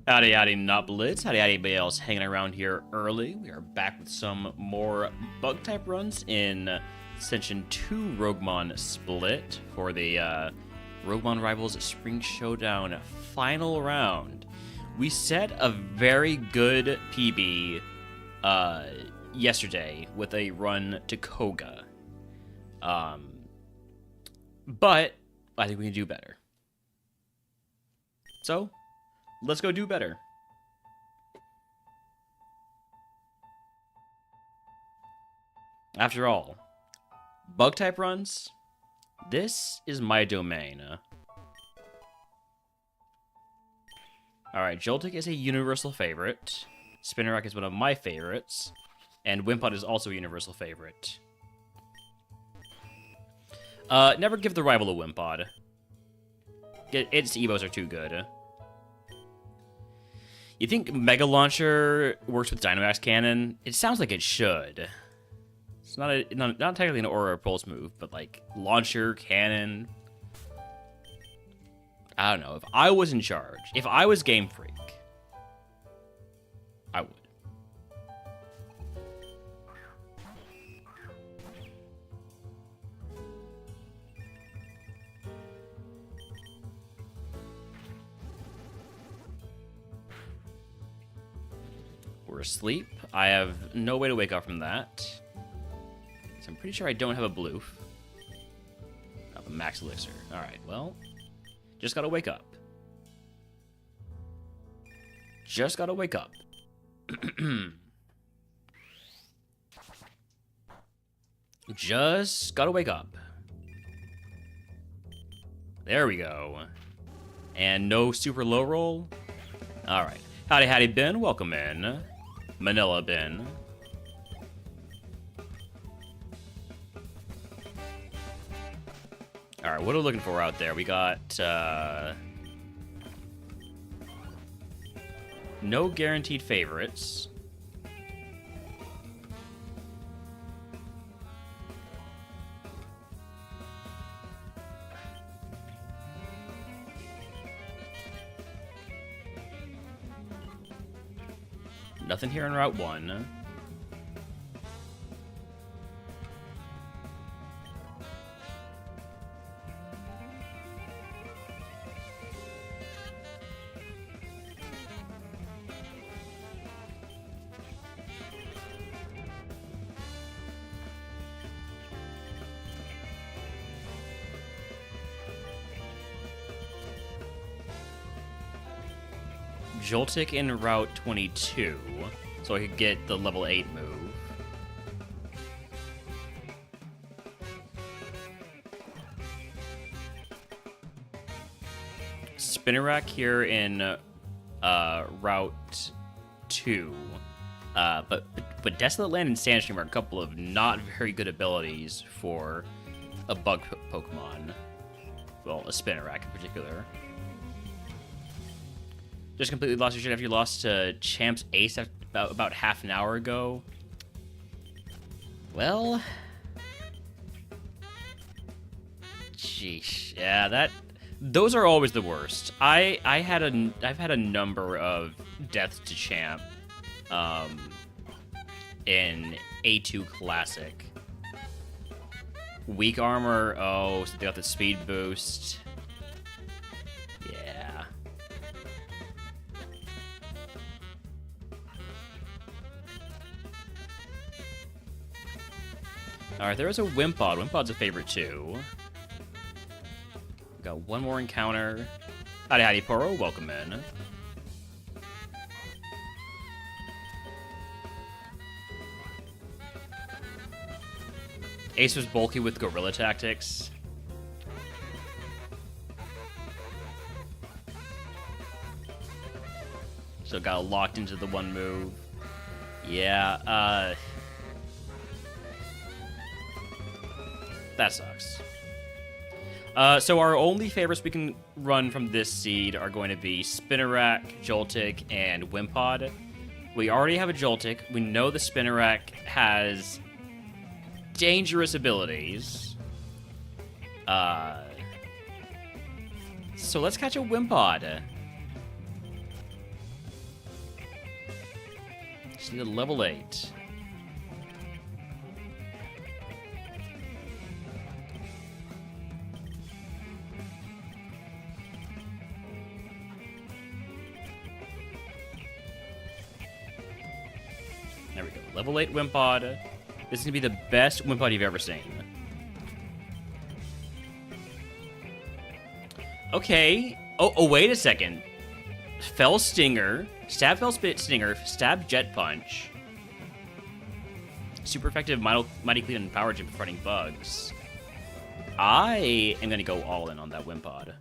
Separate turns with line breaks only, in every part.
Howdy, howdy, not Blitz. Howdy, howdy, anybody else hanging around here early. We are back with some more bug type runs in Ascension 2 RogueMon split for the RogueMon Rivals Spring Showdown final round. We set a very good PB yesterday with a run to Koga. But I think we can do better. So, let's go do better. After all, bug type runs, this is my domain. Alright, Joltik is a universal favorite. Spinnerack is one of my favorites. And Wimpod is also a universal favorite. Never give the rival a Wimpod. Its evos are too good. You think Mega Launcher works with Dynamax Cannon? It sounds like it should. It's not technically an Aura or Pulse move, but like Launcher, Cannon. I don't know. If I was in charge, if I was Game Freak, I would. We're asleep. I have no way to wake up from that. So I'm pretty sure I don't have a Bloof. I have a Max Elixir. Alright, well, just gotta wake up. Just gotta wake up. Just gotta wake up. There we go. And no super low roll? Alright. Howdy, howdy, Ben. Welcome in. Manila Ben. Alright, what are we looking for out there? We got, no guaranteed favorites. Nothing here in Route 1. Joltik in Route 22, so I could get the level 8 move. Spinnerack here in Route 2. But Desolate Land and Sandstorm are a couple of not very good abilities for a bug Pokemon. Well, a Spinnerack in particular. Just completely lost your shit after you lost to Champ's Ace about half an hour ago. Well, sheesh. Yeah, those are always the worst. I've had a number of deaths to Champ in A2 Classic. Weak armor. Oh, so they got the speed boost. Yeah. Alright, there is a Wimpod. Wimpod's a favorite too. Got one more encounter. Howdy, howdy, Poro. Welcome in. Ace was bulky with Gorilla Tactics. So got locked into the one move. Yeah, that sucks. So our only favorites we can run from this seed are going to be Spinnerack, Joltik, and Wimpod. We already have a Joltik. We know the Spinnerack has dangerous abilities. So let's catch a Wimpod. Just need a level 8. There we go. Level 8 Wimpod. This is going to be the best Wimpod you've ever seen. Okay. Oh, wait a second. Fell Stinger. Stab Fell Stinger. Stab Jet Punch. Super effective Mighty Clean and Power Gym for fighting bugs. I am going to go all in on that Wimpod.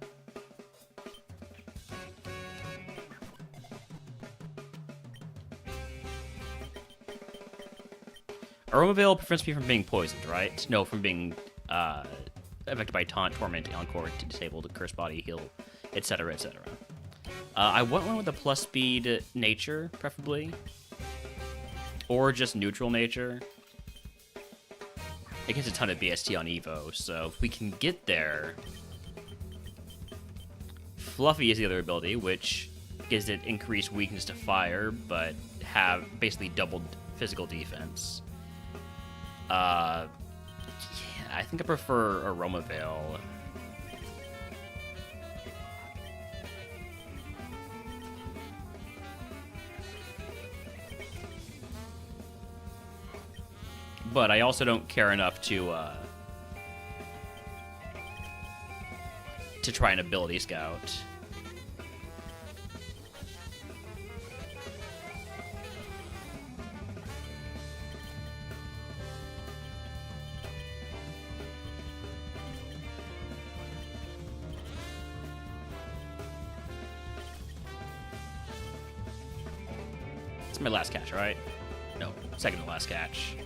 Aroma Veil prevents me from being poisoned, right? No, from being affected by Taunt, Torment, Encore, to disable the Curse Body, Heal, etc., etc. I want one with a plus speed nature, preferably. Or just neutral nature. It gets a ton of BST on Evo, so if we can get there... Fluffy is the other ability, which gives it increased weakness to fire, but have basically doubled physical defense. Yeah, I think I prefer Aroma Veil. But I also don't care enough to try an ability scout. It's my last catch, right? No, second to last catch.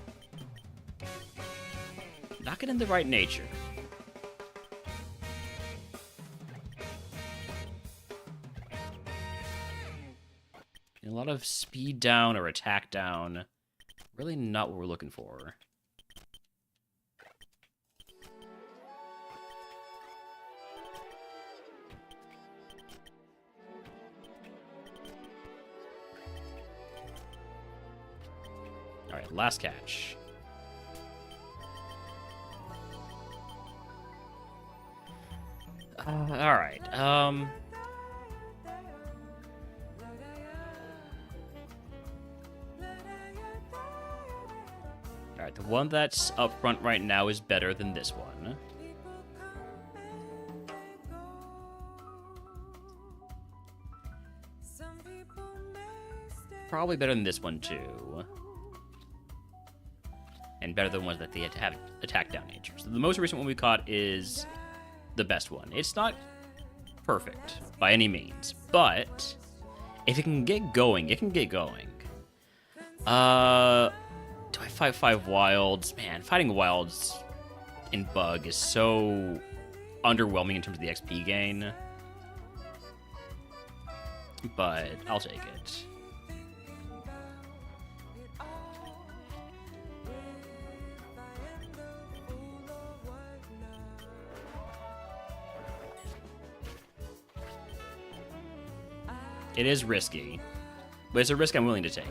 Not getting the right nature. A lot of speed down or attack down. Really not what we're looking for. Alright, last catch. Alright, Alright, the one that's up front right now is better than this one. Probably better than this one, too. And better than ones that they have attack down nature. So the most recent one we caught is the best one. It's not perfect by any means, but if it can get going, it can get going. Do I fight 5 wilds? Man, fighting wilds in Bug is so underwhelming in terms of the XP gain. But I'll take it. It is risky, but it's a risk I'm willing to take.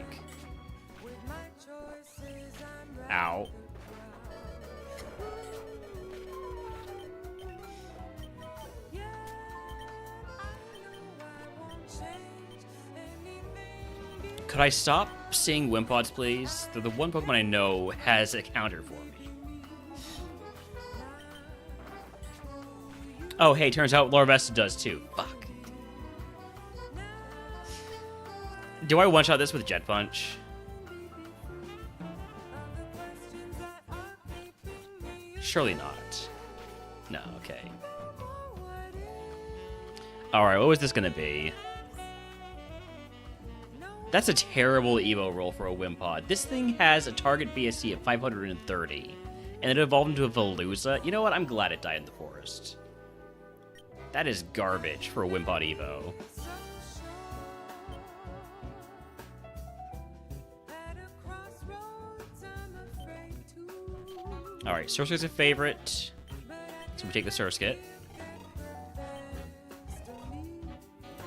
Ow. Could I stop seeing Wimpods, please? They're the one Pokemon I know has a counter for me. Oh, hey, turns out Larvesta does too. Fuck. Do I one-shot this with Jet Punch? Surely not. No, okay. Alright, what was this gonna be? That's a terrible Evo roll for a Wimpod. This thing has a target BSC of 530, and it evolved into a Veluza. You know what? I'm glad it died in the forest. That is garbage for a Wimpod Evo. Alright, Surskit's a favorite. So we take the Surskit.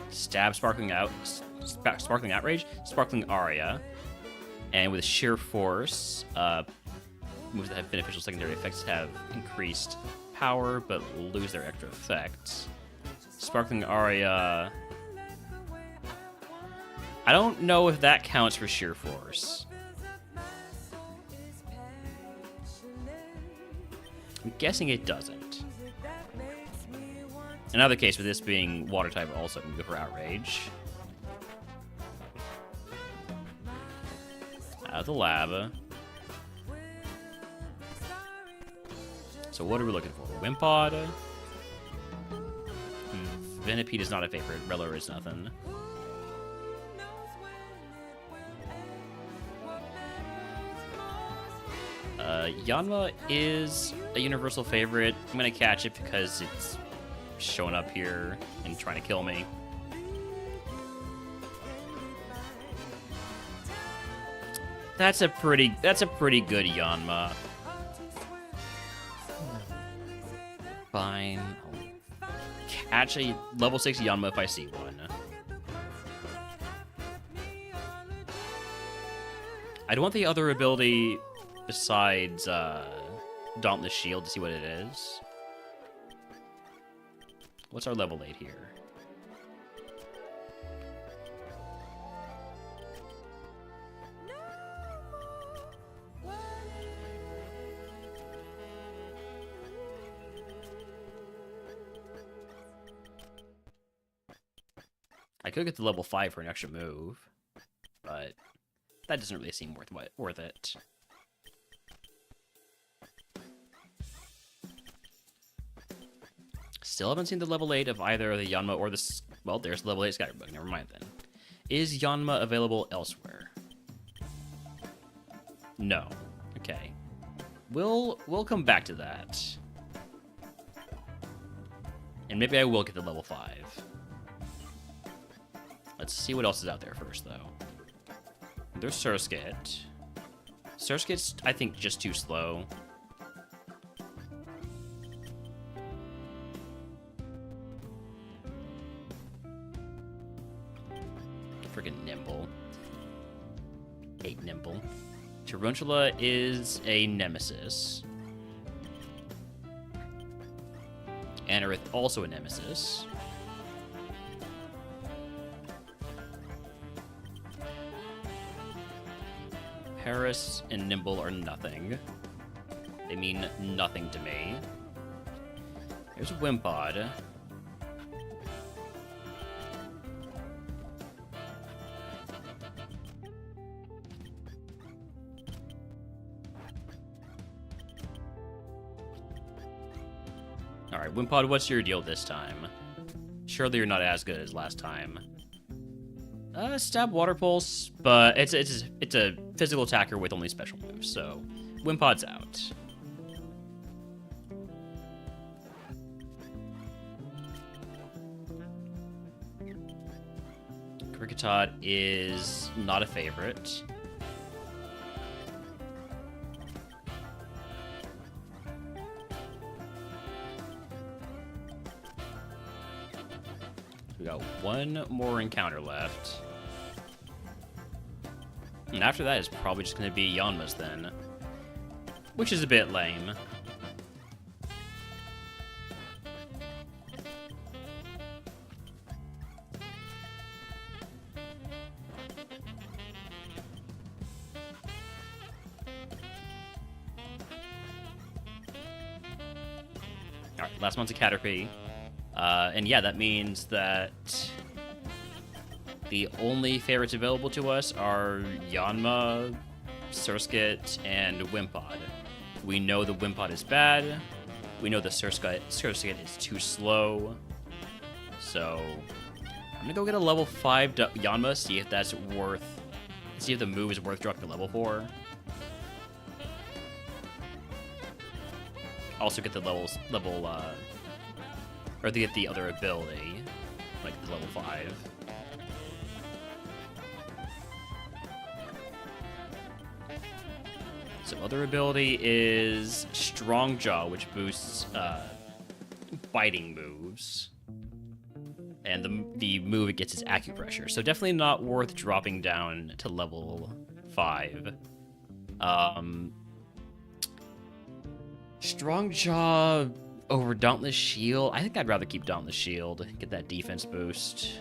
Stab Sparkling Outrage, Sparkling Aria. And with Sheer Force, moves that have beneficial secondary effects have increased power, but lose their extra effects. Sparkling Aria... I don't know if that counts for Sheer Force. I'm guessing it doesn't. Another case with this being water type, also can go for Outrage. Out of the lab. So what are we looking for? Wimpod? Venipede is not a favorite. Rellor is nothing. Yanma is a universal favorite. I'm gonna catch it because it's showing up here and trying to kill me. That's a pretty good Yanma. Fine. I'll catch a level 6 Yanma if I see one. I'd want the other ability besides Dauntless Shield to see what it is. What's our level 8 here? I could get the level 5 for an extra move, but that doesn't really seem worth it. Still haven't seen the level 8 of either the Yanma or the... Well, there's the level 8 Skybug. Never mind then. Is Yanma available elsewhere? No. Okay. We'll come back to that. And maybe I will get the level 5. Let's see what else is out there first, though. There's Surskit. Surskit's, I think, just too slow. Friggin' Nimble. Hate Nimble. Tarantula is a nemesis. Anorith also a nemesis. Paris and Nimble are nothing. They mean nothing to me. There's Wimpod. Alright, Wimpod, what's your deal this time? Surely you're not as good as last time. Stab Water Pulse, but it's a physical attacker with only special moves, so Wimpod's out. Kricketot is not a favorite. We got one more encounter left. And after that, it's probably just going to be Yanma's then. Which is a bit lame. Alright, last one's a Caterpie. And yeah, that means that the only favorites available to us are Yanma, Surskit, and Wimpod. We know the Wimpod is bad. We know the Surskit is too slow. So I'm gonna go get a level 5 Yanma, see if that's worth... See if the move is worth dropping to level 4. Also get the or to get the other ability, like the level 5. So other ability is Strong Jaw, which boosts biting moves. And the move it gets is Acupressure. So definitely not worth dropping down to level 5. Strong Jaw over Dauntless Shield. I think I'd rather keep Dauntless Shield. Get that defense boost.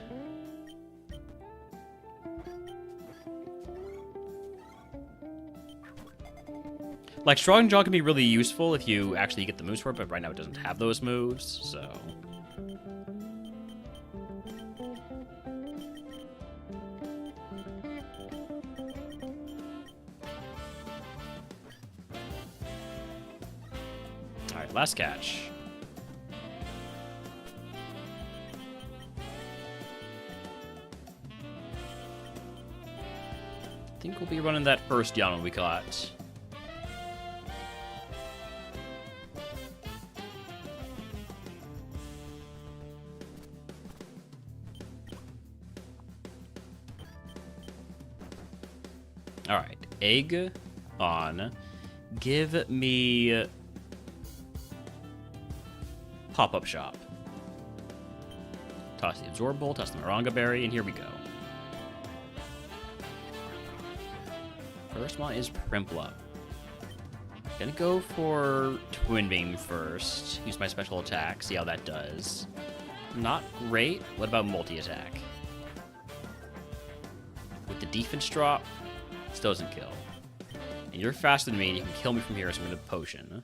Like, Strong Jaw can be really useful if you actually get the moves for it, but right now it doesn't have those moves, so... Alright, last catch. I think we'll be running that first Yana we caught. Alright, egg on. Give me pop-up shop. Toss the Absorb Bolt, toss the Moronga Berry, and here we go. First one is Primplup. Gonna go for Twin Beam first. Use my special attack, see how that does. Not great. What about multi-attack? With the defense drop, still doesn't kill. And you're faster than me, and you can kill me from here, so I'm gonna potion.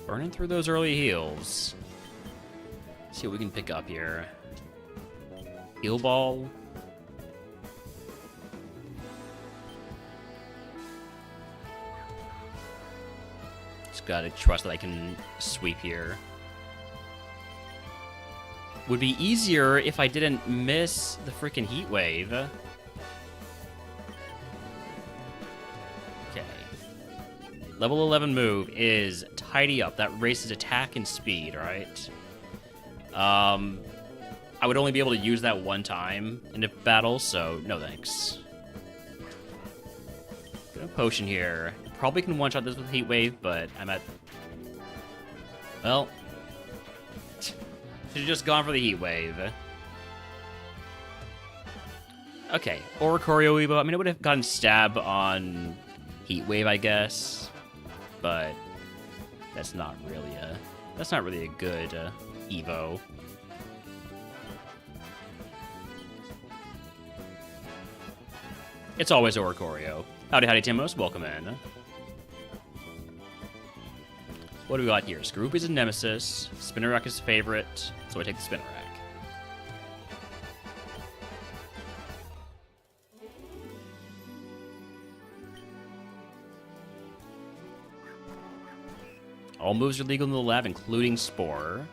Burning through those early heals. See what we can pick up here. Heal Ball. Just gotta trust that I can sweep here. Would be easier if I didn't miss the freaking Heat Wave. Level 11 move is Tidy Up. That raises attack and speed, right? I would only be able to use that one time in a battle, so no thanks. Gonna potion here. Probably can one-shot this with Heat Wave, but I'm at... Well... Should've just gone for the Heat Wave. Okay, Oricorio Evo. I mean, it would have gotten Stab on Heat Wave, I guess. But that's not really a good Evo. It's always Oricorio. Howdy, Timos. Welcome in. What do we got here? Skorupi is a nemesis. Spinnerack is a favorite, so I take the Spinnerack. All moves are legal in the lab, including Spore.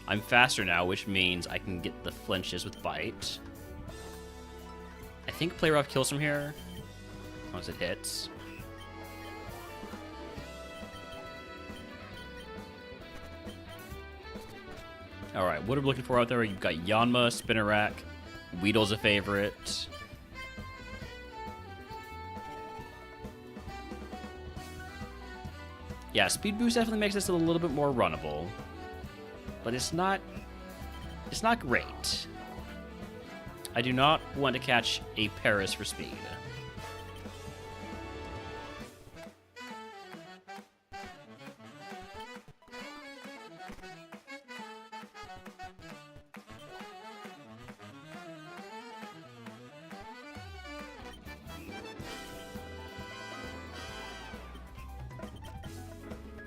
I'm faster now, which means I can get the flinches with Bite. I think Play Rough kills from here, as long as it hits. Alright, what are we looking for out there? You've got Yanma, Spinnerack, Weedle's a favorite. Yeah, Speed Boost definitely makes this a little bit more runnable. But it's not great. I do not want to catch a Paris for speed.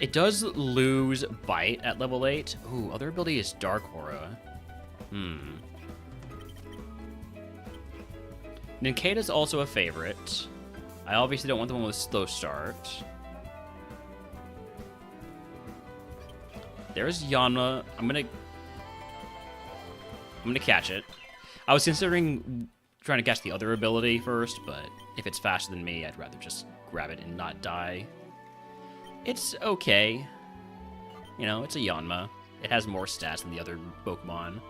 It does lose Bite at level 8. Ooh, other ability is Dark Aura. Ninkeda's also a favorite. I obviously don't want the one with Slow Start. There's Yanma. I'm gonna catch it. I was considering trying to catch the other ability first, but if it's faster than me, I'd rather just grab it and not die. It's okay. You know, it's a Yanma. It has more stats than the other Pokemon.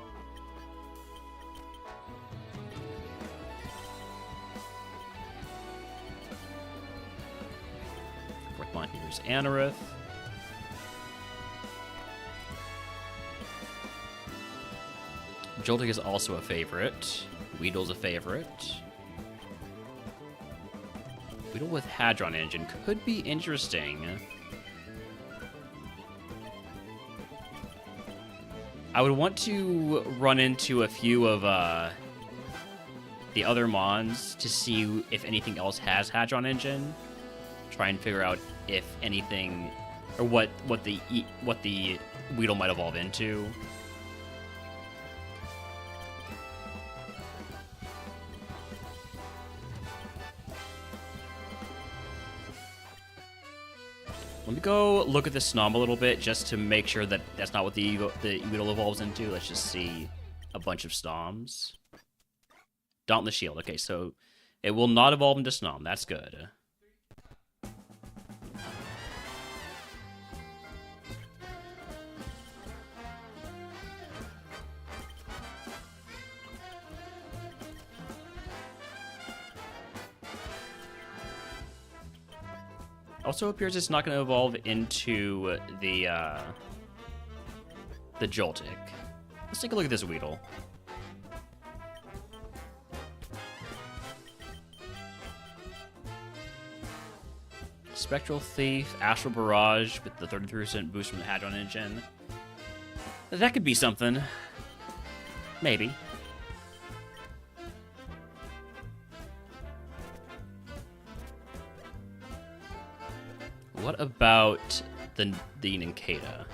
Fourth one here is Anorith. Joltik is also a favorite. Weedle's a favorite. Weedle with Hadron Engine could be interesting. I would want to run into a few of the other Mons to see if anything else has Hadron Engine. Try and figure out if anything, or what the Weedle might evolve into. Let me go look at the Snom a little bit just to make sure that that's not what the Weedle evolves into. Let's just see a bunch of Snoms. Dauntless Shield. Okay, so it will not evolve into Snom. That's good. Also appears it's not going to evolve into the Joltik. Let's take a look at this Weedle. Spectral Thief, Astral Barrage with the 33% boost from the Hadron Engine. That could be something. Maybe. What about the Nincada?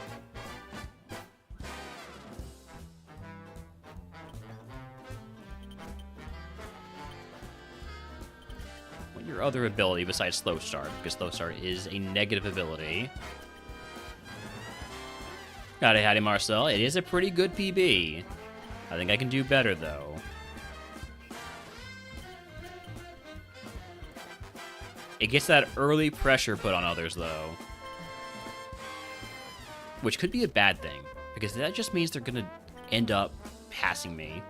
What's your other ability besides Slow Start? Because Slow Start is a negative ability. Howdy, howdy, Marcel. It is a pretty good PB. I think I can do better, though. It gets that early pressure put on others, though. Which could be a bad thing, because that just means they're going to end up passing me.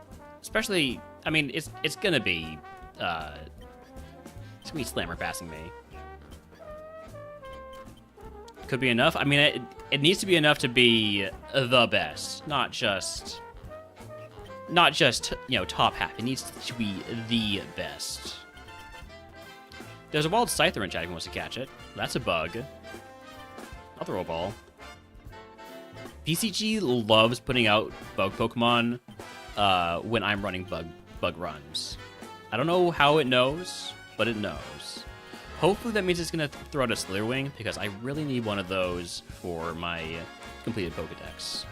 Especially, I mean, it's going to be Slammer passing me. Could be enough. I mean, it needs to be enough to be the best, not just, you know, top half. It needs to be the best. There's a Wild Scyther in chat if he wants to catch it. That's a bug. I'll throw a ball. PCG loves putting out bug Pokemon when I'm running bug runs. I don't know how it knows, but it knows. Hopefully that means it's going to throw out a Slitherwing, because I really need one of those for my completed Pokedex.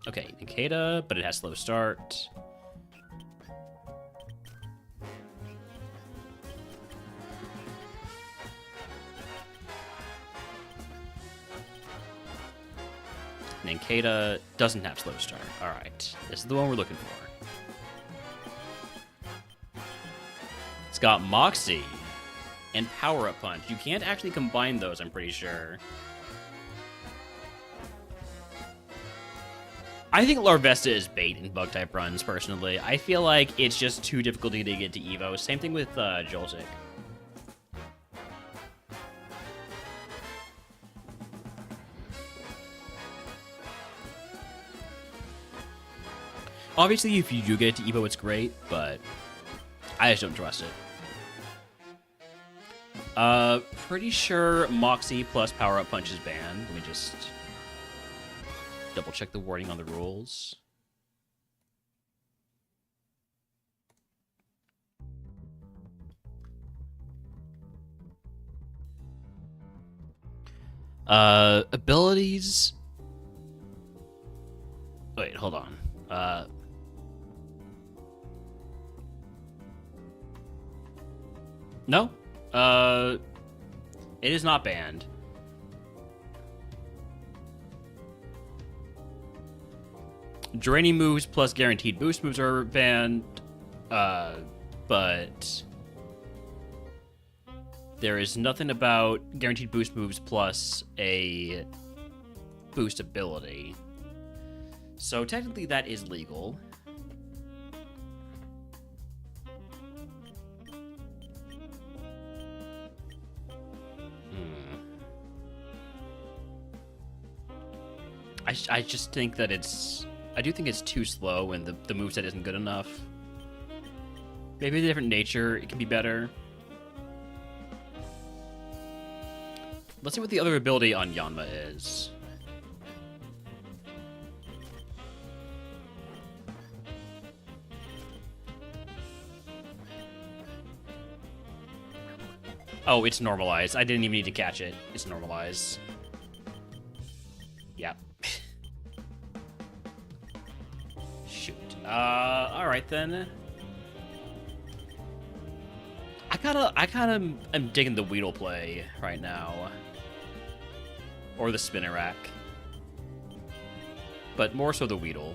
Okay, Nincada, but it has Slow Start. Nincada doesn't have Slow Start. Alright, this is the one we're looking for. It's got Moxie and Power Up Punch. You can't actually combine those, I'm pretty sure. I think Larvesta is bait in Bug-type runs, personally. I feel like it's just too difficult to get to Evo. Same thing with Joltik. Obviously, if you do get it to Evo, it's great, but I just don't trust it. Pretty sure Moxie plus Power Up Punch is banned. Let me just double check the wording on the rules. Abilities. Wait, hold on. No. It is not banned. Draining moves plus guaranteed boost moves are banned, but there is nothing about guaranteed boost moves plus a boost ability. So technically that is legal. I just think that I do think it's too slow and the moveset isn't good enough. Maybe the different nature, it can be better. Let's see what the other ability on Yanma is. Oh, it's normalized. I didn't even need to catch it. It's normalized. Yep. Shoot. Alright then. I kinda am digging the Weedle play right now. Or the Spinner Rack. But more so the Weedle.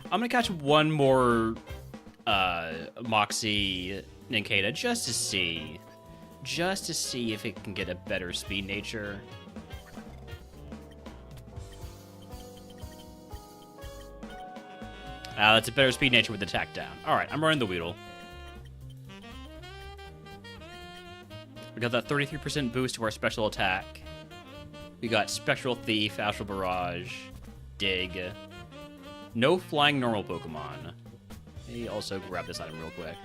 I'm gonna catch one more Moxie Nincada just to see if it can get a better speed nature. That's a better speed nature with attack down. Alright, I'm running the Weedle. We got that 33% boost to our special attack. We got Spectral Thief, Astral Barrage, Dig. No flying normal Pokemon. Let me also grab this item real quick.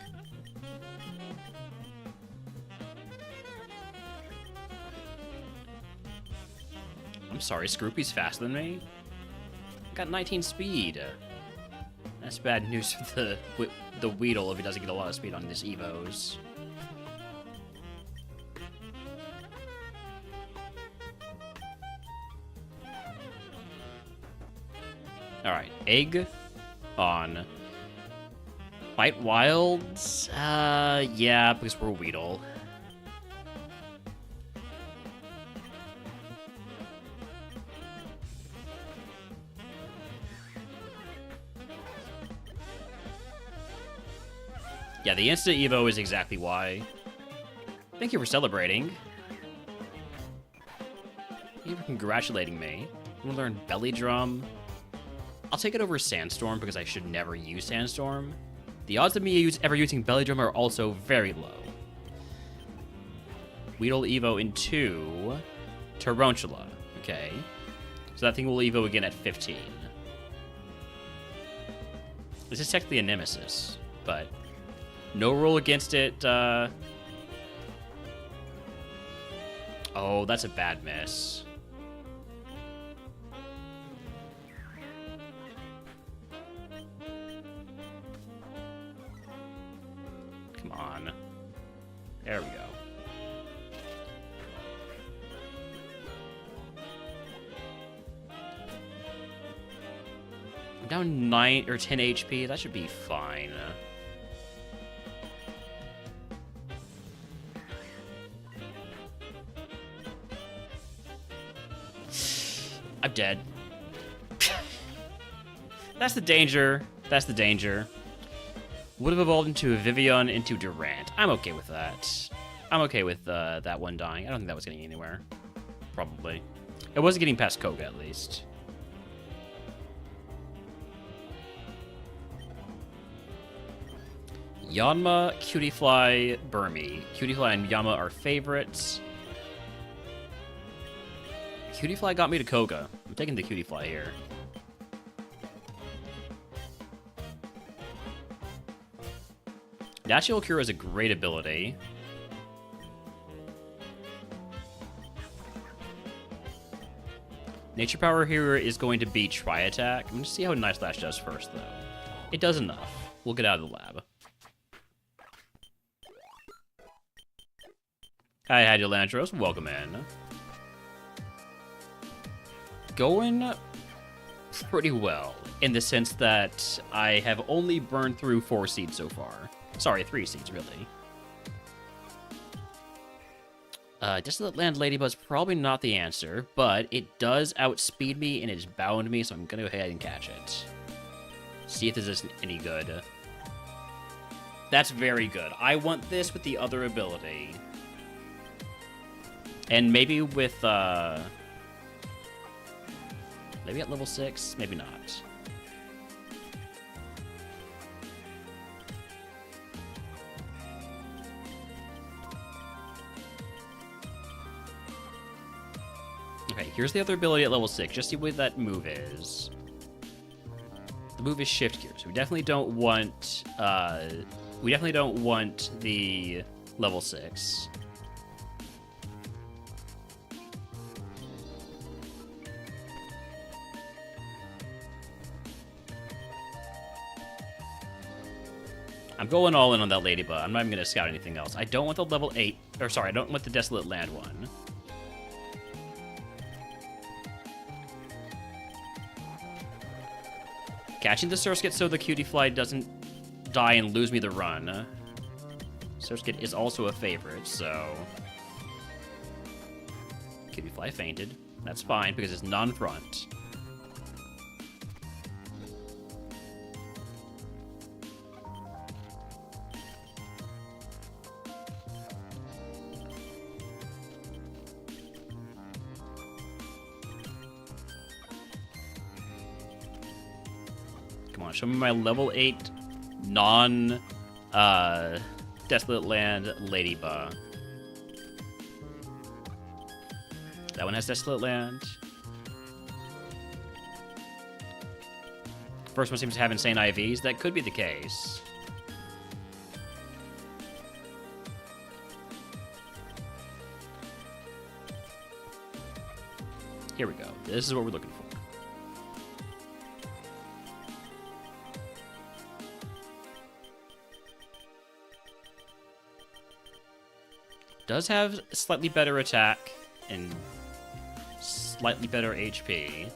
I'm sorry, Scroopy's faster than me? Got 19 speed. That's bad news for the Weedle if he doesn't get a lot of speed on his Evos. Alright, Egg on Fight Wilds. Yeah, because we're Weedle. Yeah, the Insta Evo is exactly why. Thank you for celebrating. Thank you for congratulating me. I'm gonna learn Belly Drum. I'll take it over Sandstorm because I should never use Sandstorm. The odds of me ever using Belly Drum are also very low. Weedle Evo into Tarantula. Okay. So that thing will Evo again at 15. This is technically a Nemesis, but no roll against it. Oh, that's a bad miss. Come on. There we go. I'm down 9 or 10 HP. That should be fine. I'm dead. That's the danger. That's the danger. Would have evolved into a Vivian into Durant. I'm okay with that. I'm okay with that one dying. I don't think that was getting anywhere. Probably. It wasn't getting past Koga, at least. Yanma, Cutiefly, Burmy. Cutiefly and Yanma are favorites. Cutiefly got me to Koga. I'm taking the Cutiefly here. Natural Cure is a great ability. Nature Power here is going to be Tri-Attack. I'm going to see how Night Slash does first, though. It does enough. We'll get out of the lab. Hi, Delantros. Welcome in. Going pretty well, in the sense that I have only burned through 4 seeds so far. Sorry, 3 seeds, really. Desolate Land Ladybug's probably not the answer, but it does outspeed me and it's bound me, so I'm gonna go ahead and catch it. See if this is any good. That's very good. I want this with the other ability. And maybe with, maybe at level 6? Maybe not. Okay, here's the other ability at level 6. Just see what that move is. The move is Shift Gear, so we definitely don't want, the level 6. I'm going all in on that Ladybug. I'm not even going to scout anything else. I don't want the level 8, or sorry, I don't want the Desolate Land one. Catching the Surskit so the Cutie Fly doesn't die and lose me the run. Surskit is also a favorite, so... Cutie Fly fainted. That's fine, because it's non-front. Come on, show me my level 8 Desolate Land Ladybug. That one has Desolate Land. First one seems to have insane IVs. That could be the case. Here we go. This is what we're looking for. Does have slightly better attack and slightly better HP.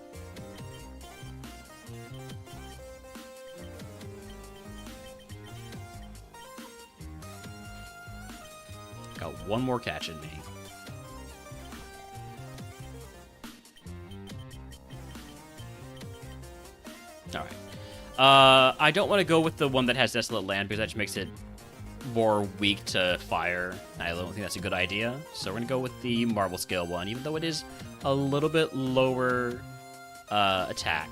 Got one more catch in me. Alright. I don't want to go with the one that has Desolate Land because that just makes it more weak to fire. I don't think that's a good idea. So we're going to go with the Marble Scale one, even though it is a little bit lower attack.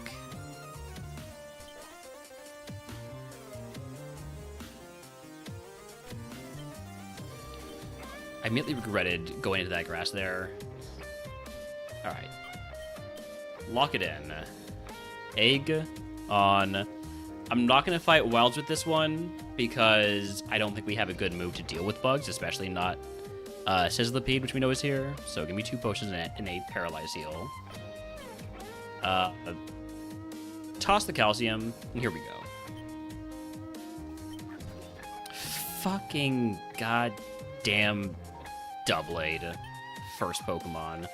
I immediately regretted going into that grass there. Alright. Lock it in. Egg on... I'm not going to fight wilds with this one because I don't think we have a good move to deal with bugs, especially not Sizzlipede, which we know is here. So give me 2 potions and a Paralyze Heal. Toss the calcium, and here we go. Fucking goddamn Doublade. First Pokemon.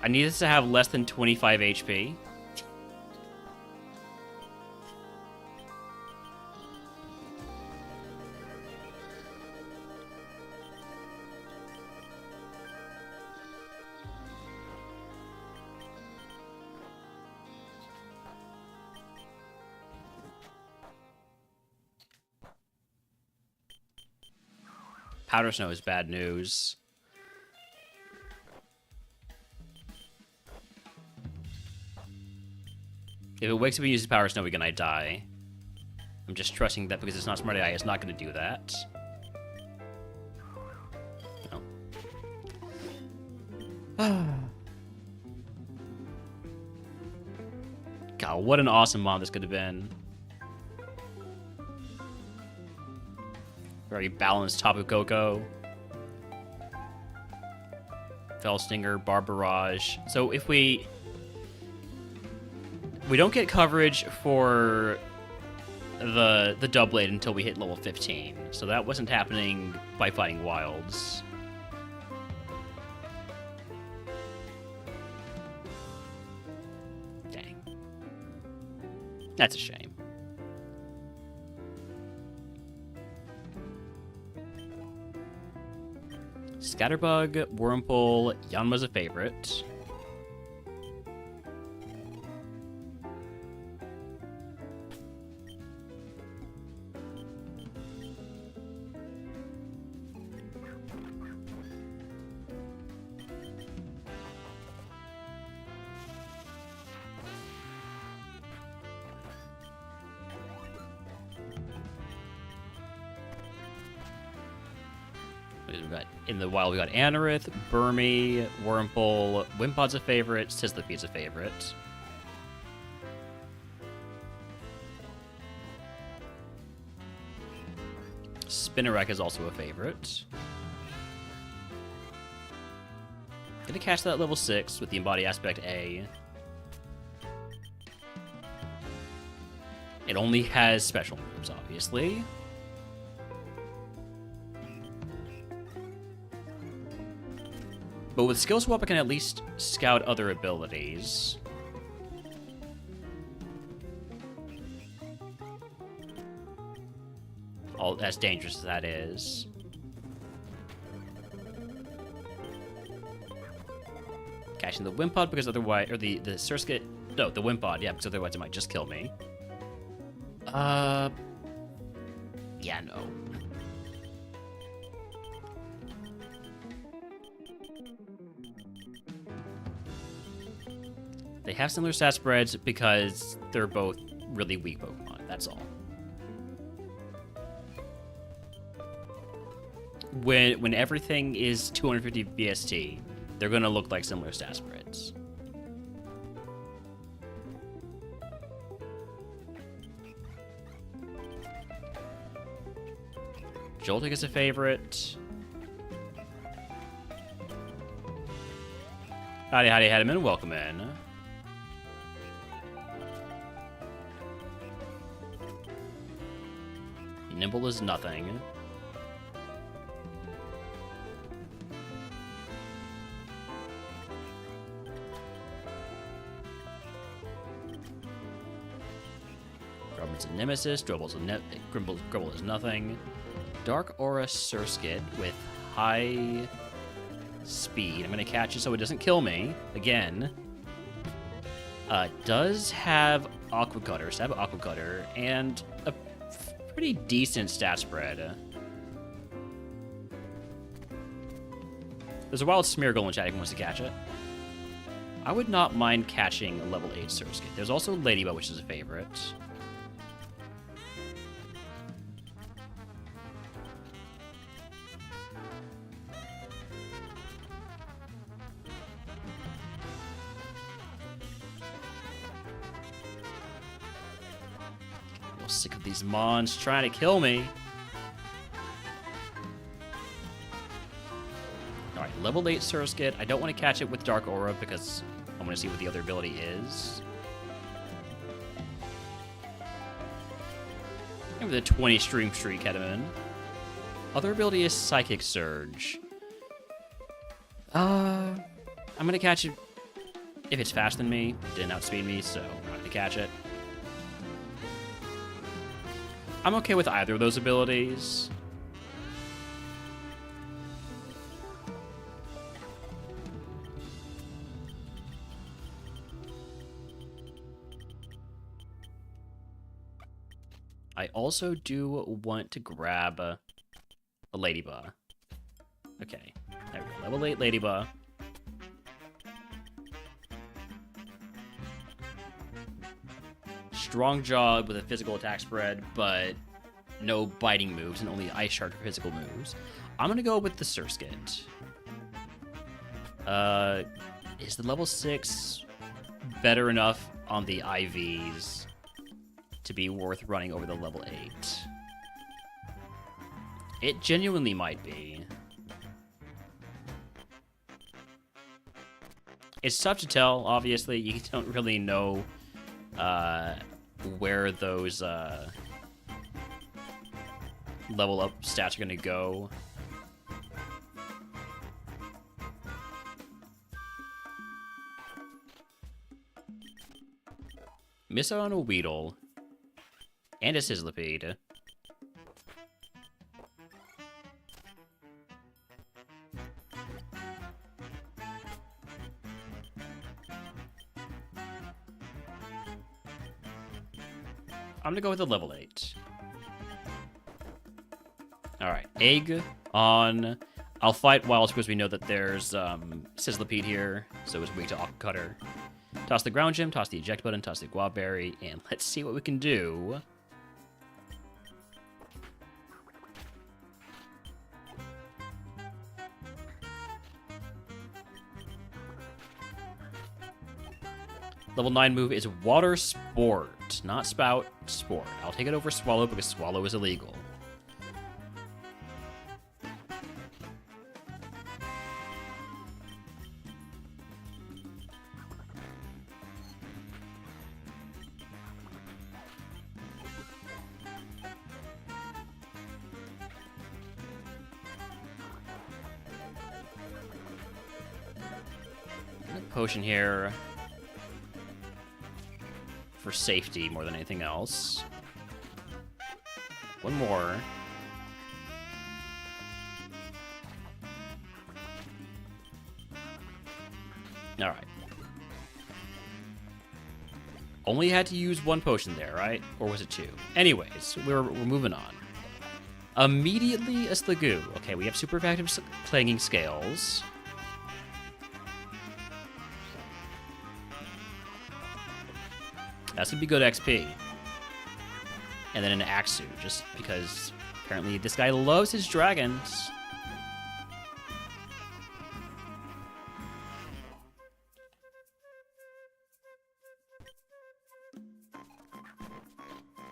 I need this to have less than 25 HP. Powder Snow is bad news. If it wakes up and uses Power Snow again, I die. I'm just trusting that because it's not Smart AI, it's not going to do that. No. God, what an awesome mod this could have been. Very balanced Tapu Koko. Fell Stinger, Barbarage. So if we don't get coverage for the Doublade until we hit level 15. So that wasn't happening by fighting wilds. Dang. That's a shame. Scatterbug, Wurmple, Yanma's a favorite. In the wild, we got Anorith, Burmy, Wurmple, Wimpod's a favorite, Sizzliped's a favorite. Spinarak is also a favorite. Gonna catch that at level 6 with the Embody Aspect A. It only has special moves, obviously. But with Skill Swap, I can at least scout other abilities. All as dangerous as that is. Catching the Wimpod because otherwise, or the Surskit, no, the Wimpod, yeah, because otherwise it might just kill me. Yeah, no. They have similar stat spreads because they're both really weak Pokemon, that's all. When everything is 250 BST, they're gonna look like similar stat spreads. Joltik is a favorite. Howdy, Hediman, welcome in. Nimble is nothing. Grubble's a Nemesis, Grubble is nothing. Dark Aura Surskit with high speed. I'm gonna catch it so it doesn't kill me again. Does have Aqua Cutter, Stab Aqua Cutter, and a pretty decent stat spread. There's a wild Smeargle in chat if he wants to catch it. I would not mind catching a level 8 Surskit. There's also Ladybug, which is a favorite. Sick of these mons trying to kill me. Alright, level 8 Surskit. I don't want to catch it with Dark Aura because I want to see what the other ability is. Maybe the 20 Stream Streak Hediman. Other ability is Psychic Surge. I'm going to catch it if it's faster than me. It didn't outspeed me, so I'm not going to catch it. I'm okay with either of those abilities. I also do want to grab a Ladybug. Okay, there we go. Level 8 Ladybug. Strong Jaw with a physical attack spread, but no biting moves and only Ice Shard for physical moves. I'm going to go with the Surskit. Is the level 6 better enough on the IVs to be worth running over the level 8? It genuinely might be. It's tough to tell, obviously. You don't really know where those level up stats are going to go. Miss out on a Weedle. And a Sizzlipede. I'm gonna go with a level 8. Alright, egg on. I'll fight Wild because we know that there's Sizzlipede here, so it's weak to Aqua Cutter. Toss the ground gem, toss the eject button, toss the guava berry, and let's see what we can do. Level 9 move is Water Sport. Not Spout, Sport. I'll take it over Swallow because Swallow is illegal. Potion here for safety more than anything else. One more. All right. Only had to use one potion there, right? Or was it two? Anyways, we're moving on. Immediately a Sligoo. Okay, we have super effective clanging scales. That's gonna be good XP. And then an Axu, just because apparently this guy loves his dragons.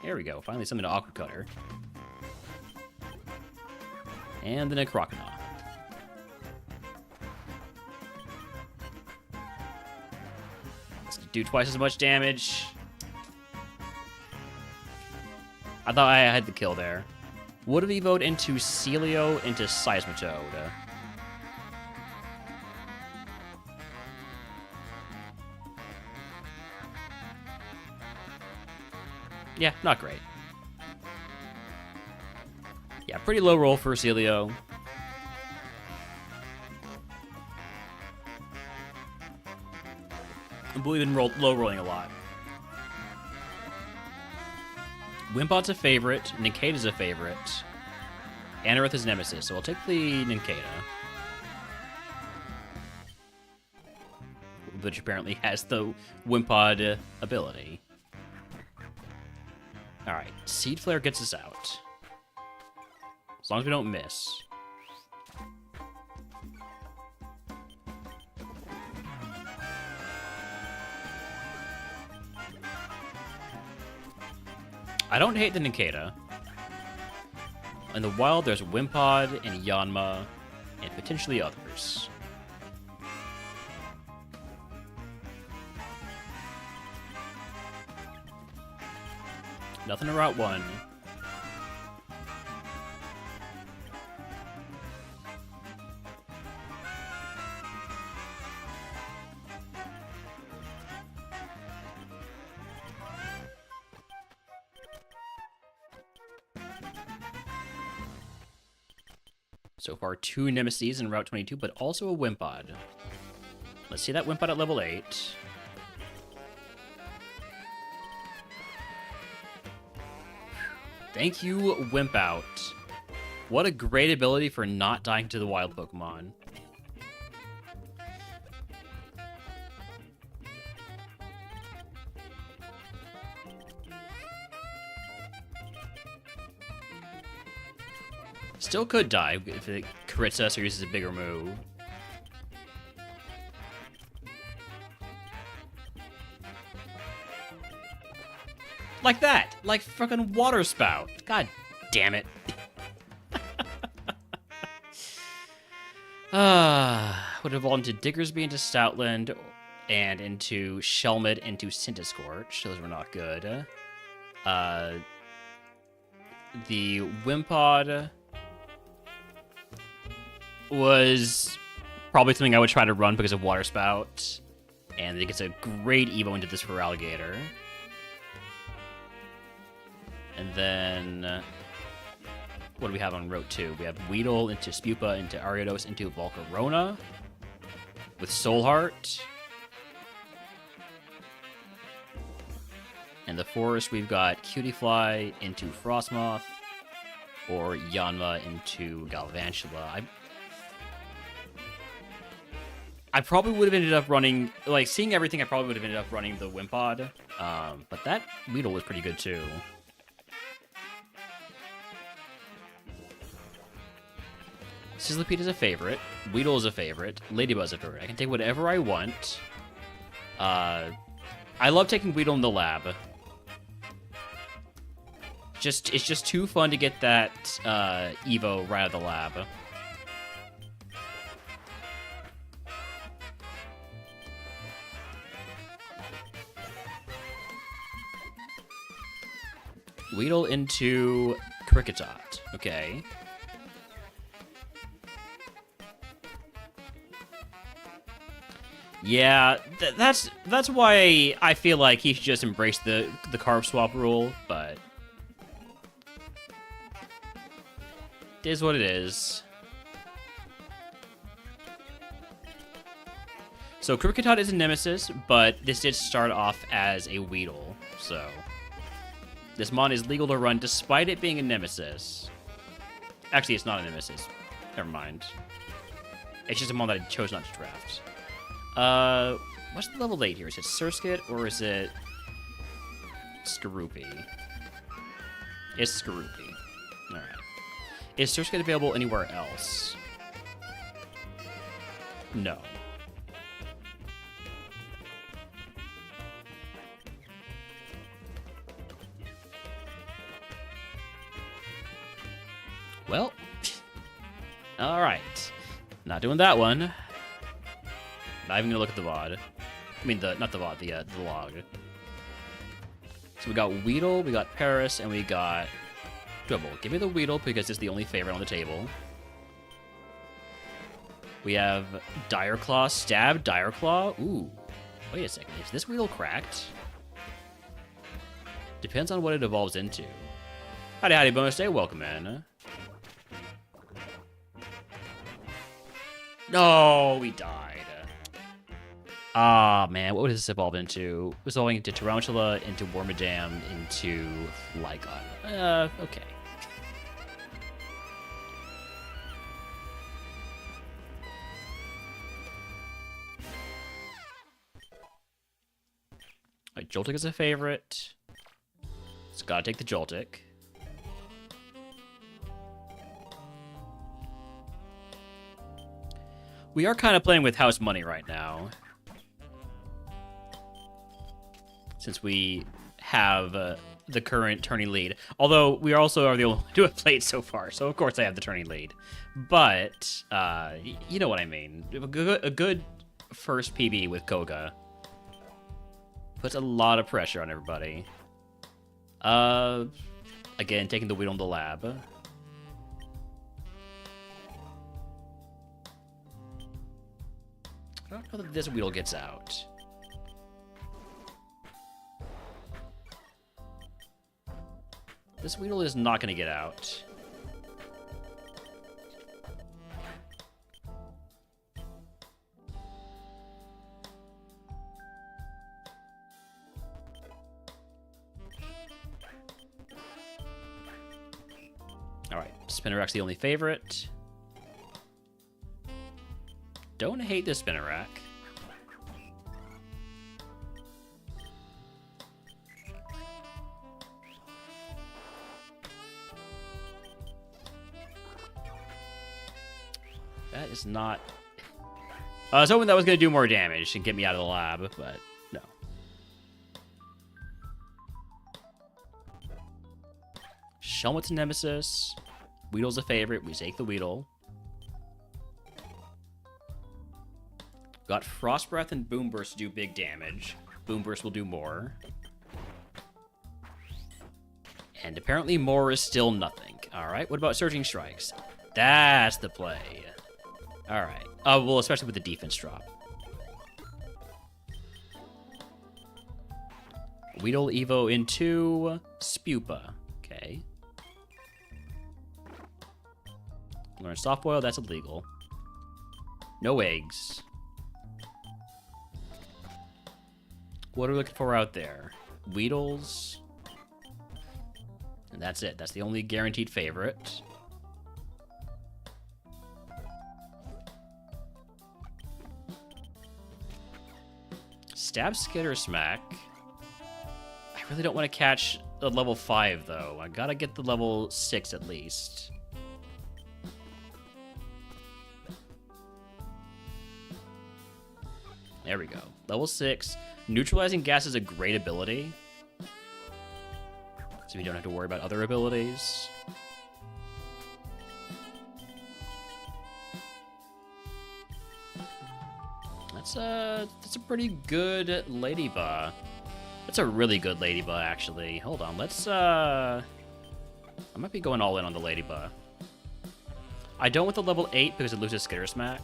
There we go, finally something to Aqua Cutter. And then a Crocodile. Let's do twice as much damage. I thought I had the kill there. Would have evoed into Celio into Seismitoad. Yeah, not great. Yeah, pretty low roll for Celio. I believe in low rolling a lot. Wimpod's a favorite, Nincada's a favorite, Anorith is Nemesis, so I'll take the Nincada. Which apparently has the Wimpod ability. Alright, Seed Flare gets us out. As long as we don't miss. I don't hate the Nincada. In the wild, there's Wimpod and Yanma, and potentially others. Nothing in Route 1. So far, 2 Nemesis in Route 22, but also a Wimpod. Let's see that Wimpod at level 8. Thank you, Wimpout. What a great ability for not dying to the wild Pokemon. Still could die if it crits us or uses a bigger move. Like that! Like fucking Water Spout! God damn it. Would evolve into Diggersby, into Stoutland, and into Shelmet, into Centiskorch. Those were not good. the Wimpod was probably something I would try to run because of Water Spout. And it gets a great Evo into this for Alligator. And then... what do we have on Route 2? We have Weedle into Spupa, into Ariados, into Volcarona. With Soul Heart. And the forest, we've got Cutiefly into Frostmoth, or Yanma into Galvantula. I probably would have ended up running, like, seeing everything, I probably would have ended up running the Wimpod. But that Weedle was pretty good, too. Sizzlipede is a favorite. Weedle is a favorite. Ladybuzz is a favorite. I can take whatever I want. I love taking Weedle in the lab. It's just too fun to get that Evo right out of the lab. Weedle into Kricketot. Okay. Yeah, that's why I feel like he should just embrace the carb swap rule, but it is what it is. So Kricketot is a nemesis, but this did start off as a Weedle, so this mon is legal to run despite it being a nemesis. Actually, it's not a nemesis. Never mind. It's just a mon that I chose not to draft. What's the level 8 here? Is it Surskit or is it Skorupi? It's Skorupi. Alright. Is Surskit available anywhere else? No. Well, alright. Not doing that one. Not even gonna look at the VOD. I mean, not the VOD, the log. So we got Weedle, we got Paris, and we got Dribble. Give me the Weedle because it's the only favorite on the table. We have Dire Claw, Stab, Dire Claw. Ooh, wait a second. Is this Weedle cracked? Depends on what it evolves into. Howdy, howdy, bonus day. Welcome in. No, we died. Ah, man, what would this evolve into? It was evolving into Tarantula, into Wormadam, into Lygon. Okay. Alright, Joltik is a favorite. It's gotta take the Joltik. We are kind of playing with house money right now. Since we have the current tourney lead. Although we also are the only to have played so far, so of course I have the tourney lead. But, you know what I mean. A good first PB with Koga puts a lot of pressure on everybody. Again, taking the Weedle in the lab. I don't know that this Weedle gets out. This Weedle is not going to get out. Alright, Spinarak's the only favorite. Don't hate this Spinarak. That is not... I was hoping that was going to do more damage and get me out of the lab, but no. Shelmet's a nemesis. Weedle's a favorite. We take the Weedle. Got Frost Breath and Boom Burst to do big damage. Boom Burst will do more. And apparently more is still nothing. Alright, what about Surging Strikes? That's the play. Alright. Well, especially with the defense drop. Weedle Evo into Spupa. Okay. Learn Soft Boil, that's illegal. No eggs. What are we looking for out there? Weedles. And that's it. That's the only guaranteed favorite. Stab, Skitter, Smack. I really don't want to catch the level 5, though. I gotta get the level 6 at least. There we go. Level 6. Neutralizing Gas is a great ability. So we don't have to worry about other abilities. That's a pretty good Ladybug. That's a really good Ladybug, actually. Hold on, let's I might be going all in on the Ladybug. I don't want the level 8 because it loses Skitter Smack.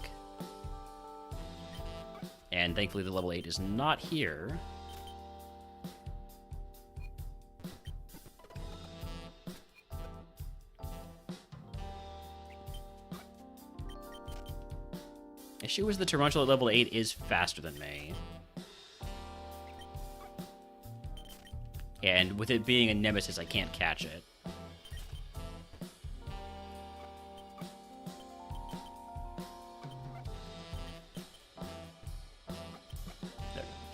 And thankfully the level 8 is not here. Issue is the Tarantula at level 8 is faster than me. And with it being a Nemesis, I can't catch it.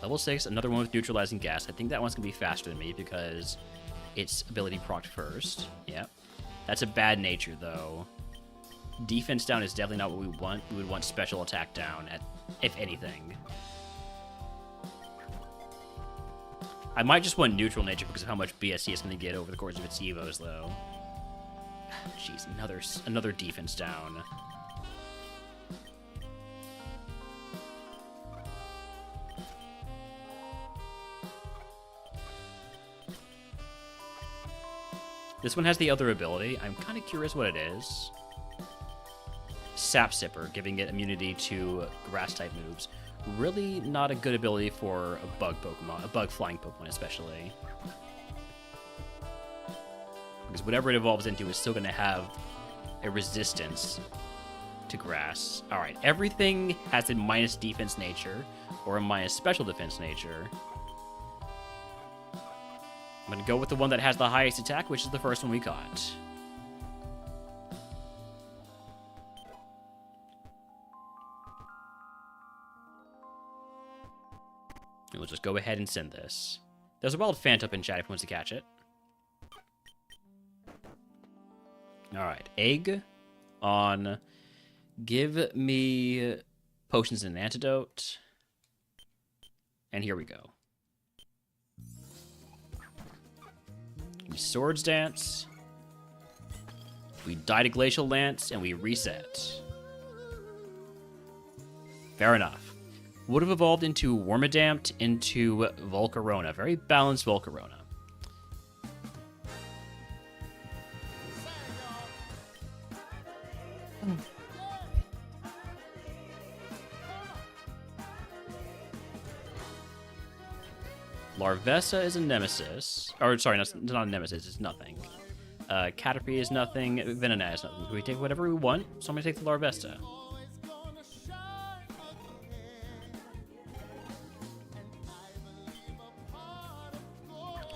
Level 6, another one with Neutralizing Gas. I think that one's going to be faster than me because its ability procced first. Yep. That's a bad nature, though. Defense down is definitely not what we want. We would want special attack down, if anything. I might just want neutral nature because of how much BSC it's going to get over the course of its Evos, though. Jeez, another defense down. This one has the other ability. I'm kind of curious what it is. Sap Sipper, giving it immunity to grass-type moves. Really not a good ability for a bug Pokemon, a bug flying Pokemon especially. Because whatever it evolves into is still going to have a resistance to grass. Alright, everything has a minus defense nature, or a minus special defense nature. I'm going to go with the one that has the highest attack, which is the first one we caught. And we'll just go ahead and send this. There's a wild Phant up in chat if he wants to catch it. Alright, egg on give me potions and an antidote. And here we go. We Swords Dance. We die to Glacial Lance, and we reset. Fair enough. Would have evolved into Wormadamp, into Volcarona. Very balanced Volcarona. Larvesta is a nemesis. Or, sorry, it's not a nemesis, it's nothing. Caterpie is nothing. Venonat is nothing. We take whatever we want, so I'm going to take the Larvesta.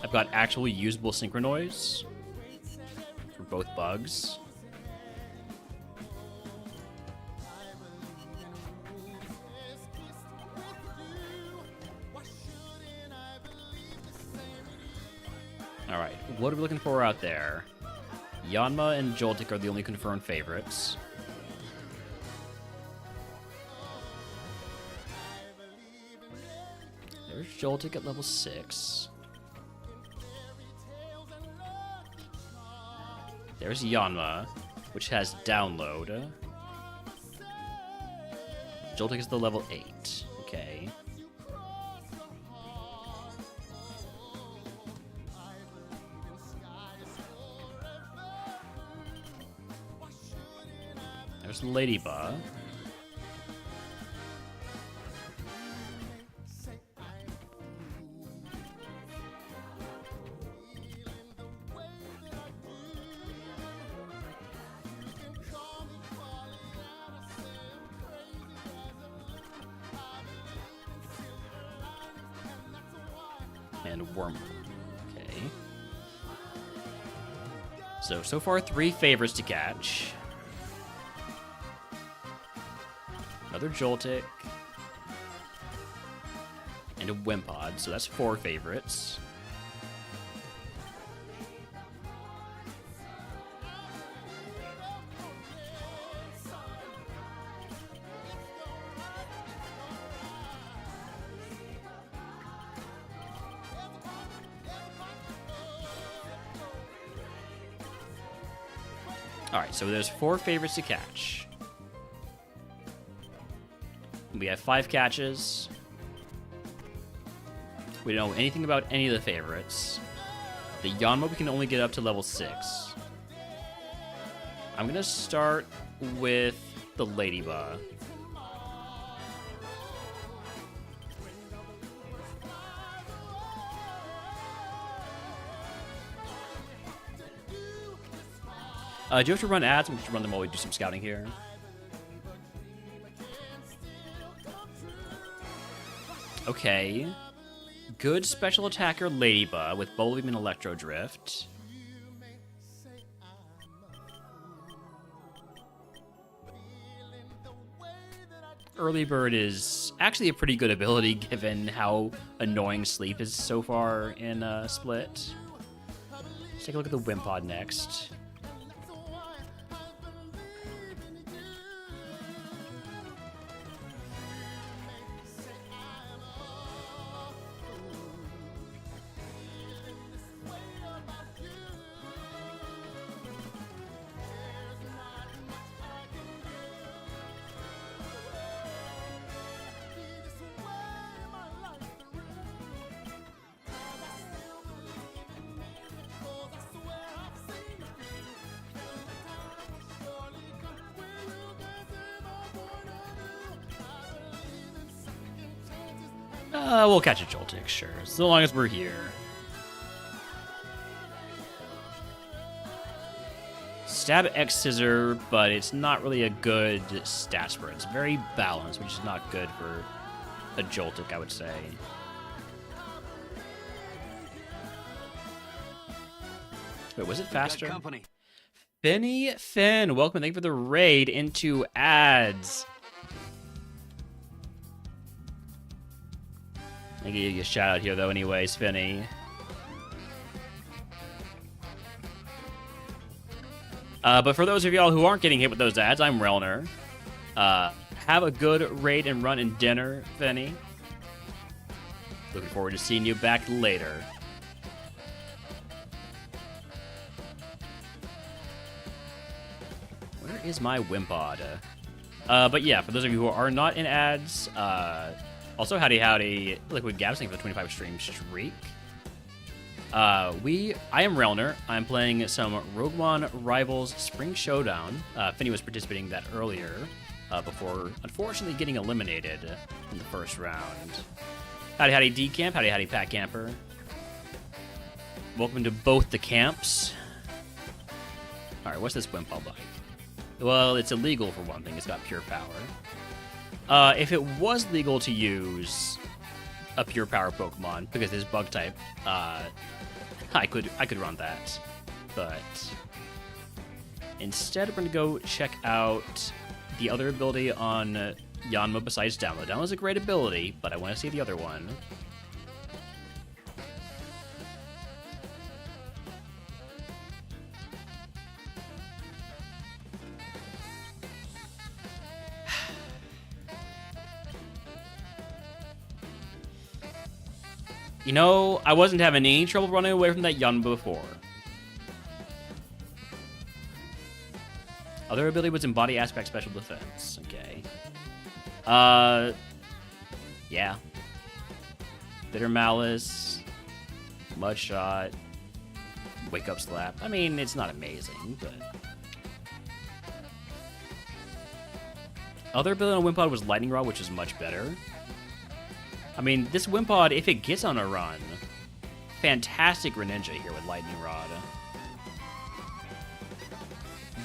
I've got actual usable Synchronoise for both bugs. Alright, what are we looking for out there? Yanma and Joltik are the only confirmed favorites. There's Joltik at level 6. There's Yanma, which has download. Joltik is the level 8. Okay. There's Ladybug. And Wormhole. Okay. So far 3 favorites to catch. Another Joltik. And a Wimpod, so that's 4 favorites. Alright, so there's 4 favorites to catch. We have 5 catches. We don't know anything about any of the favorites. The Yanma we can only get up to level 6. I'm gonna start with the Ladybug. Do you have to run ads? We can run them while we do some scouting here. Okay. Good special attacker Ladybug with Bowl Beam and Electro Drift. Early Bird is actually a pretty good ability given how annoying Sleep is so far in Split. Let's take a look at the Wimpod next. We'll catch a Joltik, sure, so long as we're here. Stab X Scissor, but it's not really a good stat spread. It's very balanced, which is not good for a Joltik, I would say. Wait, was it faster? Finny Finn, welcome, thank you for the raid into ads. I give you a shout out here, though, anyways, Finny. But for those of y'all who aren't getting hit with those ads, I'm Relner. Have a good raid and run and dinner, Finny. Looking forward to seeing you back later. Where is my Wimpod? But yeah, for those of you who are not in ads, also, howdy, Liquid Gabs, thank you for the 25 stream streak. I am Relner. I'm playing some RogueMon Rivals Spring Showdown. Finny was participating in that earlier, before unfortunately getting eliminated in the first round. Howdy, D-Camp. Howdy, Pat Camper. Welcome to both the camps. Alright, what's this Wimpod like? Well, it's illegal for one thing. It's got pure power. If it was legal to use a pure power Pokemon because it's bug type, I could run that, but instead we're gonna go check out the other ability on Yanma besides Download. Download is a great ability, but I want to see the other one. You know, I wasn't having any trouble running away from that Yanma before. Other ability was Embody Aspect Special Defense. Okay. Yeah. Bitter Malice. Mud Shot. Wake Up Slap. I mean, it's not amazing, but... Other ability on Wimpod was Lightning Rod, which is much better. I mean, this Wimpod, if it gets on a run, fantastic Greninja here with Lightning Rod.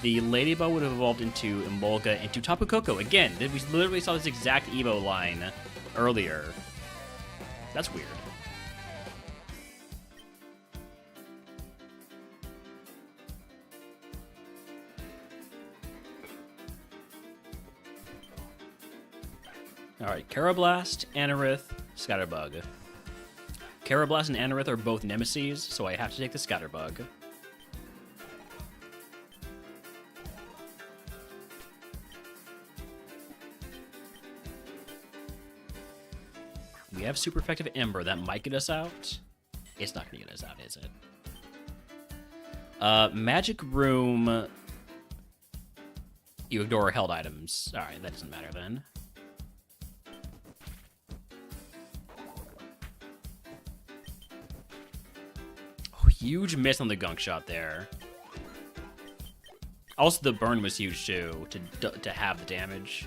The Ladybug would have evolved into Emolga, into Tapu Koko. Again, we literally saw this exact Evo line earlier. That's weird. Alright, Karrablast, Anorith, Scatterbug. Karrablast and Anorith are both nemesis, so I have to take the Scatterbug. We have super effective Ember. That might get us out. It's not going to get us out, is it? Magic Room. You ignore held items. Alright, that doesn't matter then. Oh, huge miss on the Gunk Shot there. Also, the burn was huge too, to have the damage.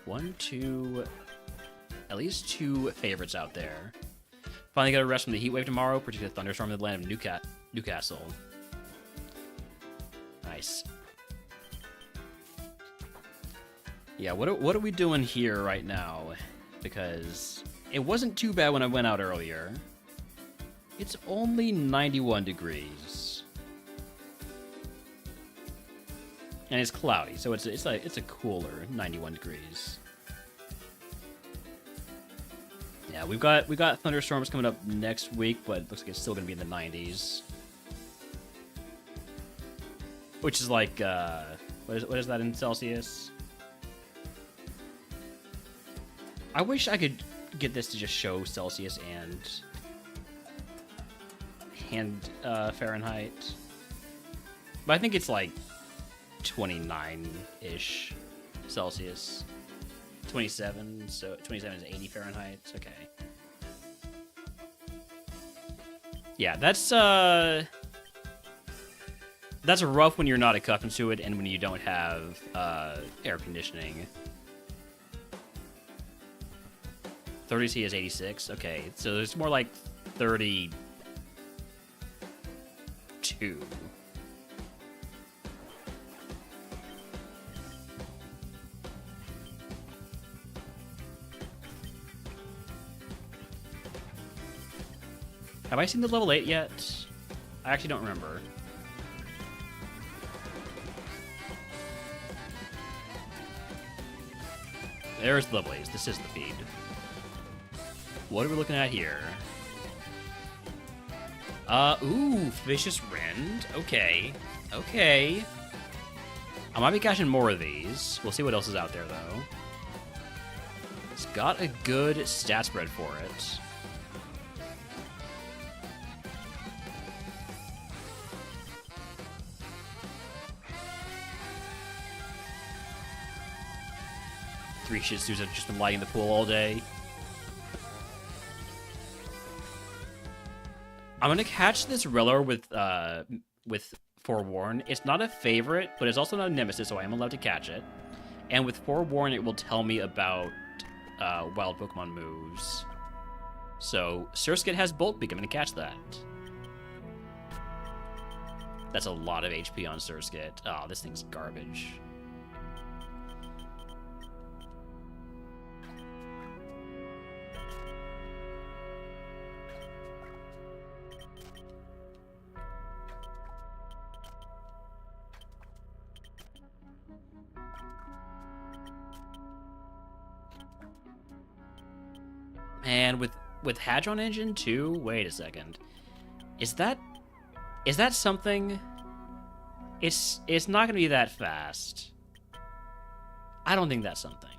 1, 2, at least 2 favorites out there. Finally got a rest from the heat wave tomorrow, particularly the thunderstorm in the land of Newcastle. Nice. Yeah, what are we doing here right now? Because it wasn't too bad when I went out earlier. It's only 91 degrees. And it's cloudy, so it's a cooler 91 degrees. Yeah, we've got thunderstorms coming up next week, but it looks like it's still gonna be in the 90s. Which is like what is that in Celsius? I wish I could get this to just show Celsius and Fahrenheit. But I think it's like 29-ish Celsius. 27, so 27 is 80 Fahrenheit. Okay. Yeah, that's rough when you're not accustomed to it and when you don't have air conditioning. 30C is 86. Okay, so it's more like 32. Have I seen the level 8 yet? I actually don't remember. There's the level 8. This is the feed. What are we looking at here? Ooh, Vicious Rend. Okay. Okay. I might be catching more of these. We'll see what else is out there, though. It's got a good stat spread for it. Three Shih Tzus have just been lying in the pool all day. I'm gonna catch this Rellor with Forewarn. It's not a favorite, but it's also not a nemesis, so I am allowed to catch it. And with Forewarn, it will tell me about wild Pokemon moves. So Surskit has Bolt Beak. I'm gonna catch that. That's a lot of HP on Surskit. Oh, this thing's garbage. And with Hadron Engine too? Wait a second. Is that something? It's not gonna be that fast. I don't think that's something.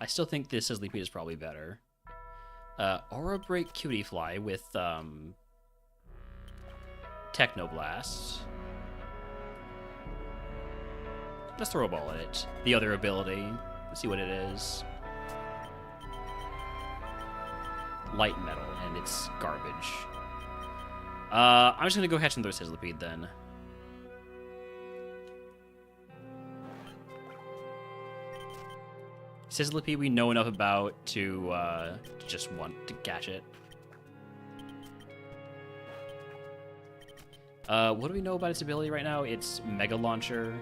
I still think this Sizzly Pete is probably better. Aura Break Cutie Fly with Technoblast. Let's throw a ball at it. The other ability. Let's see what it is. Light Metal, and it's garbage. I'm just gonna go catch another Sizzlipede then. Sizzlipede we know enough about to just want to catch it. What do we know about its ability right now? It's Mega Launcher.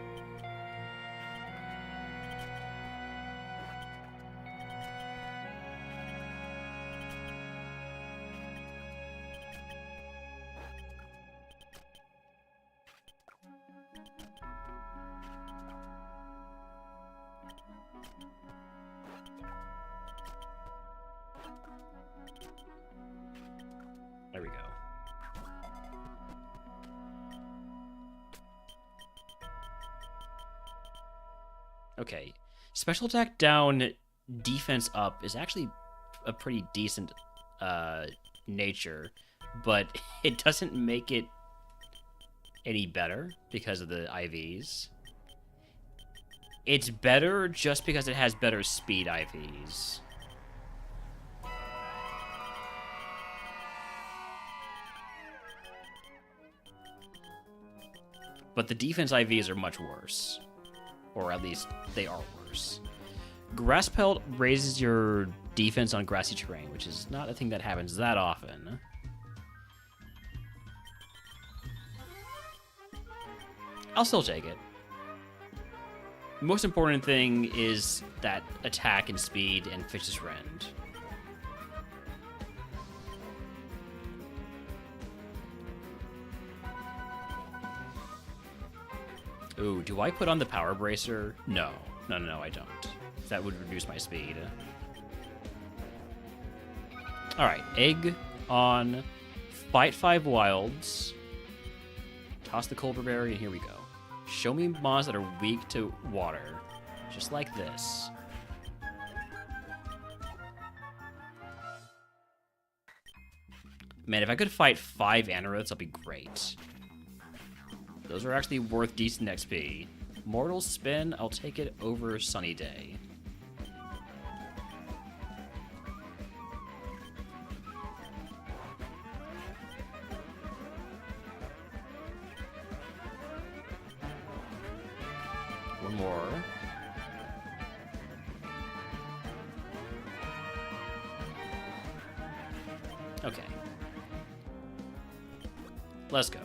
There we go. Okay. Special attack down, defense up is actually a pretty decent nature, but it doesn't make it any better because of the IVs. It's better just because it has better speed IVs. But the defense IVs are much worse. Or at least, they are worse. Grass Pelt raises your defense on grassy terrain, which is not a thing that happens that often. I'll still take it. The most important thing is that attack and speed and Fish's Rend. Ooh, do I put on the Power Bracer? No. No, I don't. That would reduce my speed. Alright, Egg on. Fight 5 Wilds. Toss the Culver Berry, and here we go. Show me mons that are weak to water. Just like this. Man, if I could fight 5 Aneroths, that'd be great. Those are actually worth decent XP. Mortal Spin, I'll take it over Sunny Day. One more. Okay. Let's go.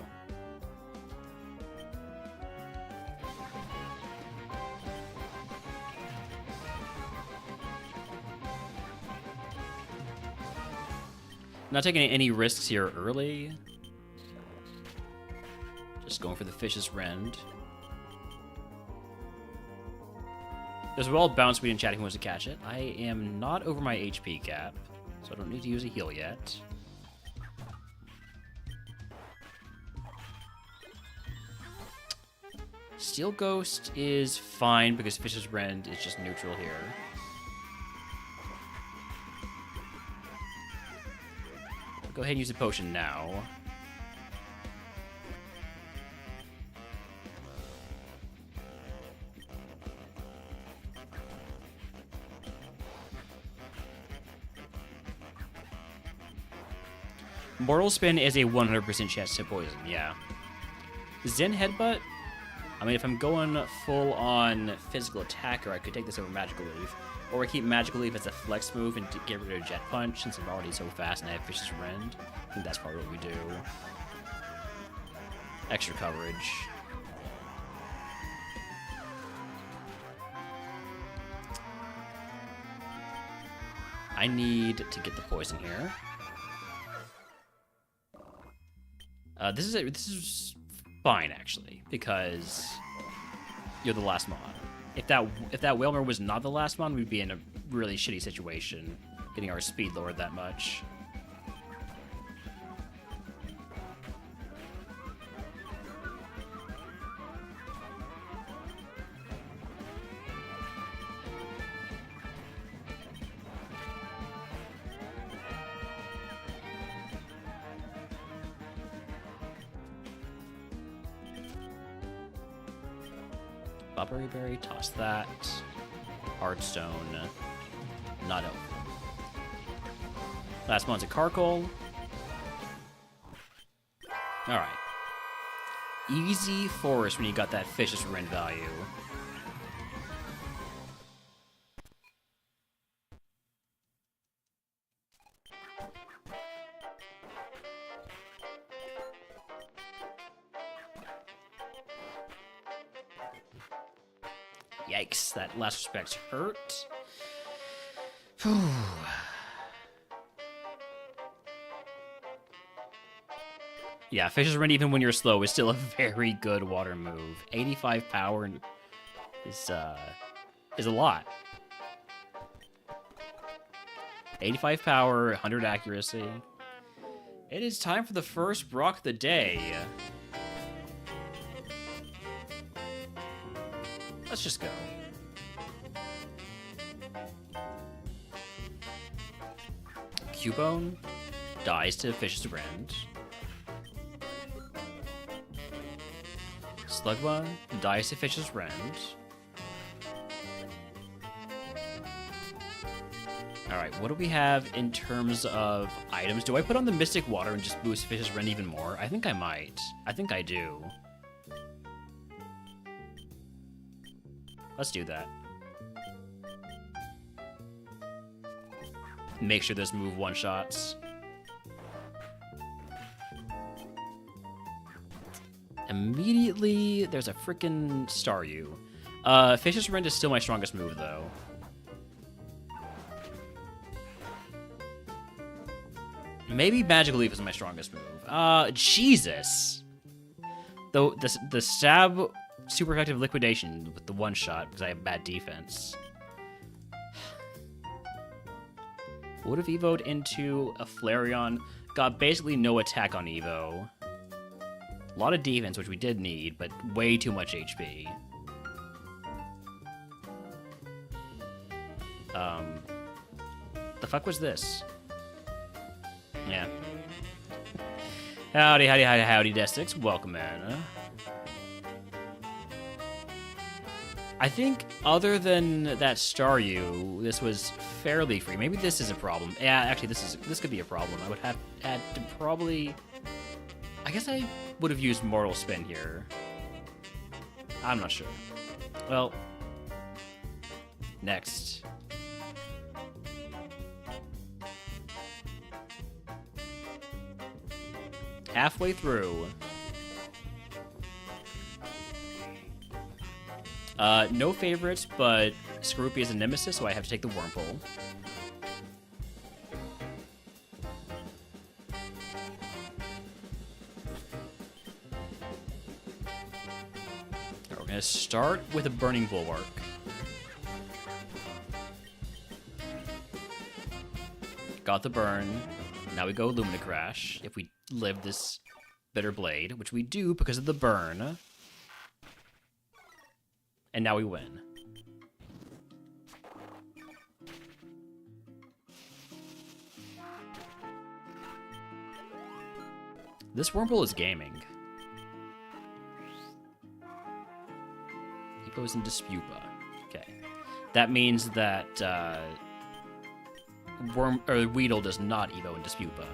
Not taking any risks here early. Just going for the Fish's Rend. There's a well bounce we in chat who wants to catch it. I am not over my HP cap, so I don't need to use a heal yet. Steel Ghost is fine because Fish's Rend is just neutral here. Go ahead and use the potion now. Mortal Spin is a 100% chance to poison, yeah. Zen Headbutt? I mean, if I'm going full on physical attacker, I could take this over Magical Leaf. Or I keep Magical Leaf as a flex move and get rid of Jet Punch since I'm already so fast and I have Fish's Rend. I think that's probably what we do. Extra coverage. I need to get the poison here. This is fine actually because you're the last mon. If that Whalmer was not the last mon, we'd be in a really shitty situation, getting our speed lowered that much. Bobberry Berry, toss that. Heartstone, not elf. Last one's a Carkol. Alright. Easy forest when you got that Fish's Rend value. Yikes, that last respect hurt. Whew. Yeah, Fish's Rend, even when you're slow, is still a very good water move. 85 power is a lot. 85 power, 100 accuracy. It is time for the first Brock of the day. Let's just go. Cubone dies to Fish's Rend. Slugma dies to Fish's Rend. Alright, what do we have in terms of items? Do I put on the Mystic Water and just boost Fish's Rend even more? I think I might. I think I do. Let's do that. Make sure this move one-shots. Immediately, there's a freaking Staryu. Fish's Rend is still my strongest move, though. Maybe Magic Leaf is my strongest move. Jesus! Though the stab super effective liquidation with the one shot because I have bad defense. Would have evoed into a Flareon. Got basically no attack on Evo. A lot of defense, which we did need, but way too much HP. The fuck was this? Yeah. Howdy, Destix. Welcome in. I think other than that Staryu, this was fairly free. Maybe this is a problem. Yeah, actually, this could be a problem. I would have had to probably... I guess I would have used Mortal Spin here. I'm not sure. Well, next. Halfway through. No favorites, but Skorupi is a nemesis, so I have to take the Wurmple. We're gonna start with a Burning Bulwark. Got the burn. Now we go Lumina Crash, if we live this Bitter Blade, which we do because of the burn. And now we win. This Wurmple is gaming. He goes into Spupa. Okay. That means that Weedle does not Evo into Spupa.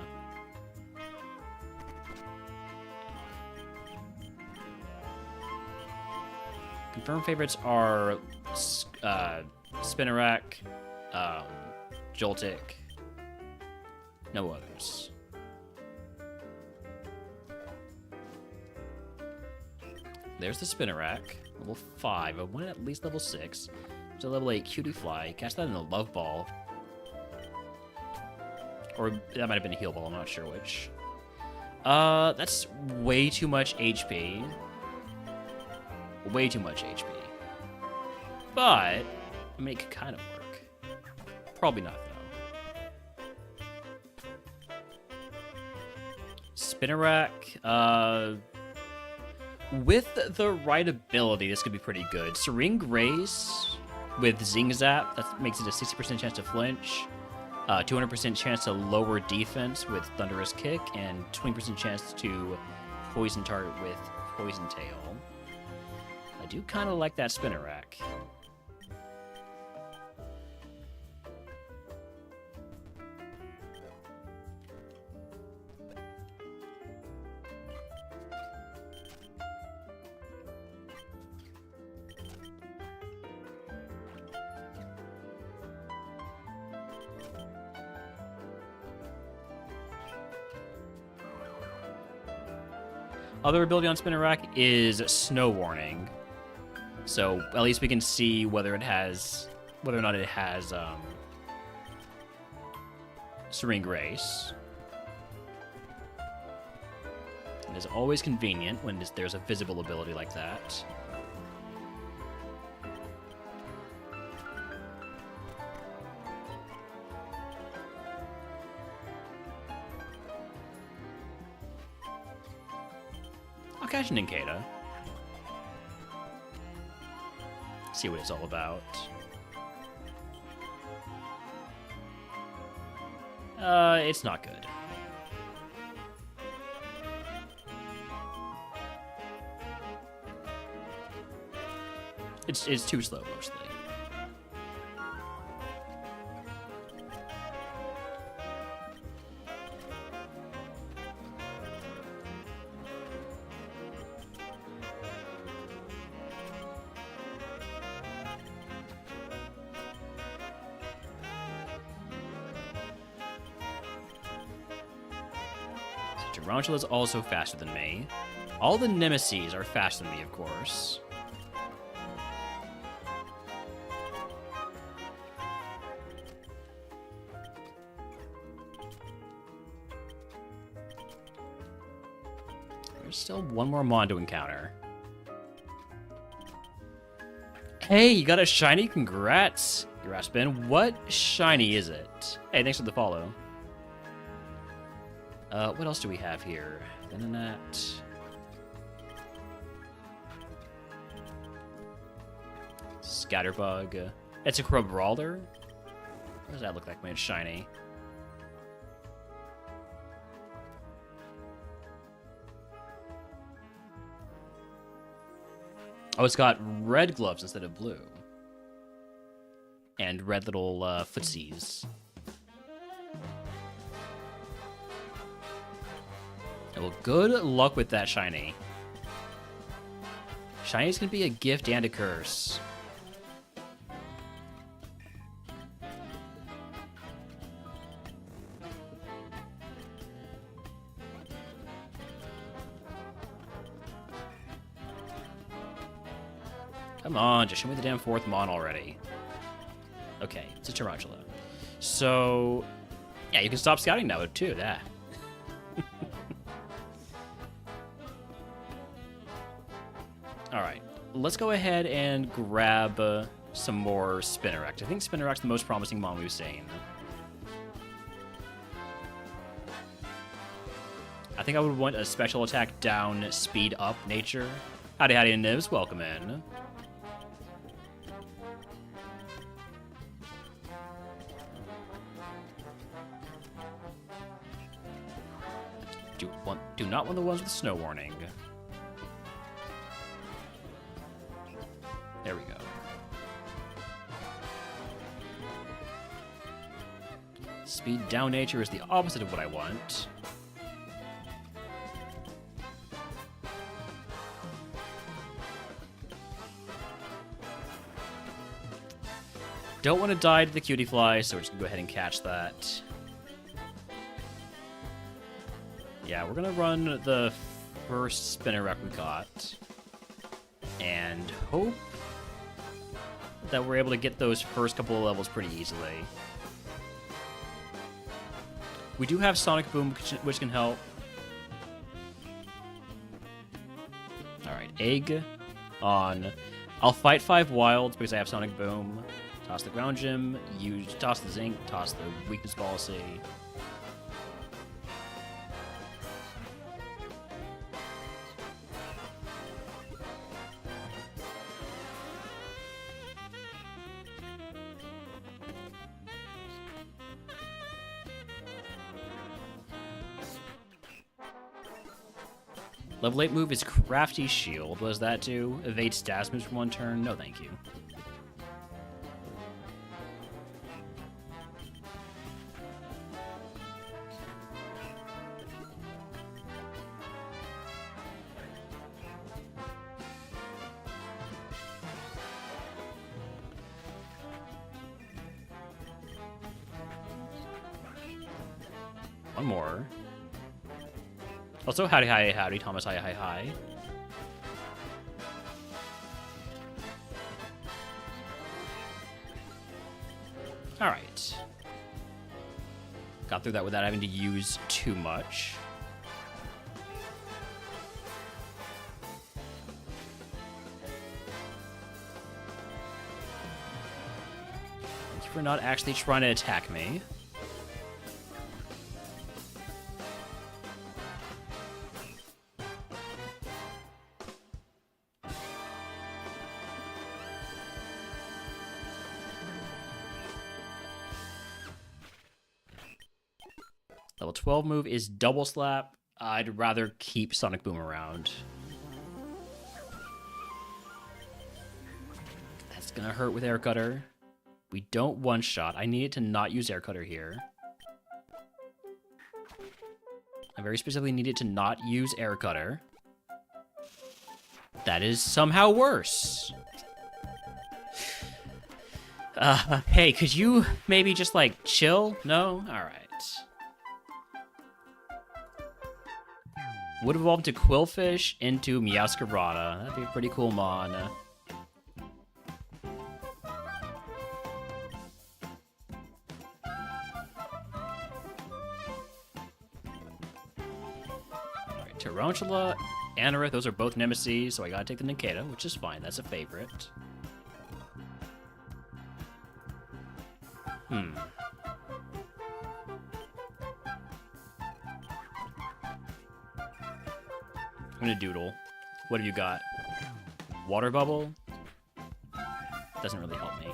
Confirmed favorites are Spinarak, Joltik, no others. There's the Spinarak, level 5. I want it at least level 6. There's a level 8 Cutie Fly. Catch that in a Love Ball. Or that might have been a Heal Ball, I'm not sure which. That's way too much HP. Way too much HP. But, I mean, it could kind of work. Probably not, though. Spinarak, with the right ability, this could be pretty good. Serene Grace with Zing Zap, that makes it a 60% chance to flinch. 200% chance to lower defense with Thunderous Kick, and 20% chance to poison target with Poison Tail. I do kind of like that Spinarak. other ability on Spinner Rack is Snow Warning. So at least we can see whether or not it has Serene Grace. It is always convenient when there's a visible ability like that. I'll catch an Ninkata. See what it's all about. It's not good. It's too slow, mostly. Tarantula's also faster than me. All the Nemesis are faster than me, of course. There's still one more Mon to encounter. Hey, you got a shiny? Congrats, Graspin. What shiny is it? Hey, thanks for the follow. What else do we have here? Venonat. Scatterbug. It's a Crabrawler? What does that look like when it's shiny? Oh, it's got red gloves instead of blue. And red little footsies. Well, good luck with that shiny. Shiny's gonna be a gift and a curse. Come on, just show me the damn fourth Mon already. Okay, it's a Tarantula. So, yeah, you can stop scouting now, too. That. Alright, let's go ahead and grab some more Spinnerack. I think Spinnerack's the most promising Mon we've seen. I think I would want a special attack down, speed up nature. Howdy, howdy, and Nibs, welcome in. Do not want the ones with snow warning. There we go. Speed down nature is the opposite of what I want. Don't want to die to the cutie fly, so we're just gonna go ahead and catch that. Yeah, we're gonna run the first Spinnerack we got. And hope that we're able to get those first couple of levels pretty easily. We do have Sonic Boom, which can help. Alright, egg on. I'll fight 5 wilds because I have Sonic Boom. Toss the ground gem, toss the zinc, toss the weakness policy. Level 8 move is Crafty Shield. What does that do? Evade status moves for 1 turn? No, thank you. One more. Also, howdy, hi, howdy, Thomas, hi, hi, hi. Alright. Got through that without having to use too much. Thank you for not actually trying to attack me. Level 12 move is Double Slap. I'd rather keep Sonic Boom around. That's gonna hurt with Air Cutter. We don't one-shot. I need to not use Air Cutter here. I very specifically needed to not use Air Cutter. That is somehow worse. Hey, could you maybe just, like, chill? No? Alright. Would evolve into Quillfish into Meowscarada. That'd be a pretty cool mon. Alright, Tarantula, Anorith, those are both Nemesis, so I gotta take the Nincada, which is fine. That's a favorite. I'm gonna doodle. What have you got? Water Bubble? Doesn't really help me.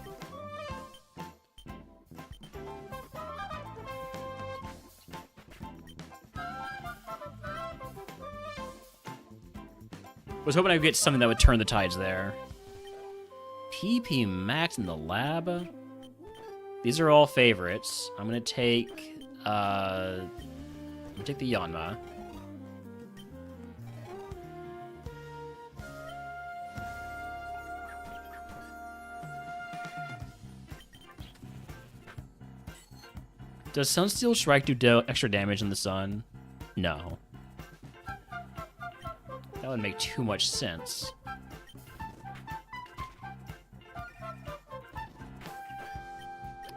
Was hoping I'd get something that would turn the tides there. PP Max in the lab? These are all favorites. I'm gonna take the Yanma. Does Sunsteel Strike do extra damage in the sun? No. That would make too much sense.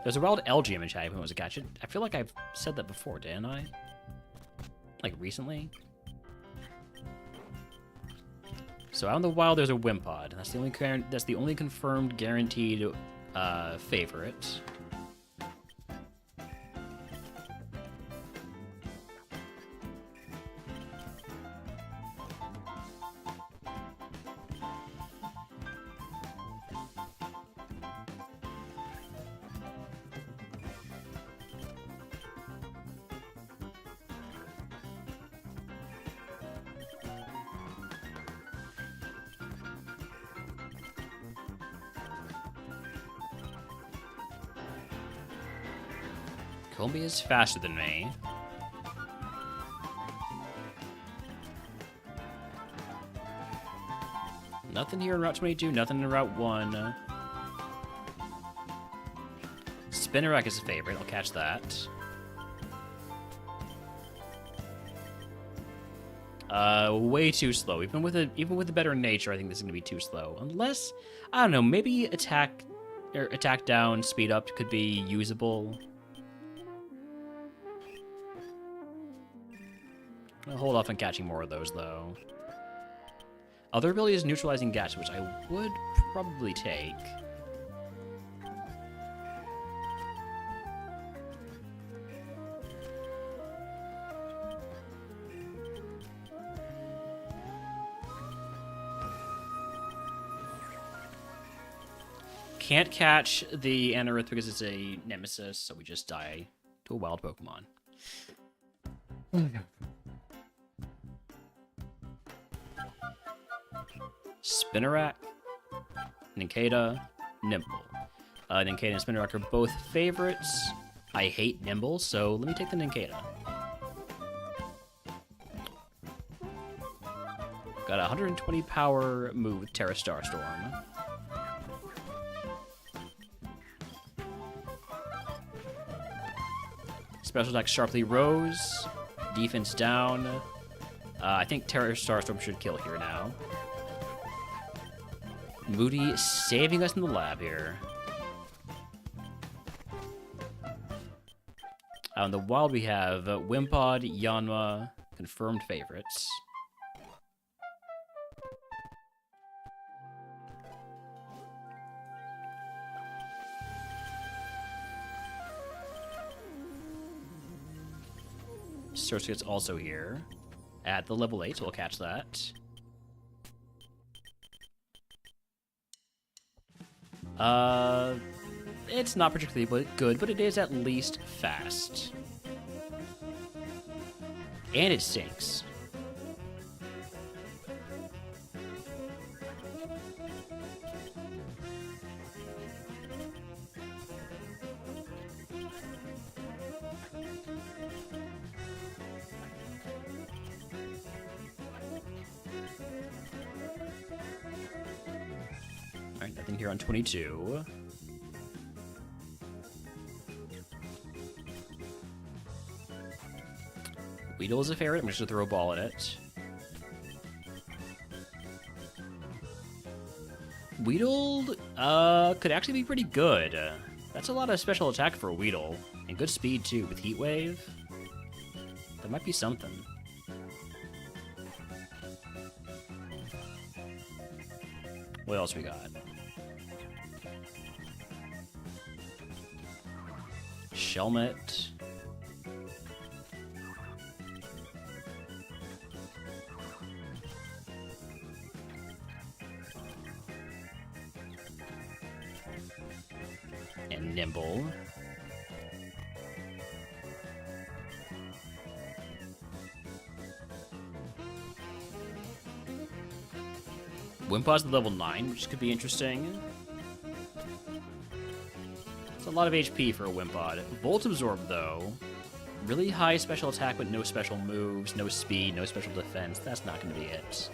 There's a wild LG image I was a catch. I feel like I've said that before, didn't I? Like recently? So out in the wild, there's a Wimpod. That's the only confirmed guaranteed favorite. Colby is faster than me. Nothing here in Route 22, nothing in Route 1. Spinnerack is a favorite, I'll catch that. Way too slow. Even with a better nature, I think this is gonna be too slow. Unless, I don't know, maybe attack down, speed up could be usable. I'll hold off on catching more of those, though. Other ability is neutralizing gas, which I would probably take. Can't catch the Anorith because it's a Nemesis, so we just die to a wild Pokemon. Spinnerack, Nincada, Nimble. Nincada and Spinnerack are both favorites. I hate Nimble, so let me take the Nincada. Got a 120 power move with Terra Starstorm. Special attack Sharply Rose. Defense down. I think Terror Starstorm should kill here now. Moody saving us in the lab here. On the wild, we have Wimpod, Yanma, confirmed favorites. Surskit's also here at the level 8, so we'll catch that. It's not particularly good, but it is at least fast. And it sinks. Alright, nothing here on 22. Weedle is a favorite. I'm just gonna throw a ball at it. Weedle could actually be pretty good. That's a lot of special attack for a Weedle. And good speed, too, with Heat Wave. That might be something. What else we got? Shelmet. And Nimble. Wimpod's level 9, which could be interesting. It's a lot of HP for a Wimpod. Volt Absorb, though. Really high special attack, but no special moves, no speed, no special defense. That's not going to be it.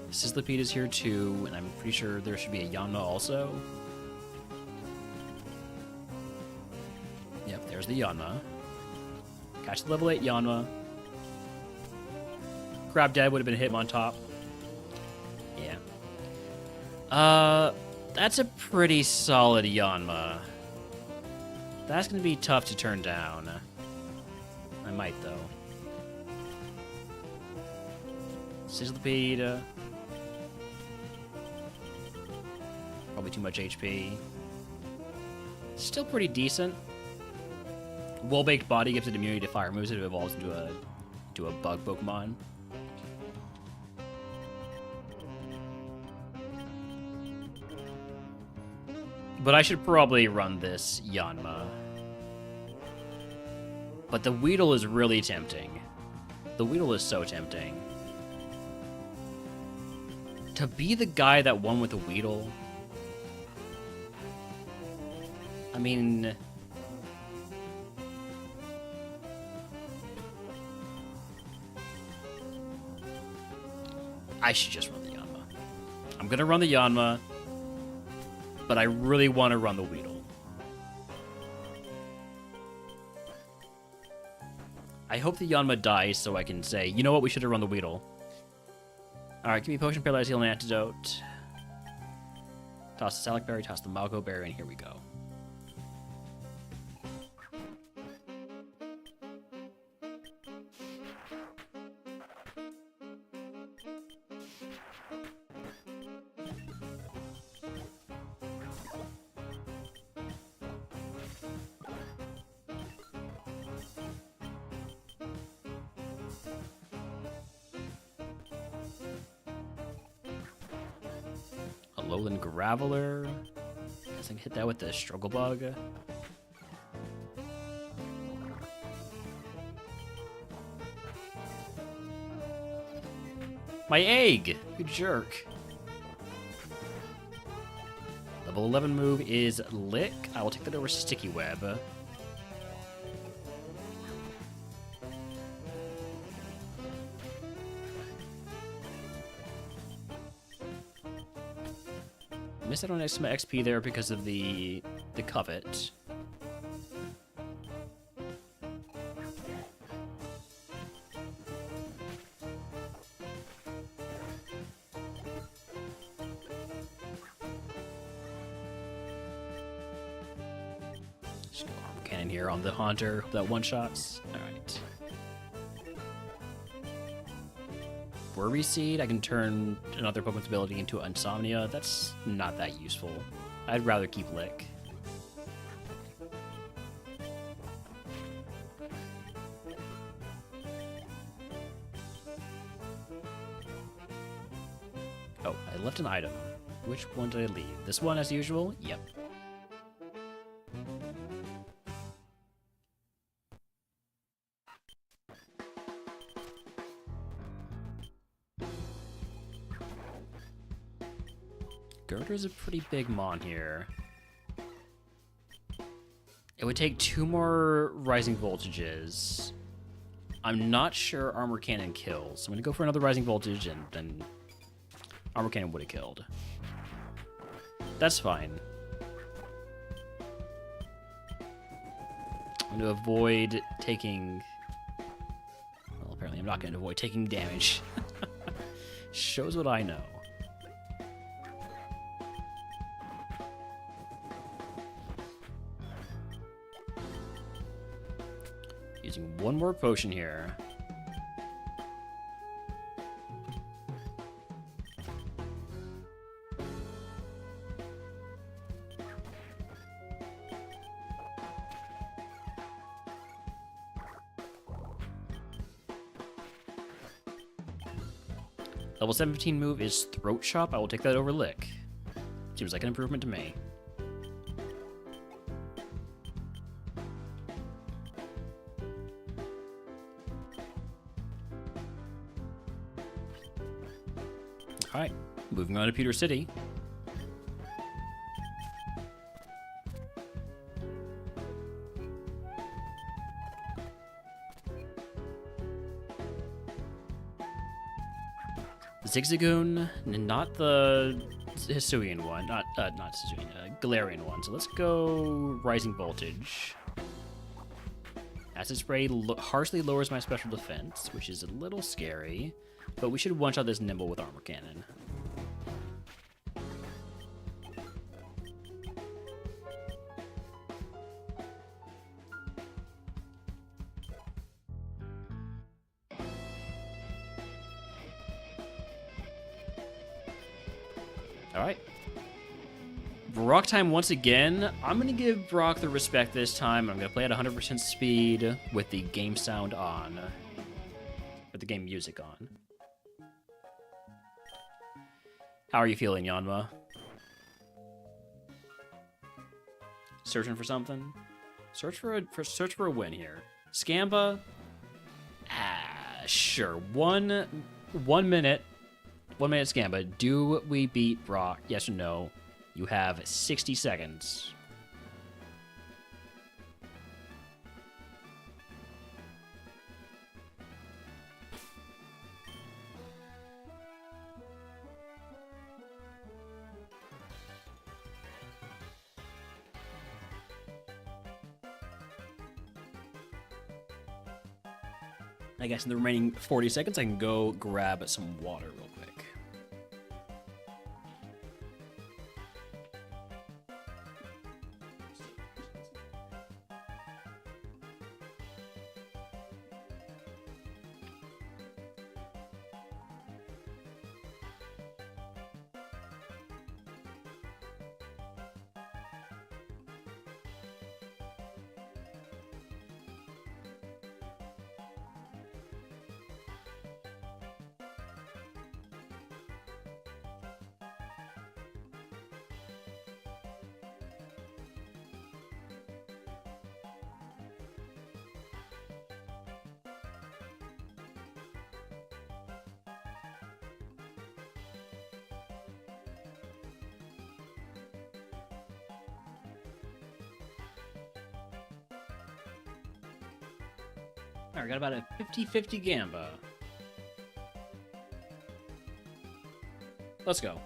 Sizzlipede is here too, and I'm pretty sure there should be a Yanma also. Yep, there's the Yanma. Catch the level 8 Yanma. Crab Dead would have been hit him on top. Yeah. That's a pretty solid Yanma. That's going to be tough to turn down. I might, though. Sizzlipede. Probably too much HP. Still pretty decent. Well-Baked Body gives it immunity to fire moves if it evolves into a bug Pokemon. But I should probably run this Yanma. But the Weedle is really tempting. The Weedle is so tempting. To be the guy that won with the Weedle... I mean... I should just run the Yanma. I'm gonna run the Yanma, but I really want to run the Weedle. I hope the Yanma dies so I can say, you know what, we should have run the Weedle. Alright, give me Potion, Paralyze, Heal, and Antidote. Toss the Salac Berry, toss the Malgo Berry, and here we go. Lowland Graveler. Guess I can hit that with the Struggle Bug. My egg! You jerk. Level 11 move is Lick. I will take that over Sticky Web. Missed out on some XP there because of the covet. Just go arm cannon here on the Haunter. That one shots. All right. Worry Seed, I can turn another Pokemon's ability into Insomnia. That's not that useful. I'd rather keep Lick. Oh, I left an item. Which one did I leave? This one as usual? Yep. Girder's a pretty big mon here. It would take 2 more Rising Voltages. I'm not sure Armor Cannon kills. So I'm going to go for another Rising Voltage, and then Armor Cannon would have killed. That's fine. I'm going to avoid taking... Well, apparently I'm not going to avoid taking damage. Shows what I know. Using one more potion here. Level 17 move is Throat Chop. I will take that over Lick. Seems like an improvement to me. Alright, moving on to Pewter City. Zigzagoon, not the Hisuian one, not Hisuian, Galarian one. So let's go Rising Voltage. Acid Spray harshly lowers my special defense, which is a little scary, but we should one-shot this Nimble with Armor Cannon. Alright. Brock time once again. I'm going to give Brock the respect this time. I'm going to play at 100% speed with the game sound on. With the game music on. How are you feeling, Yanma? Searching for something? Search for a win here. Scamba? Sure. One minute. 1 minute Scamba. Do we beat Brock? Yes or no? You have 60 seconds. I guess in the remaining 40 seconds, I can go grab some water real quick. Alright, got about a 50-50 Gamba. Let's go.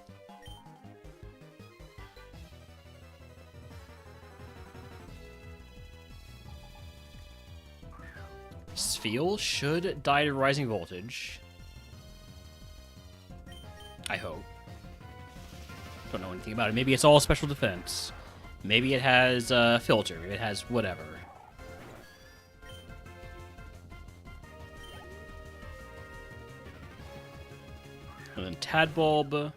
Spheal should die to rising voltage. I hope. Don't know anything about it. Maybe it's all special defense. Maybe it has a filter. Maybe it has whatever. And then Tadbulb.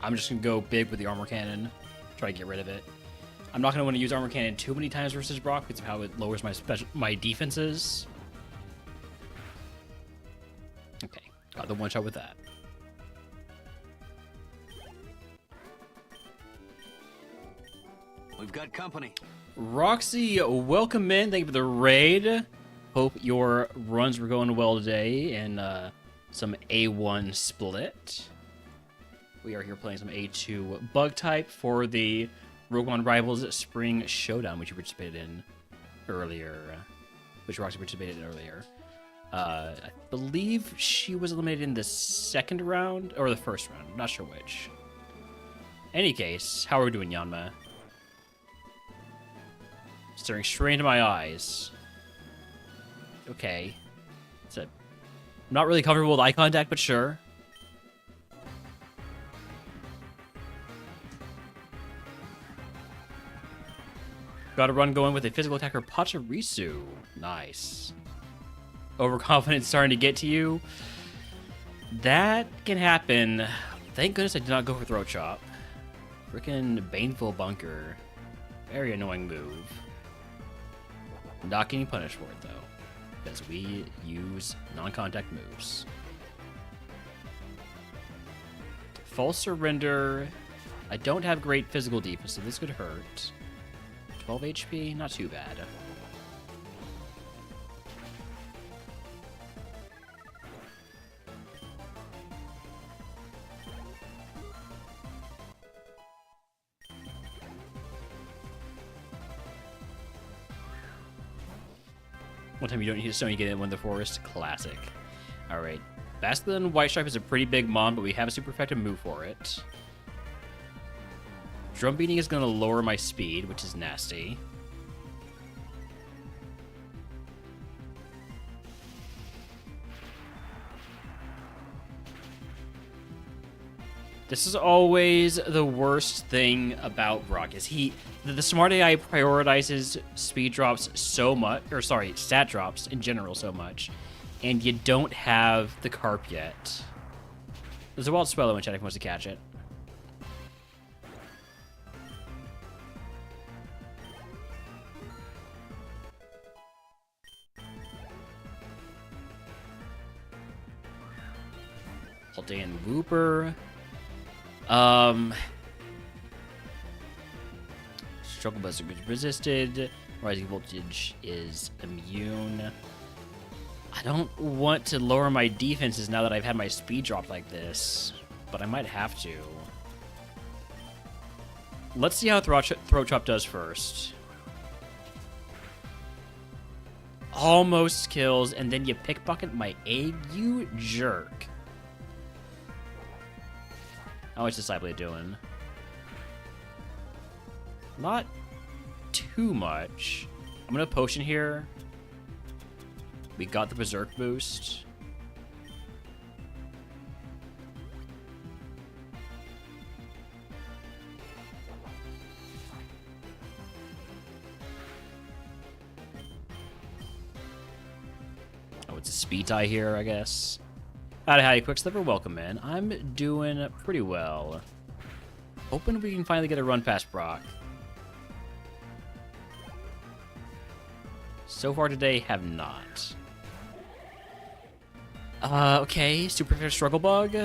I'm just going to go big with the armor cannon. Try to get rid of it. I'm not going to want to use armor cannon too many times versus Brock because of how it lowers my defenses. Okay, got the one shot with that.
We've got company.
Roxy, welcome in. Thank you for the raid. Hope your runs were going well today and some A1 split. We are here playing some A2 bug type for the RogueMon Rivals Spring Showdown, which you participated in earlier. Roxy participated in earlier. I believe she was eliminated in the second round or the first round. I'm not sure which. Any case, how are we doing, Yanma? Staring straight into my eyes. Okay. I'm not really comfortable with eye contact, but sure. Got a run going with a physical attacker, Pachirisu. Nice. Overconfidence starting to get to you. That can happen. Thank goodness I did not go for Throat Chop. Frickin' Baneful Bunker. Very annoying move. Not getting punished for it, though. Because we use non-contact moves. False Surrender. I don't have great physical defense, so this could hurt. 12 HP, not too bad. One time you don't need to stone, you get it in the forest. Classic. Alright. Bastion White Stripe is a pretty big mon, but we have a super effective move for it. Drum Beating is going to lower my speed, which is nasty. This is always the worst thing about Brock, is the smart AI prioritizes speed drops so much, or sorry, stat drops in general so much, and you don't have the carp yet. There's a wild swallow in chat if he wants to catch it. Haldan Wooper. Struggle Buzzer is resisted. Rising Voltage is immune. I don't want to lower my defenses now that I've had my speed dropped like this, but I might have to. Let's see how Throat Chop does first. Almost kills, and then you pickpocket my egg, you jerk. How much is Disciple doing? Not too much. I'm gonna potion here. We got the Berserk boost. Oh, it's a speed tie here, I guess. Howdy, Quick Slipper, welcome in. I'm doing pretty well. Hoping we can finally get a run past Brock. So far today, have not. Okay, Super Fair Struggle Bug.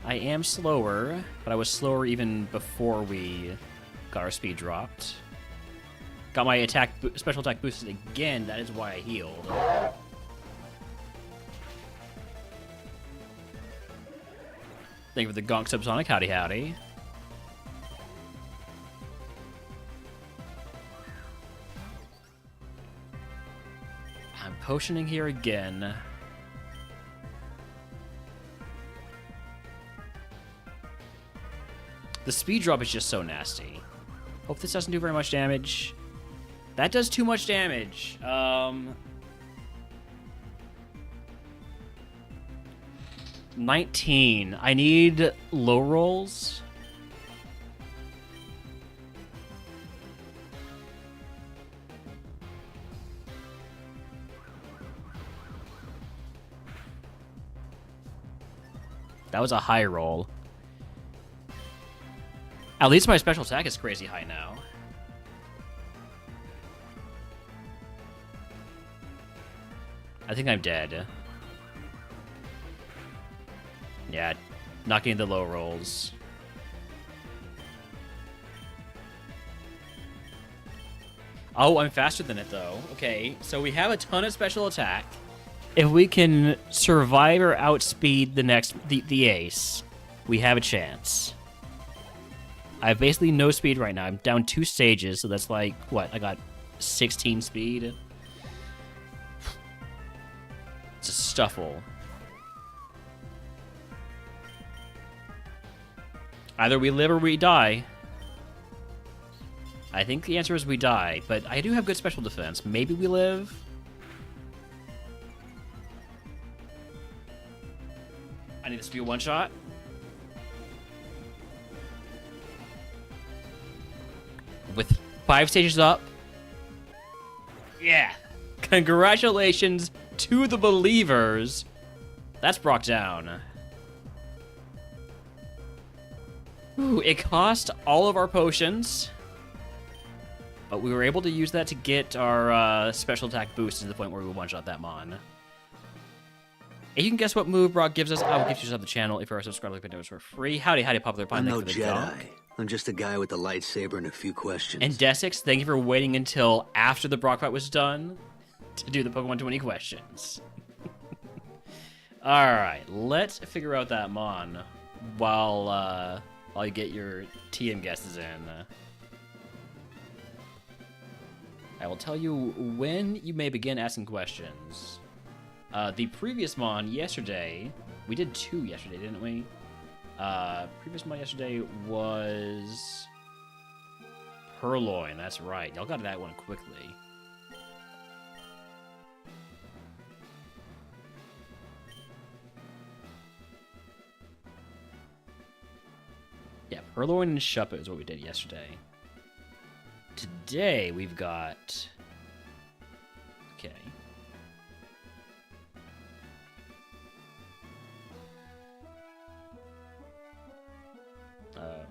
I am slower, but I was slower even before we got our speed dropped. Got my special attack boosted again, that is why I healed. Thank you for the Gonk Subsonic, howdy howdy. I'm potioning here again. The speed drop is just so nasty. Hope this doesn't do very much damage. That does too much damage. 19. I need low rolls. That was a high roll. At least my special attack is crazy high now. I think I'm dead. Yeah, not getting the low rolls. Oh, I'm faster than it, though. Okay, so we have a ton of special attack. If we can survive or outspeed the ace, we have a chance. I have basically no speed right now. I'm down 2 stages, so that's like, what? I got 16 speed. It's a stuffle. Either we live or we die. I think the answer is we die, but I do have good special defense. Maybe we live. I need this to be a one-shot. With 5 stages up. Yeah. Congratulations to the believers. That's brought down. Ooh, it cost all of our potions. But we were able to use that to get our special attack boost to the point where we one-shot that Mon. If you can guess what move Brock gives us, I will give you sub the channel if you are subscribed to videos for free. Howdy, popular pine.
I'm no Jedi. I'm just a guy with a lightsaber and a few questions.
And Desix, thank you for waiting until after the Brock fight was done to do the Pokemon 20 questions. Alright, let's figure out that Mon while you get your TM guesses in. I will tell you when you may begin asking questions. The previous Mon yesterday, we did 2 yesterday, didn't we? Previous Mon yesterday was Purloin, that's right. Y'all got that one quickly. Yeah, Purloin and Shuppet is what we did yesterday. Today we've got... Okay.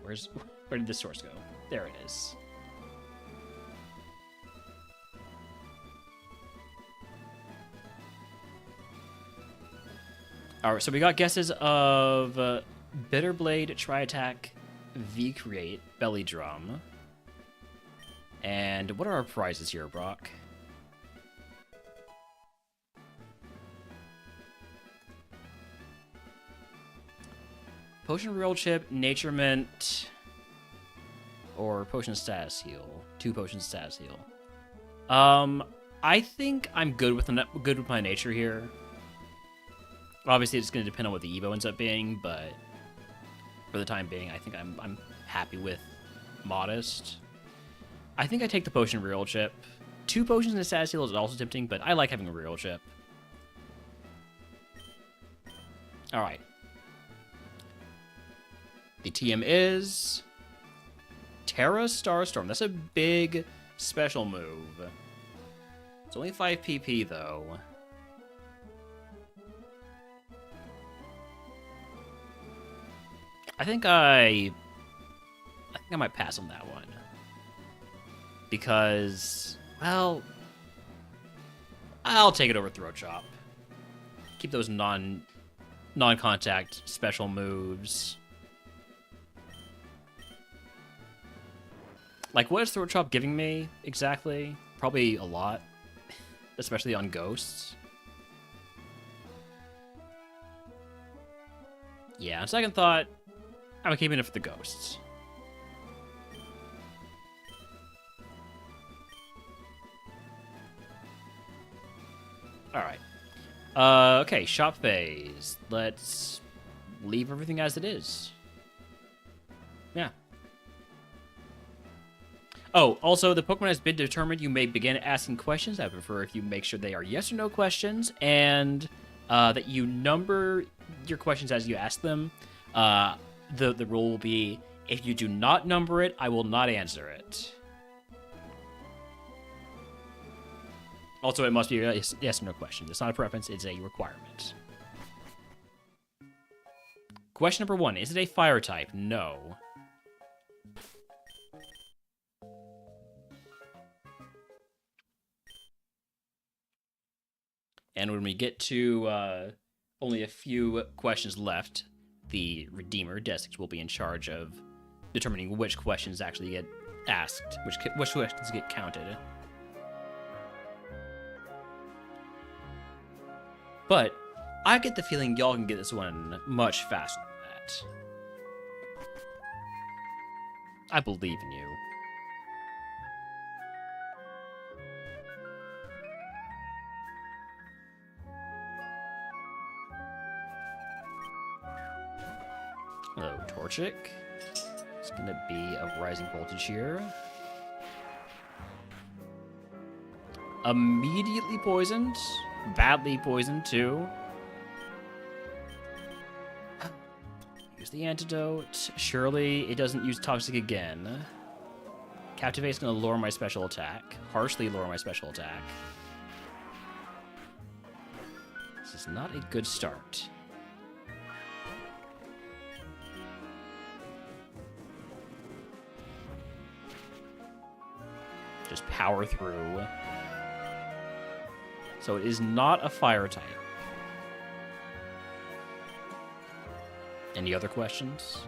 Where did the source go? There it is. Alright, so we got guesses of Bitterblade, Tri-Attack, V-Create, Belly Drum. And what are our prizes here, Brock? Potion Real Chip, Nature Mint, or Potion Status Heal. 2 Potions Status Heal. I think I'm good with my nature here. Obviously, it's going to depend on what the Evo ends up being, but for the time being, I think I'm happy with Modest. I think I take the Potion Real Chip. 2 Potions and a Status Heal is also tempting, but I like having a Real Chip. Alright. The TM is Terra Starstorm. That's a big special move. It's only 5 PP, though. I think I might pass on that one. Because, well, I'll take it over Throat Chop. Keep those non-contact special moves. Like, what is Throat Chop giving me exactly? Probably a lot, especially on ghosts. Yeah, on second thought, I'm keeping it for the ghosts. Alright. Okay, shop phase. Let's leave everything as it is. Yeah. Oh, also, the Pokemon has been determined. You may begin asking questions. I prefer if you make sure they are yes or no questions, and that you number your questions as you ask them. The rule will be, if you do not number it, I will not answer it. Also, it must be a yes or no question. It's not a preference, it's a requirement. Question number 1. Is it a fire type? No. And when we get to only a few questions left, the Redeemer, Desix, will be in charge of determining which questions actually get asked, which questions get counted. But I get the feeling y'all can get this one much faster than that. I believe in you. Hello, Torchic. It's gonna be a rising voltage here. Immediately poisoned. Badly poisoned, too. Use the antidote. Surely it doesn't use Toxic again. Captivate's gonna lower my special attack. Harshly lower my special attack. This is not a good start. Just power through. So it is not a fire type. Any other questions?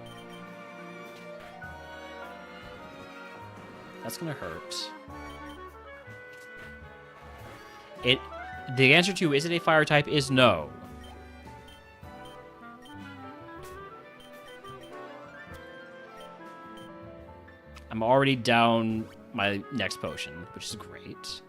That's gonna hurt. The answer to is it a fire type is no. I'm already down my next potion, which is great.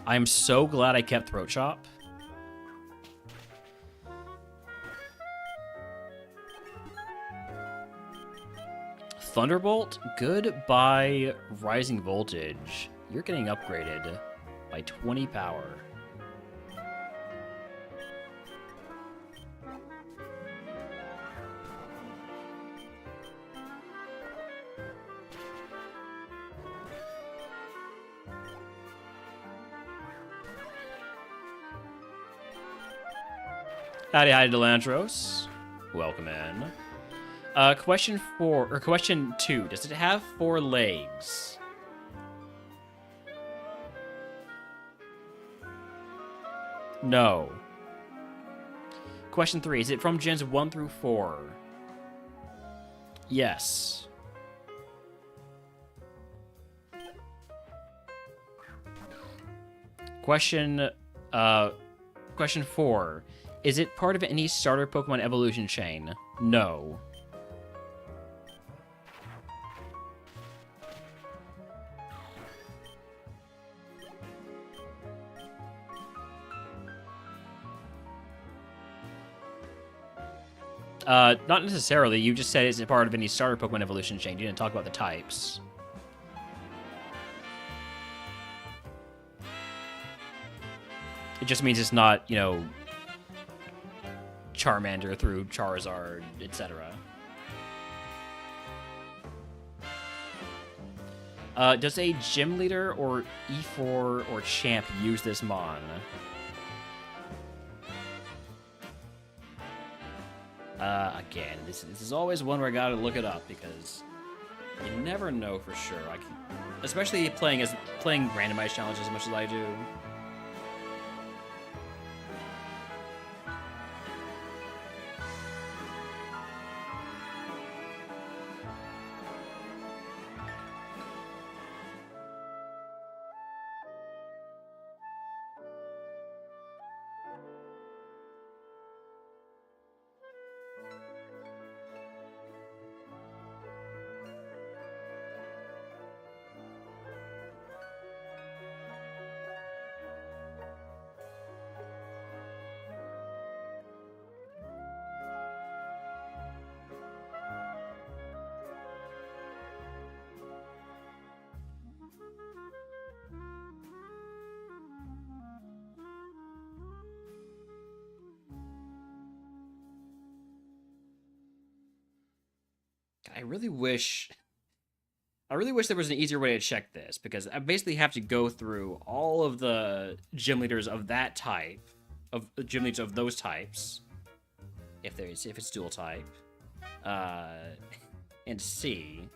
I'm so glad I kept Throat Chop. Thunderbolt, goodbye Rising Voltage. You're getting upgraded by 20 power. Howdy, Delantros. Welcome in. Question 2. Does it have 4 legs? No. Question 3. Is it from gens 1 through 4? Yes. Question 4. Is it part of any starter Pokemon evolution chain? No. Not necessarily. You just said it's a part of any starter Pokemon evolution chain. You didn't talk about the types. It just means it's not, Charmander through Charizard, etc. Does a gym leader or E4 or champ use this mon? Again, this is always one where I gotta look it up because you never know for sure. Especially playing randomized challenges as much as I do. I really wish there was an easier way to check this, because I basically have to go through all of the gym leaders of that type, of gym leaders of those types, if it's dual type, and see.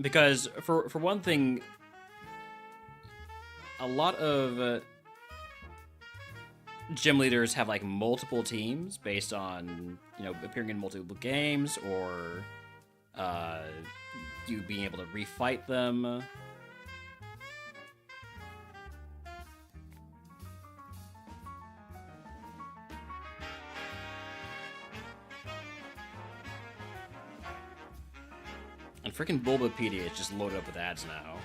Because for one thing, a lot of gym leaders have like multiple teams based on, you know, appearing in multiple games, or you being able to refight them. And freaking Bulbapedia is just loaded up with ads now.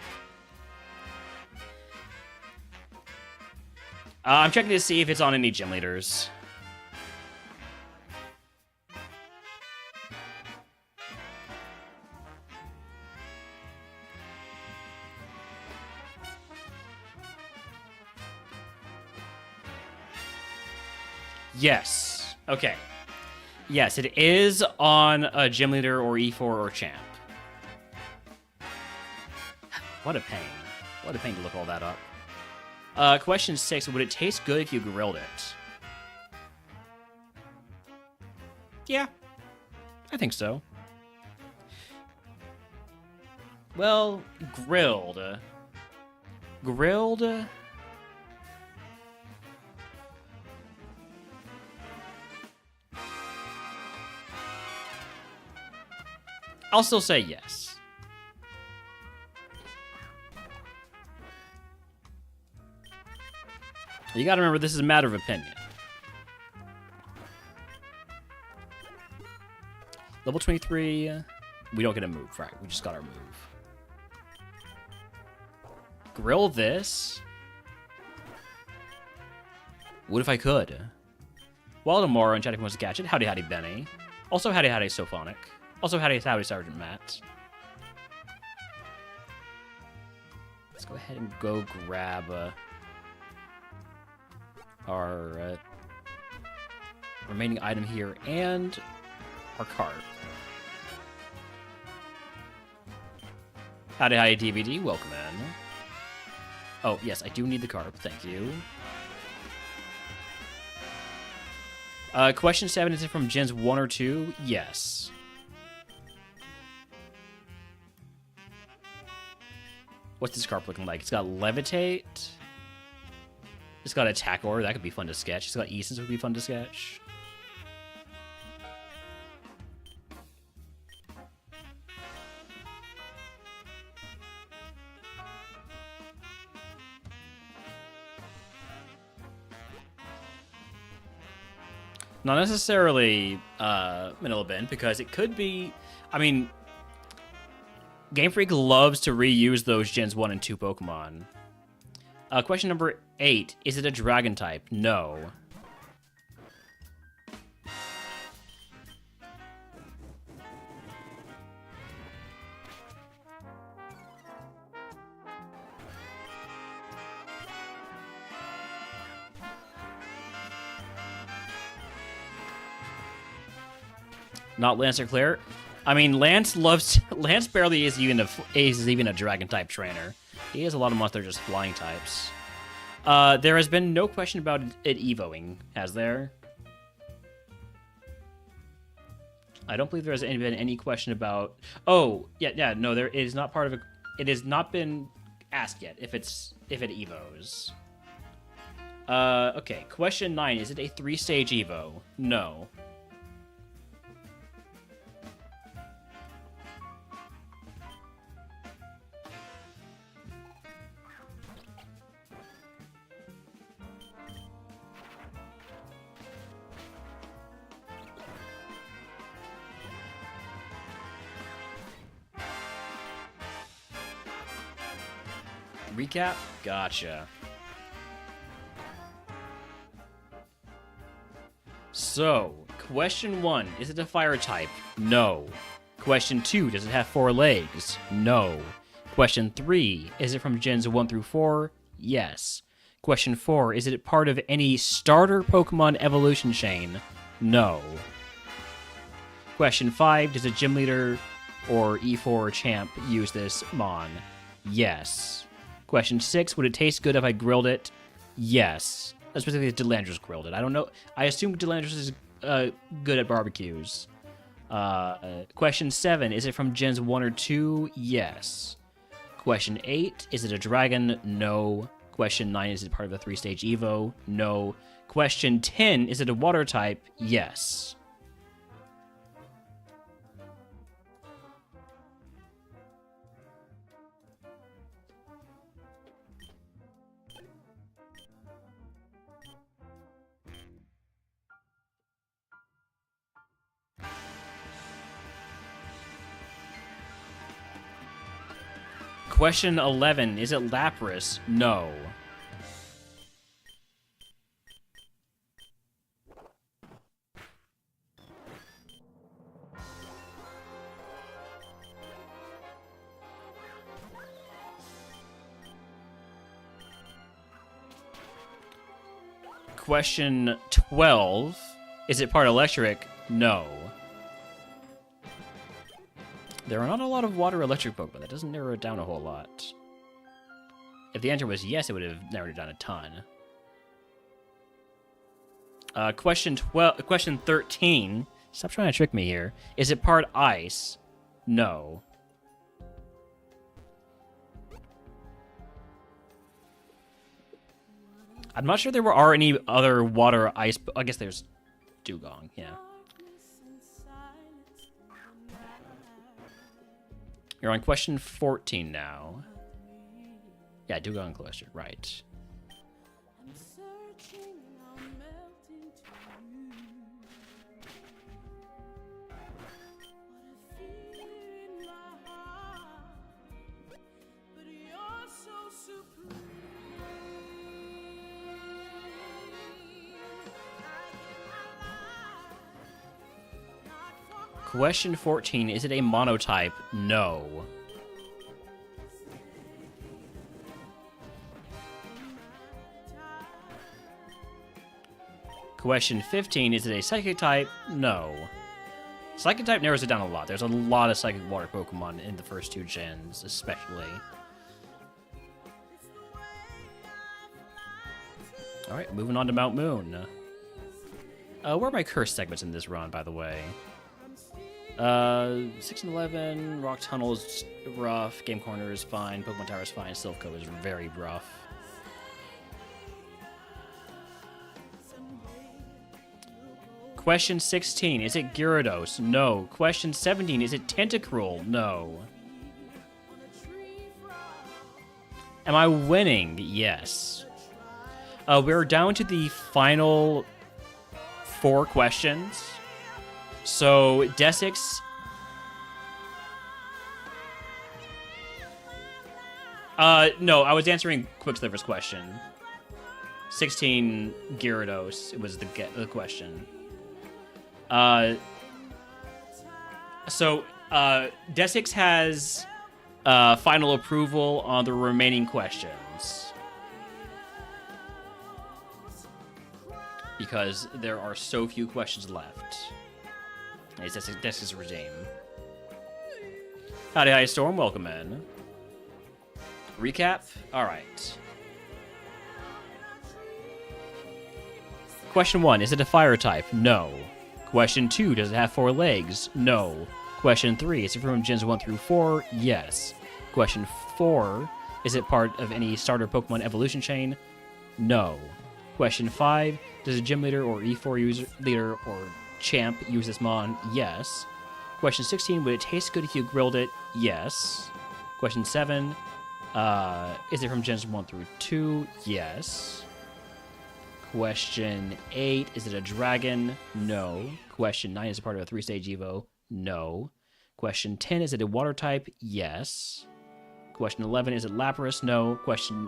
I'm checking to see if it's on any gym leaders. Yes. Okay. Yes, it is on a gym leader or E4 or champ. What a pain. What a pain to look all that up. Question 6. Would it taste good if you grilled it? Yeah. I think so. Well, grilled. Grilled? I'll still say yes. You gotta remember, this is a matter of opinion. Level 23, we don't get a move, right? We just got our move. Grill this? What if I could? Waldemar and Chatty wants to catch it. Howdy, howdy, Benny. Also, howdy, howdy, Sophonic. Also, howdy, howdy, Sergeant Matt. Let's go ahead and go grab our remaining item here and our card. Howdy, howdy, DVD. Welcome in. Oh, yes, I do need the carp. Thank you. Question 7, is it from gens 1 or 2? Yes. What's this carp looking like? It's got Levitate. It's got Attack Order. That could be fun to sketch. It's got Essence, would be fun to sketch. Not necessarily Manila Ben, because it could be... I mean, Game Freak loves to reuse those Gens 1 and 2 Pokemon. Question number 8. Is it a Dragon type? No. Not Lancer Claire. I mean, Lance barely is even a Dragon type trainer. He has a lot of monsters just flying types. There has been no question about it evoing, has there? I don't believe there has been any question about. Oh, yeah, no, there is not part of it. It has not been asked yet if it evos. Okay. Question 9: is it a 3-stage evo? No. Recap? Gotcha. So, question 1, is it a fire type? No. Question 2, does it have 4 legs? No. Question 3, is it from Gens 1 through 4? Yes. Question 4, is it part of any starter Pokemon evolution chain? No. Question 5, does a gym leader or E4 champ use this mon? Yes. Question 6, would it taste good if I grilled it? Yes. Specifically if Delandris grilled it. I don't know. I assume Delandris is good at barbecues. Question 7, is it from gens 1 or 2? Yes. Question 8, is it a dragon? No. Question 9, is it part of the 3-stage Evo? No. Question 10, is it a water type? Yes. Question 11, is it Lapras? No. Question 12, is it part electric? No. There are not a lot of water electric Pokemon. That doesn't narrow it down a whole lot. If the answer was yes, it would have narrowed it down a ton. Question 13. Stop trying to trick me here. Is it part ice? No. I'm not sure there are any other water ice. I guess there's Dugong, yeah. You're on question 14 now. Yeah, Dugong Cluster, right. Question 14, is it a monotype? No. Question 15, is it a psychic type? No. Psychic type narrows it down a lot. There's a lot of psychic water Pokemon in the first 2 gens, especially. Alright, moving on to Mount Moon. Where are my curse segments in this run, by the way? 6 and 11, Rock Tunnel is rough, Game Corner is fine, Pokemon Tower is fine, Silph.Co is very rough. Question 16, is it Gyarados? No. Question 17, is it Tentacruel? No. Am I winning? Yes. We're down to the final 4 questions. So, Desix... no, I was answering Quicksilver's question. 16 Gyarados was the question. Desix has final approval on the remaining questions. Because there are so few questions left. It's Desix's regime. Howdy, hi, Storm. Welcome in. Recap? Alright. Question 1, is it a fire type? No. Question 2, does it have 4 legs? No. Question 3, is it from gens 1 through 4? Yes. Question 4, is it part of any starter Pokemon evolution chain? No. Question 5, does a gym leader or E4 leader or champ use this mon? Yes. Question 16, would it taste good if you grilled it? Yes. Question 7, is it from gens 1 through 2? Yes. Question 8, is it a dragon? No. Question 9, is it part of a 3-stage Evo? No. Question 10, is it a water type? Yes. Question 11, is it Lapras? No. Question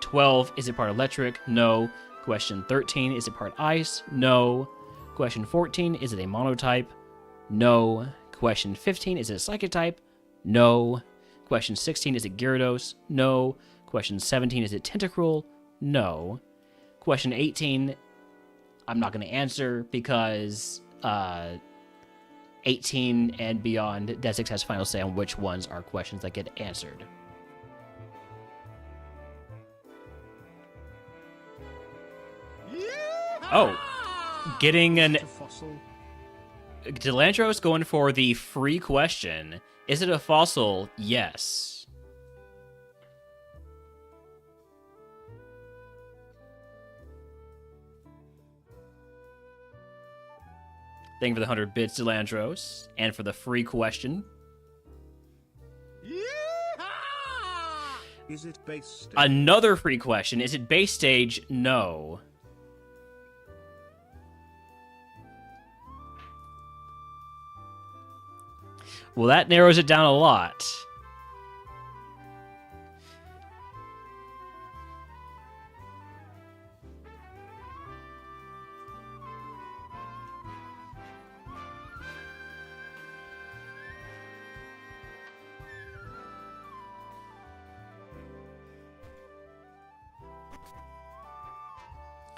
12, is it part electric? No. Question 13, is it part ice? No. Question 14, is it a monotype? No. Question 15, is it a psychic type? No. Question 16, is it Gyarados? No. Question 17, is it Tentacruel? No. Question 18, I'm not going to answer because 18 and beyond, Desix has final say on which ones are questions that get answered. Oh, getting an... Delandros going for the free question. Is it a fossil? Yes. Thank you for the 100 bits, Delandros, and for the free question.
Is it base stage?
Another free question. Is it base stage? No. Well, that narrows it down a lot.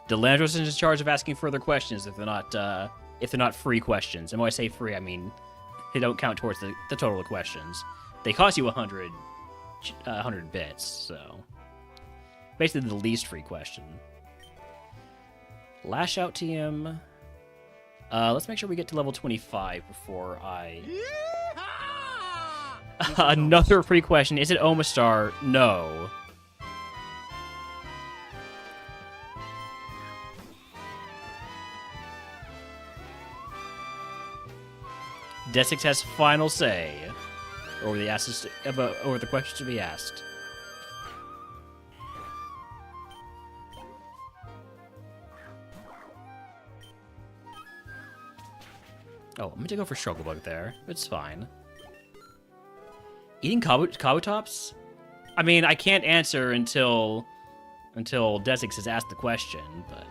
Delandros is in charge of asking further questions if they're not free questions. And when I say free, I mean they don't count towards the total of questions. They cost you 100 bits, so basically the least free question. Lash out to him. Let's make sure we get to level 25 before I... Another free question. Is it Omastar? No. Desix has final say over the questions to be asked. Oh, I'm gonna go for Shogglebug there. It's fine. Eating Kabutops? I mean, I can't answer until Desix has asked the question, but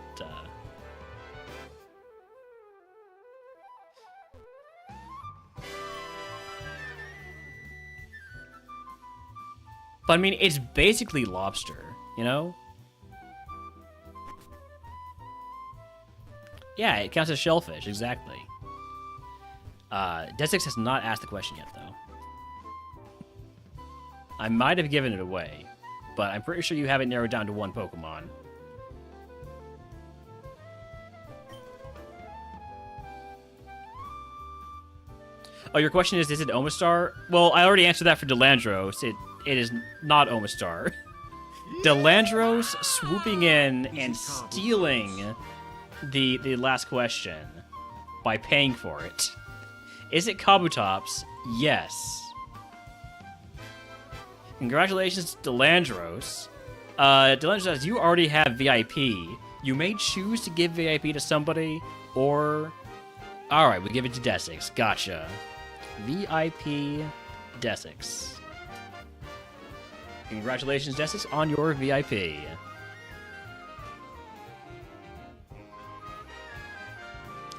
But I mean, it's basically lobster, you know? Yeah, it counts as shellfish, exactly. Desix has not asked the question yet, though. I might have given it away, but I'm pretty sure you have it narrowed down to one Pokemon. Oh, your question is it Omastar? Well, I already answered that for Delandros. It is not Omastar. Delandros swooping in and stealing the last question by paying for it. Is it Kabutops? Yes. Congratulations, Delandros. Delandros, you already have VIP. You may choose to give VIP to somebody, or... Alright, we give it to Desix. Gotcha. VIP Desix. Congratulations, Desix, on your VIP.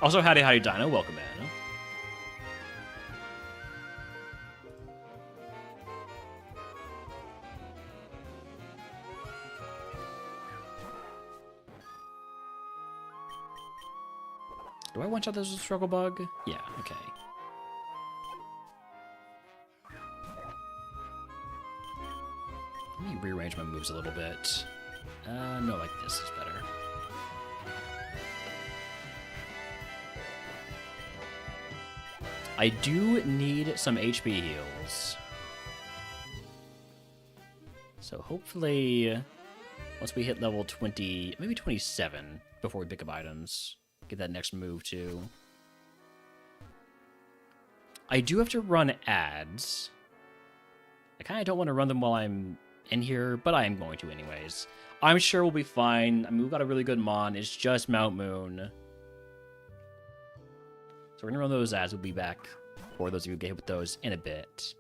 Also, howdy Dino. Welcome in. Do I one-shot this with Struggle Bug? Yeah, okay. Let me rearrange my moves a little bit. No, like this is better. I do need some HP heals. So hopefully, once we hit level 20, maybe 27, before we pick up items, get that next move too. I do have to run ads. I kind of don't want to run them while I'm in here, but I am going to anyways. I'm sure we'll be fine. I mean, we've got a really good Mon. It's just Mount Moon. So we're going to run those ads. We'll be back for those of you who get hit with those in a bit.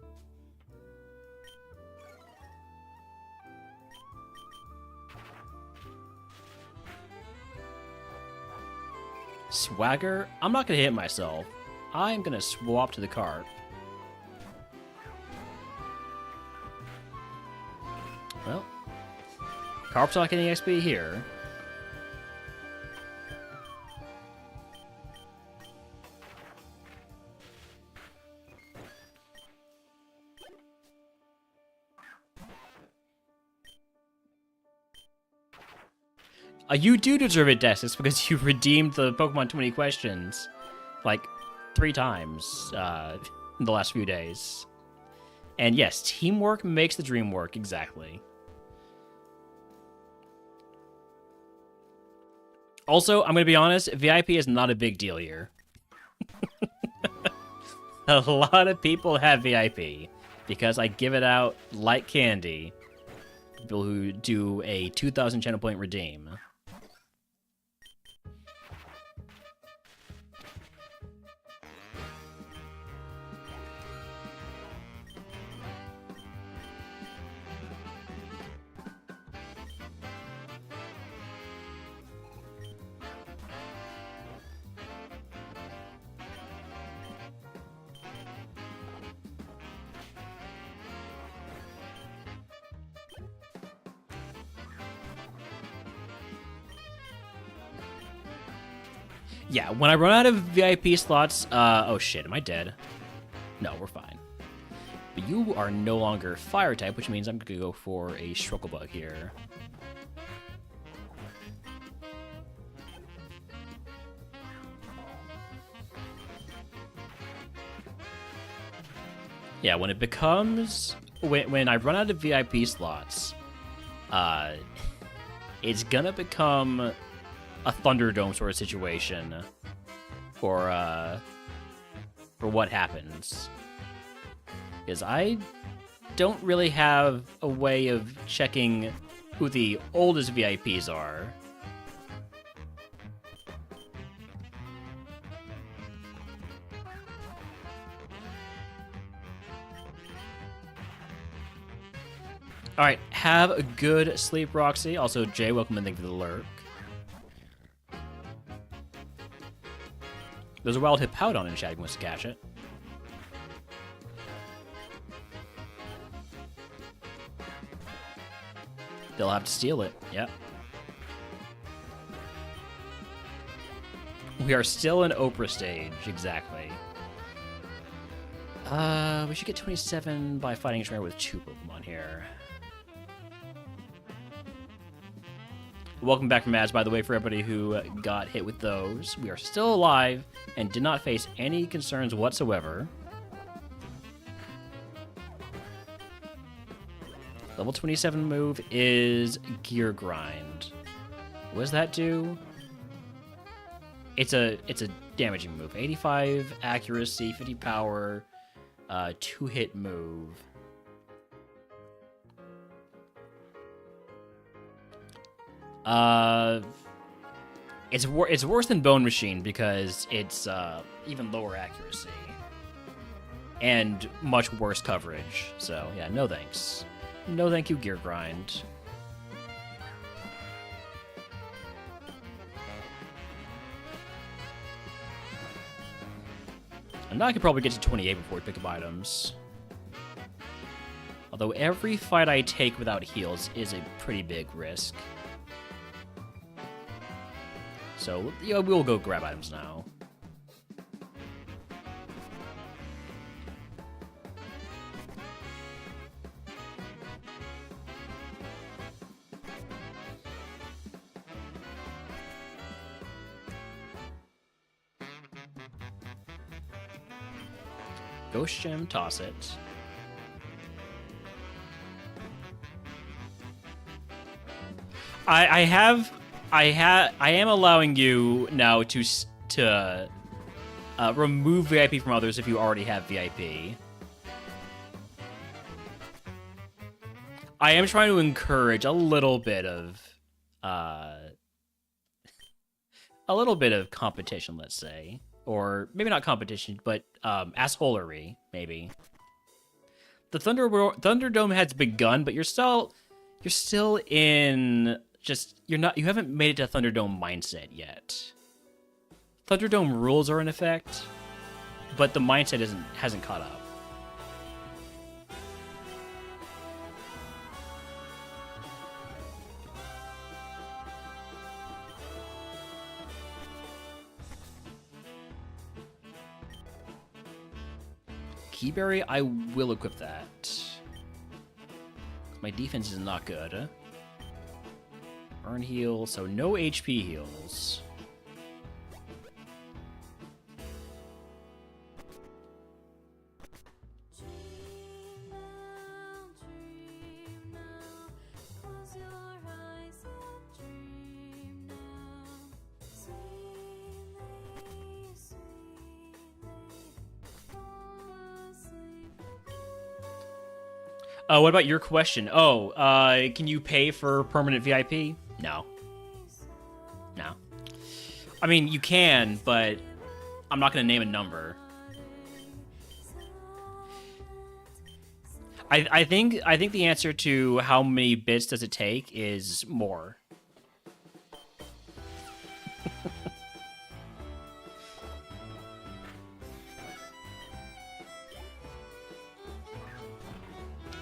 Swagger? I'm not going to hit myself. I'm going to swap to the cart. Well, Carp's not getting XP here. You do deserve it, Dessus, because you redeemed the Pokemon 20 questions like 3 times in the last few days. And yes, teamwork makes the dream work, exactly. Also, I'm going to be honest, VIP is not a big deal here. A lot of people have VIP because I give it out like candy. People who do a 2,000 channel point redeem. Yeah, when I run out of VIP slots, oh shit, am I dead? No, we're fine. But you are no longer fire type, which means I'm gonna go for a Shrucklebuck here. Yeah, when it becomes, when I run out of VIP slots, it's gonna become a Thunderdome sort of situation for what happens. Because I don't really have a way of checking who the oldest VIPs are. Alright, have a good sleep, Roxy. Also, Jay, welcome and thank you for the lurk. There's a wild Hippowdon in chat if you wants to catch it. They'll have to steal it, yep. We are still in Oprah stage, exactly. We should get 27 by fighting a trainer with 2 Pokemon here. Welcome back from ads, by the way, for everybody who got hit with those. We are still alive and did not face any concerns whatsoever. Level 27 move is Gear Grind. What does that do? It's a damaging move. 85 accuracy, 50 power, 2-hit move. It's worse than Bone Machine because it's even lower accuracy and much worse coverage. So yeah, no thanks. No thank you, Gear Grind. And now I could probably get to 28 before we pick up items. Although every fight I take without heals is a pretty big risk. So, yeah, we'll go grab items now. Ghost Gem, toss it. I am allowing you now to remove VIP from others if you already have VIP. I am trying to encourage a little bit of competition, let's say, or maybe not competition, but assholery, maybe. The Thunderdome has begun, but you're still in. You haven't made it to Thunderdome mindset yet. Thunderdome rules are in effect, but the mindset hasn't caught up. Keyberry, I will equip that. My defense is not good. Burn heal, so no HP heals. What about your question? Oh, can you pay for permanent VIP? No. No. I mean, you can, but I'm not going to name a number. I think the answer to how many bits does it take is more.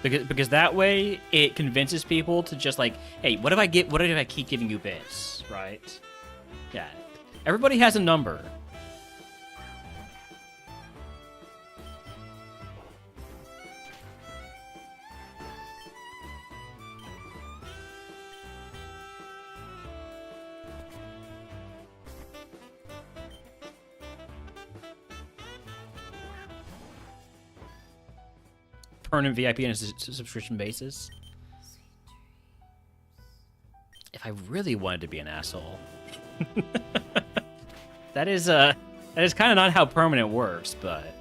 Because that way it convinces people to just like, hey, what if I keep giving you bits, right? Yeah. Everybody has a number. Permanent VIP on a subscription basis. If I really wanted to be an asshole. that is kind of not how permanent works, but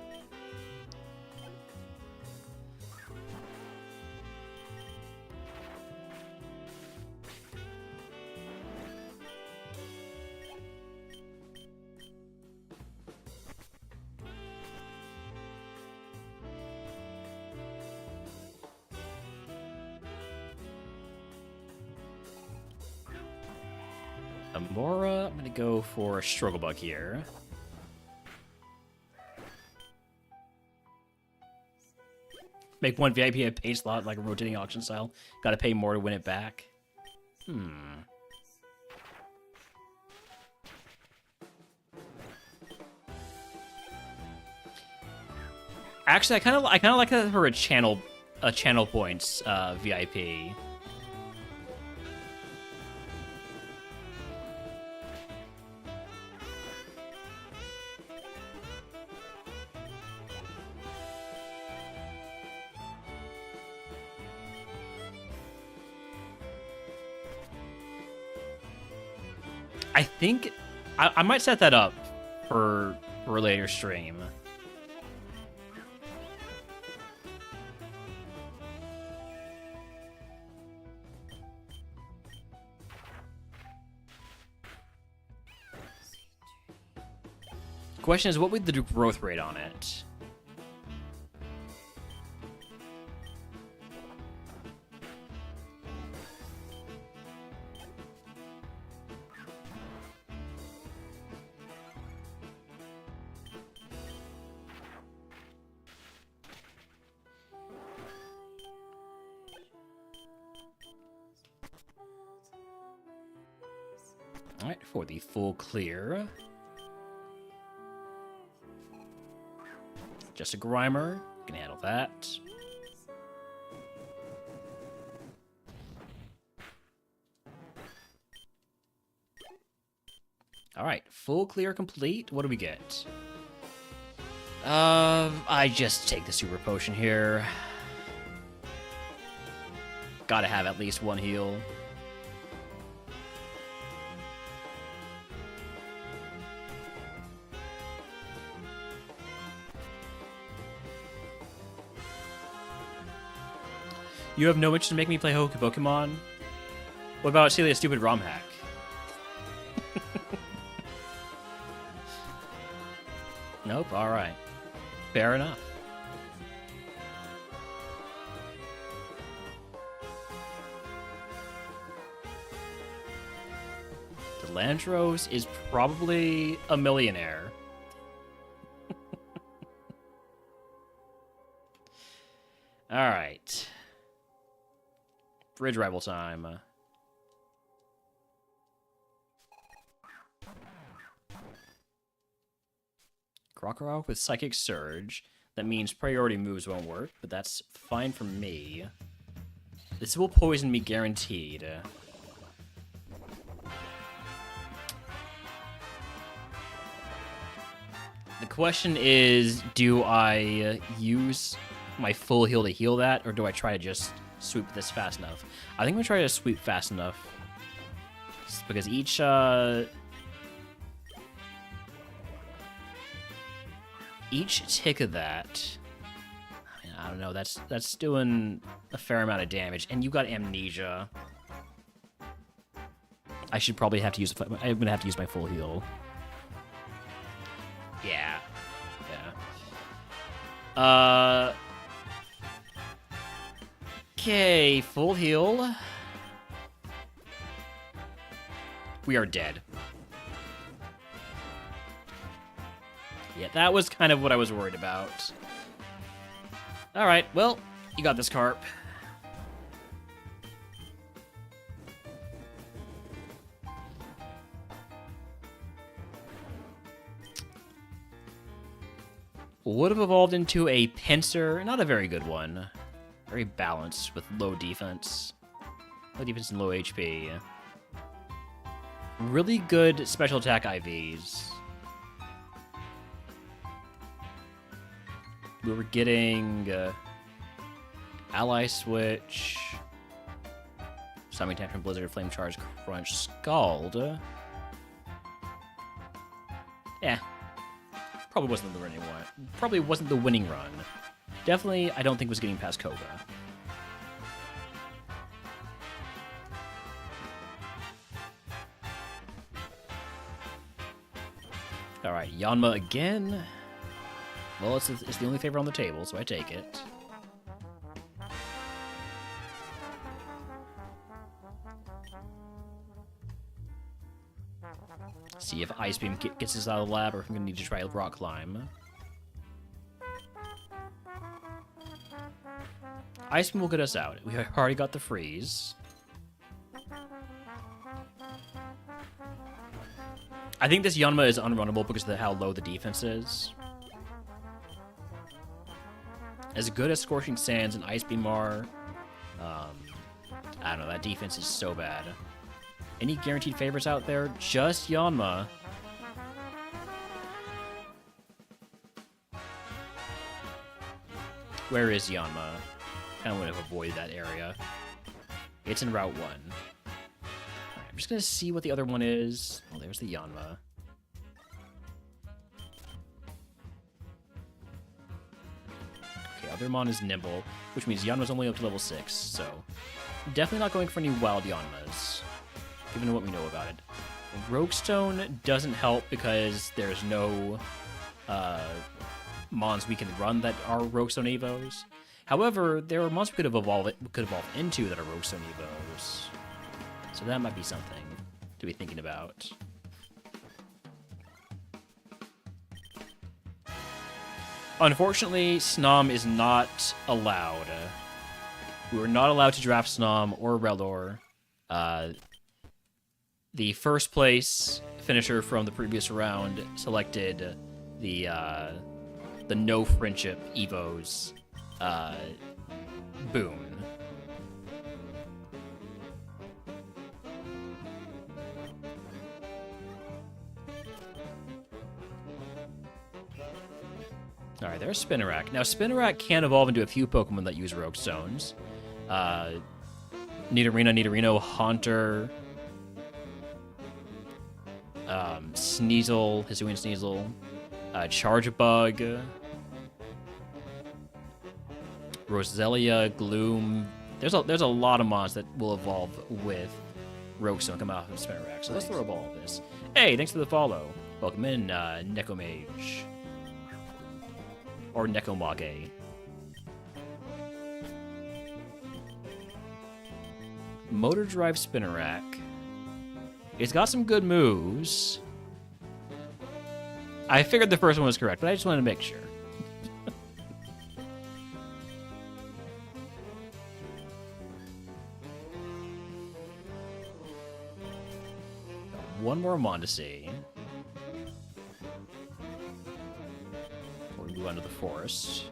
Amora, I'm gonna go for a Struggle Bug here. Make one VIP a pay slot like a rotating auction style. Gotta pay more to win it back. Actually, I kind of like that for a channel points VIP. I think I might set that up for a later stream. Question is, what would the growth rate on it? Alright, for the full clear. Just a Grimer. Can handle that. Alright, full clear complete. What do we get? I just take the super potion here. Gotta have at least one heal. You have no interest in making me play Pokemon? What about Celia's stupid ROM hack? Nope, alright. Fair enough. Delandros is probably a millionaire. Alright. Bridge rival time. Crocodile with Psychic Surge. That means priority moves won't work, but that's fine for me. This will poison me guaranteed. The question is, do I use my full heal to heal that, or do I try to just sweep this fast enough? I think I'm going to try to sweep fast enough. Because each tick of that, I don't know, that's doing a fair amount of damage. And you got amnesia. I should probably have to use, I'm going to have to use my full heal. Yeah. Okay, full heal. We are dead. Yeah, that was kind of what I was worried about. Alright, well, you got this, Carp. Would have evolved into a pincer. Not a very good one. Very balanced with low defense. Low defense and low HP. Really good special attack IVs. We were getting Ally Switch, Summoning Tantrum, Blizzard, Flame Charge, Crunch, Scald. Yeah. Probably wasn't the winning one. Probably wasn't the winning run. Definitely, I don't think was getting past Koga. Alright, Yanma again. Well, it's the only favor on the table, so I take it. See if Ice Beam gets us out of the lab, or if I'm going to need to try Rock Climb. Ice Beam will get us out. We already got the freeze. I think this Yanma is unrunnable because of how low the defense is. As good as Scorching Sands and Ice Beam are, I don't know, that defense is so bad. Any guaranteed favorites out there? Just Yanma. Where is Yanma? Kind of want to avoid that area. It's in Route 1. Alright, I'm just going to see what the other one is. Oh, there's the Yanma. Okay, other Mon is Nimble, which means Yanma's only up to level 6, so definitely not going for any wild Yanmas, given what we know about it. Roguestone doesn't help because there's no Mons we can run that are Roguestone Evos. However, there are Mons we could evolve into that are Roguestone Evos. So that might be something to be thinking about. Unfortunately, Snom is not allowed. We were not allowed to draft Snom or Relor. The first place finisher from the previous round selected the no friendship Evos Boon. Alright, there's Spinarak. Now, Spinarak can evolve into a few Pokemon that use Rogue Stones. Nidorino, Haunter, Sneasel, Hisuian Sneasel, Chargebug, Roselia, Gloom. There's a lot of mons that will evolve with Roguestone come out of Spinarak. So let's throw a ball at this. Hey, thanks for the follow. Welcome in, Necomage. Or Necomage. Motor Drive Spinarak. It's got some good moves. I figured the first one was correct, but I just wanted to make sure. One more Mon to see. Before we move on to the forest.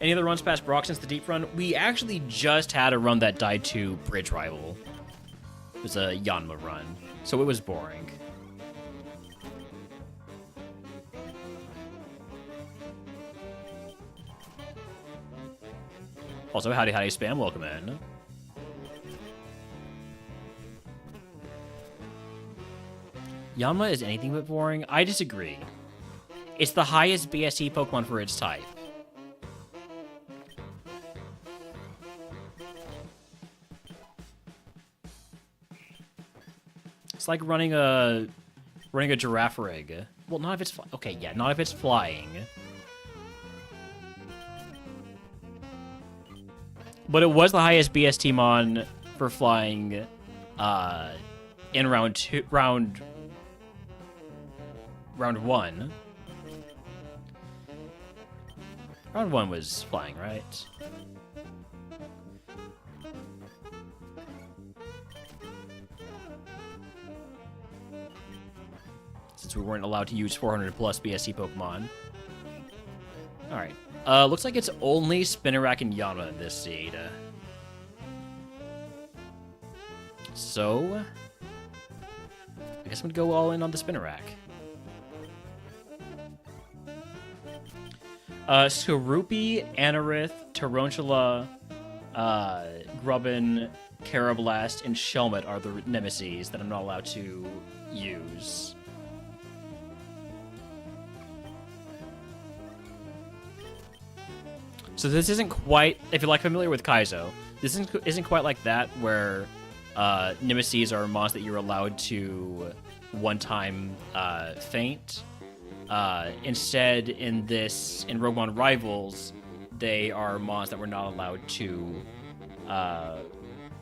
Any other runs past Brock since the deep run? We actually just had a run that died to Bridge Rival. It was a Yanma run, so it was boring. Also, howdy spam, welcome in. Yanma is anything but boring? I disagree. It's the highest BST Pokemon for its type. It's like running a giraffe rig. Well, not if it's okay, yeah, not if it's flying. But it was the highest BST mon for flying in round 1. Round 1 was flying, right? Since we weren't allowed to use 400 plus BSC Pokemon. Alright. Looks like it's only Spinarak and Yanma in this seed. So, I guess I'm gonna go all in on the Spinarak. Skorupi, Anorith, Tarantula, Grubbin, Carablast, and Shelmet are the nemesis that I'm not allowed to use. So this isn't quite, if you're like familiar with Kaizo, this isn't quite like that where nemesis are mons that you're allowed to one-time faint. Instead, in RogueMon Rivals, they are mons that we're not allowed to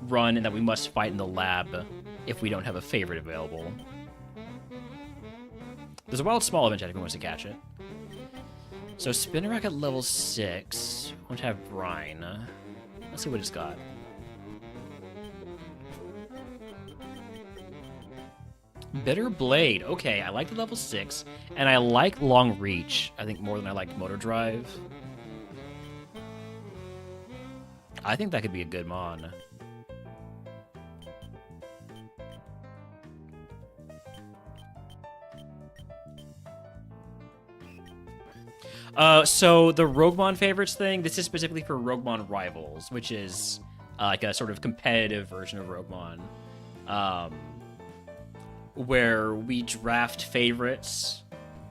run and that we must fight in the lab if we don't have a favorite available. There's a wild small event if anyone wants to catch it. So Spinarak at level 6. I want to have Brine. Let's see what it's got. Bitter Blade. Okay, I like the level 6, and I like Long Reach, I think, more than I like Motor Drive. I think that could be a good mon. So the RogueMon favorites thing, this is specifically for RogueMon Rivals, which is like a sort of competitive version of RogueMon. Where we draft favorites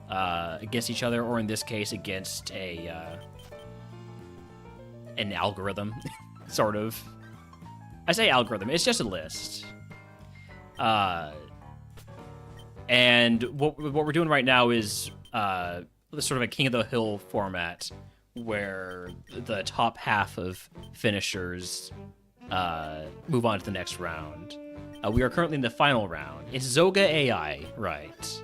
against each other, or in this case, against an algorithm, sort of. I say algorithm, it's just a list. And what we're doing right now is sort of a King of the Hill format, where the top half of finishers move on to the next round. We are currently in the final round. It's Zoga AI, right?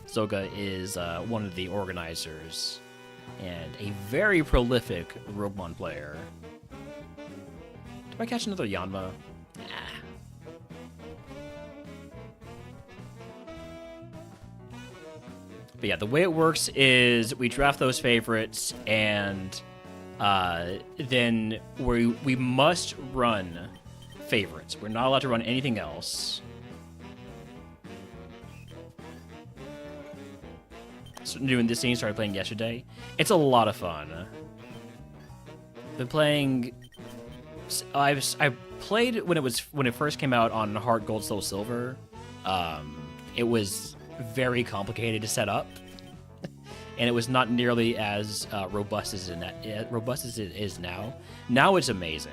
Zoga is one of the organizers and a very prolific RogueMon player. Do I catch another Yanma? Nah. But yeah, the way it works is we draft those favorites, and then we must run favorites. We're not allowed to run anything else. So doing this scene, started playing yesterday. It's a lot of fun. Been playing. I played when it first came out on Heart Gold Soul Silver. It was very complicated to set up, and it was not nearly as robust as it is now. Now it's amazing.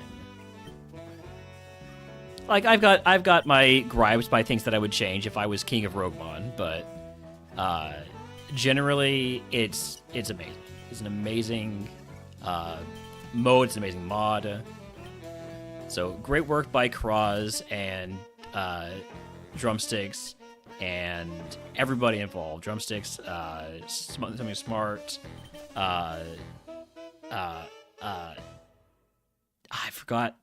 Like I've got my gripes by things that I would change if I was king of RogueMon, but generally it's amazing. It's an amazing mode. It's an amazing mod. So great work by Kraz and Drumsticks and everybody involved. Drumsticks, something smart. I forgot.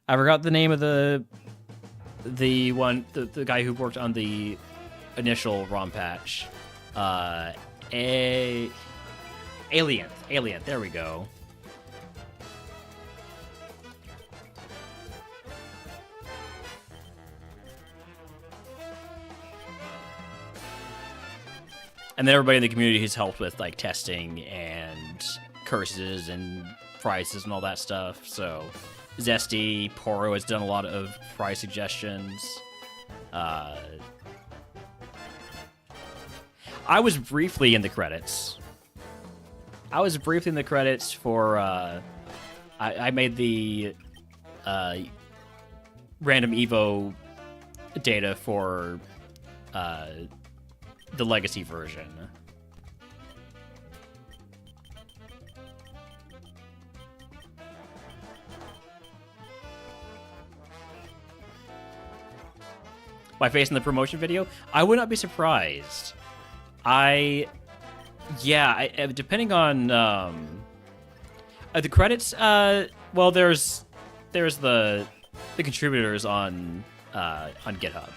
I forgot the name of the guy who worked on the initial ROM patch. Alien, there we go. And then everybody in the community who's helped with like testing and curses and prices and all that stuff. So Zesty, Poro has done a lot of price suggestions. I was briefly in the credits. For I made the random Evo data for the Legacy version. My face in the promotion video? I would not be surprised. Depending on the credits, well, there's the contributors on GitHub.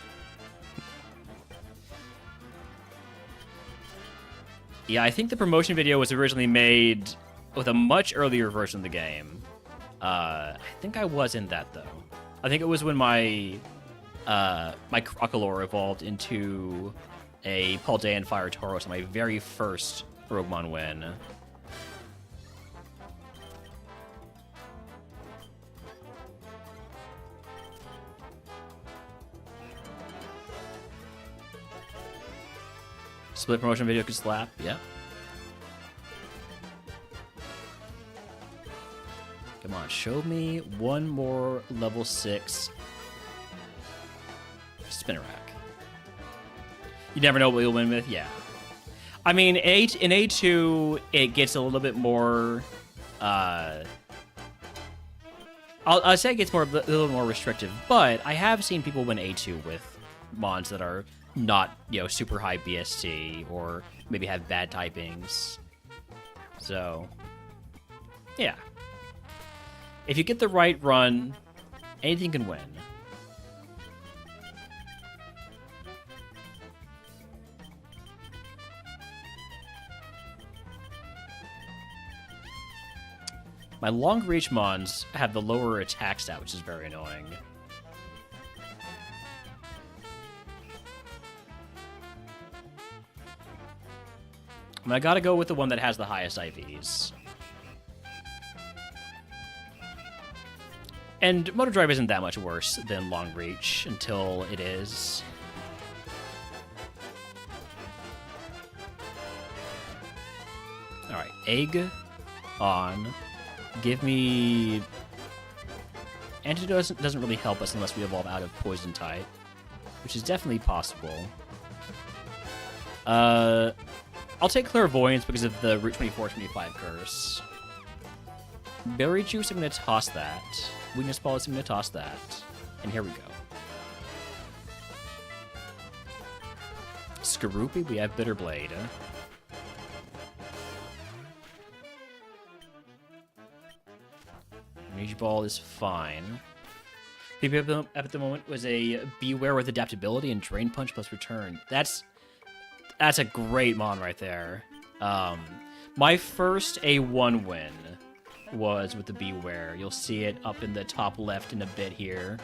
Yeah, I think the promotion video was originally made with a much earlier version of the game. I think I was in that, though. I think it was when my Crocolore evolved into a Paldean Fire Tauros on my very first RogueMon win. Split promotion video could slap, yep. Come on, show me one more level 6 spinner rack. You never know what you'll win with, yeah. I mean, in A2, it gets a little bit more. I'll say it gets a little more restrictive, but I have seen people win A2 with mons that are not, super high BST or maybe have bad typings. So, yeah. If you get the right run, anything can win. My long reach mons have the lower attack stat, which is very annoying. I mean, I gotta go with the one that has the highest IVs. And Motor Drive isn't that much worse than Long Reach until it is. Alright, Egg on. Give me... Antidote doesn't really help us unless we evolve out of Poison type, which is definitely possible. I'll take Clairvoyance because of the Route 24-25 curse. Berry Juice, I'm going to toss that. Weakness Policy, I'm going to toss that. And here we go. Skorupi, we have Bitter Blade. Rage Ball is fine. PvP at the moment was a Beware with adaptability and Drain Punch plus Return. That's a great mon right there. My first A1 win was with the Beware. You'll see it up in the top left in a bit here.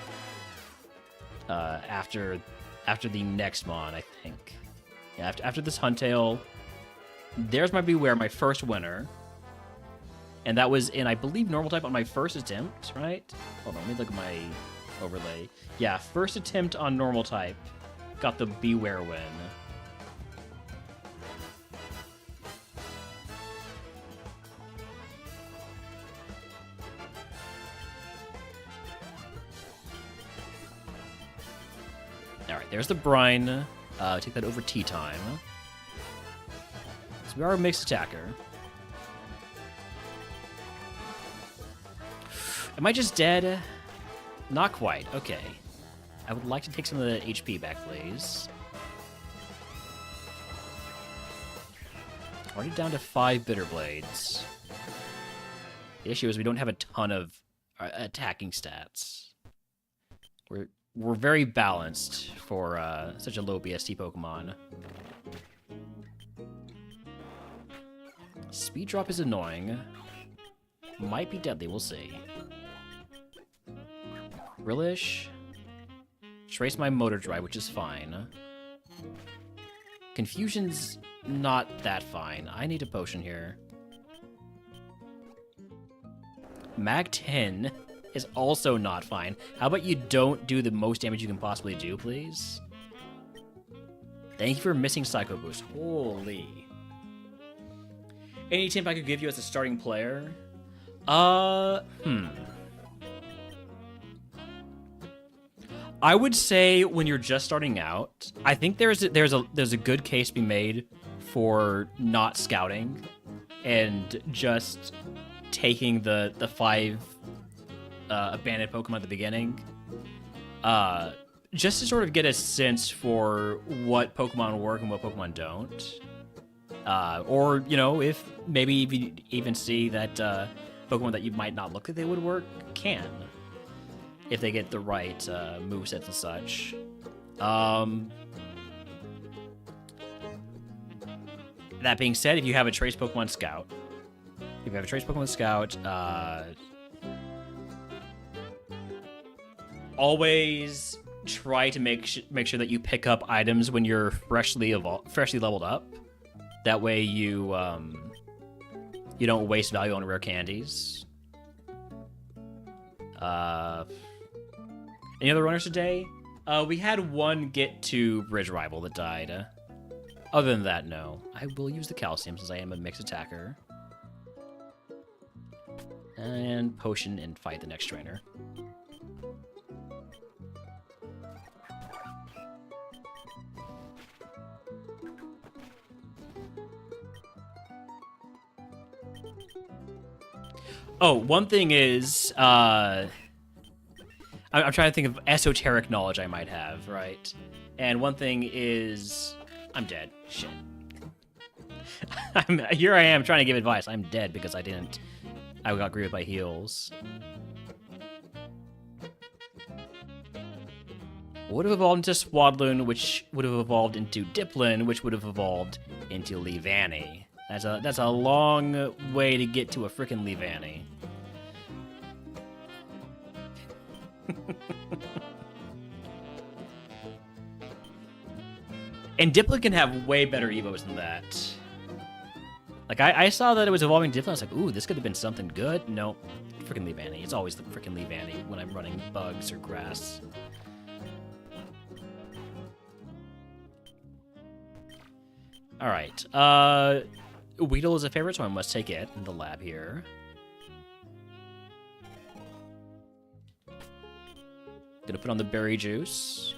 After the next mon, I think. Yeah, after this Huntail, there's my Beware, my first winner. And that was in, I believe, normal type on my first attempt, right? Hold on, let me look at my overlay. Yeah, first attempt on normal type. Got the Beware win. Alright, there's the Brine. Take that over tea time. So we are a mixed attacker. Am I just dead? Not quite. Okay. I would like to take some of the HP back, please. Already down to 5 Bitter Blades. The issue is we don't have a ton of attacking stats. We're very balanced for such a low BST Pokemon. Speed drop is annoying. Might be deadly, we'll see. Grillish. Trace my motor drive, which is fine. Confusion's not that fine. I need a potion here. Mag 10 is also not fine. How about you don't do the most damage you can possibly do, please? Thank you for missing Psycho Boost. Holy. Any tip I could give you as a starting player? I would say when you're just starting out, I think there's a good case to be made for not scouting and just taking the 5 abandoned Pokemon at the beginning, just to sort of get a sense for what Pokemon work and what Pokemon don't. Or, you know, if maybe you even see that Pokemon that you might not look like they would work can, if they get the right movesets and such. That being said, if you have a Trace Pokemon Scout, always try to make sure that you pick up items when you're freshly leveled up. That way you you don't waste value on rare candies. Any other runners today? We had one get to Bridge Rival that died. Other than that, no. I will use the calcium since I am a mixed attacker. And potion and fight the next trainer. Oh, one thing is, I'm trying to think of esoteric knowledge I might have, right? And one thing is, I'm dead. Shit. Here I am trying to give advice. I'm dead because I got greeted by heals. Would have evolved into Swadloon, which would have evolved into Diplin, which would have evolved into Leavanny. That's a long way to get to a frickin' Leavanny. And Diplin can have way better evos than that. Like, I saw that it was evolving Diplin, I was like, ooh, this could have been something good. Nope. Frickin' Leavanny. It's always the frickin' Leavanny when I'm running bugs or grass. Alright, Weedle is a favorite, so I must take it in the lab here. Gonna put on the berry juice.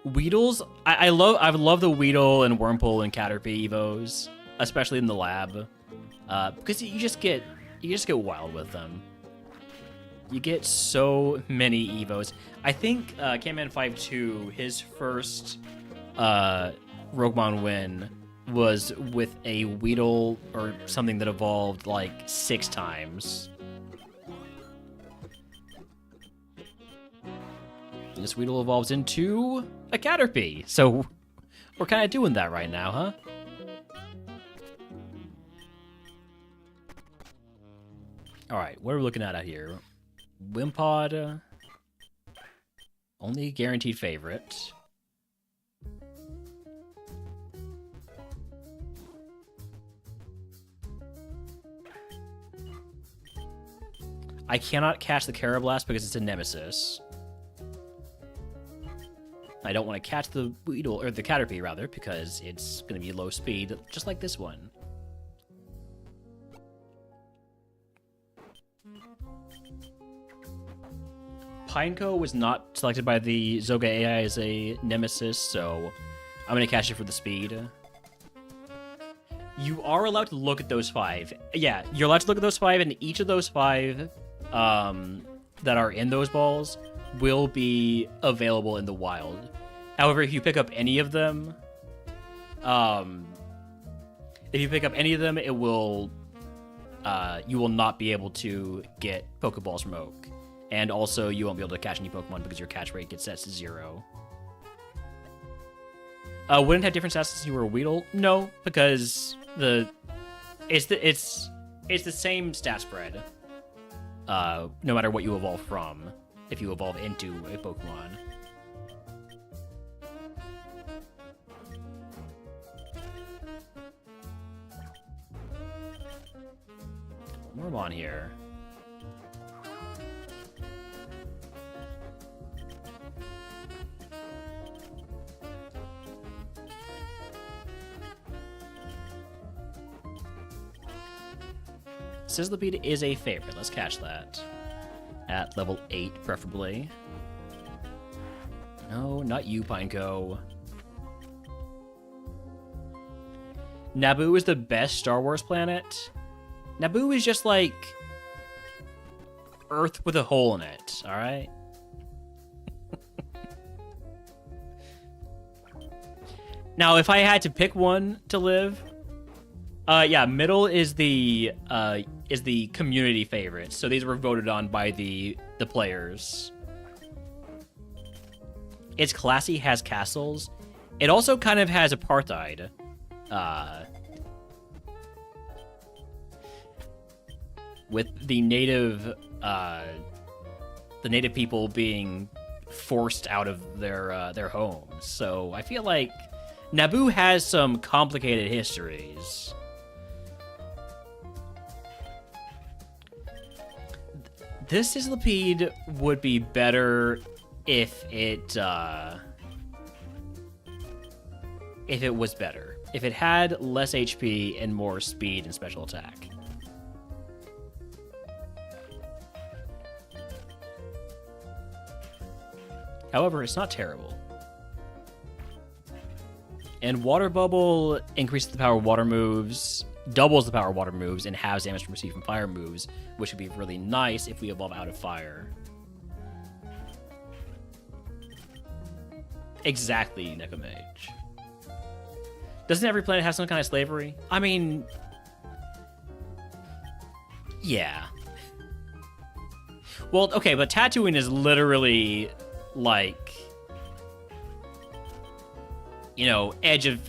Weedles, I love the Weedle and Wurmple and Caterpie evos, especially in the lab, because you just get wild with them. You get so many evos. I think Caman 5-2, his first RogueMon win was with a Weedle or something that evolved like 6 times. And this Weedle evolves into a Caterpie. So we're kind of doing that right now, huh? All right, what are we looking at out here? Wimpod, only guaranteed favorite. I cannot catch the Carablast because it's a Nemesis. I don't want to catch the Weedle, or the Caterpie rather, because it's going to be low speed, just like this one. Pineco was not selected by the Zoga AI as a Nemesis, so I'm going to catch it for the speed. You are allowed to look at those 5. Yeah, you're allowed to look at those 5, and each of those 5 that are in those balls will be available in the wild. However, if you pick up any of them, it will, you will not be able to get Pokeballs from Oak. And also, you won't be able to catch any Pokemon because your catch rate gets set to 0. Wouldn't have different stats if you were a Weedle? No, because it's the same stat spread. No matter what you evolve from, if you evolve into a Pokemon. Wormon here. Sizzlipede is a favorite. Let's catch that. At level 8, preferably. No, not you, Pineco. Naboo is the best Star Wars planet. Naboo is just like Earth with a hole in it, alright? Now, if I had to pick one to live, yeah, middle is the community favorite. So these were voted on by the players. It's classy, has castles. It also kind of has apartheid. With the native people being forced out of their homes. So I feel like Naboo has some complicated histories. This Sizzlipede would be better if it was better. If it had less HP and more speed and special attack. However, it's not terrible. And Water Bubble increases the power of water moves, doubles the power of water moves, and halves damage received from fire moves, which would be really nice if we evolve out of fire. Exactly, Necomage. Doesn't every planet have some kind of slavery? I mean, yeah. Well, okay, but Tatooine is literally like, you know, edge of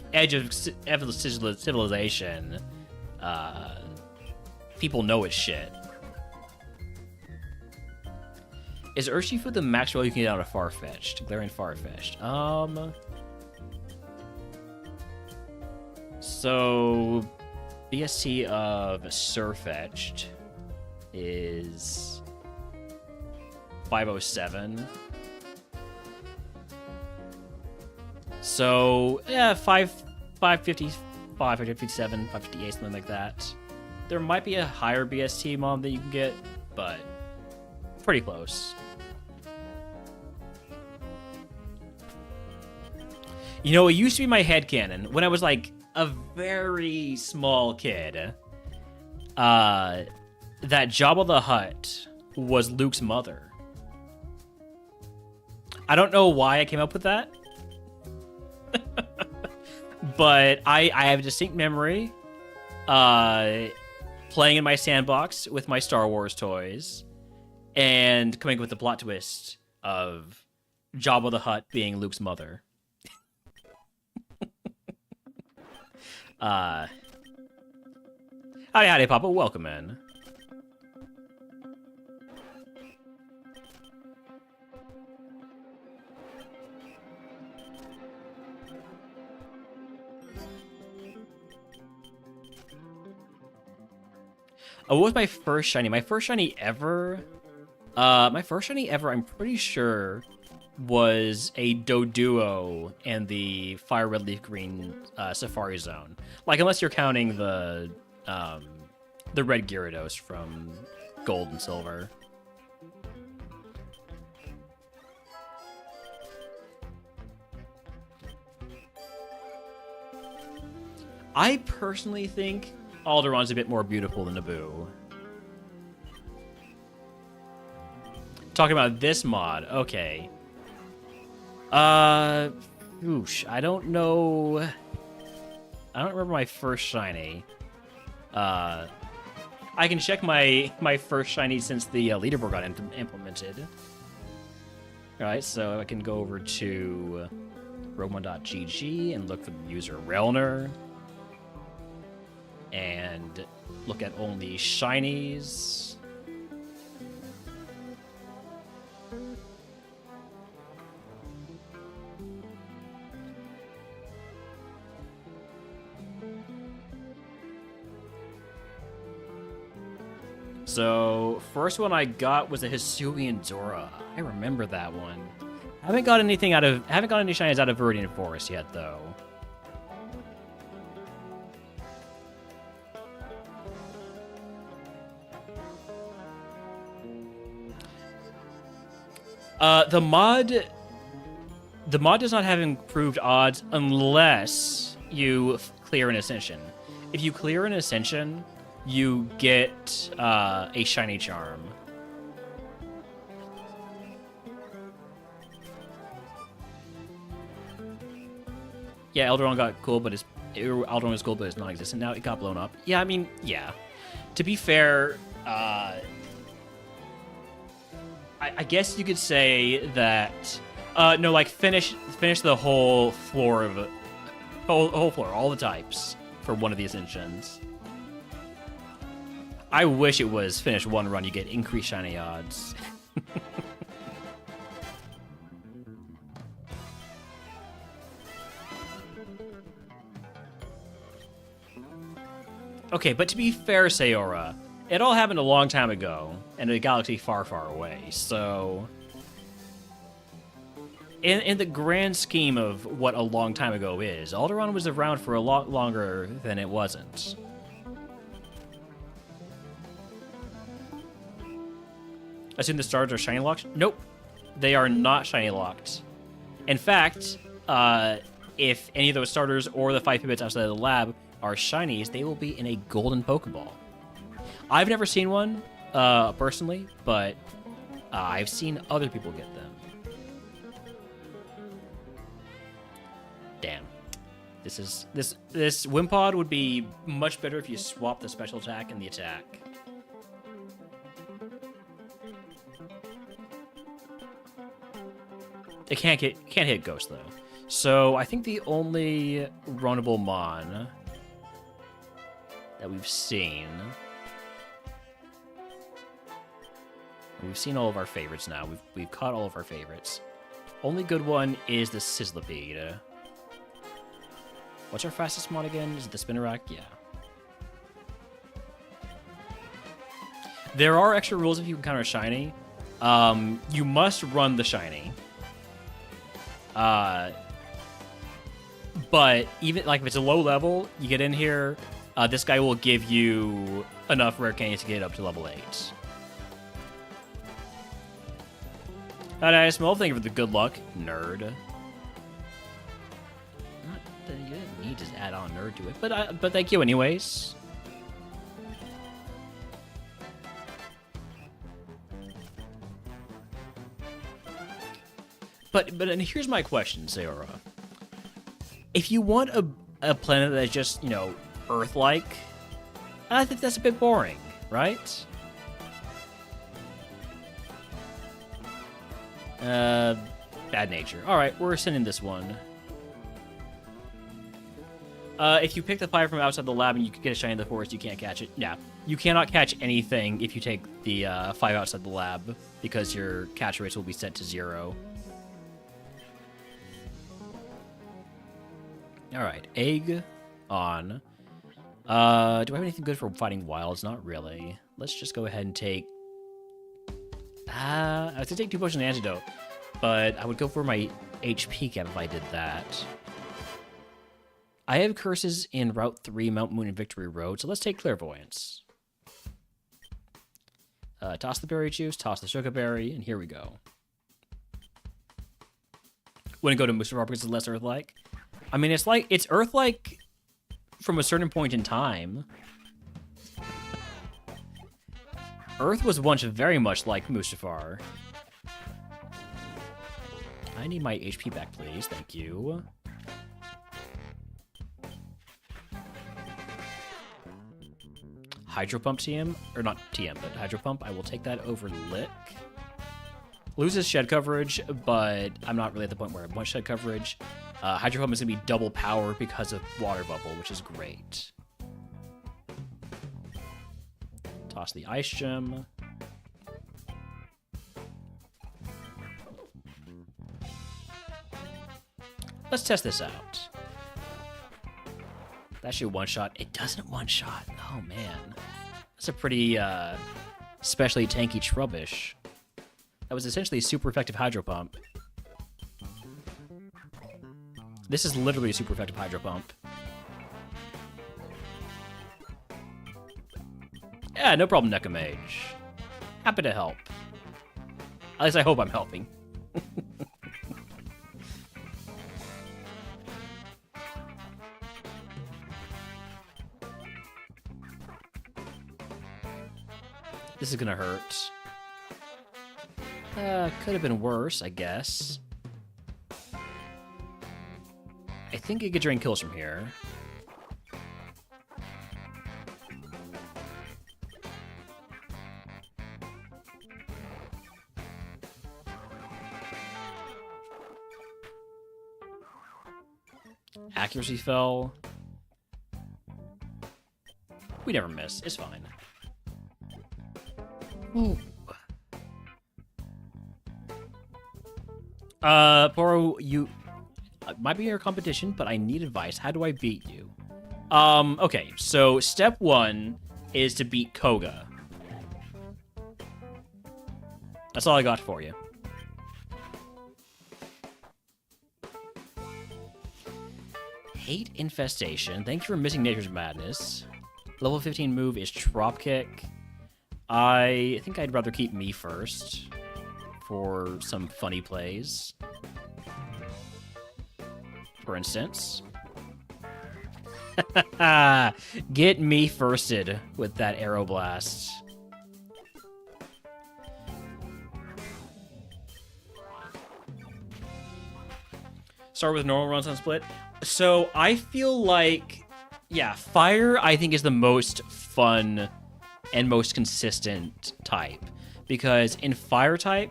civilization. People know it's shit. Is Urshifu the max roll you can get out of Farfetch'd? Glaring Farfetch'd. So BST of Surfetch'd is 507. So yeah, 550, 557, 558, something like that. There might be a higher BST mod that you can get, but pretty close. You know, it used to be my headcanon when I was like a very small kid, that Jabba the Hutt was Luke's mother. I don't know why I came up with that. But I have a distinct memory playing in my sandbox with my Star Wars toys and coming up with the plot twist of Jabba the Hutt being Luke's mother. Howdy, Papa. Welcome in. Oh, what was my first shiny? My first shiny ever, I'm pretty sure, was a Doduo and the Fire Red Leaf Green Safari Zone. Like, unless you're counting the Red Gyarados from Gold and Silver. I personally think Alderion's a bit more beautiful than Naboo. Talking about this mod, okay. Oosh, I don't know. I don't remember my first shiny. I can check my first shiny since the leaderboard got implemented. All right, so I can go over to RogueMon.gg and look for the user Relner. And look at only shinies. So, first one I got was a Hisuian Zora. I remember that one. Haven't got any shinies out of Viridian Forest yet, though. The mod does not have improved odds unless you clear an Ascension. If you clear an Ascension, you get a shiny charm. Yeah, Elderon got cool, but Elderon was cool, but it's non-existent now. It got blown up. Yeah, I mean, yeah. To be fair, I guess you could say that no, like finish the whole floor of whole floor, all the types for one of the Ascensions. I wish it was finish one run, you get increased shiny odds. Okay, but to be fair, Sayora, it all happened a long time ago, in a galaxy far, far away, so... In the grand scheme of what a long time ago is, Alderaan was around for a lot longer than it wasn't. Assume the stars are shiny locked? Nope. They are not shiny locked. In fact, if any of those starters or the 5 pivots outside of the lab are shinies, they will be in a golden Pokeball. I've never seen one, personally, but I've seen other people get them. Damn. This Wimpod would be much better if you swap the special attack and the attack. It can't hit Ghost though. So I think the only runnable Mon that we've seen all of our favorites now. We've caught all of our favorites. Only good one is the Sizzlipede. What's our fastest Mon again? Is it the Spinarak? Yeah. There are extra rules if you encounter a shiny. You must run the shiny. But even like if it's a low level, you get in here, this guy will give you enough rare candies to get up to level 8. Alright, Small, thank you for the good luck, nerd. Not that you didn't need to add on nerd to it, but thank you anyways. But and here's my question, Sayora. If you want a planet that's just, Earth-like, I think that's a bit boring, right? Bad nature. Alright, we're sending this one. If you pick the 5 from outside the lab and you can get a shiny in the forest, you can't catch it. Yeah, you cannot catch anything if you take the 5 outside the lab, because your catch rates will be set to 0. Alright, egg on. Do I have anything good for fighting wilds? Not really. Let's just go ahead and take... I was going to take 2 potions and antidote, but I would go for my HP cap if I did that. I have curses in Route 3, Mount Moon and Victory Road, so let's take Clairvoyance. Toss the berry juice, toss the sugar berry, and here we go. Wouldn't go to Mustafar because it's less Earth-like. I mean, it's Earth-like from a certain point in time. Earth was once very much like Mustafar. I need my HP back, please. Thank you. Hydro Pump TM, or not TM, but Hydro Pump. I will take that over Lick. Loses shed coverage, but I'm not really at the point where I want shed coverage. Hydro Pump is going to be double power because of Water Bubble, which is great. Toss the Ice Gem. Let's test this out. That should one-shot. It doesn't one-shot. Oh, man. That's a pretty, especially tanky Trubbish. That was essentially a super effective Hydro Pump. This is literally a super effective Hydro Pump. Yeah, no problem, Mecha Mage. Happy to help. At least I hope I'm helping. This is gonna hurt. Could have been worse, I guess. I think it could drain kills from here. Accuracy fell. We never miss. It's fine. Ooh. Poro, you might be in your competition, but I need advice. How do I beat you? Okay, so step 1 is to beat Koga. That's all I got for you. Hate Infestation. Thank you for missing Nature's Madness. Level 15 move is Dropkick. I think I'd rather keep me first for some funny plays. For instance. Get me firsted with that Aeroblast. Start with normal runs on split. So I feel like, yeah, fire I think is the most fun and most consistent type. Because in fire type,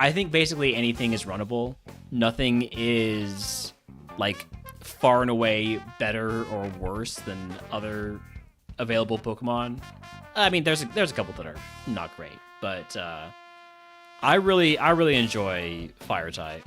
I think basically anything is runnable. Nothing is like far and away better or worse than other available Pokemon. I mean, there's a couple that are not great, but I really enjoy fire type.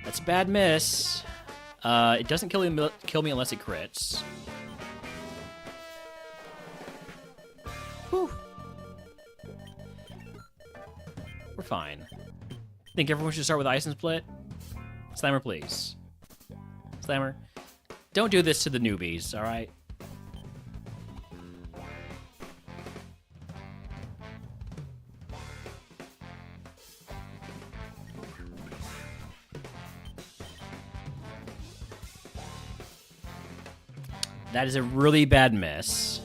That's a bad miss. It doesn't kill me unless it crits. Whew. We're fine. Think everyone should start with Ice and Split? Slammer, please. Slammer, don't do this to the newbies, alright? That is a really bad miss.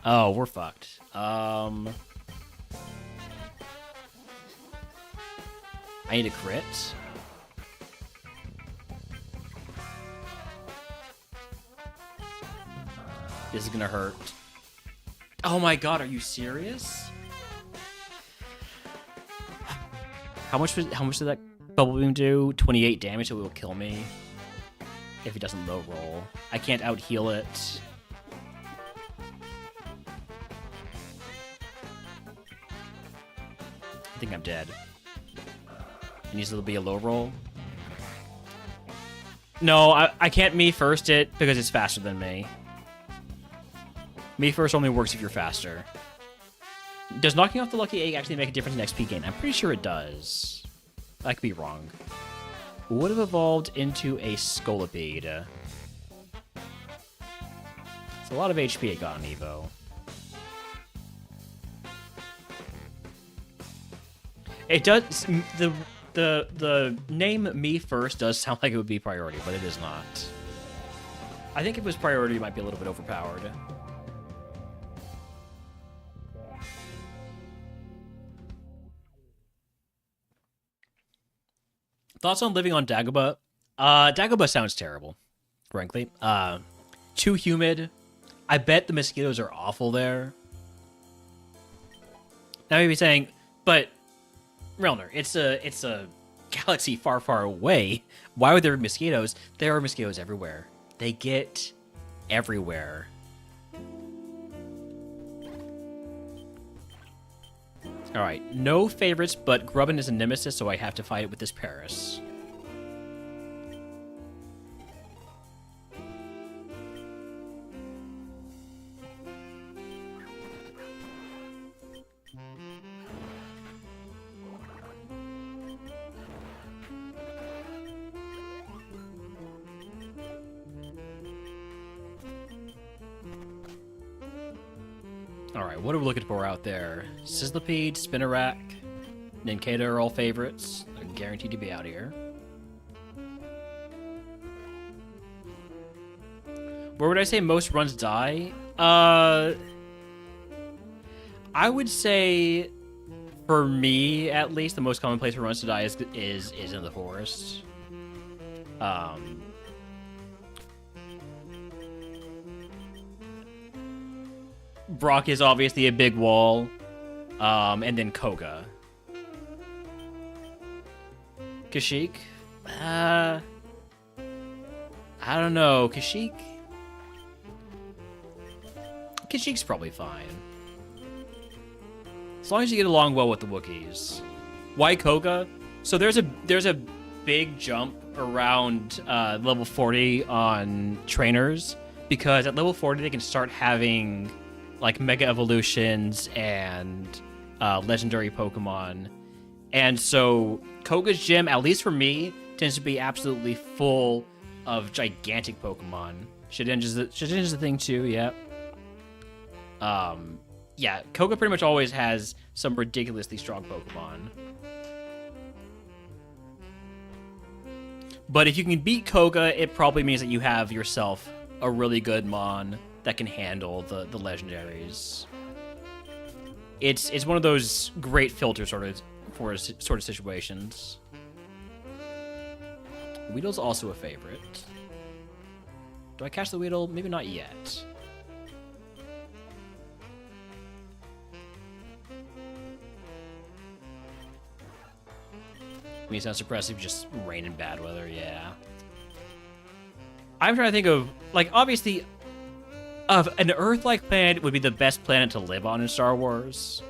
Oh, we're fucked. I need a crit. This is gonna hurt. Oh my god, are you serious? How much did that Bubble Beam do? 28 damage, so it will kill me if it doesn't low roll. I can't out heal it. I think I'm dead. It needs to be a low roll. No, I can't me first it because it's faster than me. Me first only works if you're faster. Does knocking off the lucky egg actually make a difference in XP gain? I'm pretty sure it does. I could be wrong. Would have evolved into a Scolipede. It's a lot of HP it got on Evo. It does. The name Me First does sound like it would be priority, but it is not. I think if it was priority, it might be a little bit overpowered. Thoughts on living on Dagobah? Dagobah sounds terrible, frankly. Too humid. I bet the mosquitoes are awful there. Now you'd be saying, but Relner, it's a galaxy far, far away. Why would there be mosquitoes? There are mosquitoes everywhere. They get everywhere. All right, no favorites, but Grubbin is a nemesis, so I have to fight it with this Paris. All right, what are we looking for out there? Sizzlipede, Spinarak, Nincada are all favorites. They're guaranteed to be out here. Where would I say most runs die? I would say, for me at least, the most common place for runs to die is in the forest. Brock is obviously a big wall, and then Koga. Kashyyyk? I don't know. Kashyyyk's probably fine. As long as you get along well with the Wookiees. Why Koga? So there's a big jump around level 40 on trainers, because at level 40 they can start having like Mega Evolutions and legendary Pokemon. And so Koga's gym, at least for me, tends to be absolutely full of gigantic Pokemon. Shedinja's the thing too, yeah. Yeah, Koga pretty much always has some ridiculously strong Pokemon. But if you can beat Koga, it probably means that you have yourself a really good Mon that can handle the legendaries. It's one of those great filter sort of situations. Weedle's also a favorite. Do I catch the Weedle? Maybe not yet. I mean, it's not suppressive, just rain and bad weather, yeah. I'm trying to think of, like, obviously, of an Earth-like planet would be the best planet to live on in Star Wars.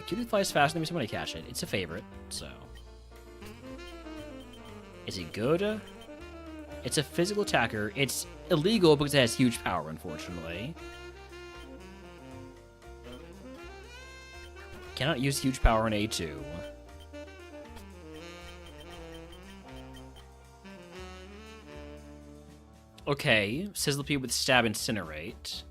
Cutie flies fast. Let me somebody catch it. It's a favorite, so. Is he good? It's a physical attacker. It's illegal because it has huge power, unfortunately. Cannot use huge power in A2. Okay, Sizzlipede with Stab Incinerate.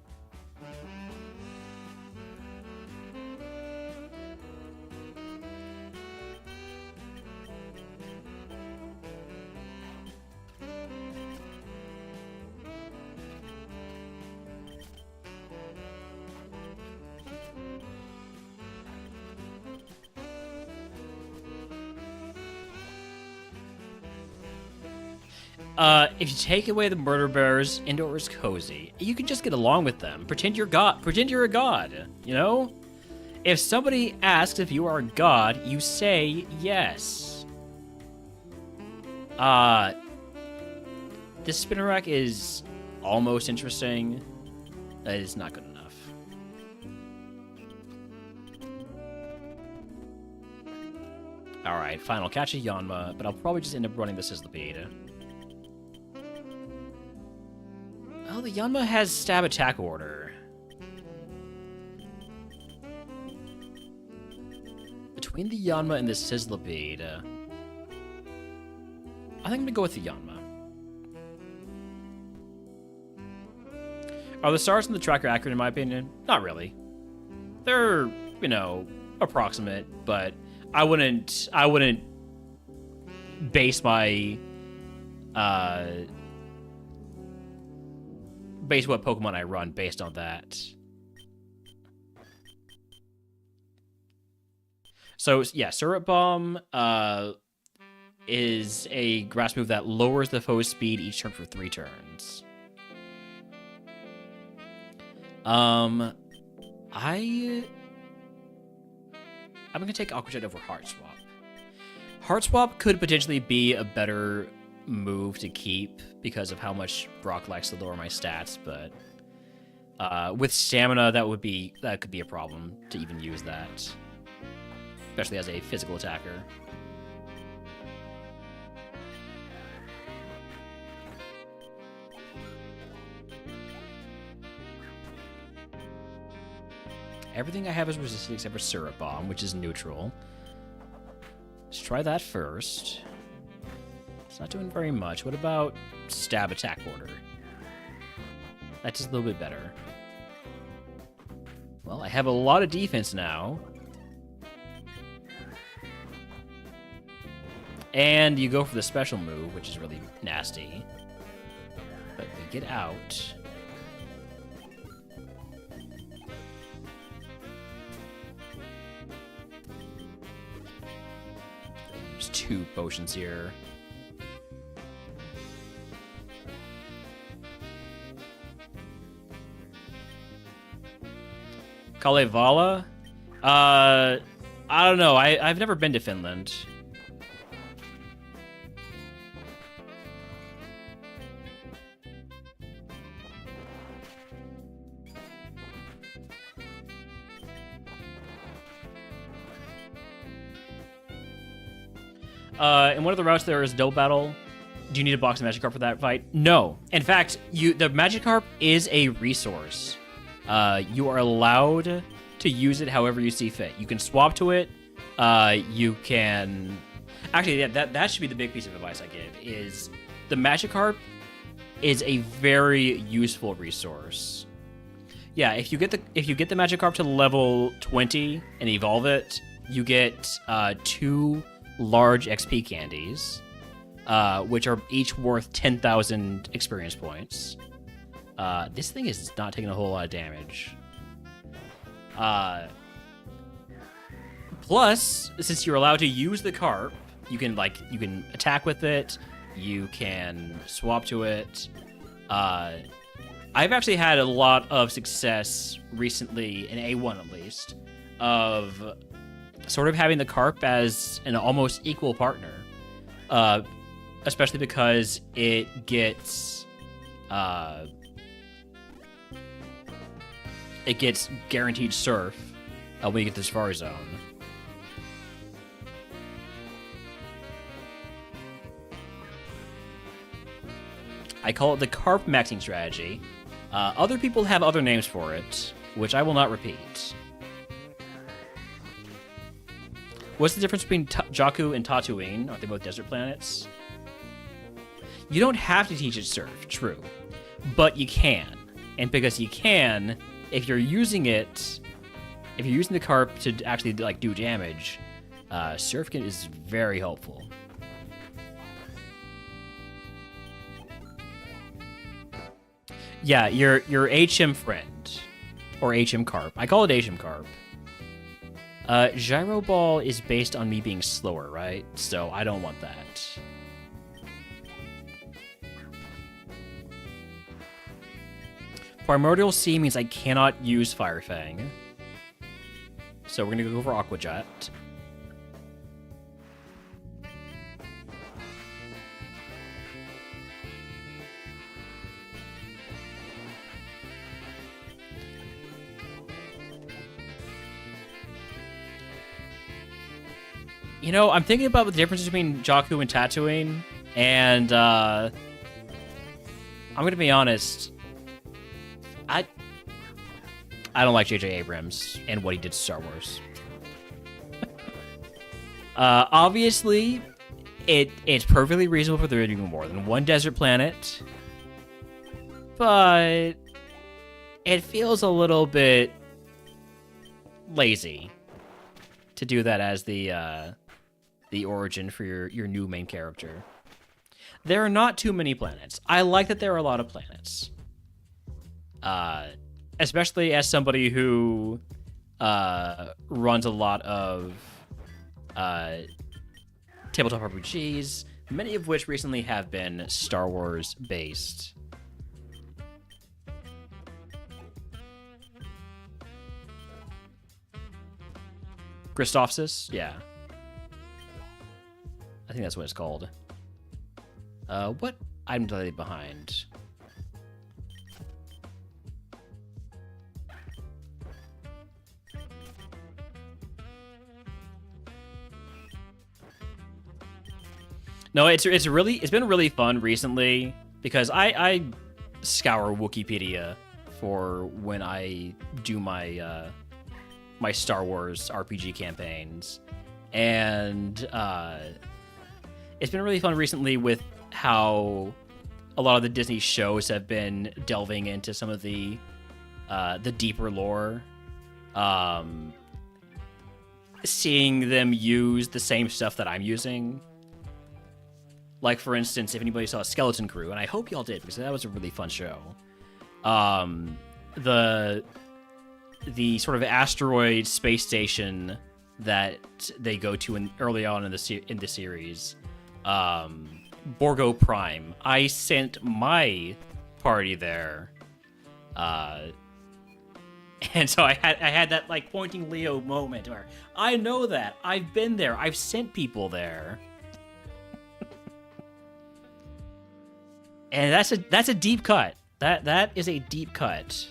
If you take away the murder bears, Indoor is cozy. You can just get along with them. Pretend you're God. Pretend you're a god, you know? If somebody asks if you are a god, you say yes. This Spinarak is almost interesting. It is not good enough. Alright, fine. I'll catch a Yanma, but I'll probably just end up running the Sizzlipede. Oh, the Yanma has stab attack order. Between the Yanma and the Sizzlipede, I think I'm gonna go with the Yanma. Are the stars in the tracker accurate in my opinion? Not really. They're, you know, approximate, but I wouldn't base my base what Pokemon I run based on that. So yeah, Syrup Bomb, is a grass move that lowers the foe's speed each turn for 3 turns. I'm gonna take Aqua Jet over Heart Swap. Heart Swap could potentially be a better move to keep because of how much Brock likes to lower my stats, but with stamina, that could be a problem to even use that, especially as a physical attacker. Everything I have is resistant except for Syrup Bomb, which is neutral. Let's try that first. It's not doing very much. What about Stab Attack Order? That's just a little bit better. Well, I have a lot of defense now. And you go for the special move, which is really nasty. But we get out. There's 2 potions here. Kalevala? I don't know. I've never been to Finland. In one of the routes, there is Double Battle. Do you need a box of Magikarp for that fight? No. In fact, the Magikarp is a resource. You are allowed to use it however you see fit. You can swap to it. You can... Actually, yeah, that should be the big piece of advice I give, is the Magikarp is a very useful resource. Yeah, if you get the Magikarp to level 20 and evolve it, you get 2 large XP candies, which are each worth 10,000 experience points. This thing is not taking a whole lot of damage. Plus, since you're allowed to use the carp, you can attack with it, you can swap to it. I've actually had a lot of success recently, in A1 at least, of sort of having the carp as an almost equal partner, especially because it gets guaranteed surf when you get the Safari Zone. I call it the carp maxing strategy. Other people have other names for it, which I will not repeat. What's the difference between Jakku and Tatooine? Aren't they both desert planets? You don't have to teach it surf, true. But you can. And because you can, if you're using the carp to actually do damage, surf is very helpful. Yeah, your HM friend, or HM carp. I call it HM carp. Gyro Ball is based on me being slower, right? So I don't want that. Primordial Sea means I cannot use Fire Fang. So we're gonna go for Aqua Jet. You know, I'm thinking about the difference between Jakku and Tatooine, and I'm gonna be honest. I don't like J.J. Abrams and what he did to Star Wars. Obviously, it's perfectly reasonable for there to be more than one desert planet, but it feels a little bit lazy to do that as the origin for your new main character. There are not too many planets. I like that there are a lot of planets. Especially as somebody who runs a lot of tabletop RPGs, many of which recently have been Star Wars based. Christophsis? Yeah. I think that's what it's called. What item do I leave behind? No, it's been really fun recently because I scour Wikipedia for when I do my my Star Wars RPG campaigns, and it's been really fun recently with how a lot of the Disney shows have been delving into some of the deeper lore. Seeing them use the same stuff that I'm using. Like, for instance, if anybody saw Skeleton Crew, and I hope y'all did, because that was a really fun show. The sort of asteroid space station that they go to early on in the series, Borgo Prime. I sent my party there, and so I had that like pointing Leo moment where I know that I've been there, I've sent people there. And that's a deep cut. That is a deep cut.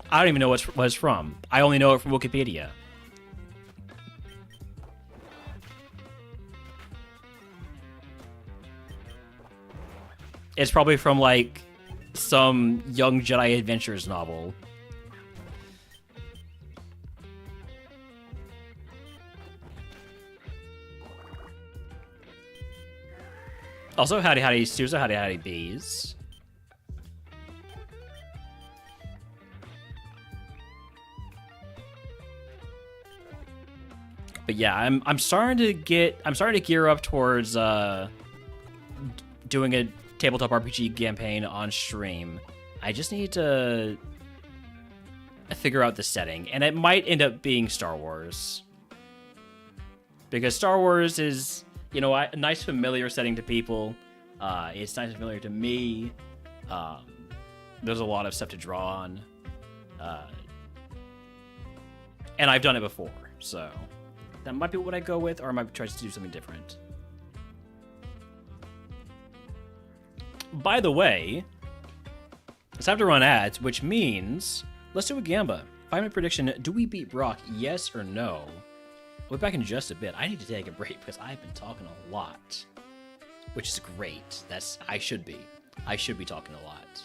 I don't even know what it's from. I only know it from Wikipedia. It's probably from like some Young Jedi Adventures novel. Also, howdy Sousa, howdy bees. But yeah, I'm starting to gear up towards doing a tabletop RPG campaign on stream. I just need to figure out the setting, and it might end up being Star Wars. Because Star Wars is, you know, a nice familiar setting to people. It's nice and familiar to me. There's a lot of stuff to draw on. And I've done it before, so that might be what I go with, or I might try to do something different. By the way, it's time to run ads, which means let's do a Gamba. 5-minute prediction, do we beat Brock, yes or no? We'll be back in just a bit. I need to take a break because I've been talking a lot, which is great. I should be talking a lot.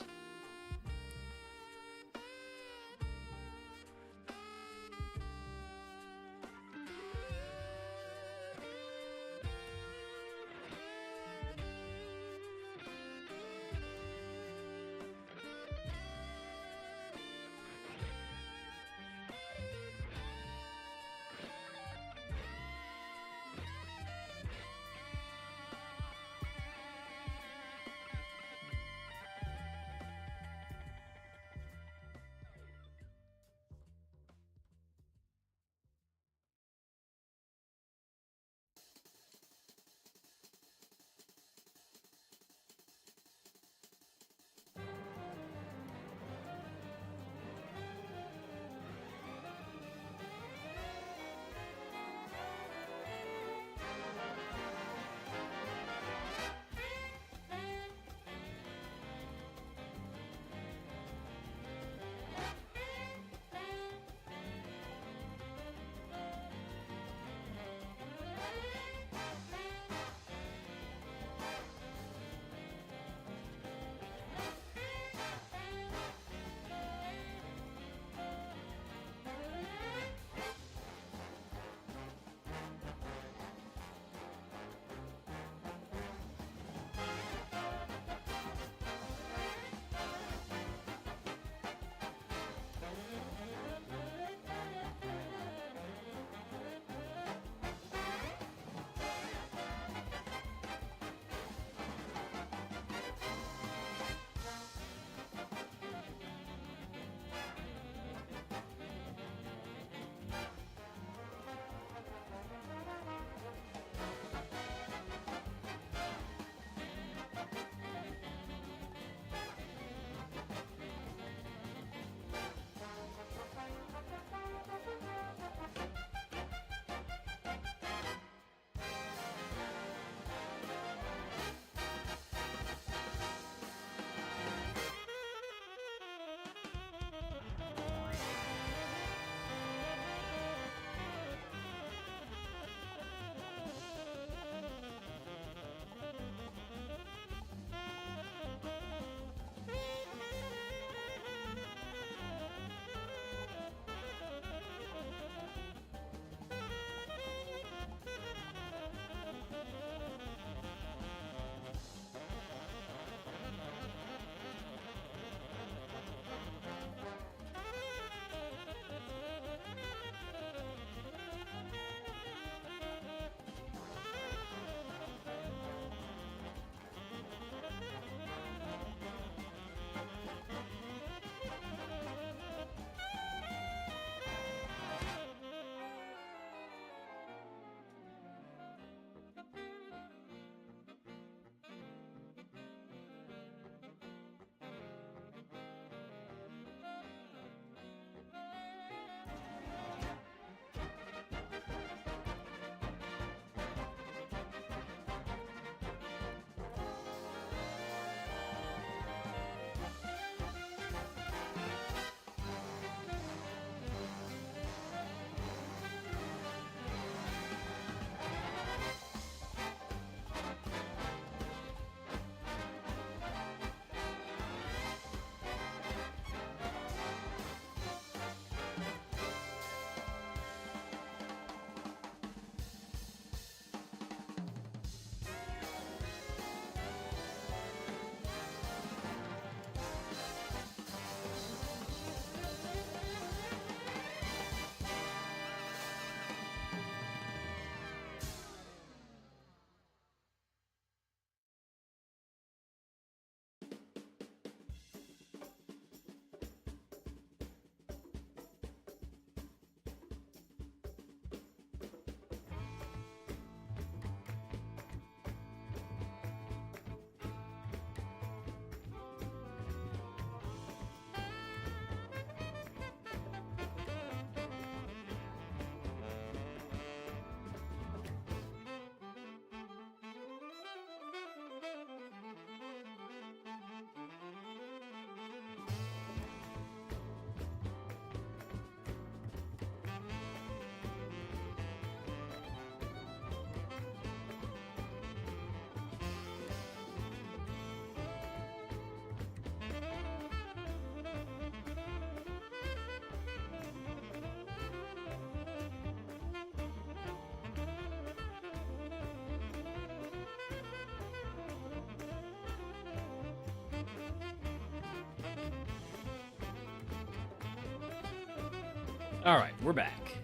Alright, we're back.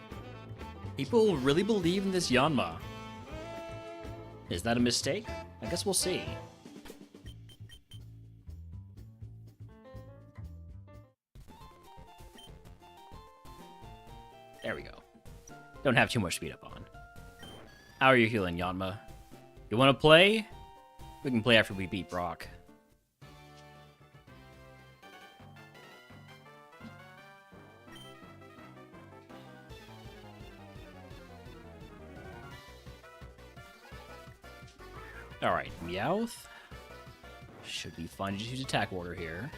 People really believe in this Yanma. Is that a mistake? I guess we'll see. There we go. Don't have too much speed up on. How are you feeling, Yanma? You want to play? We can play after we beat Brock. Alright, Meowth. Should be fine. Just use attack order here.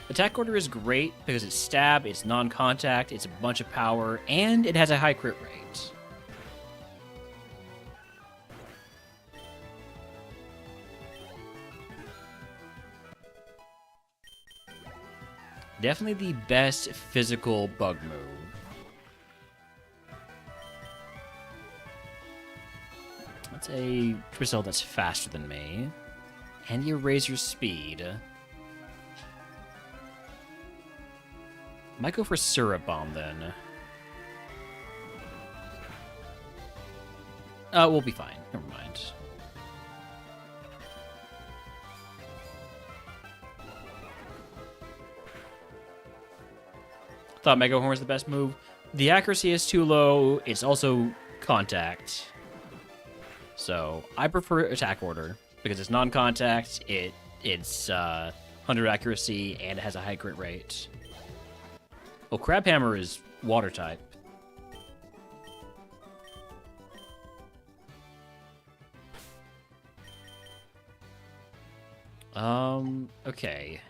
Attack order is great because it's stab, it's non-contact, it's a bunch of power, and it has a high crit rate. Definitely the best physical bug move. That's a Drizzle that's faster than me. And you raise your speed. Might go for Syrup Bomb then. We'll be fine. Never mind. Thought Mega Horn was the best move. The accuracy is too low. It's also contact. So I prefer attack order because it's non-contact. It's 100 accuracy and it has a high crit rate. Oh, Crab Hammer is water type. Okay.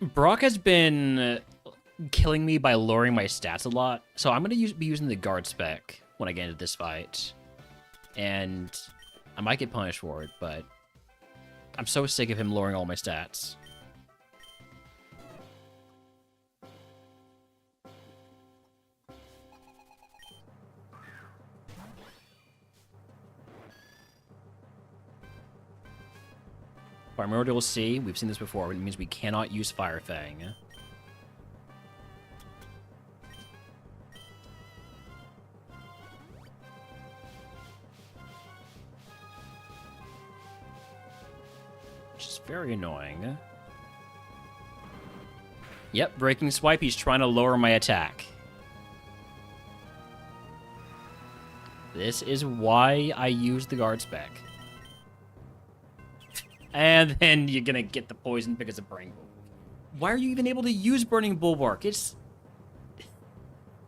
Brock has been killing me by lowering my stats a lot, so I'm gonna be using the guard spec when I get into this fight. And I might get punished for it, but I'm so sick of him lowering all my stats. Primordial Sea, we've seen this before, but it means we cannot use Fire Fang. Which is very annoying. Yep, Breaking Swipe, he's trying to lower my attack. This is why I use the guard spec. And then you're gonna get the poison because of Burning Bulwark. Why are you even able to use Burning Bulwark? Does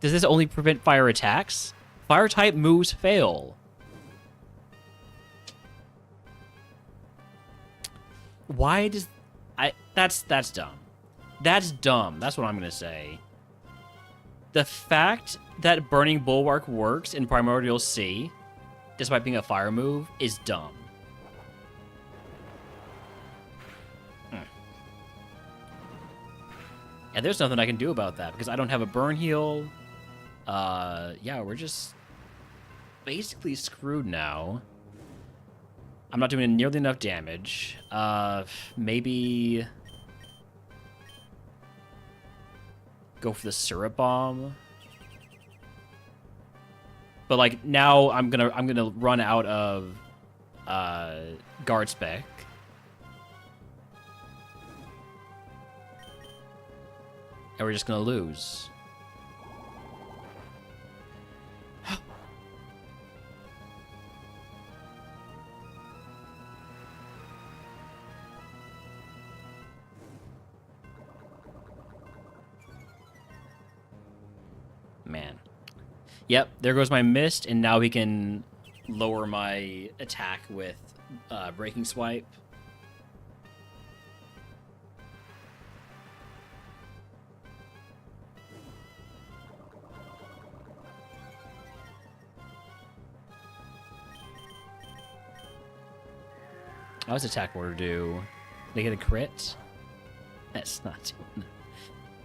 this only prevent fire attacks? Fire type moves fail. Why does... That's dumb. That's dumb. That's what I'm gonna say. The fact that Burning Bulwark works in Primordial Sea, despite being a fire move, is dumb. And there's nothing I can do about that because I don't have a burn heal. Yeah, we're just basically screwed now. I'm not doing nearly enough damage. Maybe go for the Syrup Bomb. But like now I'm gonna run out of guard spec. And we're just gonna lose. Man. Yep, there goes my mist, and now we can lower my attack with Breaking Swipe. How's attack order do? They get a crit? That's not doing.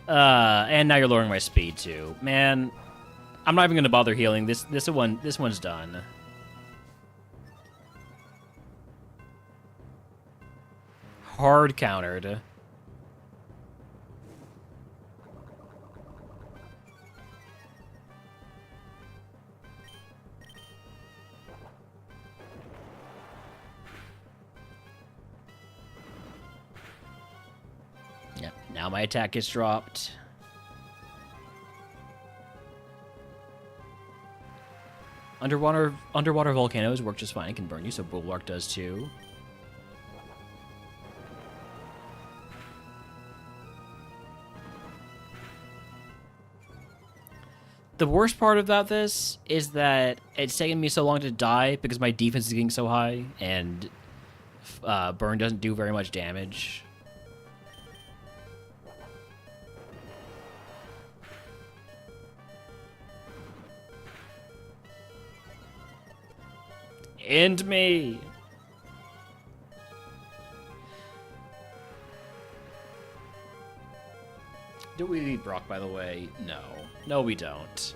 And now you're lowering my speed too. Man, I'm not even gonna bother healing. This one's done. Hard countered. Now my attack gets dropped. Underwater volcanoes work just fine. It can burn you, so Bulwark does too. The worst part about this is that it's taking me so long to die because my defense is getting so high, and burn doesn't do very much damage. End me! Do we need Brock, by the way? No. No, we don't.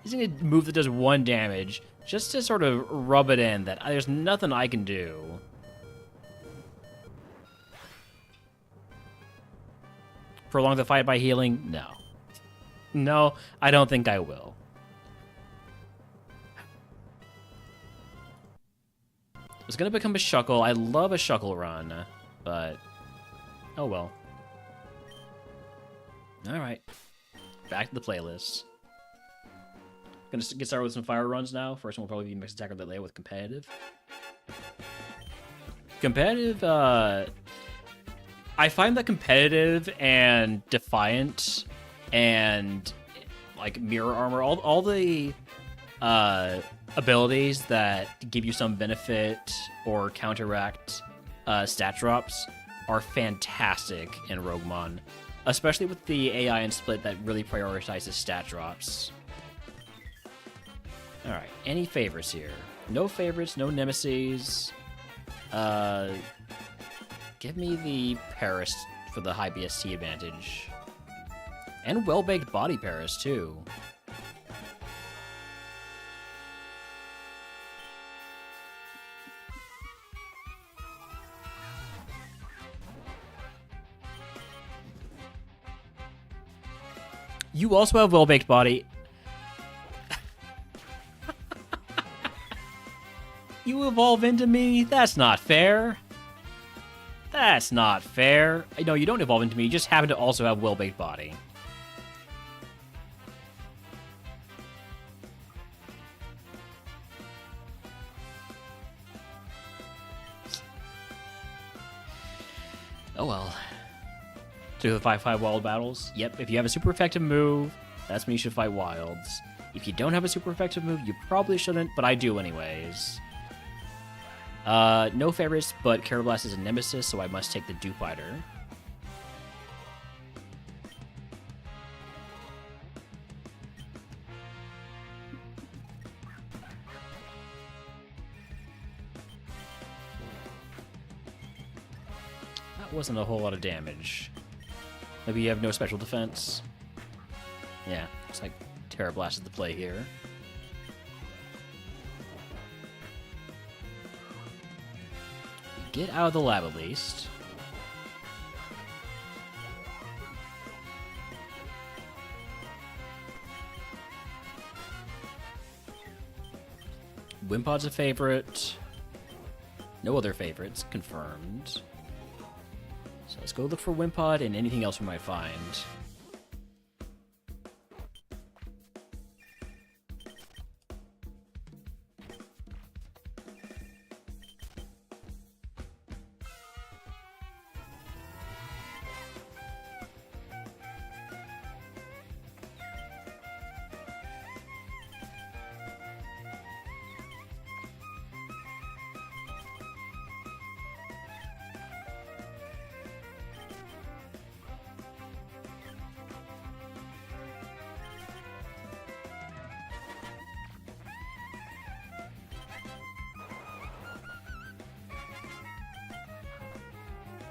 Using a move that does 1 damage, just to sort of rub it in that there's nothing I can do. Prolong the fight by healing? No. No, I don't think I will. It's gonna become a Shuckle. I love a Shuckle run, but oh well. Alright. Back to the playlist. Gonna get started with some fire runs now. First one will probably be Mixed Attack of the Layer with competitive. Competitive, I find that competitive and Defiant and like Mirror Armor, all the abilities that give you some benefit or counteract stat drops are fantastic in RogueMon, especially with the AI and Split that really prioritizes stat drops. Alright, any favorites here? No favorites, no nemesis. Give me the Paris for the high BST advantage. And well-baked body Paris, too. You also have well-baked body. You evolve into me? That's not fair. That's not fair. No, you don't evolve into me. You just happen to also have well-baked body. Oh well. Do the 5-5 wild battles? Yep, if you have a super effective move, that's when you should fight wilds. If you don't have a super effective move, you probably shouldn't, but I do anyways. No favorites, but Carablast is a nemesis, so I must take the Dew Fighter. That wasn't a whole lot of damage. Maybe you have no special defense. Yeah, looks like Terrablast is the play here. Get out of the lab at least. Wimpod's a favorite. No other favorites confirmed. So let's go look for Wimpod and anything else we might find.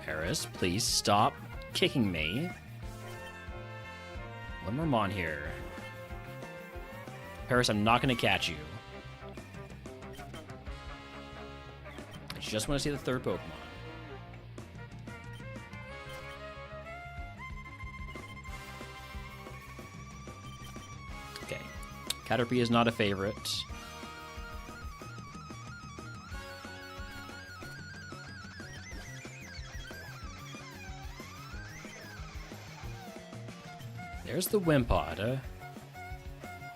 Paris, please stop kicking me. One more Mon here. Paris, I'm not going to catch you. I just want to see the third Pokemon. Okay. Caterpie is not a favorite. There's the Wimpod.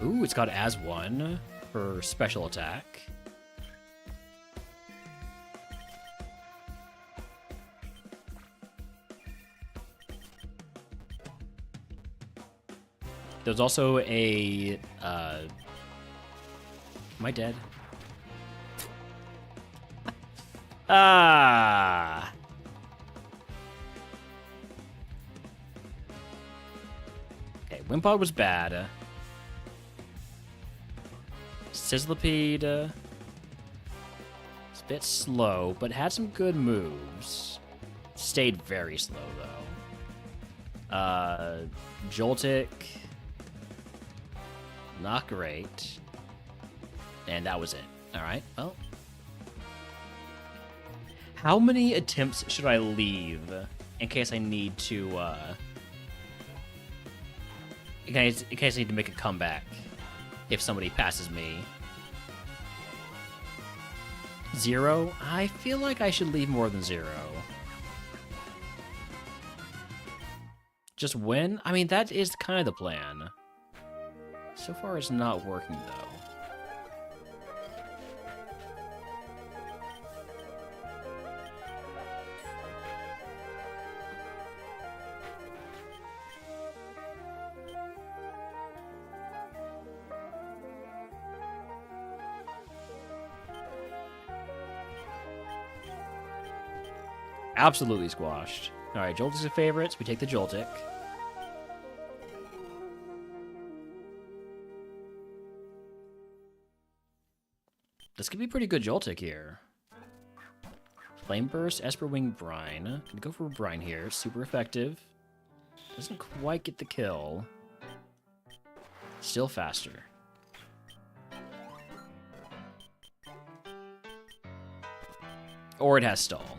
Ooh, it's got as one for special attack. There's also a, am I dead? Ah! Okay, Wimpod was bad. Sizzlipede, it's a bit slow, but had some good moves. Stayed very slow, though. Joltik, not great. And that was it. Alright, well. How many attempts should I leave in case I need to, in case I need to make a comeback if somebody passes me? 0? I feel like I should leave more than 0. Just win? I mean, that is kind of the plan. So far, it's not working, though. Absolutely squashed. Alright, Joltik's a favorite, so we take the Joltik. This could be pretty good Joltik here. Flame Burst, Esper Wing, Brine. Gonna go for Brine here. Super effective. Doesn't quite get the kill. Still faster. Or it has stall.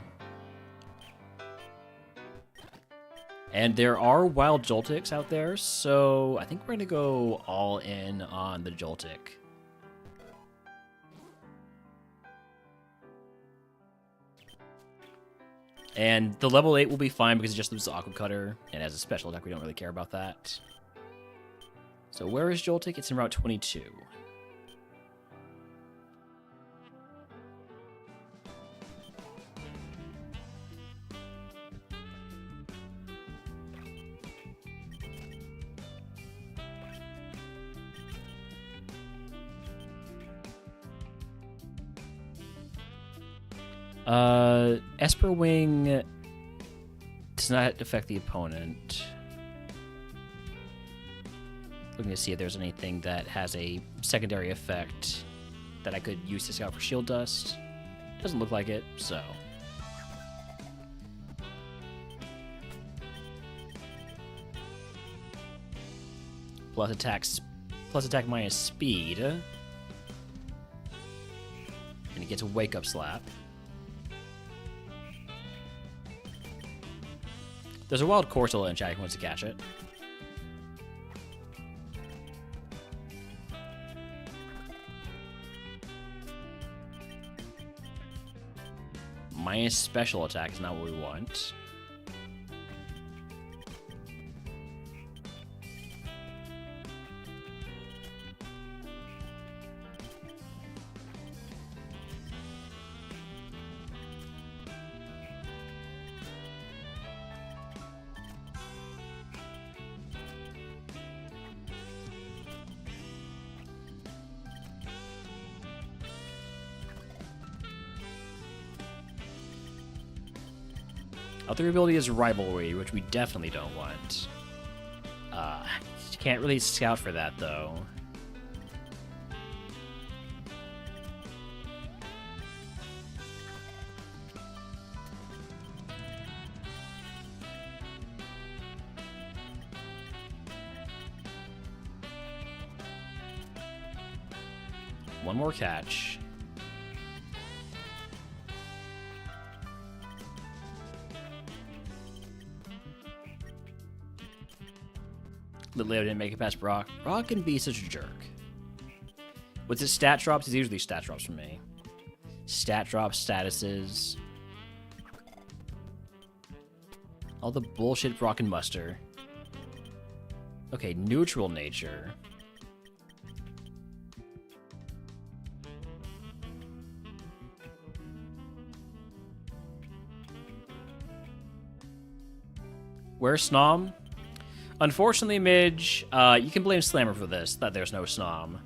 And there are wild Joltiks out there, so I think we're going to go all in on the Joltik. And the level 8 will be fine because it just loses Aqua Cutter, and as a special attack, we don't really care about that. So where is Joltik? It's in Route 22. Esper Wing does not affect the opponent. Looking to see if there's anything that has a secondary effect that I could use to scout for Shield Dust. Doesn't look like it, so. Plus attack minus speed. And he gets a Wake Up Slap. There's a wild Corsola in chat if he wants to catch it. Minus special attack is not what we want. Other ability is Rivalry, which we definitely don't want. Can't really scout for that, though. One more catch. Leo didn't make it past Brock. Brock can be such a jerk. With his stat drops, it's usually stat drops for me. Stat drops, statuses. All the bullshit Brock can muster. Okay, neutral nature. Where's Snom? Unfortunately, Midge, you can blame Slammer for this, that there's no Snom.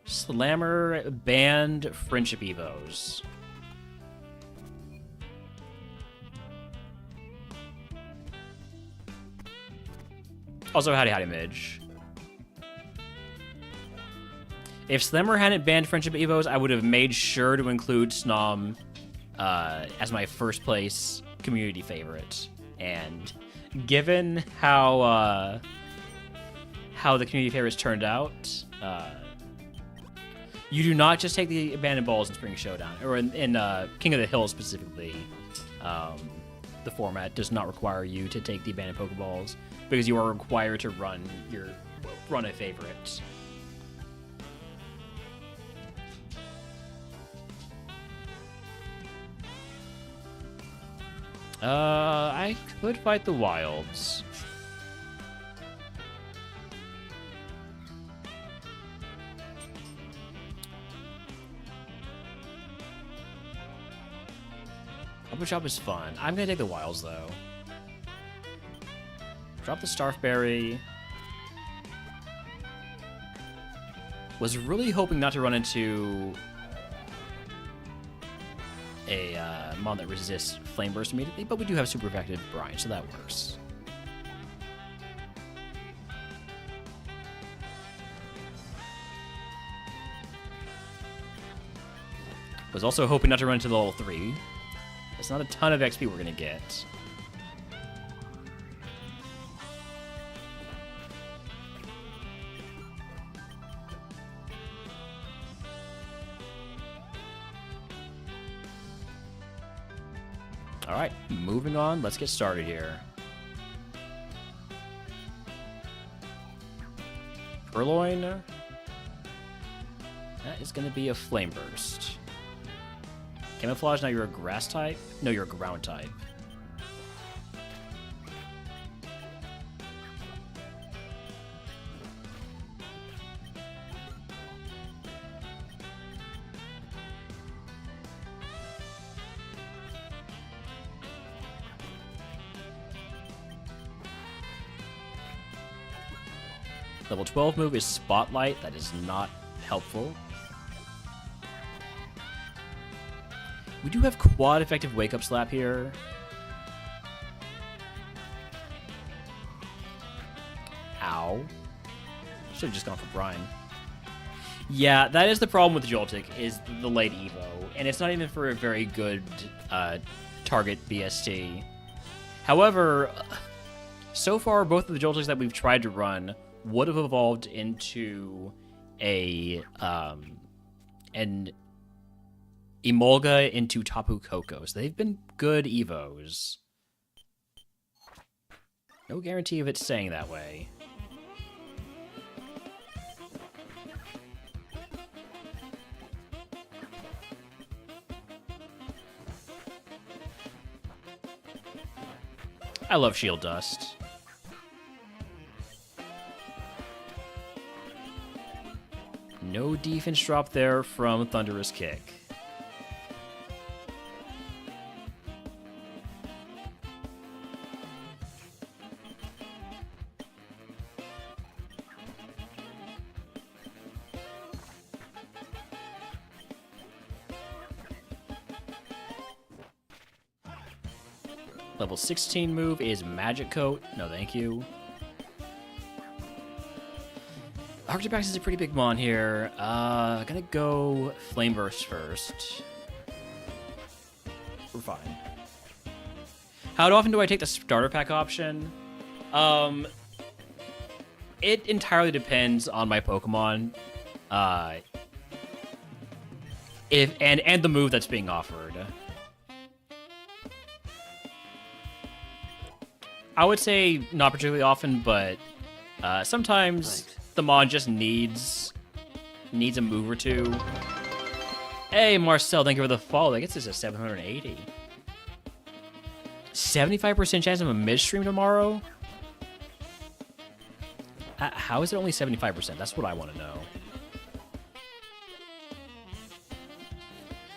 Slammer banned Friendship Evos. Also, howdy, Midge. If Slammer hadn't banned Friendship Evos, I would have made sure to include Snom as my first place community favorite. And given how the community favorites turned out, you do not just take the abandoned balls in Spring Showdown, or in King of the Hill specifically. The format does not require you to take the abandoned Pokeballs because you are required to run a favorite. I could fight the Wilds. Upper Chop is fun. I'm gonna take the Wilds though. Drop the Starfberry. Was really hoping not to run into a mon that resists Flame Burst immediately, but we do have super effective Brine, so that works. Was also hoping not to run into the level 3. That's not a ton of XP we're gonna get. All right, moving on. Let's get started here. Purloin. That is going to be a Flame Burst. Camouflage, now you're a Grass type? No, you're a Ground type. Level 12 move is Spotlight. That is not helpful. We do have quad effective Wake Up Slap here. Ow. Should have just gone for Brine. Yeah, that is the problem with Joltik, is the late Evo. And it's not even for a very good target BST. However, so far, both of the Joltiks that we've tried to run would have evolved into an Emolga into Tapu Koko. So they've been good Evos. No guarantee of it staying that way. I love Shield Dust. No defense drop there from Thunderous Kick. Level 16 move is Magic Coat. No, thank you. Arctibax is a pretty big mon here. Gonna go Flame Burst first. We're fine. How often do I take the starter pack option? It entirely depends on my Pokemon. And the move that's being offered. I would say not particularly often, but sometimes the mon just needs a move or two. Hey, Marcel, thank you for the follow. That gets us a 780. 75% chance of a mid-stream tomorrow? How is it only 75%? That's what I want to know.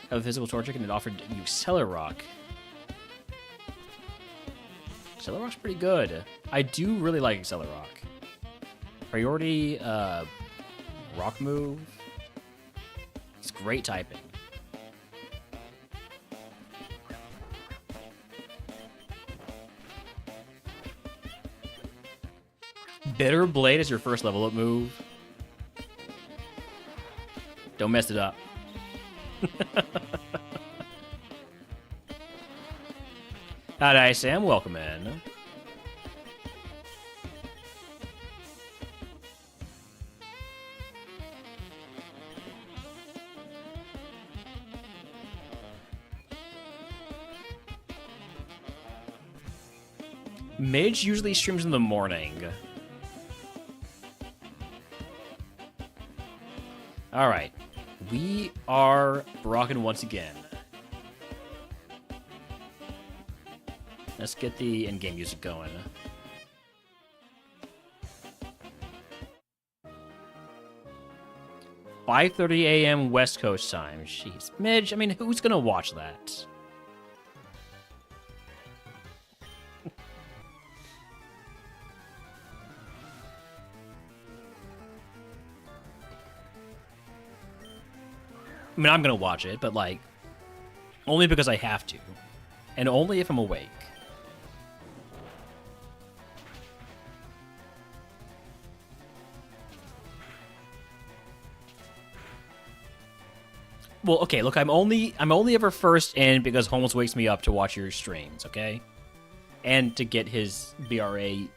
Have a physical torture and it offered you Accelerock. Accelerock's pretty good. I do really like Accelerock. Priority, rock move. It's great typing. Bitter Blade is your first level up move. Don't mess it up. Hi, Sam. Welcome in. Midge usually streams in the morning. Alright. We are rocking once again. Let's get the in-game music going. $5:30 a.m. West Coast time. Jeez. Midge, I mean, who's gonna watch that? I mean, I'm gonna watch it, but, like, only because I have to. And only if I'm awake. Well, okay, look, I'm only ever first in because Holmes wakes me up to watch your streams, okay? And to get his BREAKFASAT.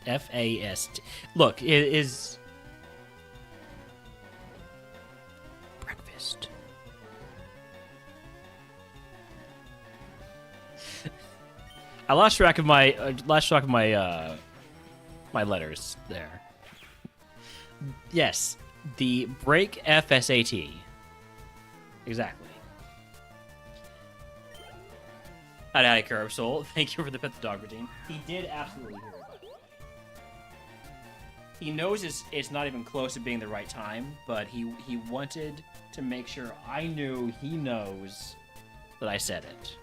FAST. Look, it is breakfast. I lost track of my my letters there. Yes, the break FSAT. Exactly. Hi, Curb Soul. Thank you for the pet the dog routine. He did absolutely hear about it. He knows it's not even close to being the right time, but he wanted to make sure I knew he knows that I said it.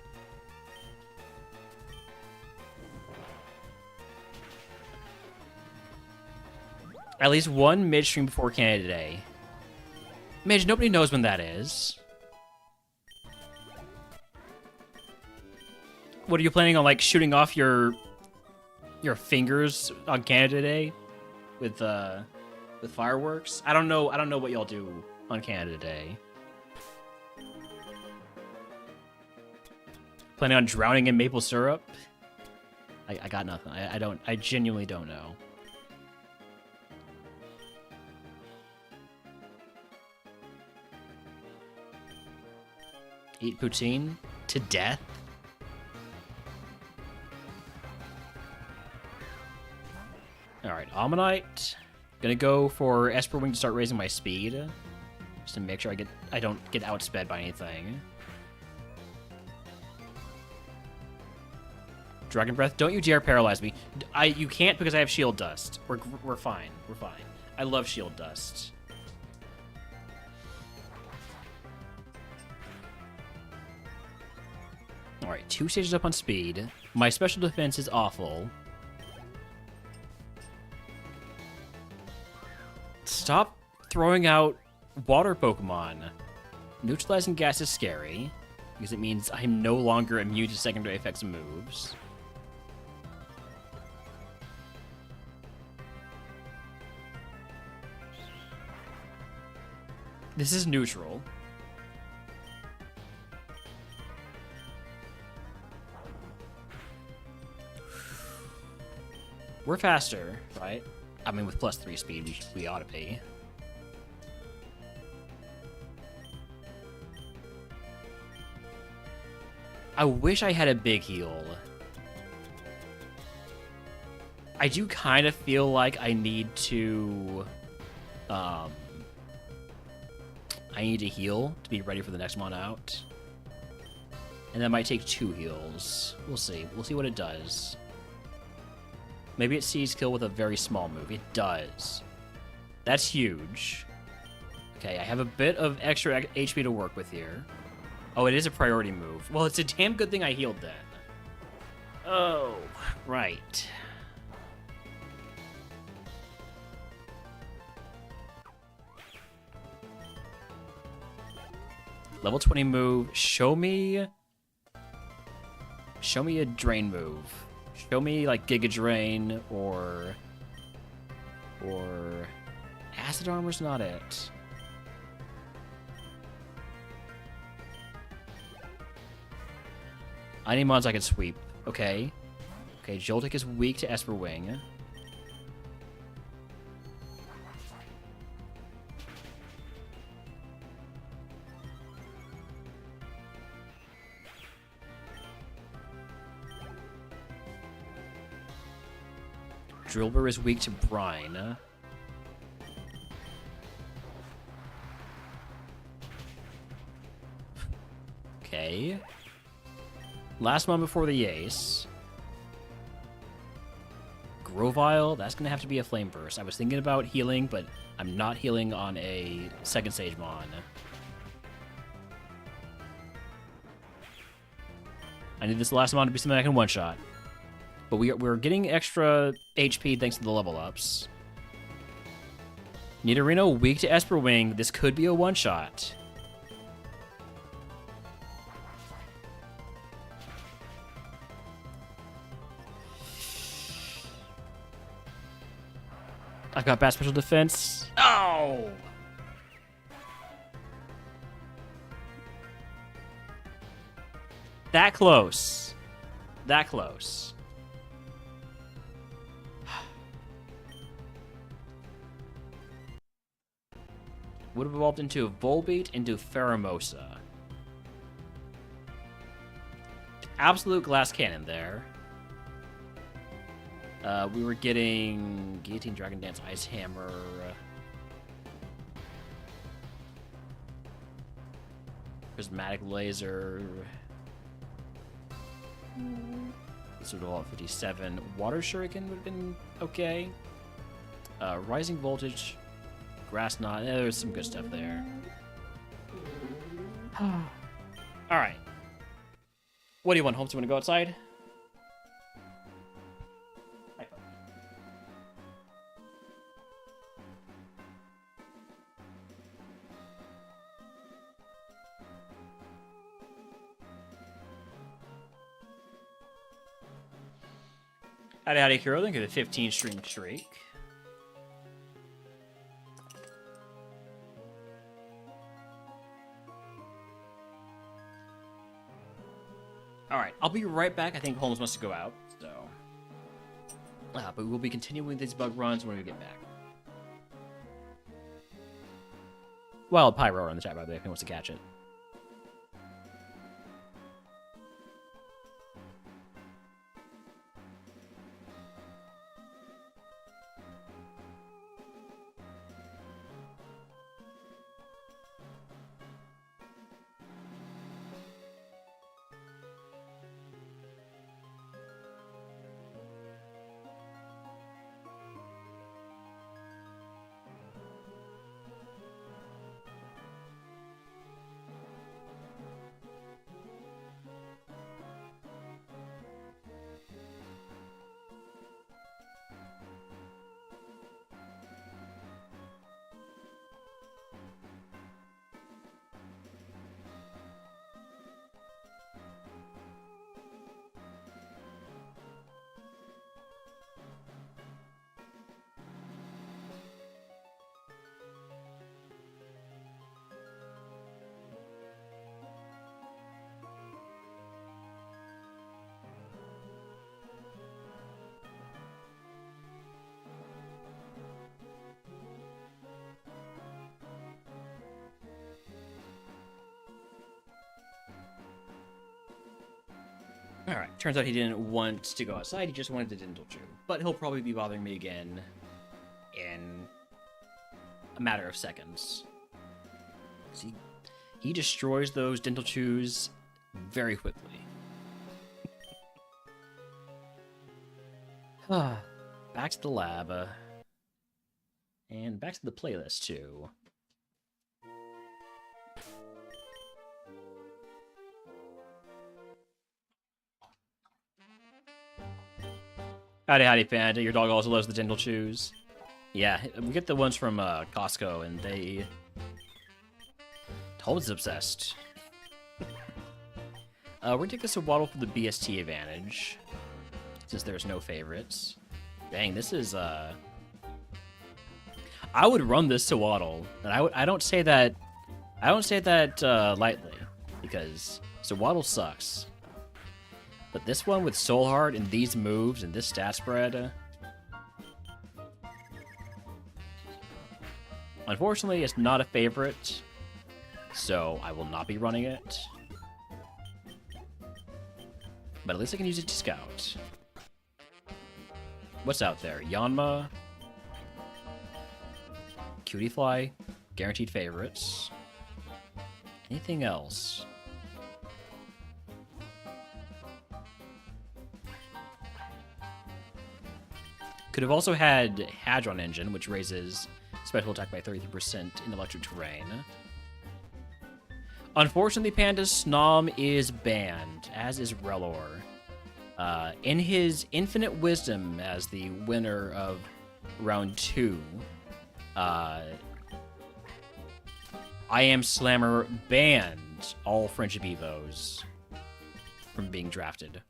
At least one midstream before Canada Day. Midge, nobody knows when that is. What are you planning on, like, shooting off your fingers on Canada Day with fireworks? I don't know what y'all do on Canada Day. Planning on drowning in maple syrup? I got nothing. I genuinely don't know. Eat poutine to death? Alright, Ammonite. Gonna go for Esper Wing to start raising my speed. Just to make sure I don't get outsped by anything. Dragon Breath, don't you dare paralyze me. You can't because I have Shield Dust. We're fine. We're fine. I love Shield Dust. Alright, 2 stages up on speed. My special defense is awful. Stop throwing out water Pokemon. Neutralizing gas is scary, because it means I'm no longer immune to secondary effects and moves. This is neutral. We're faster, right? I mean, with +3 speed, we ought to be. I wish I had a big heal. I do kind of feel like I need to... I need to heal to be ready for the next one out. And that might take 2 heals. We'll see. We'll see what it does. Maybe it sees kill with a very small move. It does. That's huge. Okay, I have a bit of extra HP to work with here. Oh, it is a priority move. Well, it's a damn good thing I healed then. Oh, right. Level 20 move. Show me a drain move. Show me like Giga Drain or Acid Armor's not it. I need mods I can sweep. Okay. Okay, Joltik is weak to Esper Wing. Drillbur is weak to Brine. Okay. Last one before the Ace. Grovile, that's going to have to be a Flame Burst. I was thinking about healing, but I'm not healing on a second stage Mon. I need this last Mon to be something I can one-shot. But we're getting extra HP thanks to the level ups. Nidorino weak to Esper Wing. This could be a one-shot. I've got bad special defense. Oh! That close. That close. Would have evolved into Volbeat into Pheromosa. Absolute glass cannon there. We were getting Guillotine, Dragon Dance, Ice Hammer. Prismatic Laser. This would evolve 57. Water Shuriken would have been okay. Rising Voltage. Grass Knot. There's some good stuff there. Alright. What do you want, Holmes? You want to go outside? Howdy, Hero. Thank you for the 15 stream streak. Alright, I'll be right back. I think Holmes wants to go out, so... but we'll be continuing these bug runs when we get back. Well, Pyro on the chat, by the way, if he wants to catch it. Alright, turns out he didn't want to go outside, he just wanted the dental chew. But he'll probably be bothering me again in a matter of seconds. See, he destroys those dental chews very quickly. back to the lab. And back to the playlist, too. Howdy, howdy, Panda. Your dog also loves the dental chews. Yeah, we get the ones from Costco, and they... Toad's obsessed. We're gonna take this to Waddle for the BST advantage, since there's no favorites. Dang, this is, I would run this to Waddle, and I don't say that lightly, because Waddle sucks. But this one with Soul Heart and these moves and this stat spread, unfortunately, it's not a favorite, so I will not be running it. But at least I can use it to scout. What's out there? Yanma, Cutiefly, guaranteed favorites. Anything else? Could have also had Hadron Engine, which raises special attack by 33% in electric terrain. Unfortunately, Panda, Snom is banned, as is Relor. In his infinite wisdom as the winner of round 2, I Am Slammer banned all Friendship Evos from being drafted.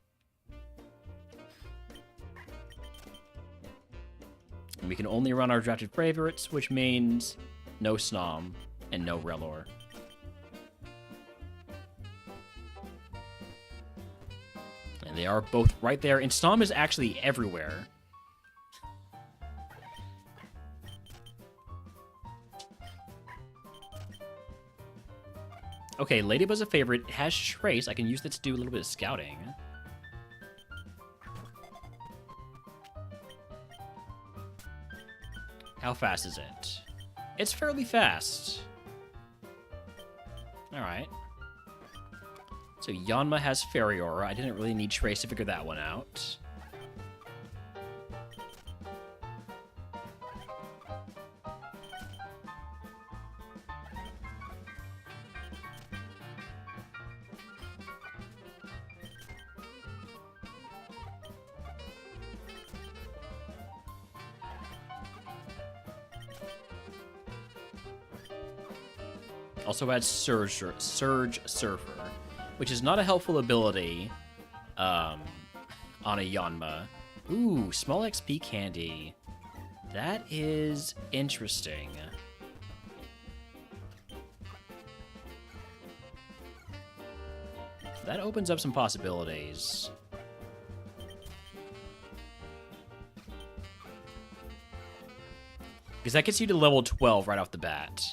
And we can only run our drafted favorites, which means no Snom and no Relor. And they are both right there, and Snom is actually everywhere. Okay, Ladybug's a favorite. It has Trace. I can use that to do a little bit of scouting. How fast is it? It's fairly fast. Alright. So Yanma has Fairy Aura. I didn't really need Trace to figure that one out. Also adds Surge Surfer, which is not a helpful ability on a Yanma. Ooh, small XP candy. That is interesting. That opens up some possibilities. Because that gets you to level 12 right off the bat.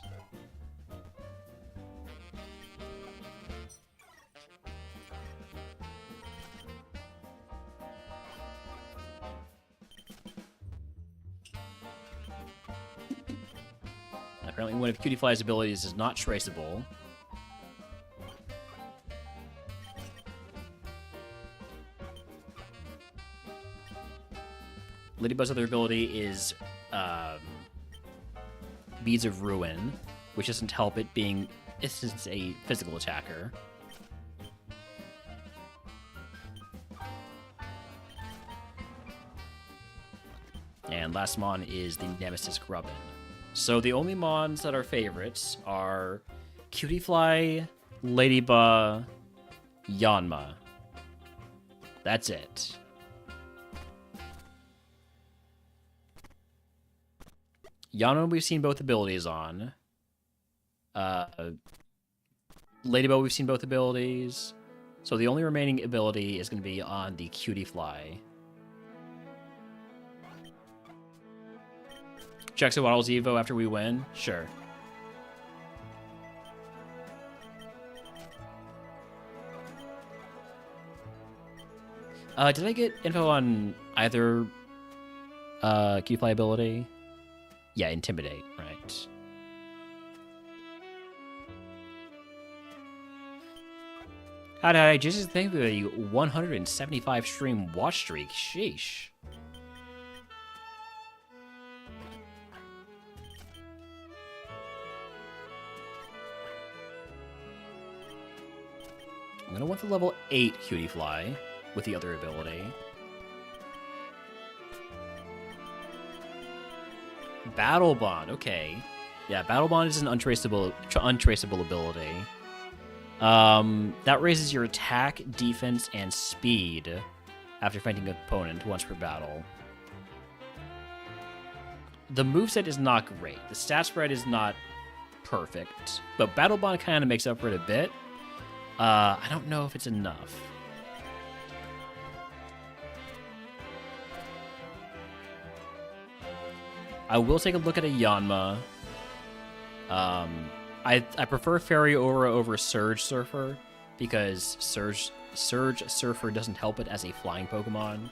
Apparently one of Cutiefly's abilities is not traceable. Ladybug's other ability is Beads of Ruin, which doesn't help it being it's a physical attacker. And last mon is the Nemesis Grubbin. So the only mons that are favorites are Cutiefly, Ladybug, Yanma. That's it. Yanma we've seen both abilities on. Ladybug we've seen both abilities. So the only remaining ability is going to be on the Cutiefly. Checks a Waddle's Evo after we win? Sure. Did I get info on either Cutiefly ability? Yeah, Intimidate, right. How did I just think of a 175 stream watch streak? Sheesh. I'm going to want the level 8 Cutie Fly with the other ability. Battle Bond, okay. Yeah, Battle Bond is an untraceable ability. That raises your attack, defense, and speed after fighting an opponent once per battle. The moveset is not great. The stat spread is not perfect, but Battle Bond kind of makes up for it a bit. I don't know if it's enough. I will take a look at a Yanma. I prefer Fairy Aura over Surge Surfer because Surge Surfer doesn't help it as a flying Pokemon,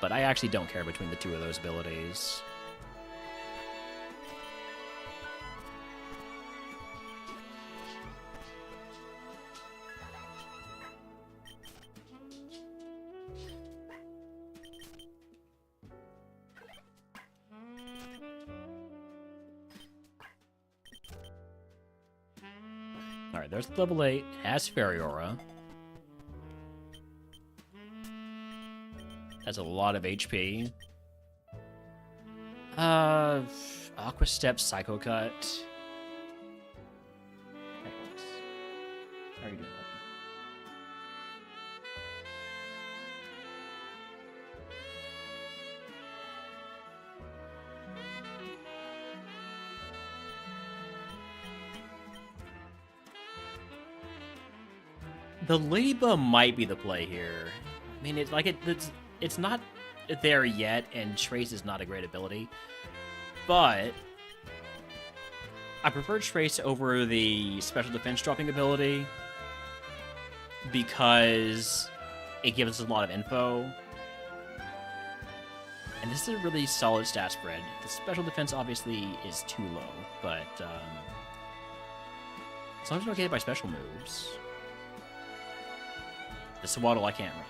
but I actually don't care between the two of those abilities. Alright, there's level 8. It has Fairy Aura. Has a lot of HP. Aqua Step, Psycho Cut. How are you doing? The Ladybug might be the play here. I mean, it's not there yet, and Trace is not a great ability. But I prefer Trace over the special defense dropping ability because it gives us a lot of info. And this is a really solid stat spread. The special defense obviously is too low, but as long as it's okay by special moves. The Swaddle I can't run.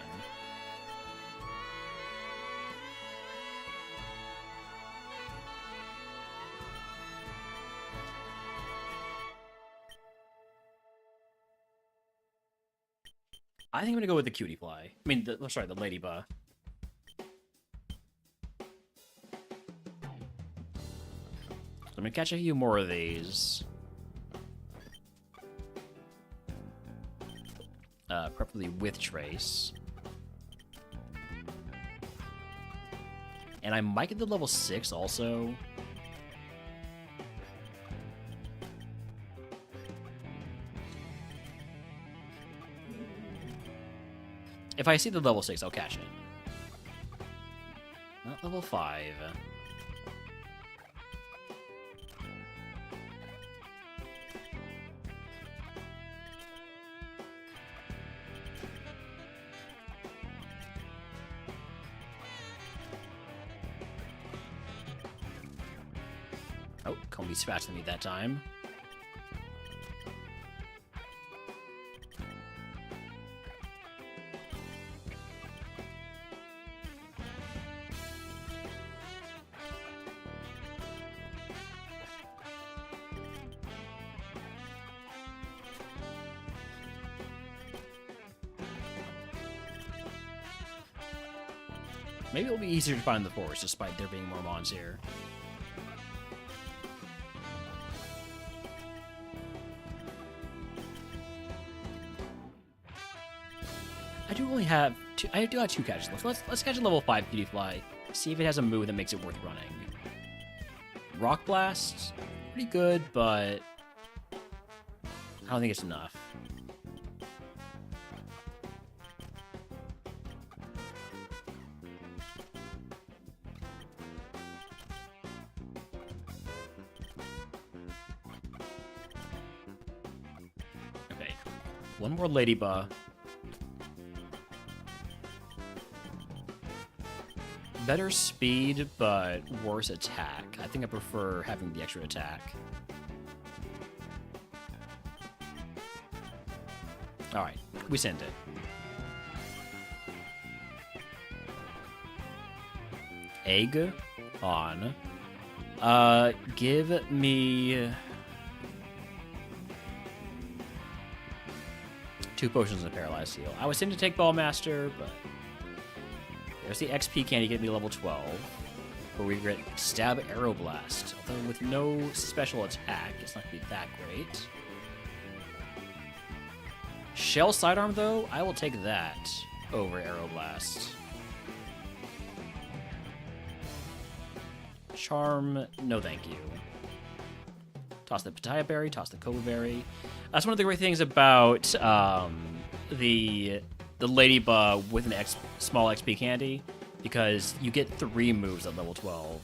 I think I'm gonna go with the Cutie Fly. I mean, the Ladybug. I'm gonna catch a few more of these. Preferably with Trace. And I might get the level 6 also. If I see the level 6, I'll catch it. Not level 5. Oh, Combie's faster than me that time. Maybe it'll be easier to find the forest, despite there being more mons here. I do only have two. I do have 2 catches left. Let's catch a level 5 Cutie Fly. See if it has a move that makes it worth running. Rock Blast, pretty good, but I don't think it's enough. Okay, one more Ladybug. Better speed, but worse attack. I think I prefer having the extra attack. Alright, we send it. Egg on. Give me 2 2 potions and a paralyzed heal. I was thinking to take Ballmaster, but there's the XP candy get me level 12. Where we get Stab Arrow Blast. Although with no special attack, it's not going to be that great. Shell Sidearm, though, I will take that over Arrow Blast. Charm, no thank you. Toss the Pitaya Berry, toss the Koba Berry. That's one of the great things about the Ladybug with an small XP candy, because you get 3 moves at level 12.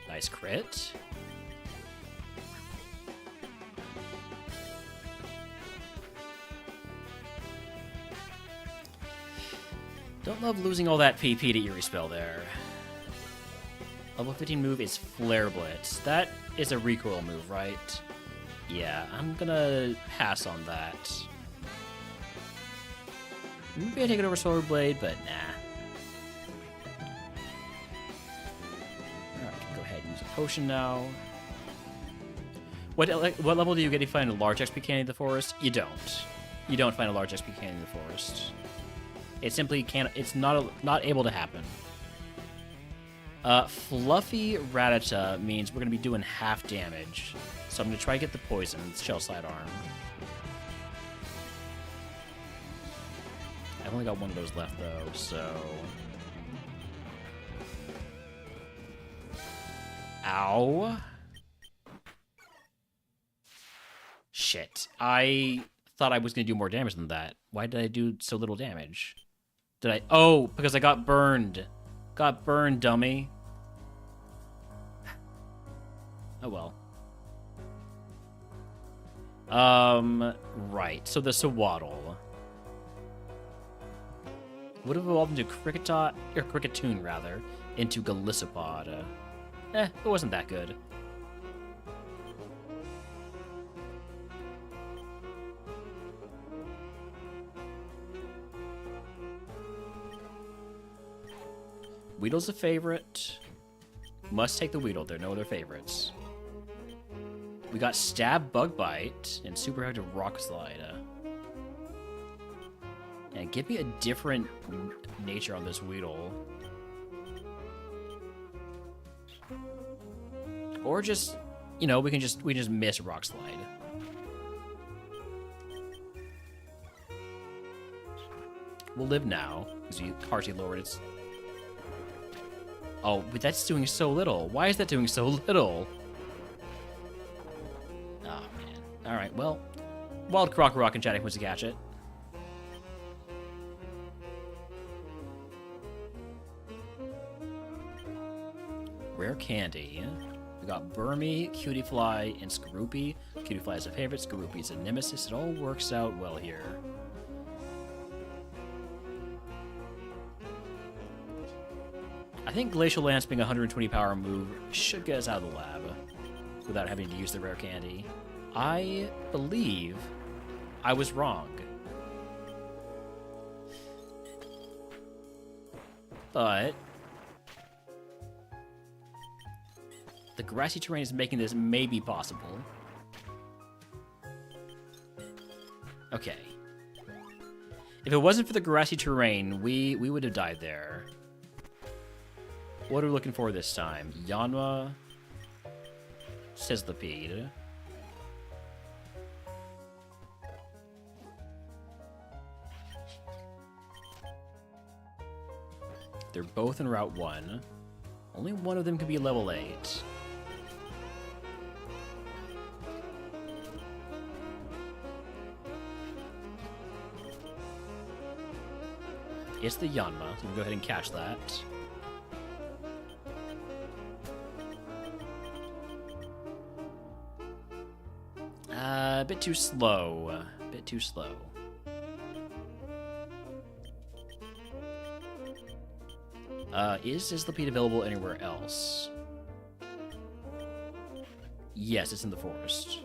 Nice crit. Don't love losing all that PP to Eerie Spell there. Level 15 move is Flare Blitz. That is a recoil move, right? Yeah, I'm gonna pass on that. Maybe I take it over Solar Blade, but nah. Potion now. What level do you get if you find a large XP candy in the forest? You don't. You don't find a large XP candy in the forest. It simply can't. It's not able to happen. Fluffy Rattata means we're gonna be doing half damage, so I'm gonna try to get the poison. Shell Sidearm. I've only got one of those left though, so. Ow. Shit. I thought I was going to do more damage than that. Why did I do so little damage? Did I? Oh, because I got burned. Got burned, dummy. Oh well. Right. So the Sawaddle would have evolved into Cricketot, or Cricketoon rather, into Galissapod. It wasn't that good. Weedle's a favorite. Must take the Weedle. There are no other favorites. We got Stab Bug Bite and Super Active Rock Slide. And give me a different nature on this Weedle. Or just, you know, we just miss Rock Slide. We'll live now, because we partially lowered its... Oh, but that's doing so little. Why is that doing so little? Oh, man. Alright, well, Wild Croc Rock and Chatting wants to catch it. Rare Candy. We got Burmy, Cutiefly, and Skorupi. Cutiefly is a favorite, Skorupi is a nemesis. It all works out well here. I think Glacial Lance being a 120 power move should get us out of the lab without having to use the Rare Candy. I believe I was wrong. But the grassy terrain is making this maybe possible. Okay. If it wasn't for the grassy terrain, we would have died there. What are we looking for this time? Yanma, Sizzlipede. They're both in Route 1. Only one of them can be level 8. It's the Yanma, so we'll go ahead and catch that. A bit too slow. A bit too slow. Is Islipede available anywhere else? Yes, it's in the forest.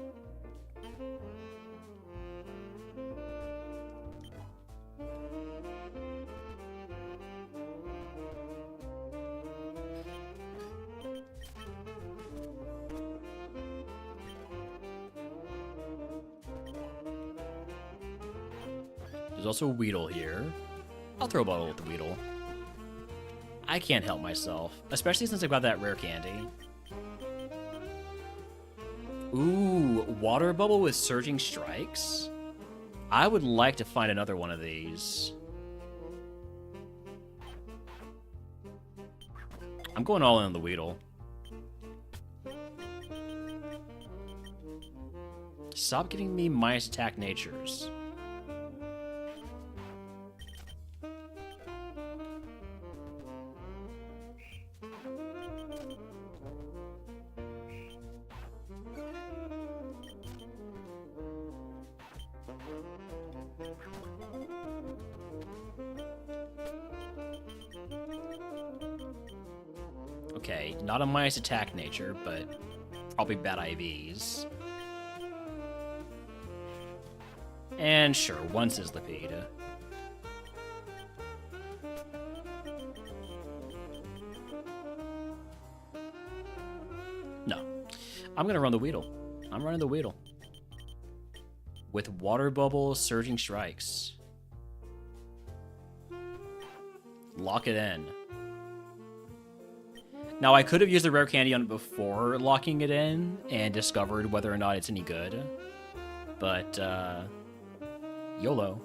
There's also a Weedle here. I'll throw a bottle with the Weedle. I can't help myself, especially since I've got that rare candy. Ooh, water bubble with surging strikes? I would like to find another one of these. I'm going all in on the Weedle. Stop giving me minus attack natures. Okay, not a minus attack nature, but probably bad IVs. And sure, one Sizzlipede. No. I'm gonna run the Weedle. I'm running the Weedle. With Water Bubble, Surging Strikes. Lock it in. Now, I could have used the rare candy on it before locking it in and discovered whether or not it's any good. But, YOLO.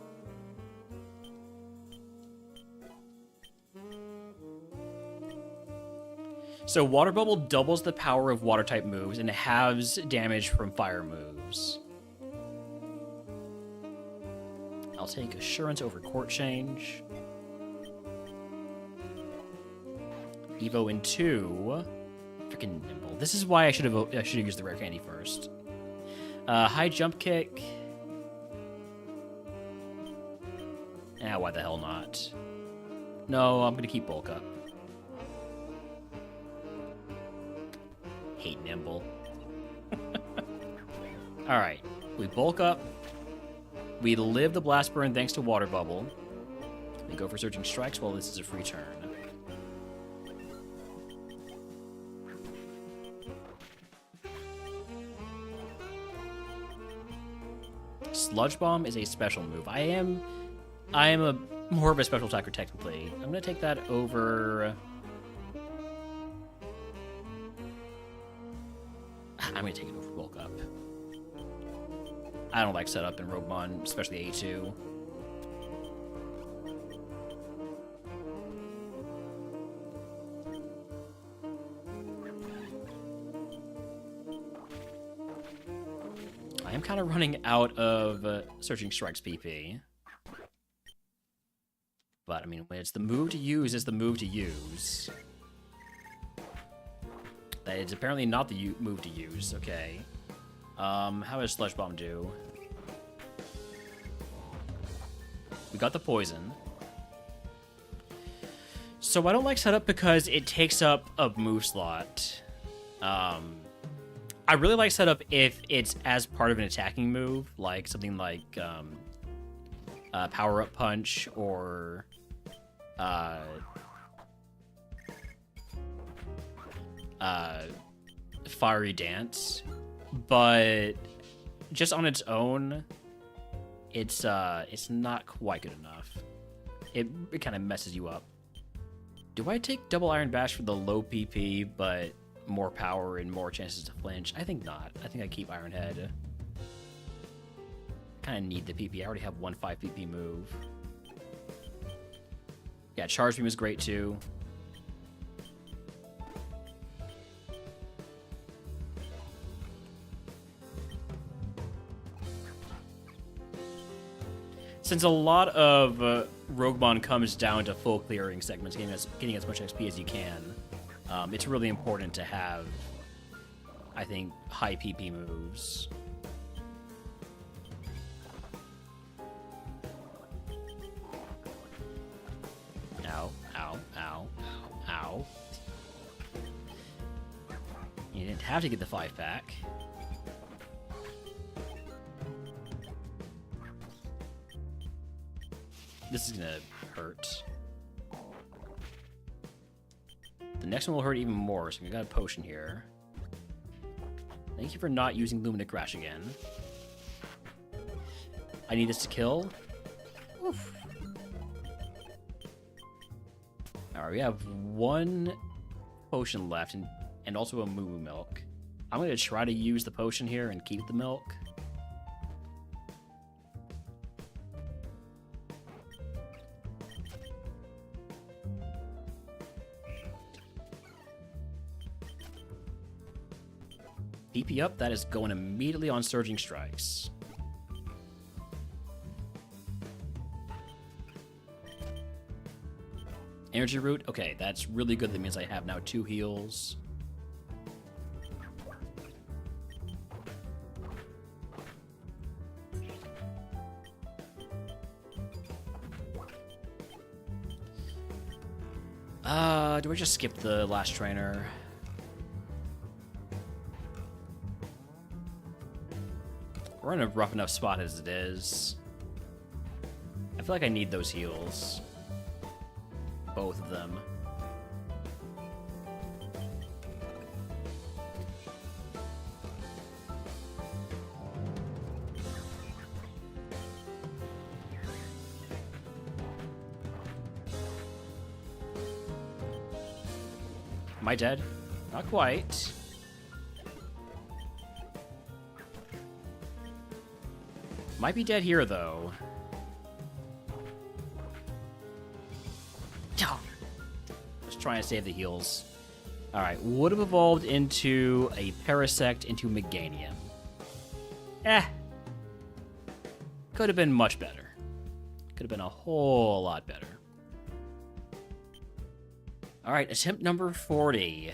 So, Water Bubble doubles the power of Water-type moves and halves damage from Fire moves. I'll take Assurance over Court Change. Evo in 2. Freaking Nimble. This is why I should have used the rare candy first. High Jump Kick. Why the hell not? No, I'm gonna keep Bulk Up. Hate Nimble. Alright, we Bulk Up. We live the Blast Burn thanks to Water Bubble. We go for Surging Strikes while this is a free turn. Sludge Bomb is a special move. I am a more of a special attacker technically. I'm gonna take that over. I'm gonna take it over Bulk Up. I don't like setup in RogueMon, especially A2. I am kind of running out of Surging Strikes PP. But, I mean, when it's the move to use, it's the move to use. That is apparently not the move to use, okay. How does Sludge Bomb do? We got the poison. So I don't like setup because it takes up a move slot. I really like setup if it's as part of an attacking move, like something like Power Up Punch or Fiery Dance. But just on its own, it's not quite good enough. It kind of messes you up. Do I take Double Iron Bash for the low PP, but more power and more chances to flinch? I think not. I think I keep Iron Head. Kind of need the PP. I already have one 5 PP move. Yeah, Charge Beam is great too. Since a lot of RogueMon comes down to full clearing segments, getting as much XP as you can, it's really important to have, I think, high PP moves. have to get the 5-pack. This is gonna hurt. The next one will hurt even more, so we got a potion here. Thank you for not using Lumina Crash again. I need this to kill. Oof. Alright, we have one potion left and also a moo milk. I'm going to try to use the potion here and keep the milk. DP up, that is going immediately on Surging Strikes. Energy Root, okay, that's really good. That means I have now 2 heals. Do I just skip the last trainer? We're in a rough enough spot as it is. I feel like I need those heals. Both of them. Am I dead? Not quite. Might be dead here, though. Just trying to save the heals. Alright, would have evolved into a Parasect into Meganium. Could have been much better. Could have been a whole lot better. Alright, attempt number 40.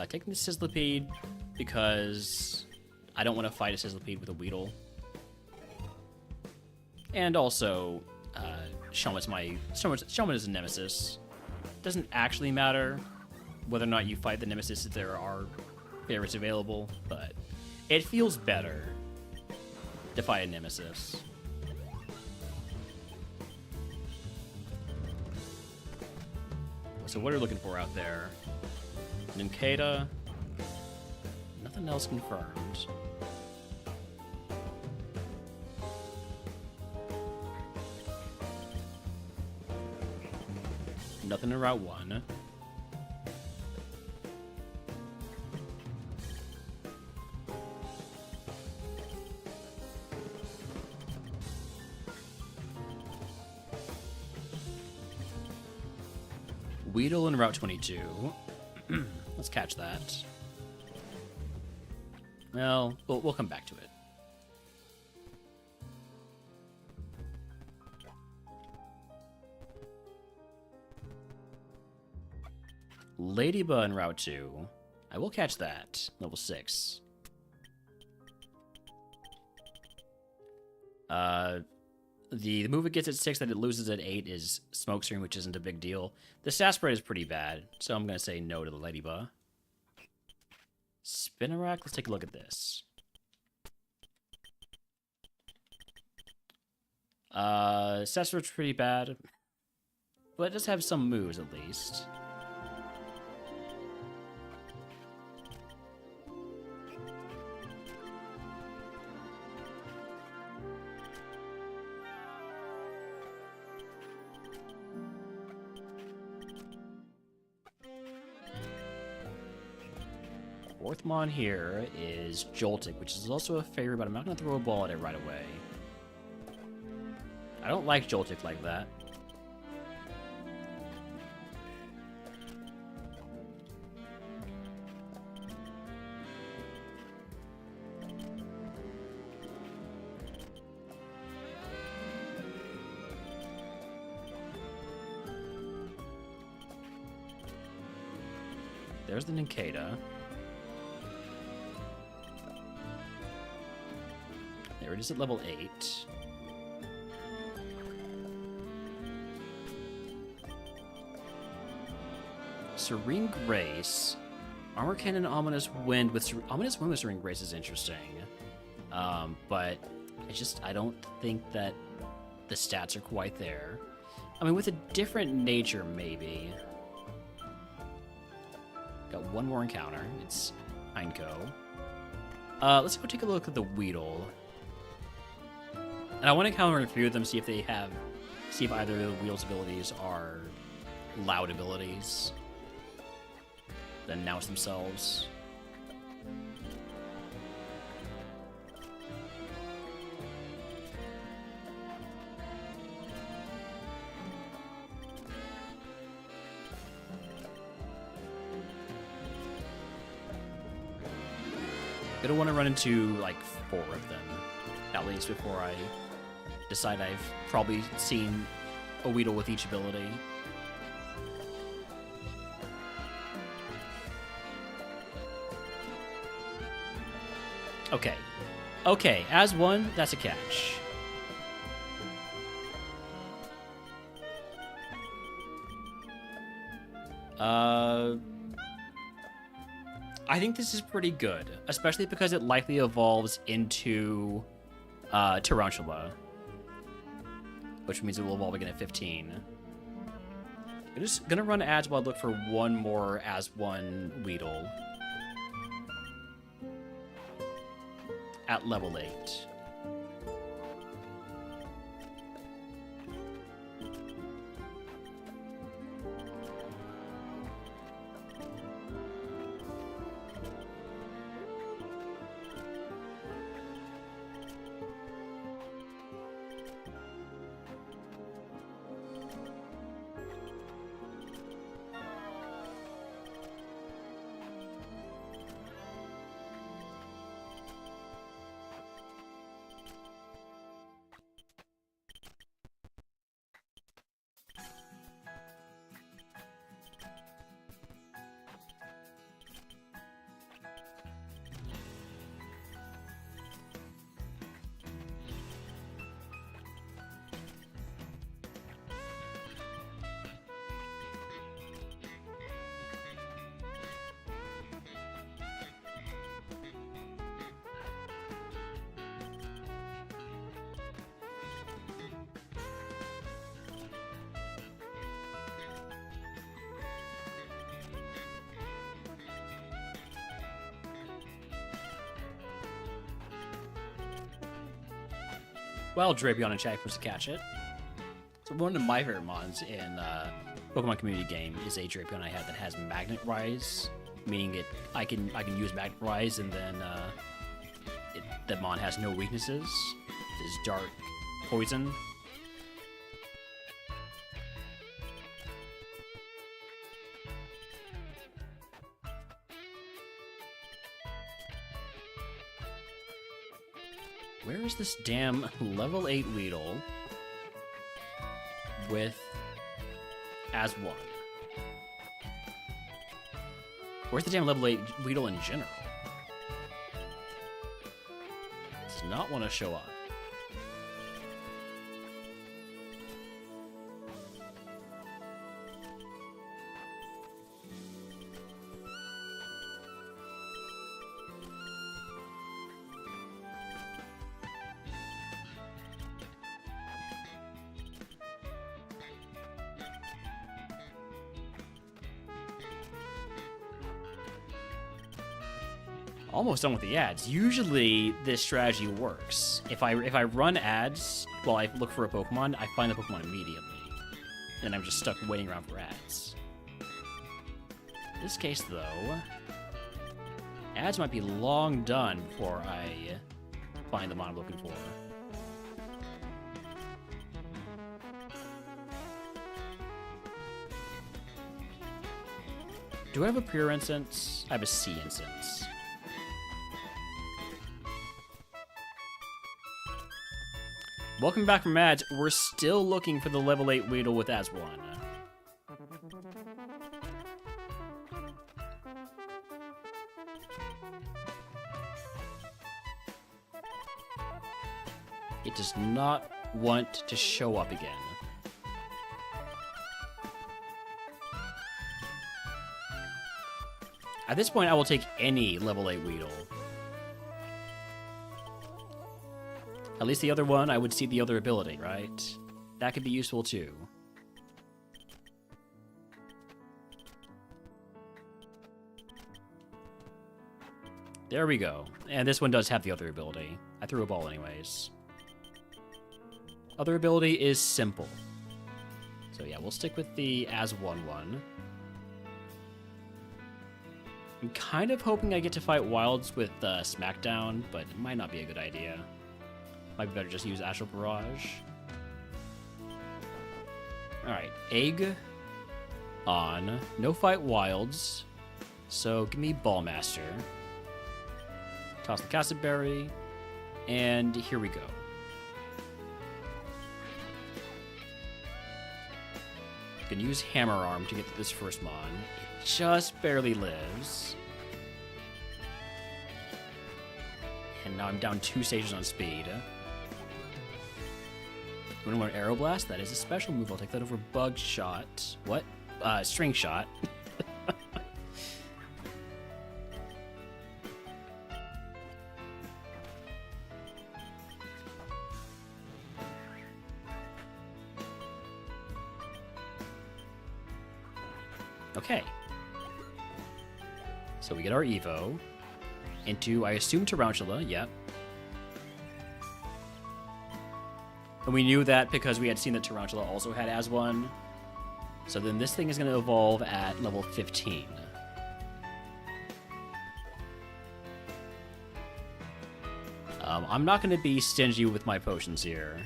Taking the Sizzlipede because I don't want to fight a Sizzlipede with a Weedle. And also, Showman is a nemesis. Doesn't actually matter whether or not you fight the nemesis if there are favorites available, but it feels better to fight a nemesis. So what are we looking for out there? Nincada. Nothing else confirmed. Nothing in Route 1. Weedle in Route 22. Let's catch that. Well, we'll come back to it. Ladybug in Route 2. I will catch that. Level 6. The move it gets at 6 that it loses at 8 is Smokescreen, which isn't a big deal. The stat spread is pretty bad, so I'm going to say no to the Ladybug. Spinarak, let's take a look at this. Stat spread's pretty bad, but it does have some moves at least. Fourth mon here is Joltik, which is also a favorite, but I'm not going to throw a ball at it right away. I don't like Joltik like that. There's the Nincada. There it is at level 8. Serene Grace. Armor Cannon, Ominous Wind. Ominous Wind with Serene Grace is interesting. But I don't think that the stats are quite there. I mean, with a different nature, maybe. Got one more encounter. It's Heinko. Let's go take a look at the Weedle. And I want to encounter a few of them, see if either of the Weedle's abilities are loud abilities that announce themselves. Gonna want to run into like 4 of them, at least, before I decide I've probably seen a Weedle with each ability. Okay. Okay, as one, that's a catch. I think this is pretty good, especially because it likely evolves into Tarantula, which means it will evolve again at 15. I'm just gonna run ads while I look for one more as one Weedle at level 8. Well, Drapion and Shaq was to catch it. So one of my favorite mons in Pokemon Community Game is a Drapion I have that has Magnet Rise, meaning I can use Magnet Rise, and then that mon has no weaknesses. It is Dark Poison. Where is this damn level 8 Weedle with as one? Where's the damn level 8 Weedle in general? Does not want to show up. Almost done with the ads. Usually this strategy works. If I run ads while I look for a Pokemon, I find the Pokemon immediately. And I'm just stuck waiting around for ads. In this case, though, ads might be long done before I find the mon I'm looking for. Do I have a Pure Incense? I have a Sea Incense. Welcome back from ads. We're still looking for the level 8 Weedle with as one. It does not want to show up again. At this point, I will take any level 8 Weedle. At least the other one, I would see the other ability, right? That could be useful too. There we go. And this one does have the other ability. I threw a ball anyways. Other ability is simple. So yeah, we'll stick with the as one. I'm kind of hoping I get to fight Wilds with Smackdown, but it might not be a good idea. Might be better just use Astral Barrage. Alright, Egg on. No fight Wilds. So give me Ballmaster. Toss the Cassid Berry. And here we go. Gonna use Hammer Arm to get to this first Mon. It just barely lives. And now I'm down 2 stages on speed. You wanna learn Aeroblast? That is a special move. I'll take that over Bug Shot. What? String Shot. Okay. So we get our Evo into, I assume, Tarantula. Yep. And we knew that because we had seen that Tarantula also had as one. So then this thing is going to evolve at level 15. I'm not going to be stingy with my potions here.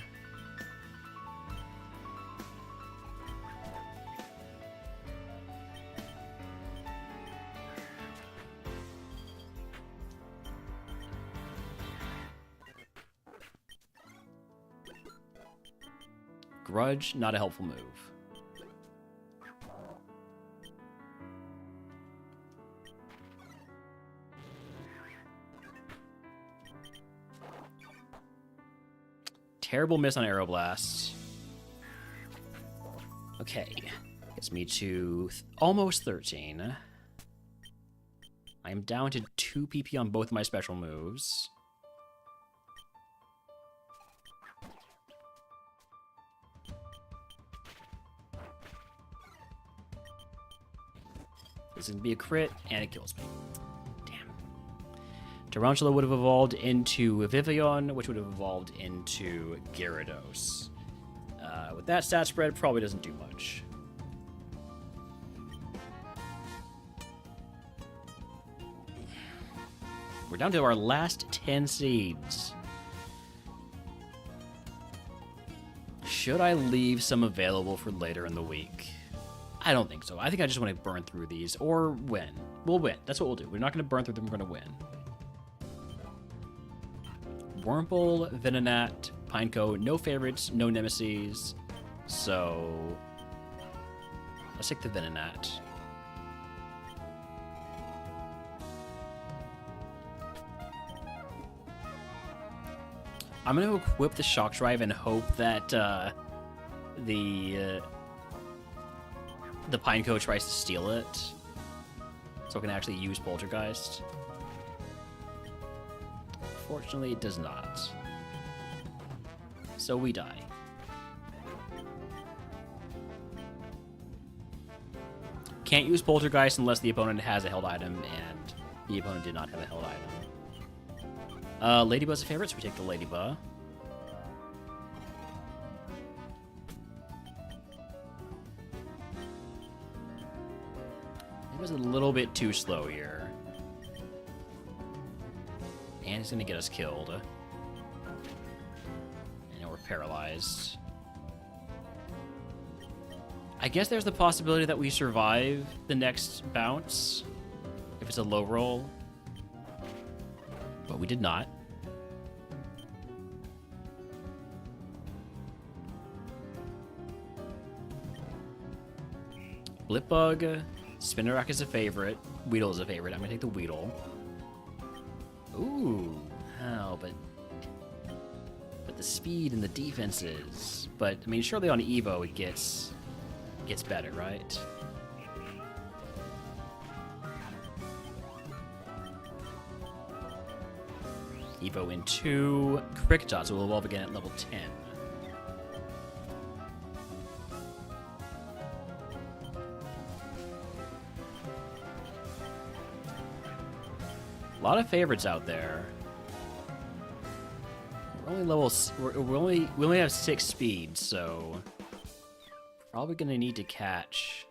Grudge, not a helpful move. Terrible miss on Aeroblast. Okay. Gets me to almost 13. I am down to 2 PP on both my special moves. This is going to be a crit, and it kills me. Damn. Tarantula would have evolved into Vivillon, which would have evolved into Gyarados. With that stat spread, probably doesn't do much. We're down to our last 10 seeds. Should I leave some available for later in the week? I don't think so. I think I just want to burn through these, or win. We'll win. That's what we'll do. We're not going to burn through them. We're going to win. Wurmple, Venonat, Pineco, no favorites, no nemesis. So let's take the Venonat. I'm going to equip the Shock Drive and hope that the Pineco tries to steal it, so I can actually use Poltergeist. Fortunately, it does not. So we die. Can't use Poltergeist unless the opponent has a held item, and the opponent did not have a held item. Ladybug's a favorite, so we take the Ladybug. It was a little bit too slow here. And he's going to get us killed. And now we're paralyzed. I guess there's the possibility that we survive the next bounce if it's a low roll. But we did not. Blipbug. Spinarak is a favorite. Weedle is a favorite. I'm going to take the Weedle. Ooh. Oh, but the speed and the defenses. But, I mean, surely on Evo it gets better, right? Evo into Kriktot, so we'll evolve again at level 10. A lot of favorites out there. We're only level. We only have 6 speed, so probably gonna need to catch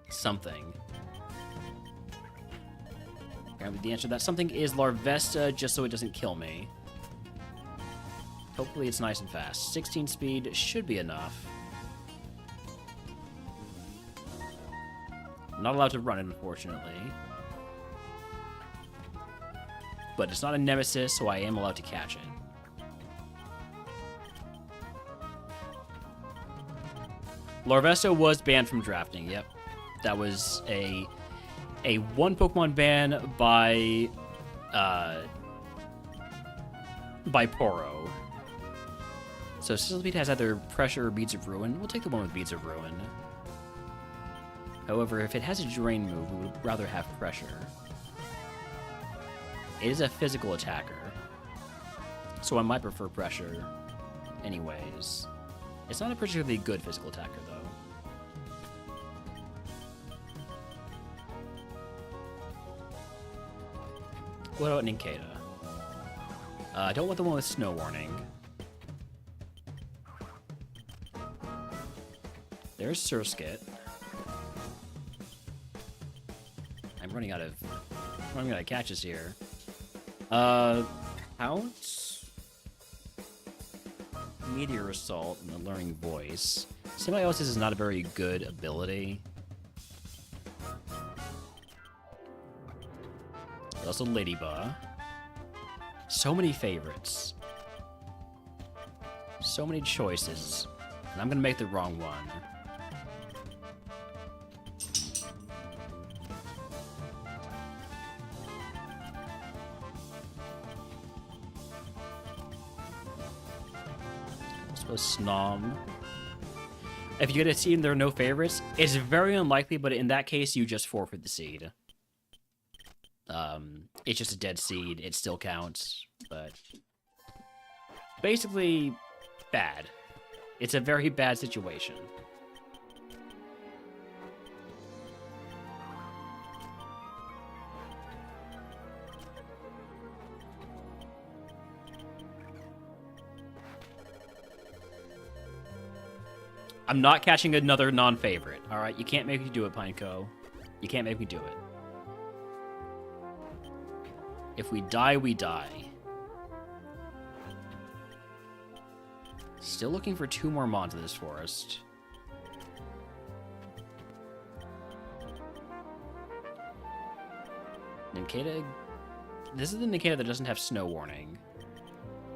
something. Apparently, the answer to that something is Larvesta, just so it doesn't kill me. Hopefully, it's nice and fast. 16 speed should be enough. I'm not allowed to run it, unfortunately. But it's not a nemesis, so I am allowed to catch it. Larvesta was banned from drafting, yep. That was a one Pokemon ban by Poro. So Sizzlebeat has either Pressure or Beads of Ruin. We'll take the one with Beads of Ruin. However, if it has a Drain move, we would rather have Pressure. It is a physical attacker, so I might prefer Pressure anyways. It's not a particularly good physical attacker, though. What about Nincada? I don't want the one with Snow Warning. There's Surskit. I'm running out of catches here. Pounce, Meteor Assault, and the Learning Voice. Symbiosis is not a very good ability. Also Ladybug. So many favorites. So many choices. And I'm gonna make the wrong one. Snom. If you get a seed and there are no favorites, it's very unlikely, but in that case, you just forfeit the seed. It's just a dead seed. It still counts, but basically bad. It's a very bad situation. I'm not catching another non-favorite, alright? You can't make me do it, Pineco. You can't make me do it. If we die, we die. Still looking for 2 more Mons in this forest. Nincada... This is the Nincada that doesn't have Snow Warning.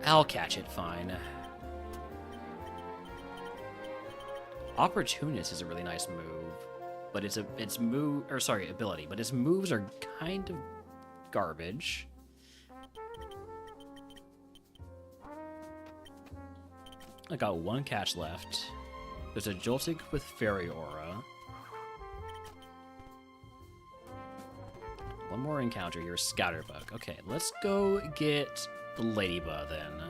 I'll catch it, fine. Opportunist is a really nice move, but ability, but its moves are kind of garbage. I got 1 catch left. There's a Joltik with Fairy Aura. One more encounter here, Scatterbug. Okay, let's go get the Ladybug then.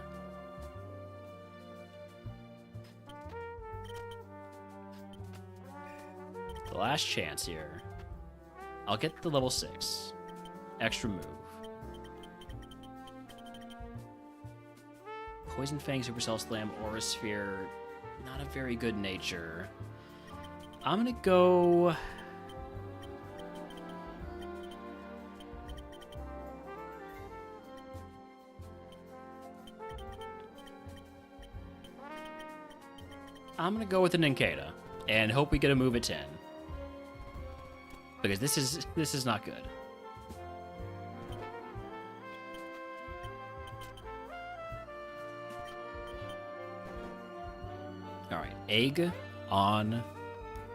The last chance here. I'll get the level 6. Extra move. Poison Fang, Supercell Slam, Aura Sphere. Not a very good nature. I'm gonna go... with an Nincada and hope we get a move at 10. Because this is not good. Alright, egg on.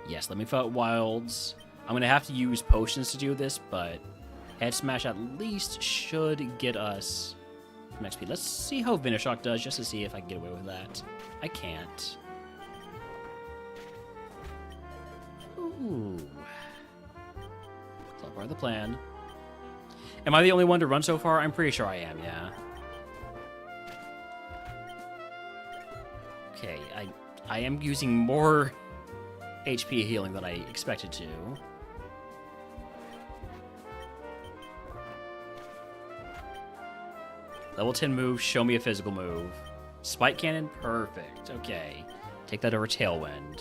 Yes, let me fight wilds. I'm gonna have to use potions to do this, but Head Smash at least should get us some XP. Let's see how Venoshock does, just to see if I can get away with that. I can't. Ooh. It's all part of the plan. Am I the only one to run so far? I'm pretty sure I am, yeah. Okay, I am using more HP healing than I expected to. Level 10 move, show me a physical move. Spike cannon, perfect. Okay. Take that over Tailwind.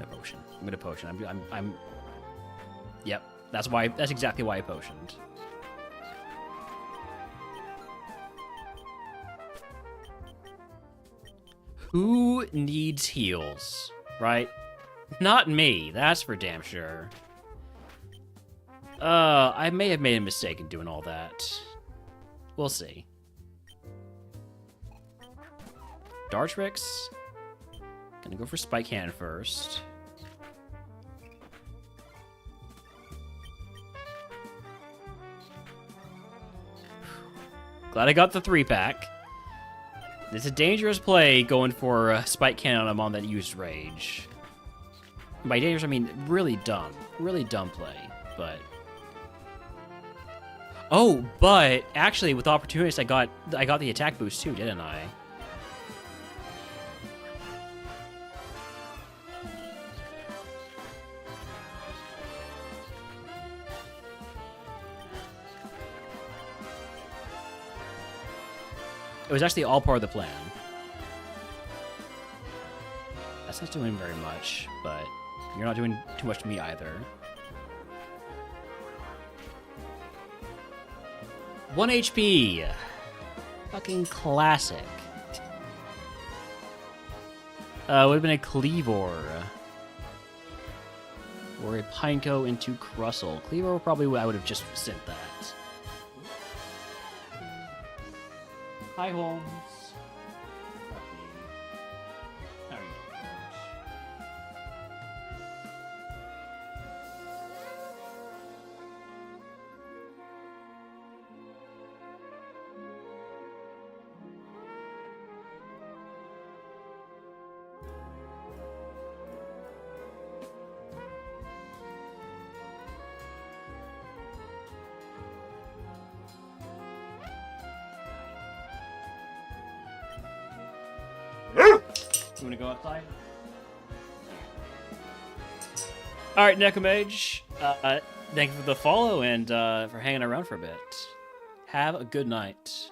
A potion. I'm gonna potion. I'm Yep. That's exactly why I potioned. Who needs heals, right? Not me, that's for damn sure. I may have made a mistake in doing all that. We'll see. Dartrix. Gonna go for Spike Cannon first. Glad I got the 3-pack. It's a dangerous play going for Spike Cannon on a mon that used Rage. By dangerous, I mean really dumb. Really dumb play, but... Oh, but actually with Opportunist, I got the attack boost too, didn't I? It was actually all part of the plan. That's not doing very much, but you're not doing too much to me either. 1 HP! Fucking classic. Would have been a Cleavor. Or a Pineco into Crustle. Cleavor probably I would have just sent that. Hi, Holmes. How are you doing? You want to go outside? All right, Necomage. Thank you for the follow and for hanging around for a bit. Have a good night.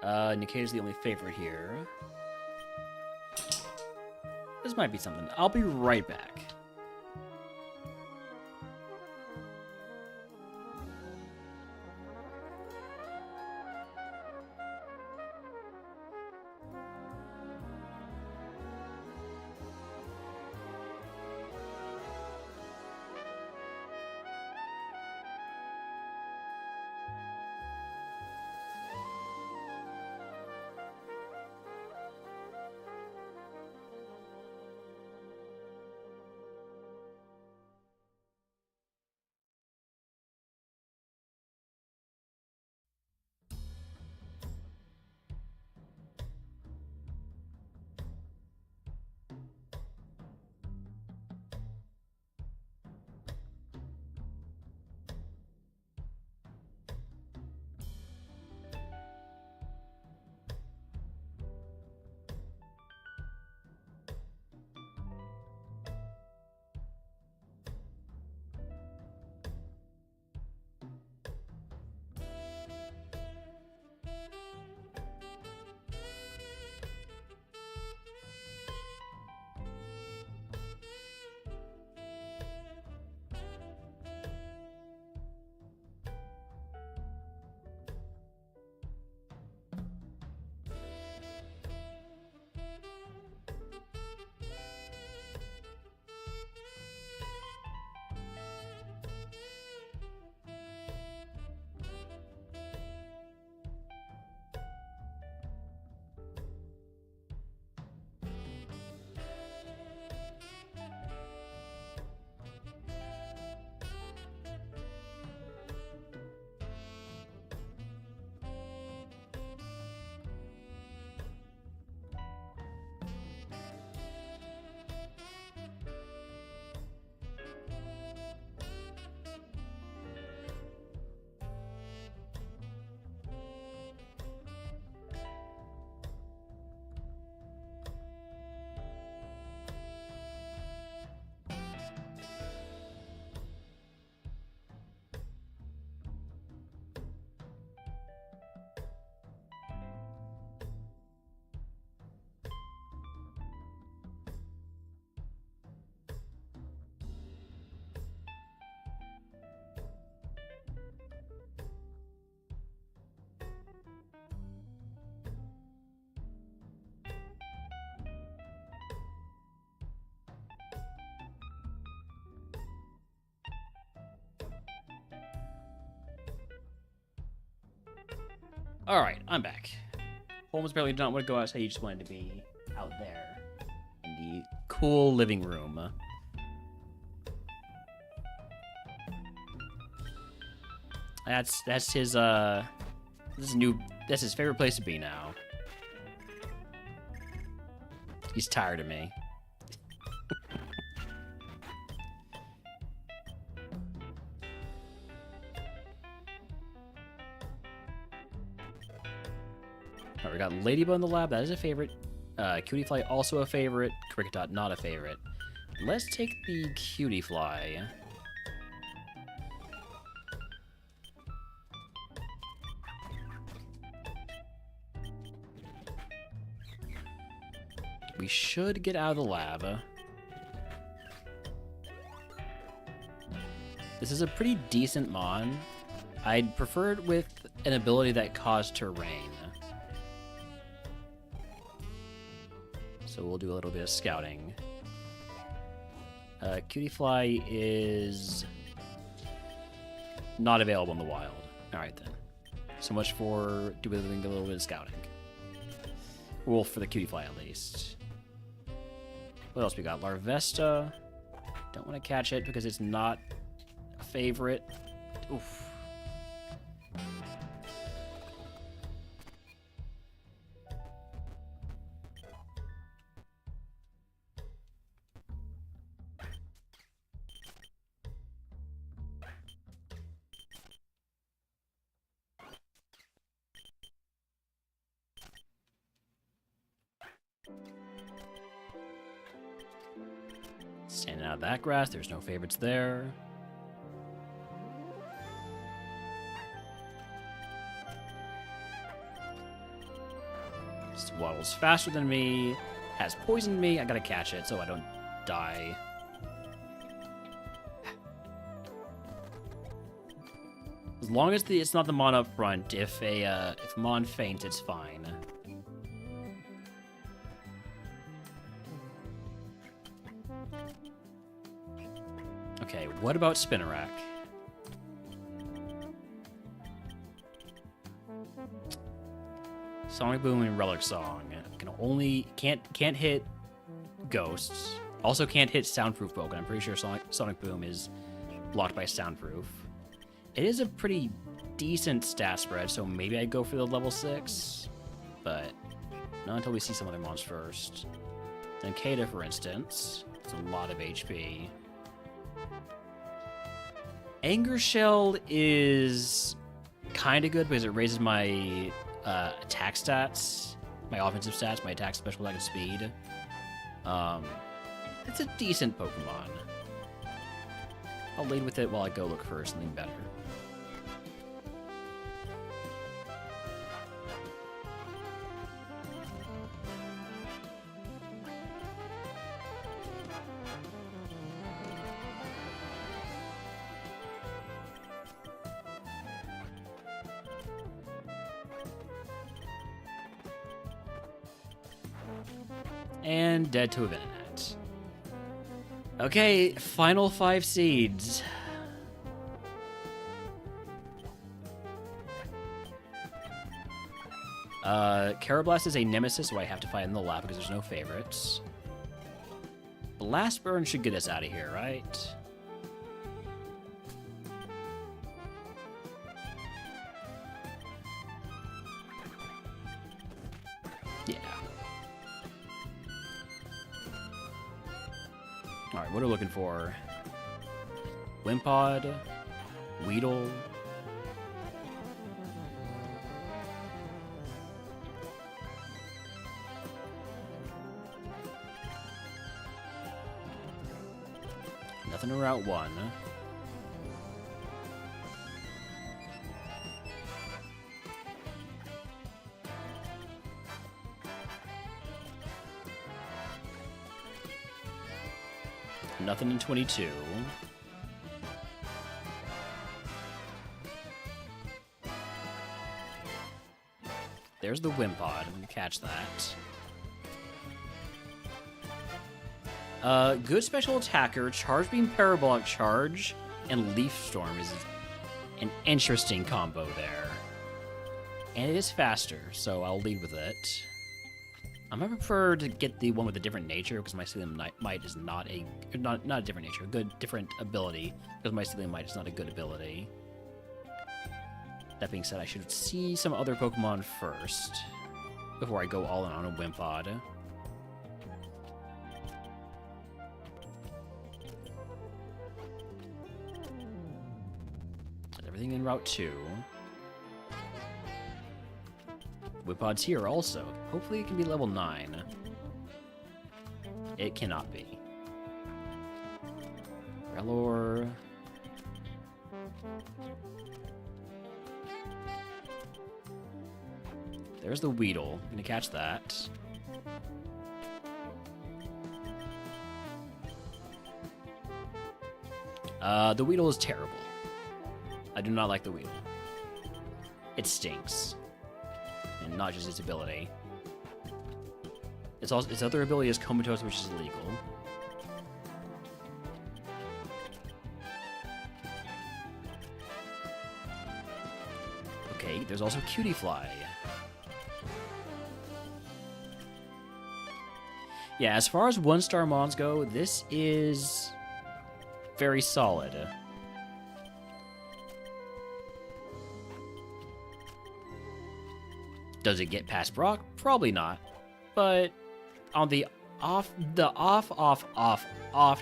Nicator's the only favorite here. This might be something. I'll be right back. Alright, I'm back. Holmes apparently did not want to go outside, he just wanted to be out there in the cool living room. That's his that's his favorite place to be now. He's tired of me. Alright, we got Ladybug in the lab, that is a favorite. Cutie Fly also a favorite. Cricket Dot not a favorite. Let's take the Cutie Fly. We should get out of the lab. This is a pretty decent Mon. I'd prefer it with an ability that caused terrain. So we'll do a little bit of scouting. Cutie Fly is not available in the wild. Alright then. So much for doing a little bit of scouting. Wolf for the Cutie Fly at least. What else we got? Larvesta. Don't want to catch it because it's not a favorite. Oof. Standing out of that grass, there's no favorites there. This waddles faster than me, has poisoned me. I gotta catch it so I don't die. As long as it's not the Mon up front, if Mon faints, it's fine. Okay, what about Spinnerack? Sonic Boom and Relic Song can't hit ghosts. Also can't hit soundproof Pokemon. I'm pretty sure Sonic Boom is blocked by soundproof. It is a pretty decent stat spread, so maybe I'd go for the level 6, but not until we see some other mons first. Then Kada, for instance, it's a lot of HP. Anger Shell is kind of good because it raises my attack stats, my offensive stats, my attack, special attack, and speed. It's a decent Pokemon. I'll lead with it while I go look for something better. And dead to a Venonat. Okay, final 5 seeds. Carablast is a nemesis, so I have to fight in the lab because there's no favorites. Blast Burn should get us out of here, right? Yeah. Alright, what are we looking for? Wimpod, Weedle. Nothing in Route 1. Nothing in 22. There's the Wimpod. I'm gonna catch that. Good special attacker, Charge Beam, Parabolic Charge, and Leaf Storm is an interesting combo there. And it is faster, so I'll lead with it. I'm gonna prefer to get the one with a different nature, because Mycelium Might is not a different nature, a different ability, because Mycelium Might is not a good ability. That being said, I should see some other Pokemon first, before I go all in on a Wimpod. Everything in Route 2. Wimpod's here also. Hopefully it can be level 9. It cannot be. Relor. There's the Weedle. I'm gonna catch that. The Weedle is terrible. I do not like the Weedle. It stinks. And not just its ability. Its other ability is Comatose, which is illegal. Okay, there's also Cutie Fly. Yeah, as far as 1-star mons go, this is very solid. Does it get past Brock? Probably not. But on the off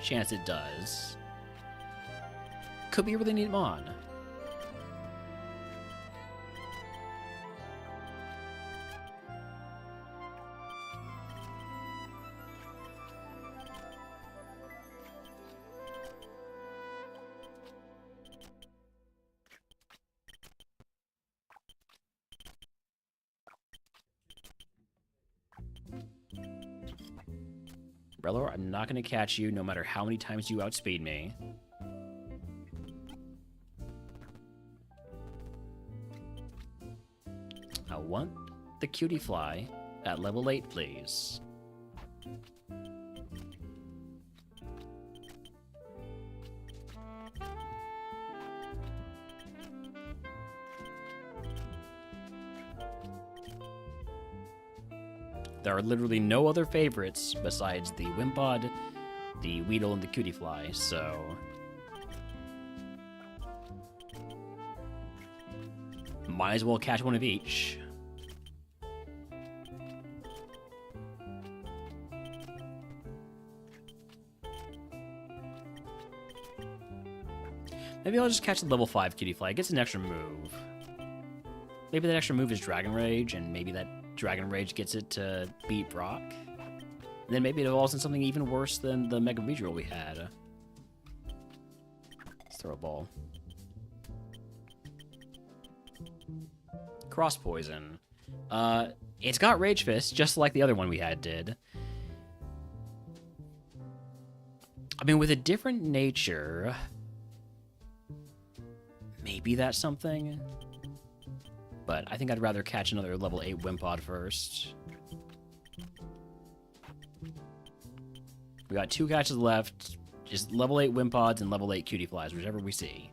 chance it does, could be a really neat mon. Relor, I'm not going to catch you no matter how many times you outspeed me. I want the Cutie Fly at level 8, please. There are literally no other favorites besides the Wimpod, the Weedle, and the Cutie Fly, so... might as well catch one of each. Maybe I'll just catch the level 5 Cutie Fly. It gets an extra move. Maybe that extra move is Dragon Rage, and maybe that Dragon Rage gets it to beat Brock. And then maybe it evolves in something even worse than the Mega Beedrill we had. Let's throw a ball. Cross Poison. It's got Rage Fist, just like the other one we had did. I mean, with a different nature... maybe that's something... but I think I'd rather catch another level 8 Wimpod first. We got 2 catches left. Just level 8 Wimpods and level 8 Cutie Flies, whichever we see.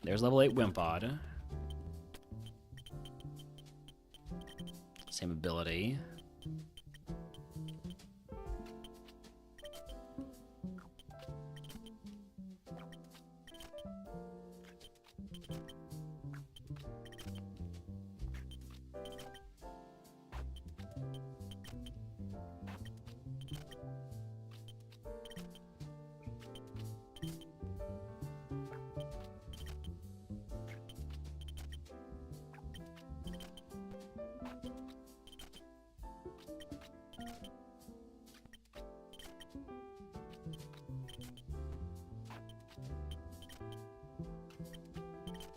There's level 8 Wimpod. Same ability.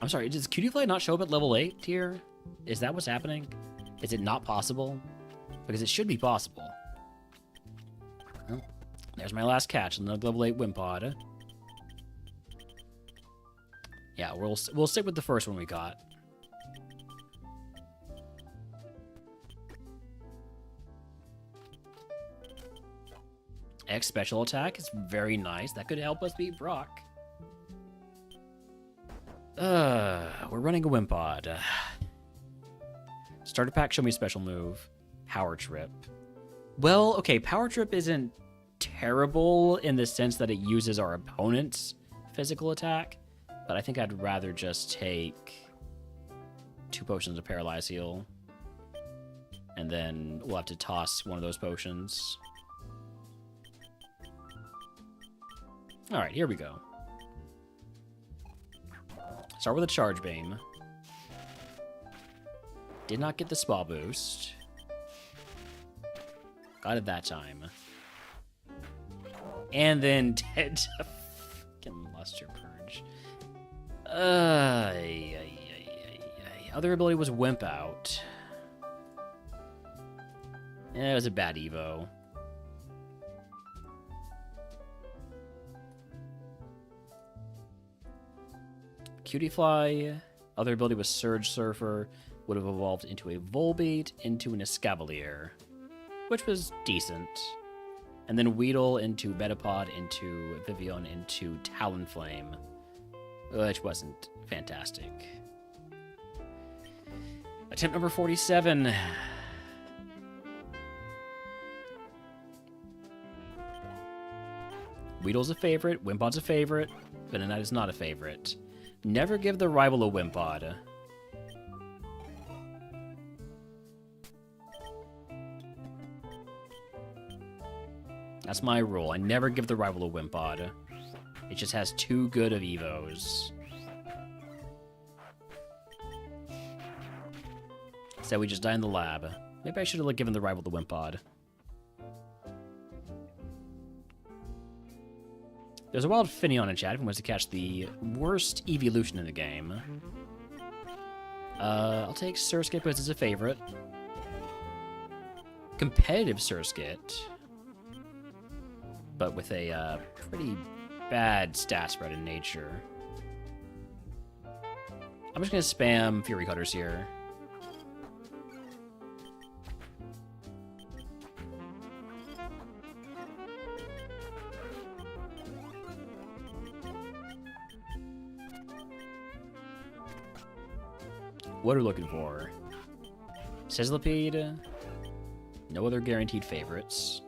I'm sorry, does Cutie Fly not show up at level 8 here? Is that what's happening? Is it not possible? Because it should be possible. Well, there's my last catch, another level 8 Wimpod. Yeah, we'll stick with the first one we got. X special attack is very nice. That could help us beat Brock. We're running a Wimpod. Starter pack, show me special move. Power Trip. Well, okay, Power Trip isn't terrible in the sense that it uses our opponent's physical attack, but I think I'd rather just take 2 potions of Paralyze Heal, and then we'll have to toss one of those potions. Alright, here we go. Start with a Charge Beam. Did not get the Spa Boost. Got it that time. And then dead to fucking Luster Purge. Other ability was Wimp Out. Yeah, it was a bad Evo. Cutie Fly. Other ability was Surge Surfer. Would have evolved into a Volbeat, into an Escavalier, which was decent. And then Weedle into Metapod, into Vivillon, into Talonflame, which wasn't fantastic. Attempt number 47. Weedle's a favorite, Wimpod's a favorite, Venonite is not a favorite. Never give the rival a Wimpod. That's my rule. I never give the rival a Wimpod. It just has too good of Evos. So we just die in the lab. Maybe I should have given the rival the Wimpod. There's a wild Finneon in chat who wants to catch the worst evolution in the game. I'll take Surskit because it's a favorite. Competitive Surskit, but with a pretty bad stat spread in nature. I'm just going to spam Fury Cutters here. What are we looking for? Sizzlipede. No other guaranteed favorites.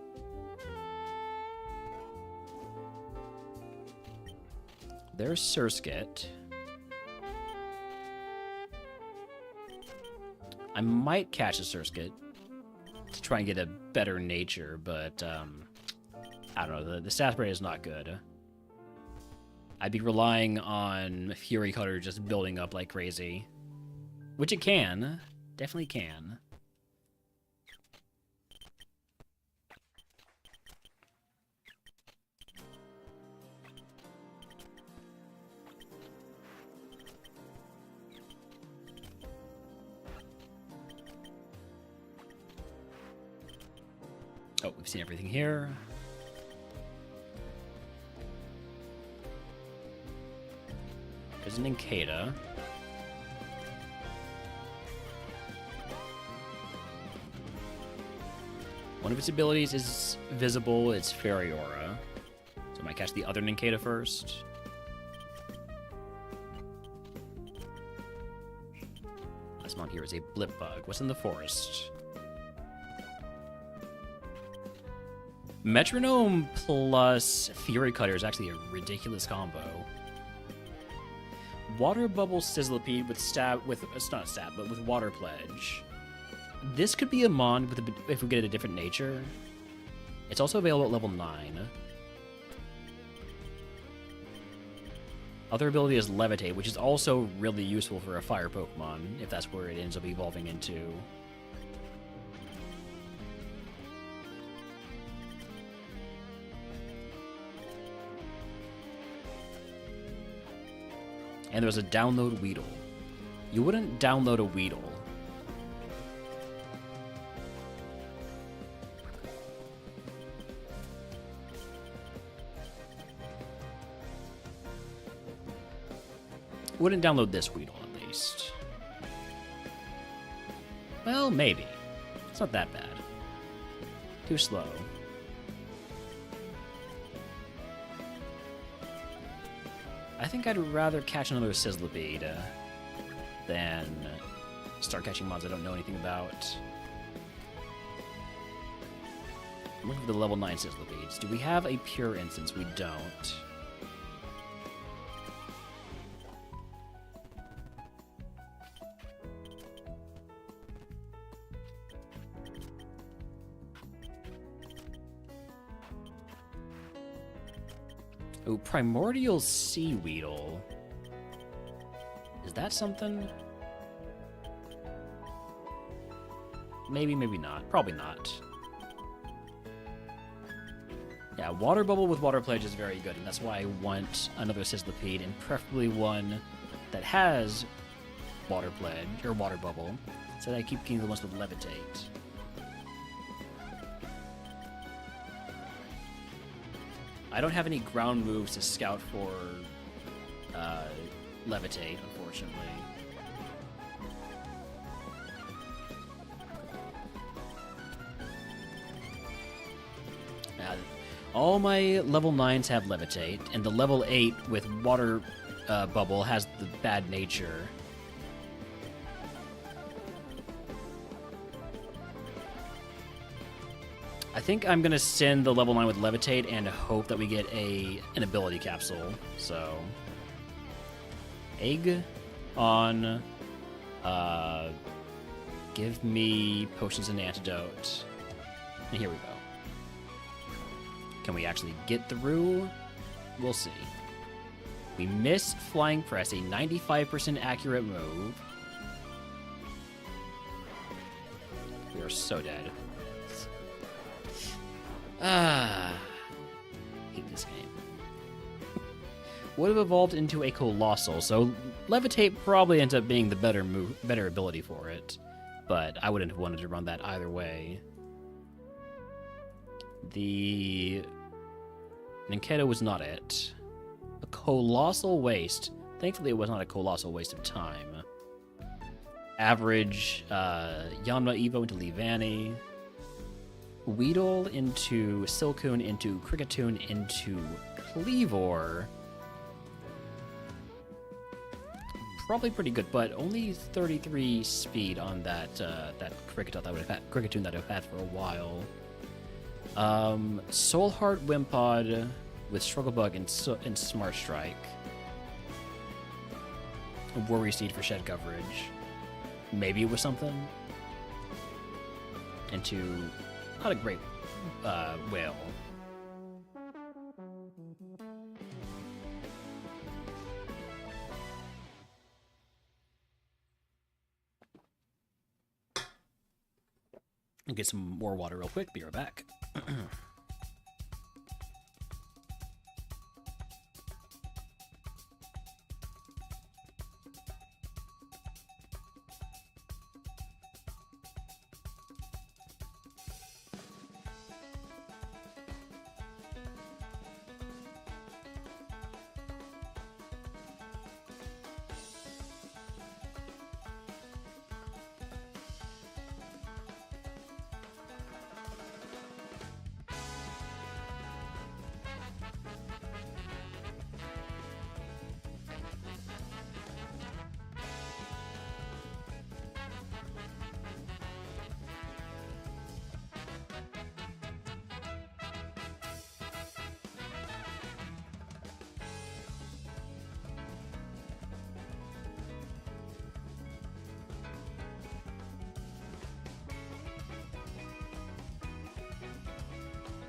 There's Surskit. I might catch a Surskit to try and get a better nature, but I don't know. The stat spread is not good. I'd be relying on Fury Cutter just building up like crazy. Which it can. Definitely can. Oh, we've seen everything here. There's an Inkata. One of its abilities is visible, it's Fairy Aura. So I might catch the other Nincada first. Last one here is a Blip Bug. What's in the forest? Metronome plus Fury Cutter is actually a ridiculous combo. Water Bubble Sizzlipede with it's not a stab, but with Water Pledge. This could be a Mon if we get a different nature. It's also available at level 9. Other ability is Levitate, which is also really useful for a fire Pokemon, if that's where it ends up evolving into. And there's a download Weedle. You wouldn't download a Weedle. Wouldn't download this Weedle, at least. Well, maybe. It's not that bad. Too slow. I think I'd rather catch another Sizzlipede than start catching mods I don't know anything about. I'm looking for the level 9 Sizzlipedes. Do we have a pure instance? We don't. Oh, Primordial Seaweedle. Is that something? Maybe, maybe not. Probably not. Yeah, Water Bubble with Water Pledge is very good, and that's why I want another Sizzlipede, and preferably one that has Water Pledge, or Water Bubble, so that I keep getting the ones with Levitate. I don't have any ground moves to scout for Levitate, unfortunately. All my level 9s have Levitate, and the level 8 with Water Bubble has the Bad Nature. I think I'm going to send the level 9 with Levitate and hope that we get an ability capsule. So, egg on, give me potions and antidote. And here we go. Can we actually get through? We'll see. We missed Flying Press, a 95% accurate move. We are so dead. Hate this game. Would have evolved into a Colossal, so Levitate probably ends up being the better ability for it, but I wouldn't have wanted to run that either way. The Ninkedo was not it. A Colossal Waste. Thankfully, it was not a colossal waste of time. Average Yanma Evo into Leavanny. Weedle into Silcoon into Kricketune into Cleavor. Probably pretty good, but only 33 speed on that Kricketune that I've had for a while. Soulheart Wimpod with Struggle Bug and Smart Strike. Worry Seed for shed coverage. Maybe it was something. Into not a great whale. I'll get some more water real quick. Be right back.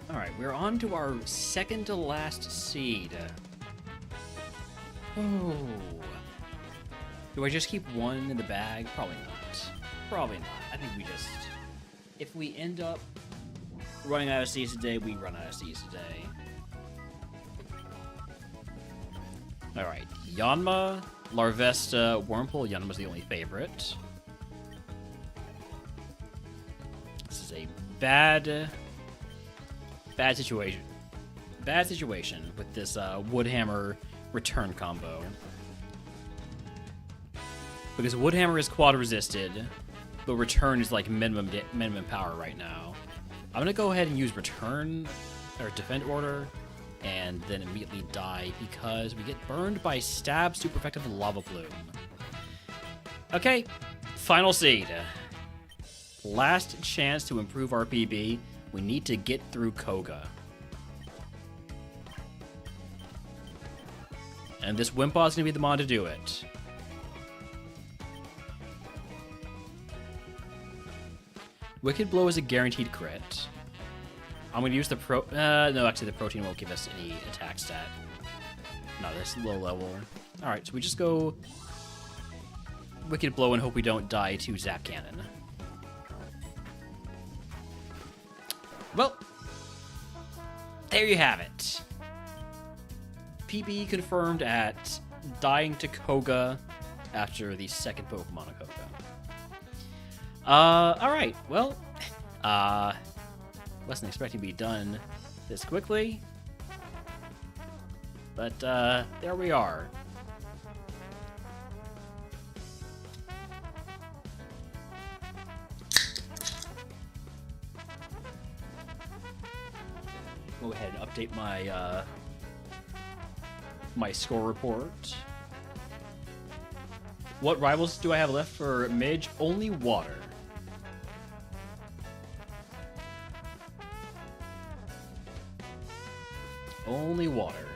Alright, we're on to our second to last seed. Oh. Do I just keep one in the bag? Probably not. Probably not. I think we just... If we end up running out of seeds today, we run out of seeds today. Alright, Yanma, Larvesta, Wurmple. Yanma's the only favorite. This is a bad situation. Bad situation with this Woodhammer return combo. Because Woodhammer is quad resisted, but return is like minimum power right now. I'm gonna go ahead and use return or defend order and then immediately die because we get burned by Stab super effective Lava Plume. Okay, final seed. Last chance to improve our PB. We need to get through Koga. And this Wimpaw's gonna be the mod to do it. Wicked Blow is a guaranteed crit. I'm gonna use the no, actually the protein won't give us any attack stat. No, this low level. Alright, so we just go Wicked Blow and hope we don't die to Zap Cannon. Well, there you have it. PB confirmed at dying to Koga after the second Pokemon of Koga. Alright, well, wasn't expecting to be done this quickly, but, there we are. Go ahead and update my, my score report. What rivals do I have left for Midge? Only water. Only water.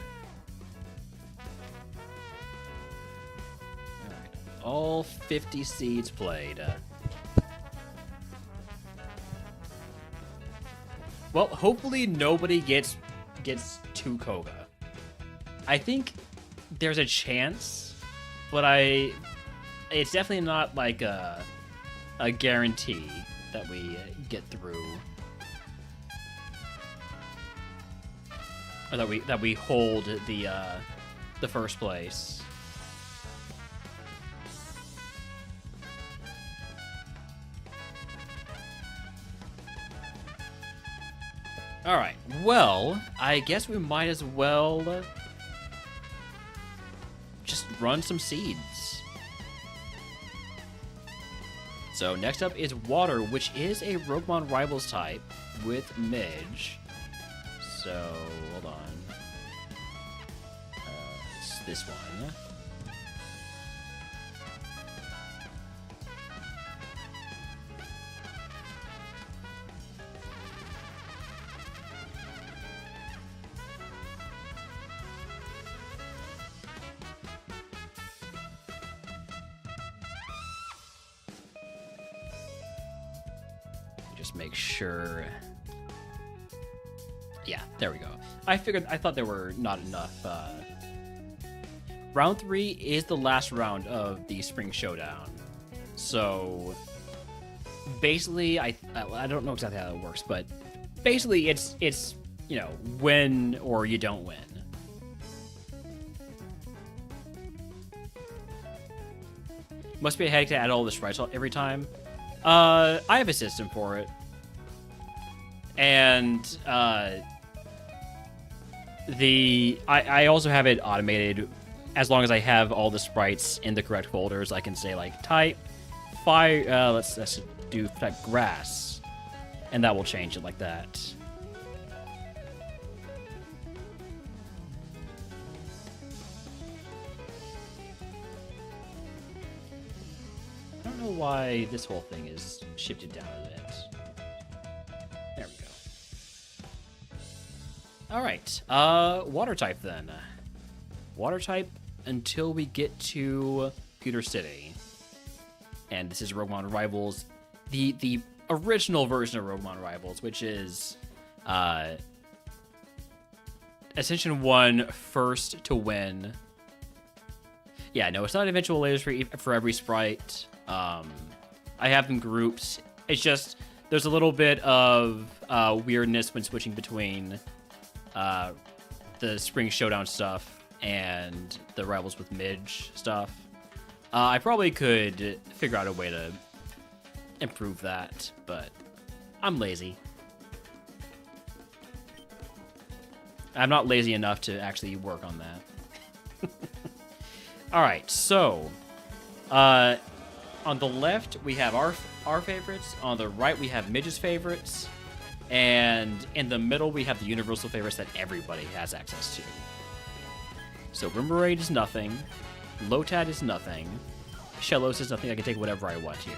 Alright. All 50 seeds played. Well, hopefully nobody gets to Koga. I think there's a chance, but it's definitely not like a guarantee that we get through, or that we hold the first place. All right. Well, I guess we might as well just run some seeds. So next up is Water, which is a RogueMon Rivals type with Midge. So, hold on. It's this one. Just make sure. Yeah, there we go. I thought there were not enough. Round 3 is the last round of the Spring Showdown. So basically, I don't know exactly how it works, but basically it's you know, win or you don't win. Must be a headache to add all the sprites every time. I have a system for it. And I also have it automated. As long as I have all the sprites in the correct folders, I can say like type fire. Let's do type grass, and that will change it like that. I don't know why this whole thing is shifted down a bit. There we go. All right, water type then. Water type until we get to Pewter City. And this is RogueMon Rivals, the original version of RogueMon Rivals, which is Ascension 1 first to win. Yeah, no, it's not eventual layers for every sprite. I have them grouped. It's just there's a little bit of weirdness when switching between the Spring Showdown stuff and the Rivals with Midge stuff. I probably could figure out a way to improve that, but I'm lazy. I'm not lazy enough to actually work on that. All right, so on the left we have our favorites. On the right we have Midge's favorites. And in the middle, we have the universal favorites that everybody has access to. So Rimmerade is nothing. Lotad is nothing. Shellos is nothing. I can take whatever I want here.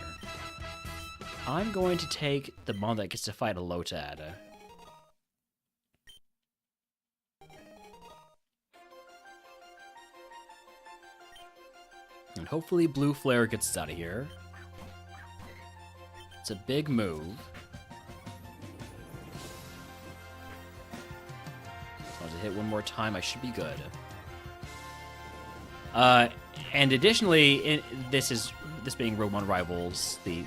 I'm going to take the mon that gets to fight a Lotad. And hopefully Blue Flare gets us out of here. It's a big move. As long as I hit one more time, I should be good. And additionally, this being RogueMon Rivals, the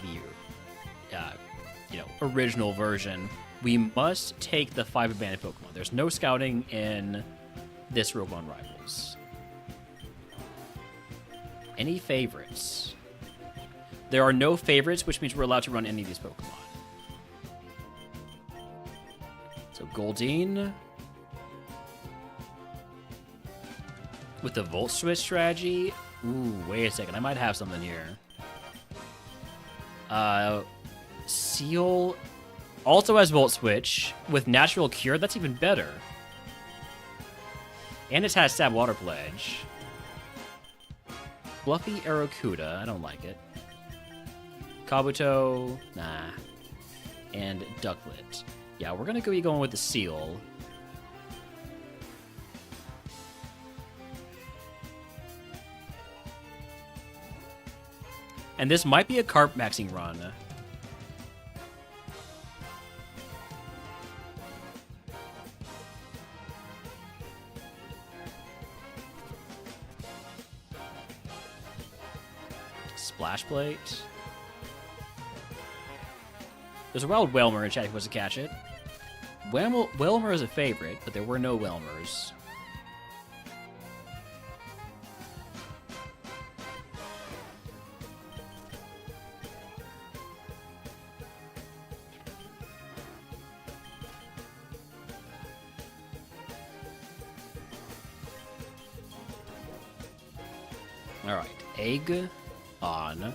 original version, we must take the 5 abandoned Pokemon. There's no scouting in this RogueMon Rivals. Any favorites? There are no favorites, which means we're allowed to run any of these Pokemon. So Goldeen with the Volt Switch strategy. Ooh, wait a second. I might have something here. Seal also has Volt Switch with Natural Cure. That's even better. And it has Stab Water Pledge. Fluffy Aracuda. I don't like it. Kabuto. Nah. And Ducklet. Yeah, we're going to be going with the Seal. And this might be a Carp maxing run. Splash Plate. There's a wild Whelmer in chat if he wants to catch it. Whelmer is a favorite, but there were no Whelmers. Alright, egg on.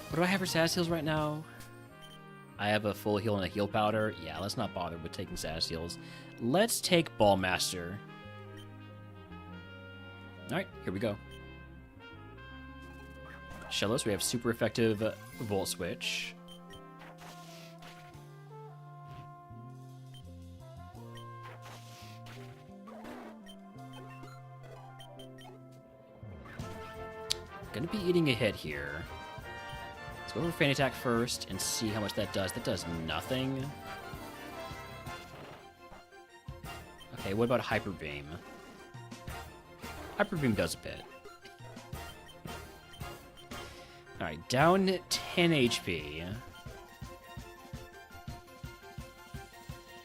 What do I have for Sass Heals right now? I have a full heal and a heal powder. Yeah, let's not bother with taking Sass Heals. Let's take Ballmaster. Alright, here we go. Shellos, we have super effective Volt Switch. Gonna be eating a hit here. Let's go over Feint Attack first and see how much that does. That does nothing. Okay, what about Hyper Beam? Hyper Beam does a bit. Alright, down 10 HP.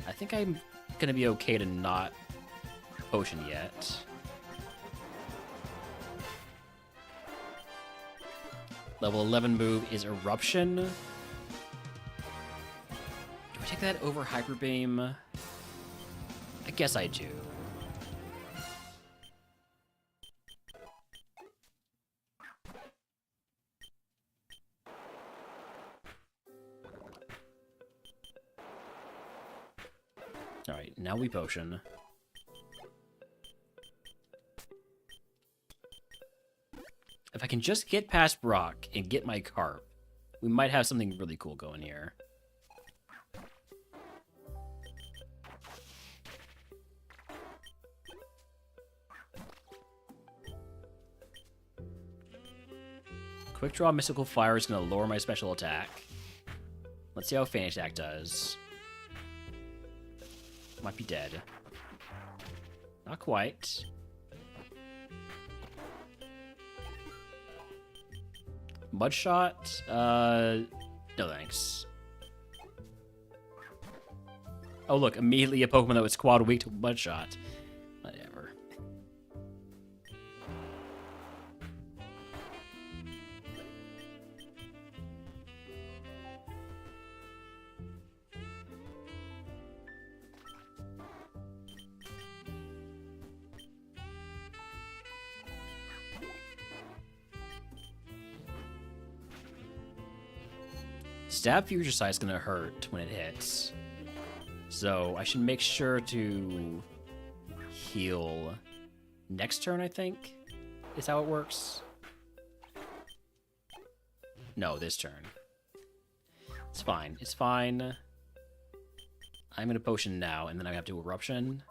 I think I'm gonna be okay to not potion yet. Level 11 move is Eruption. Do I take that over Hyper Beam? I guess I do. Alright, now we potion. If I can just get past Brock and get my Carp, we might have something really cool going here. Quick Draw Mystical Fire is going to lower my special attack. Let's see how Feint Attack does. Might be dead. Not quite. Mudshot? No thanks. Oh look, immediately a Pokemon that was quad weak to Mudshot. Whatever. Stab Future Sight is going to hurt when it hits. So I should make sure to heal next turn, I think, is how it works. No, this turn. It's fine. It's fine. I'm going to potion now, and then I have to Eruption.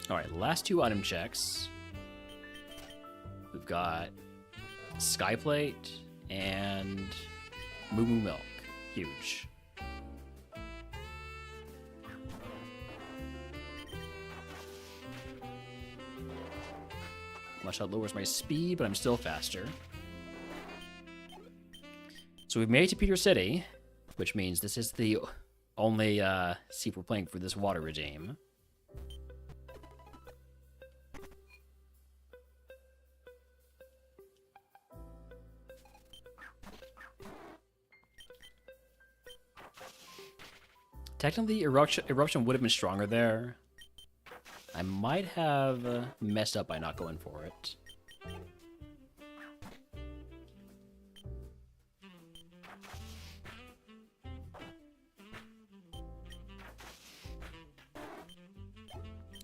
Alright, last two item checks. We've got Skyplate and Moo Moo Milk. Huge. Much that lowers my speed, but I'm still faster. So we've made it to Peter City, which means this is the only seat we're playing for this water regime. Technically, Eruption would have been stronger there. I might have messed up by not going for it.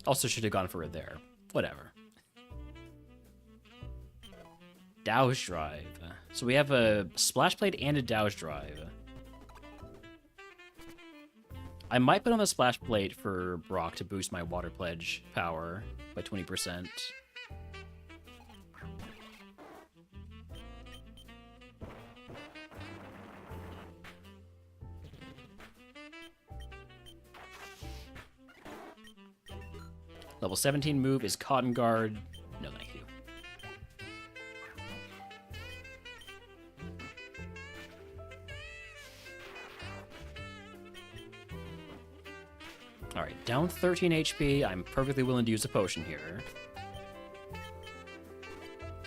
Also should have gone for it there. Whatever. Douse Drive. So we have a Splash Plate and a Douse Drive. I might put on the Splash Plate for Brock to boost my Water Pledge power by 20%. Level 17 move is Cotton Guard. No, thank you. Alright, down 13 HP. I'm perfectly willing to use a potion here.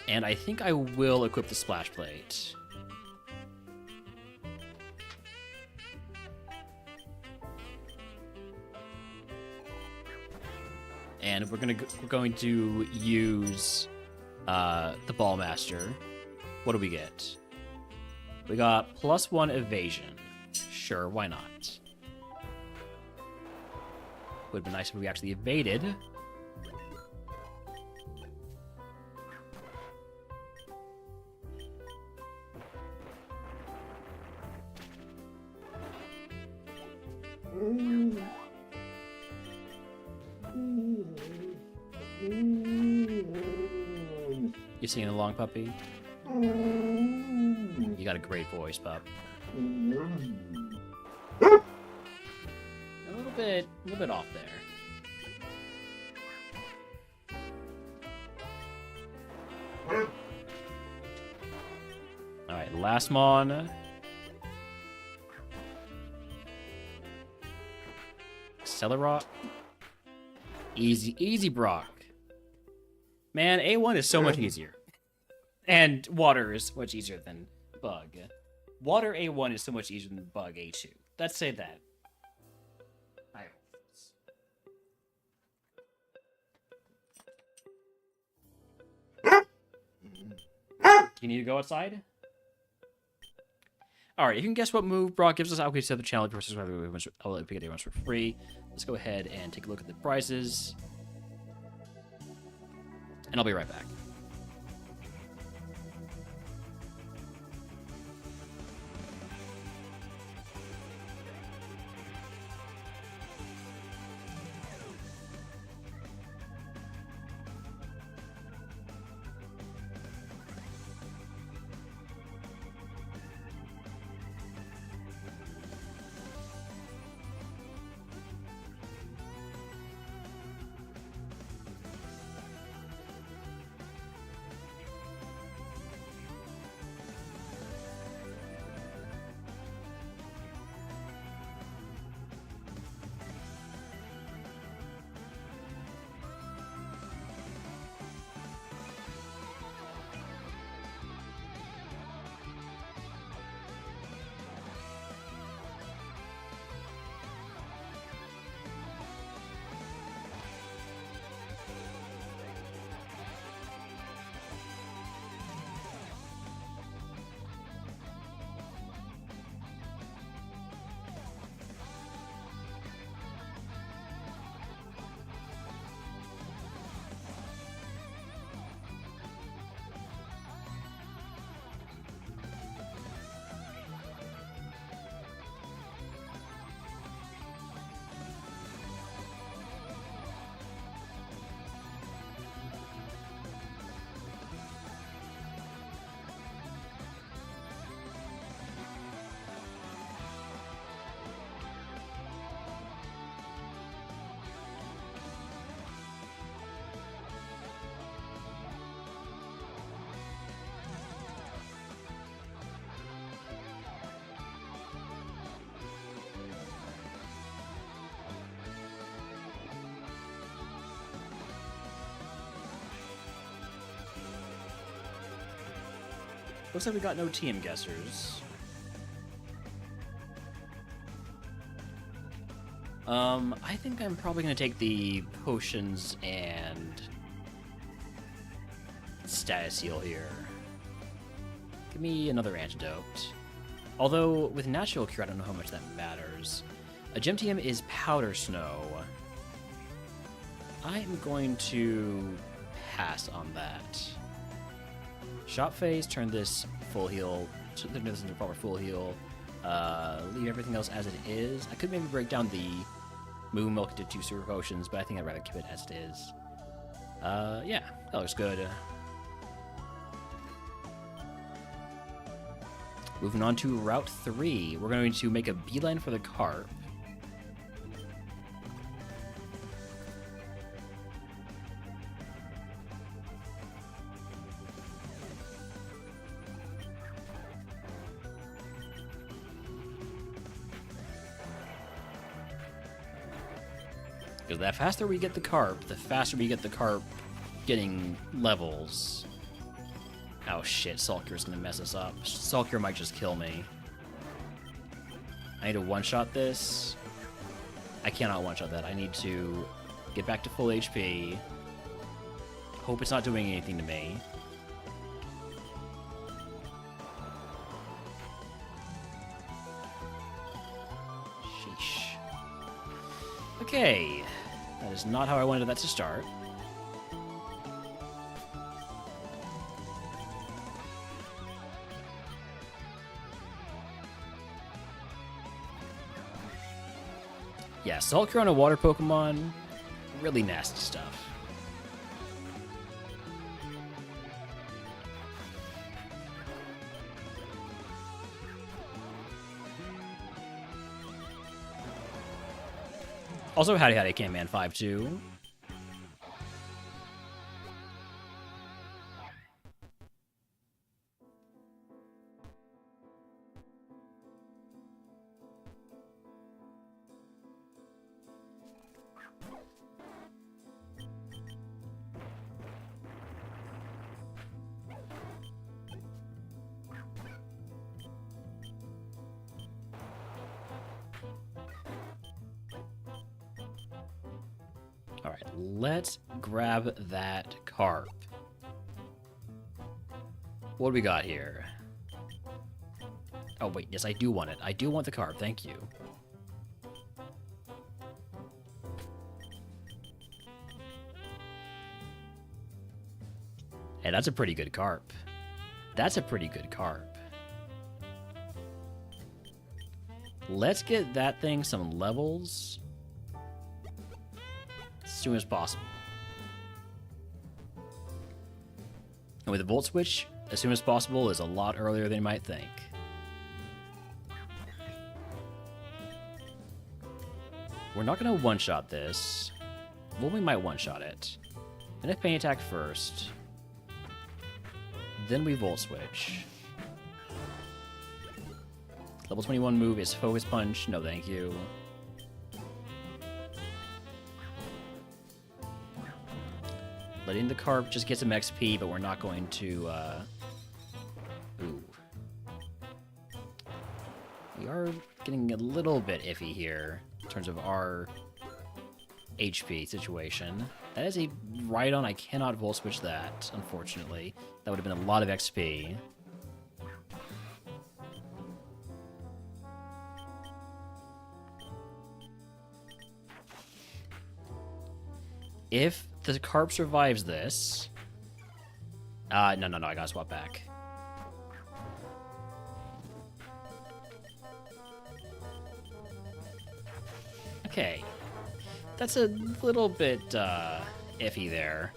And I think I will equip the Splash Plate. And we're going to use the Ballmaster. What do we get? We got +1 evasion. Sure, why not? Would have been nice if we actually evaded. You singing along, puppy? You got a great voice, pup. A little bit off there. All right, last mon. Celerock. Easy, Brock. Man, A1 is so much easier. And water is much easier than bug. Water A1 is so much easier than bug A2. Let's say that. You need to go outside? Alright, you can guess what move Brock gives us. I'll give you the challenge versus I'll let pick it once for free. Let's go ahead and take a look at the prizes. And I'll be right back. Looks like we got no team guessers. I think I'm probably gonna take the potions and status heal here. Give me another antidote. Although, with natural cure, I don't know how much that matters. A gem TM is powder snow. I'm going to pass on that. Shop phase, turn this full heal, turn this into proper full heal. Leave everything else as it is. I could maybe break down the Moo Milk into 2 super potions, but I think I'd rather keep it as it is. Yeah, that looks good. Moving on to Route 3. We're going to make a beeline for the carp. Because the faster we get the carp, the faster we get the carp getting levels. Oh shit, Sulcur's gonna mess us up. Sulcur might just kill me. I need to one-shot this. I cannot one-shot that. I need to get back to full HP. Hope it's not doing anything to me. Sheesh. Okay. That is not how I wanted that to start. Yeah, Sulcur on a water Pokemon, really nasty stuff. Also, howdy howdy, Camman 5-2. All right, let's grab that carp. What do we got here? Oh, wait, yes, I do want it. I do want the carp, thank you. Hey, that's a pretty good carp. That's a pretty good carp. Let's get that thing some levels as soon as possible. And with the Volt Switch, as soon as possible is a lot earlier than you might think. We're not going to one-shot this. Well, we might one-shot it. And if Pain Attack first, then we Volt Switch. Level 21 move is Focus Punch. No, thank you. Letting the carp just get some XP, but we're not going to, Ooh. We are getting a little bit iffy here in terms of our HP situation. That is a Rhydon. I cannot Volt Switch that, unfortunately. That would have been a lot of XP. If the carp survives this... no, I gotta swap back. Okay. That's a little bit, iffy there.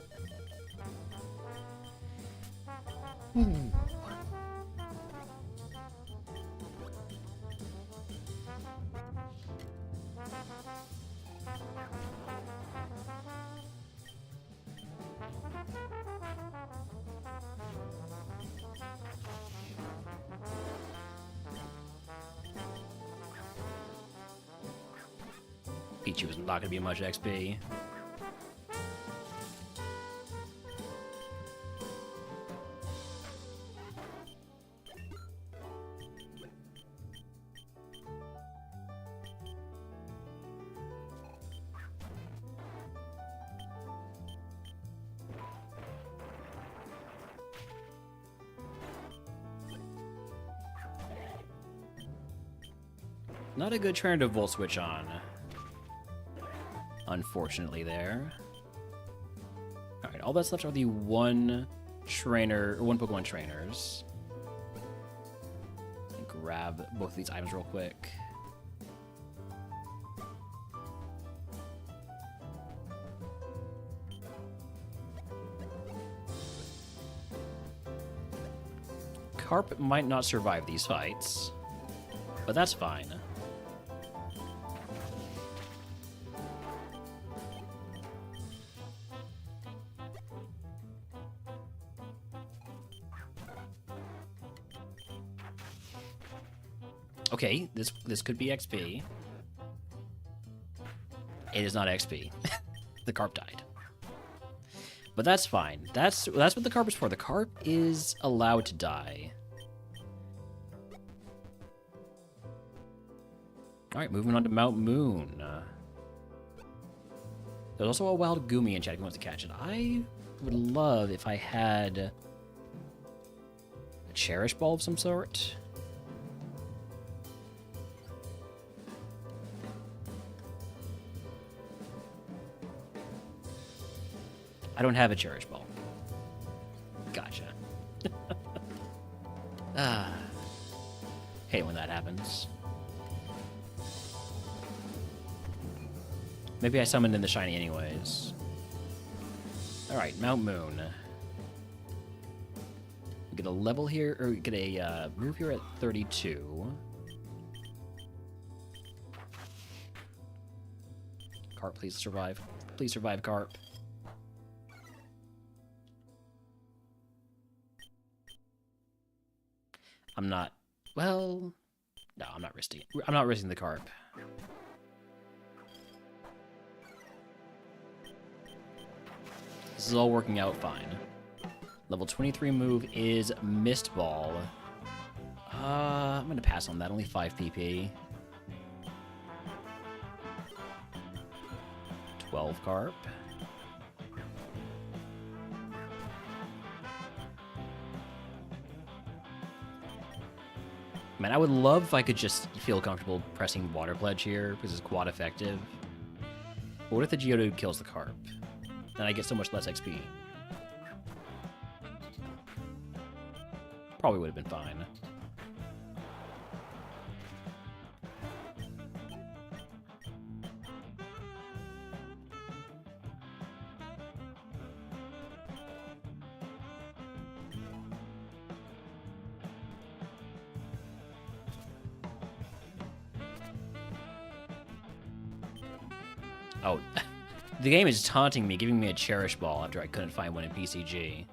Pichu is not going to be much XP. Not a good trainer to Volt Switch on. Unfortunately there. Alright, all that's left are the one Pokemon trainers. Grab both of these items real quick. Carp might not survive these fights, but that's fine. Okay, this could be XP. It is not XP. The carp died. But that's fine. That's what the carp is for. The carp is allowed to die. Alright, moving on to Mount Moon. There's also a wild Goomy in chat if you want to catch it. I would love if I had a Cherish Ball of some sort. I don't have a Cherish Ball. Gotcha. Hate when that happens. Maybe I summoned in the shiny anyways. Alright, Mount Moon. We get a level here, or we get a move here at 32. Carp, please survive. Please survive, Carp. I'm not... Well... No, I'm not risking. I'm not risking the carp. This is all working out fine. Level 23 move is Mist Ball. I'm gonna pass on that. Only 5 PP. 12 carp. Man, I would love if I could just feel comfortable pressing Water Pledge here, because it's quad effective. But what if the Geodude kills the carp? Then I get so much less XP. Probably would have been fine. Oh, the game is taunting me, giving me a Cherish Ball after I couldn't find one in PCG.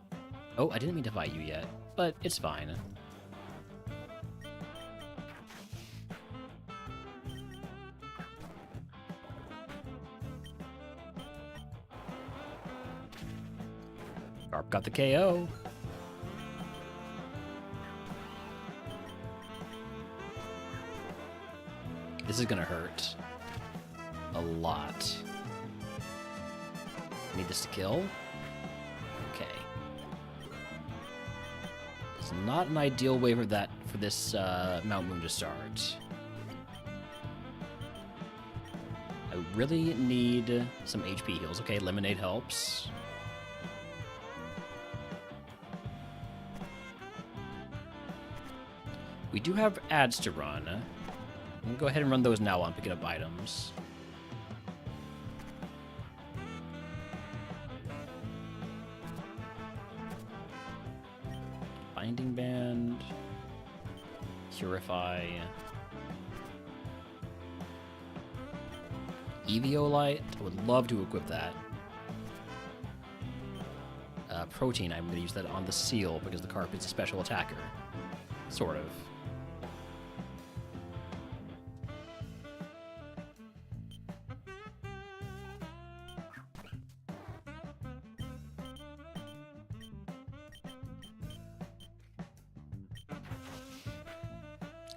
Oh, I didn't mean to fight you yet, but it's fine. Carp got the KO. This is gonna hurt. A lot. Need this to kill? Okay. It's not an ideal way for this Mount Moon to start. I really need some HP heals. Okay, Lemonade helps. We do have ads to run. I'm gonna go ahead and run those now while I'm picking up items. Binding Band, Purify, Eviolite. I would love to equip that. Protein, I'm going to use that on the Seal because the carp is a special attacker. Sort of.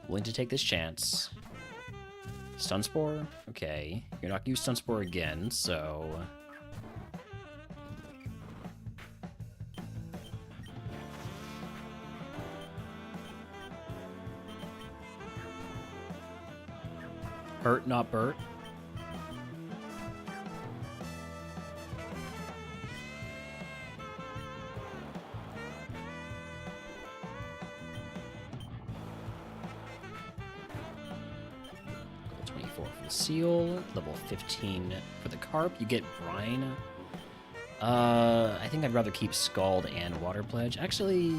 Willing to take this chance. Stun Spore? Okay. You're not going to use Stun Spore again, so... Hurt, not Bert. Level 24 for the seal. Level 15 for the carp. You get brine. I think I'd rather keep Scald and Water Pledge. Actually,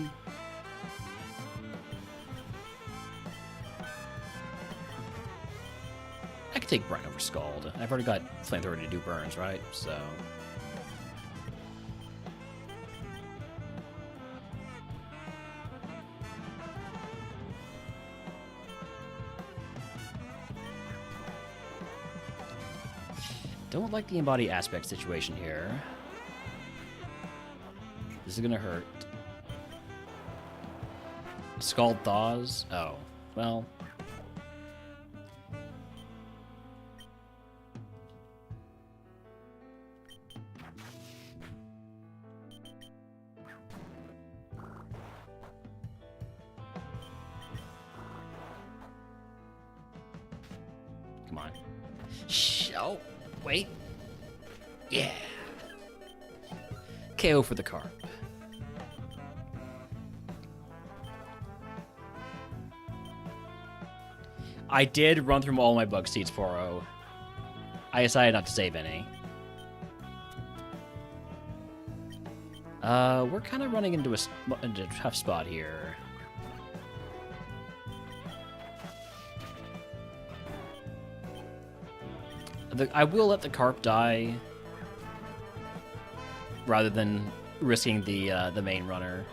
I could take brine over Scald. I've already got Flamethrower to do burns, right? So don't like the embody aspect situation here. This is gonna hurt. Scald thaws? Oh, well. Come on. Oh, wait. Yeah. KO for the carp. I did run through all my bug seeds 4-0. I decided not to save any. We're kind of running into a tough spot here. I will let the carp die rather than risking the main runner.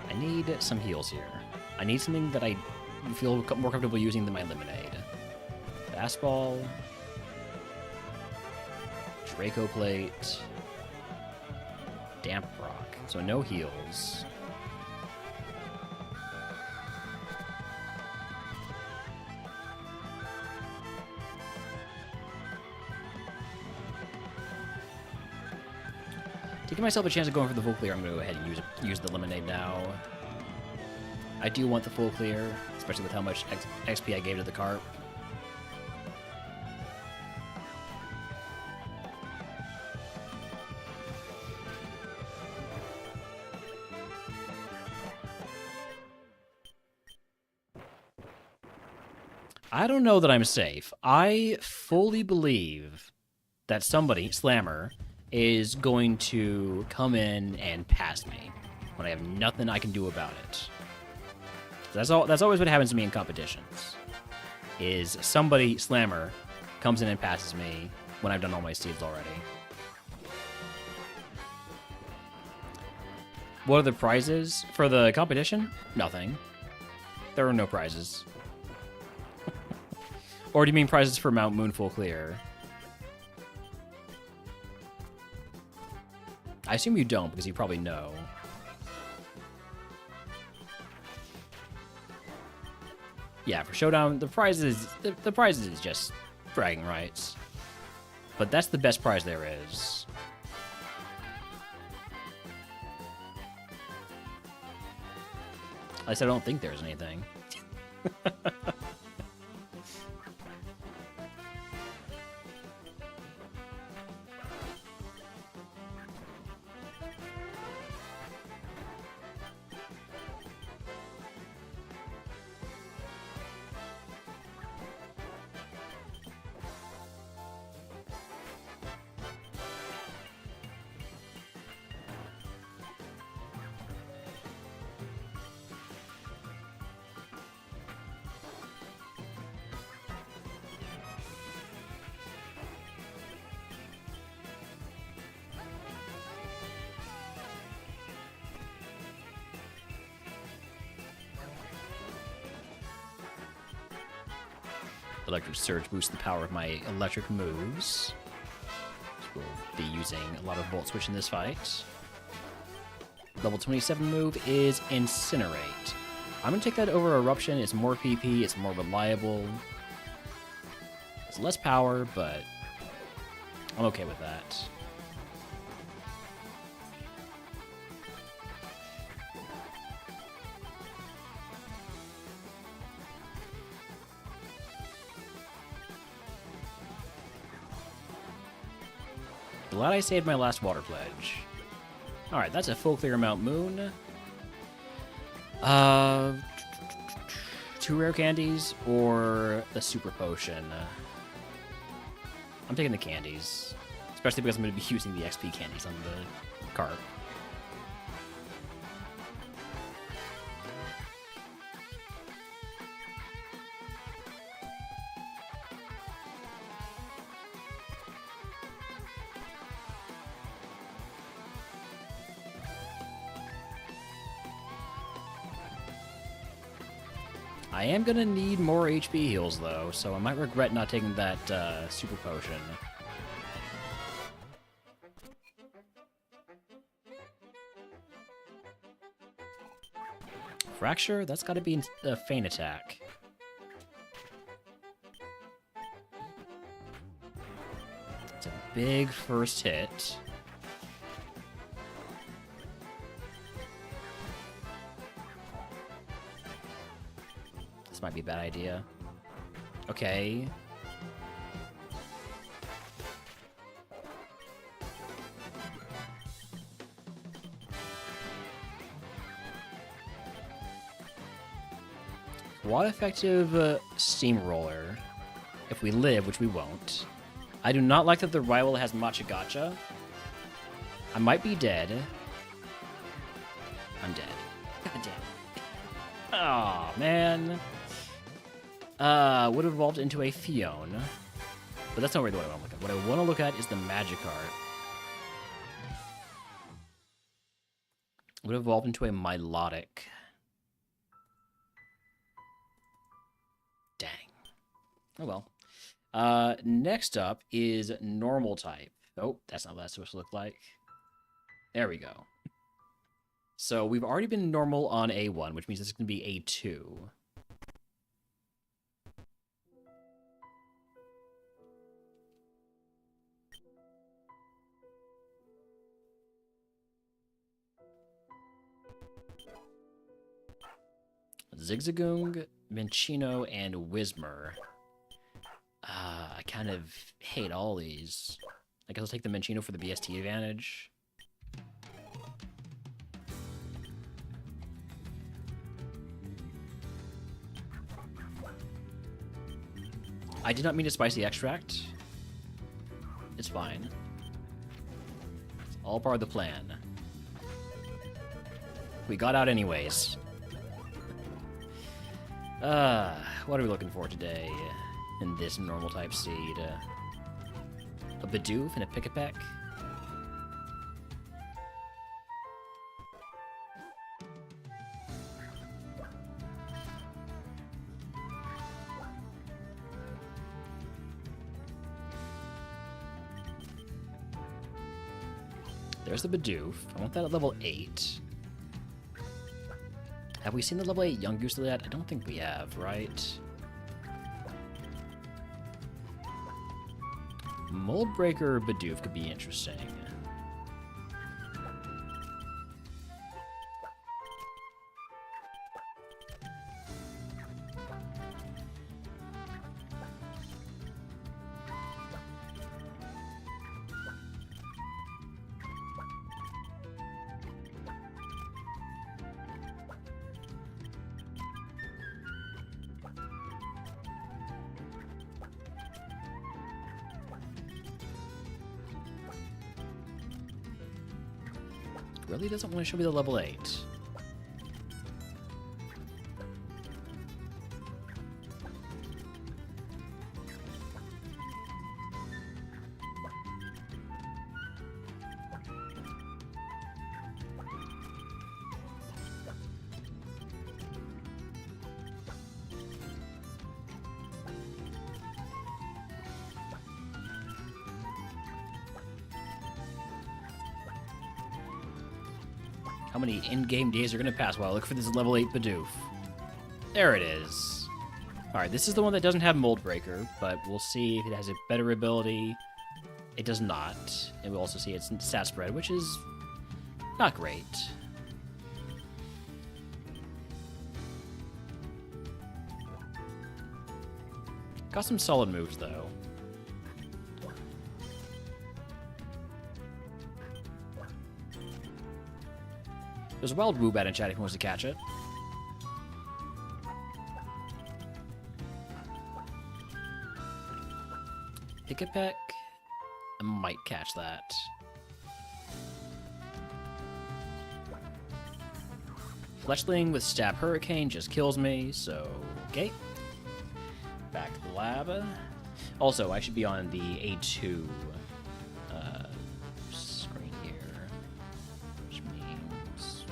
I need some heals here. I need something that I feel more comfortable using than my Lemonade. Fastball. Draco Plate. Damp Rock. So no heals. To give myself a chance of going for the full clear, I'm going to go ahead and use the Lemonade now. I do want the full clear, especially with how much XP I gave to the carp. I don't know that I'm safe. I fully believe that somebody, Slammer, is going to come in and pass me when I have nothing I can do about it. That's always what happens to me in competitions. Is somebody, Slammer, comes in and passes me when I've done all my seeds already. What are the prizes for the competition? Nothing. There are no prizes. Or do you mean prizes for Mount Moon Full Clear? I assume you don't, because you probably know. Yeah, for Showdown, the prizes is just bragging rights. But that's the best prize there is. At least I don't think there's anything. Electric Surge boosts the power of my electric moves. We'll be using a lot of Volt Switch in this fight. Level 27 move is Incinerate. I'm going to take that over Eruption. It's more PP, it's more reliable. It's less power, but I'm okay with that. Glad I saved my last water pledge. Alright, that's a full clear Mount Moon. 2 rare candies or the super potion. I'm taking the candies. Especially because I'm going to be using the XP candies on the cart. I am going to need more HP heals, though, so I might regret not taking that super potion. Fracture? That's got to be a feint attack. It's a big first hit. This might be a bad idea. Okay. Quad effective Steamroller. If we live, which we won't. I do not like that the rival has Matcha Gotcha. I might be dead. I'm dead. God damn. Oh man. Would have evolved into a Fion. But that's not really what I want to look at. What I want to look at is the Magikarp. Would have evolved into a Milotic. Dang. Oh well. Next up is Normal type. Oh, that's not what that's supposed to look like. There we go. So we've already been normal on A1, which means this is going to be A2. Zigzagoon, Minccino, and Whismur. I kind of hate all these. I guess I'll take the Minccino for the BST advantage. I did not mean to spicy extract. It's fine. It's all part of the plan. We got out anyways. What are we looking for today in this normal type seed? A Bidoof and a Pick-a-Peck? There's the Bidoof. I want that at level 8. Have we seen the level 8 Young Goose yet? I don't think we have, right? Moldbreaker Bidoof could be interesting. Really doesn't want to show me the level 8. How How many in-game days are going to pass while I look for this level 8 Bidoof? There it is. Alright, this is the one that doesn't have Mold Breaker, but we'll see if it has a better ability. It does not. And we'll also see its stat spread, which is not great. Got some solid moves, though. There's a wild Woobat in chat if he wants to catch it. Pick-a-peck. I might catch that. Fletchling with Stab Hurricane just kills me, so okay. Back to the lab. Also, I should be on the A2 screen here, which means...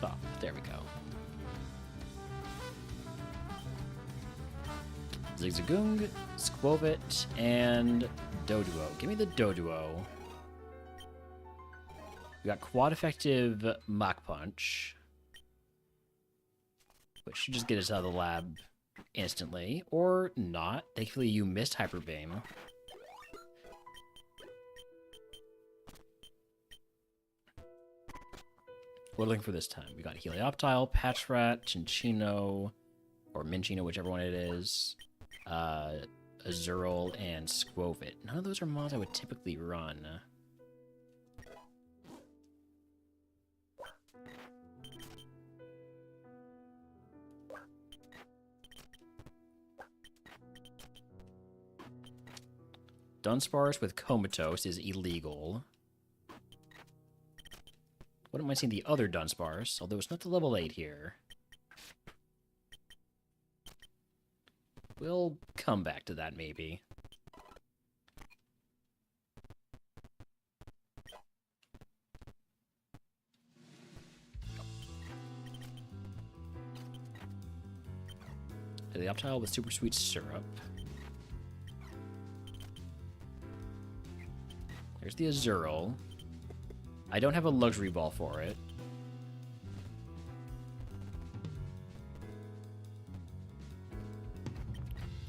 Oh, there we go. Zigzagoon, Squovit, and Doduo. Give me the Doduo. We got quad effective Mach Punch, which should just get us out of the lab instantly, or not. Thankfully, you missed Hyper Beam. What are we looking for this time? We got Helioptile, Patchrat, Chinchino, or Minchino, whichever one it is. Azurill, and Squovit. None of those are mons I would typically run. Dunsparce with Comatose is illegal. Wouldn't mind seeing the other Dunsparce, although it's not the level 8 here. We'll come back to that, maybe. The Optile with Super Sweet Syrup. There's the Azurill. I don't have a Luxury Ball for it.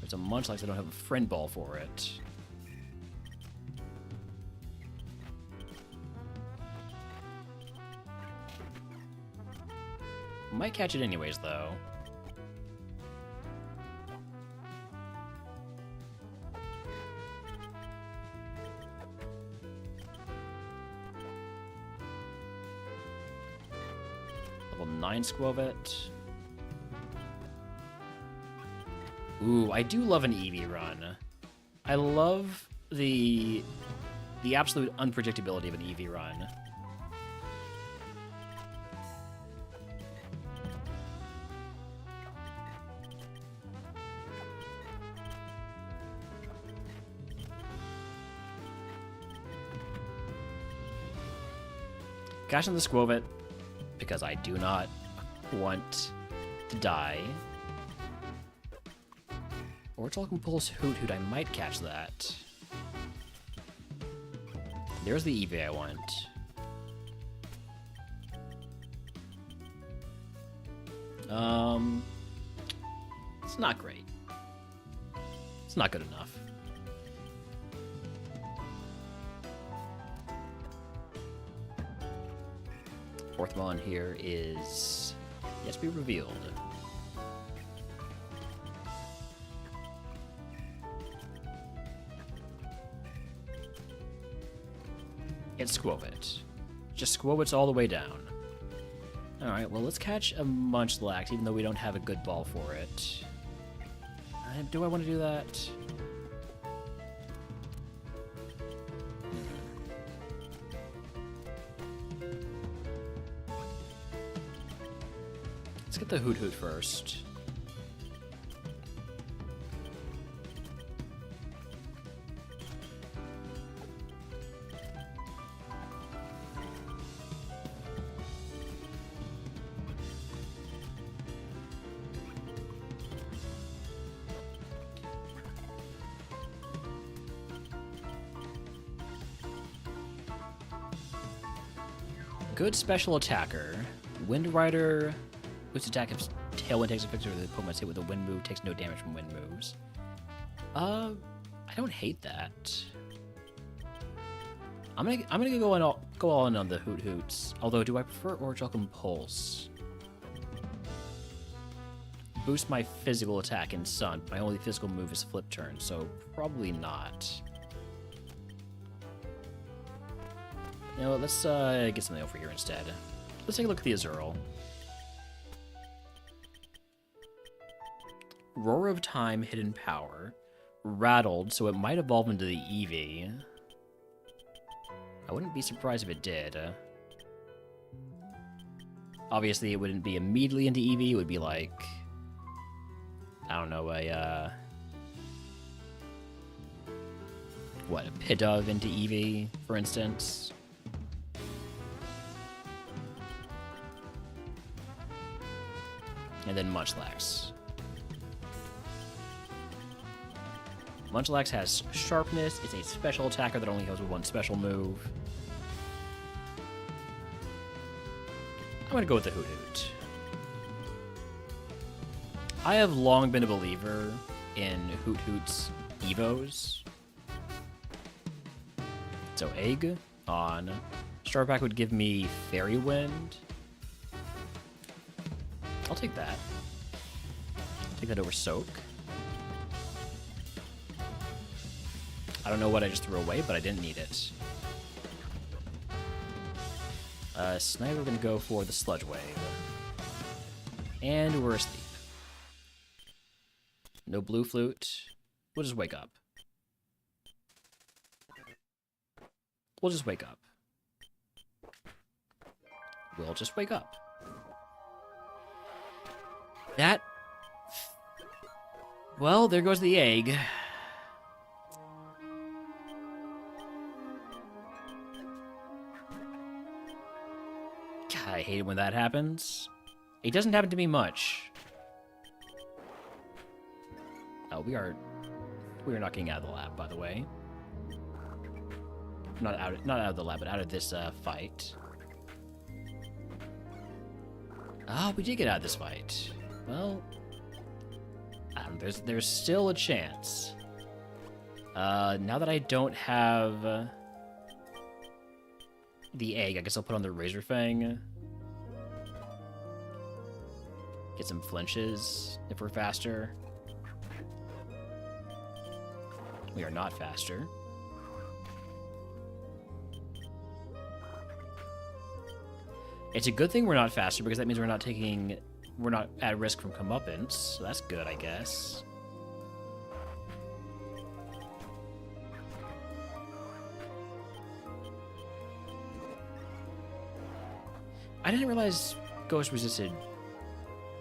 There's a Munchlax, I don't have a Friend Ball for it. Might catch it anyways, though. Level 9 Squovit. Ooh, I do love an Eevee run. I love the absolute unpredictability of an Eevee run. Catching the Squovit, because I do not want to die. Orbital Pulse Hoot Hoot, I might catch that. There's the Eevee I want. It's not great. It's not good enough. Fourth one here is yet to be revealed. It's Squovit. Just Squovit's all the way down. Alright, well, let's catch a Munchlax, even though we don't have a good ball for it. Do I want to do that? Let's get the Hoot Hoot first. Good special attacker. Wind Rider, whose attack if Tailwind takes effect or the Pokemon's hit with a wind move takes no damage from wind moves. I don't hate that. I'm gonna go all in on the Hoot Hoots. Although, do I prefer Orichalk and Pulse? Boost my physical attack in Sun. My only physical move is Flip Turn, so probably not. You know what, let's get something over here instead. Let's take a look at the Azurill. Roar of Time, Hidden Power. Rattled, so it might evolve into the Eevee. I wouldn't be surprised if it did. Obviously, it wouldn't be immediately into Eevee. It would be like, I don't know, a Pidove into Eevee, for instance. And then Munchlax. Munchlax has Sharpness. It's a special attacker that only has one special move. I'm going to go with the Hoot Hoot. I have long been a believer in Hoot Hoot's Evos. So Egg on. Starter Pack would give me Fairy Wind. I'll take that. Take that over Soak. I don't know what I just threw away, but I didn't need it. Sniper, we're going to go for the Sludge Wave. And we're asleep. No Blue Flute. We'll just wake up. We'll just wake up. We'll just wake up. That... Well, there goes the egg. God, I hate it when that happens. It doesn't happen to me much. Oh, we are not getting out of the lab, by the way. Not out of the lab, but out of this fight. Oh, we did get out of this fight. Well, there's still a chance. Now that I don't have the egg, I guess I'll put on the Razor Fang. Get some flinches if we're faster. We are not faster. It's a good thing we're not faster because that means we're not at risk from comeuppance, so that's good, I guess. I didn't realize Ghost resisted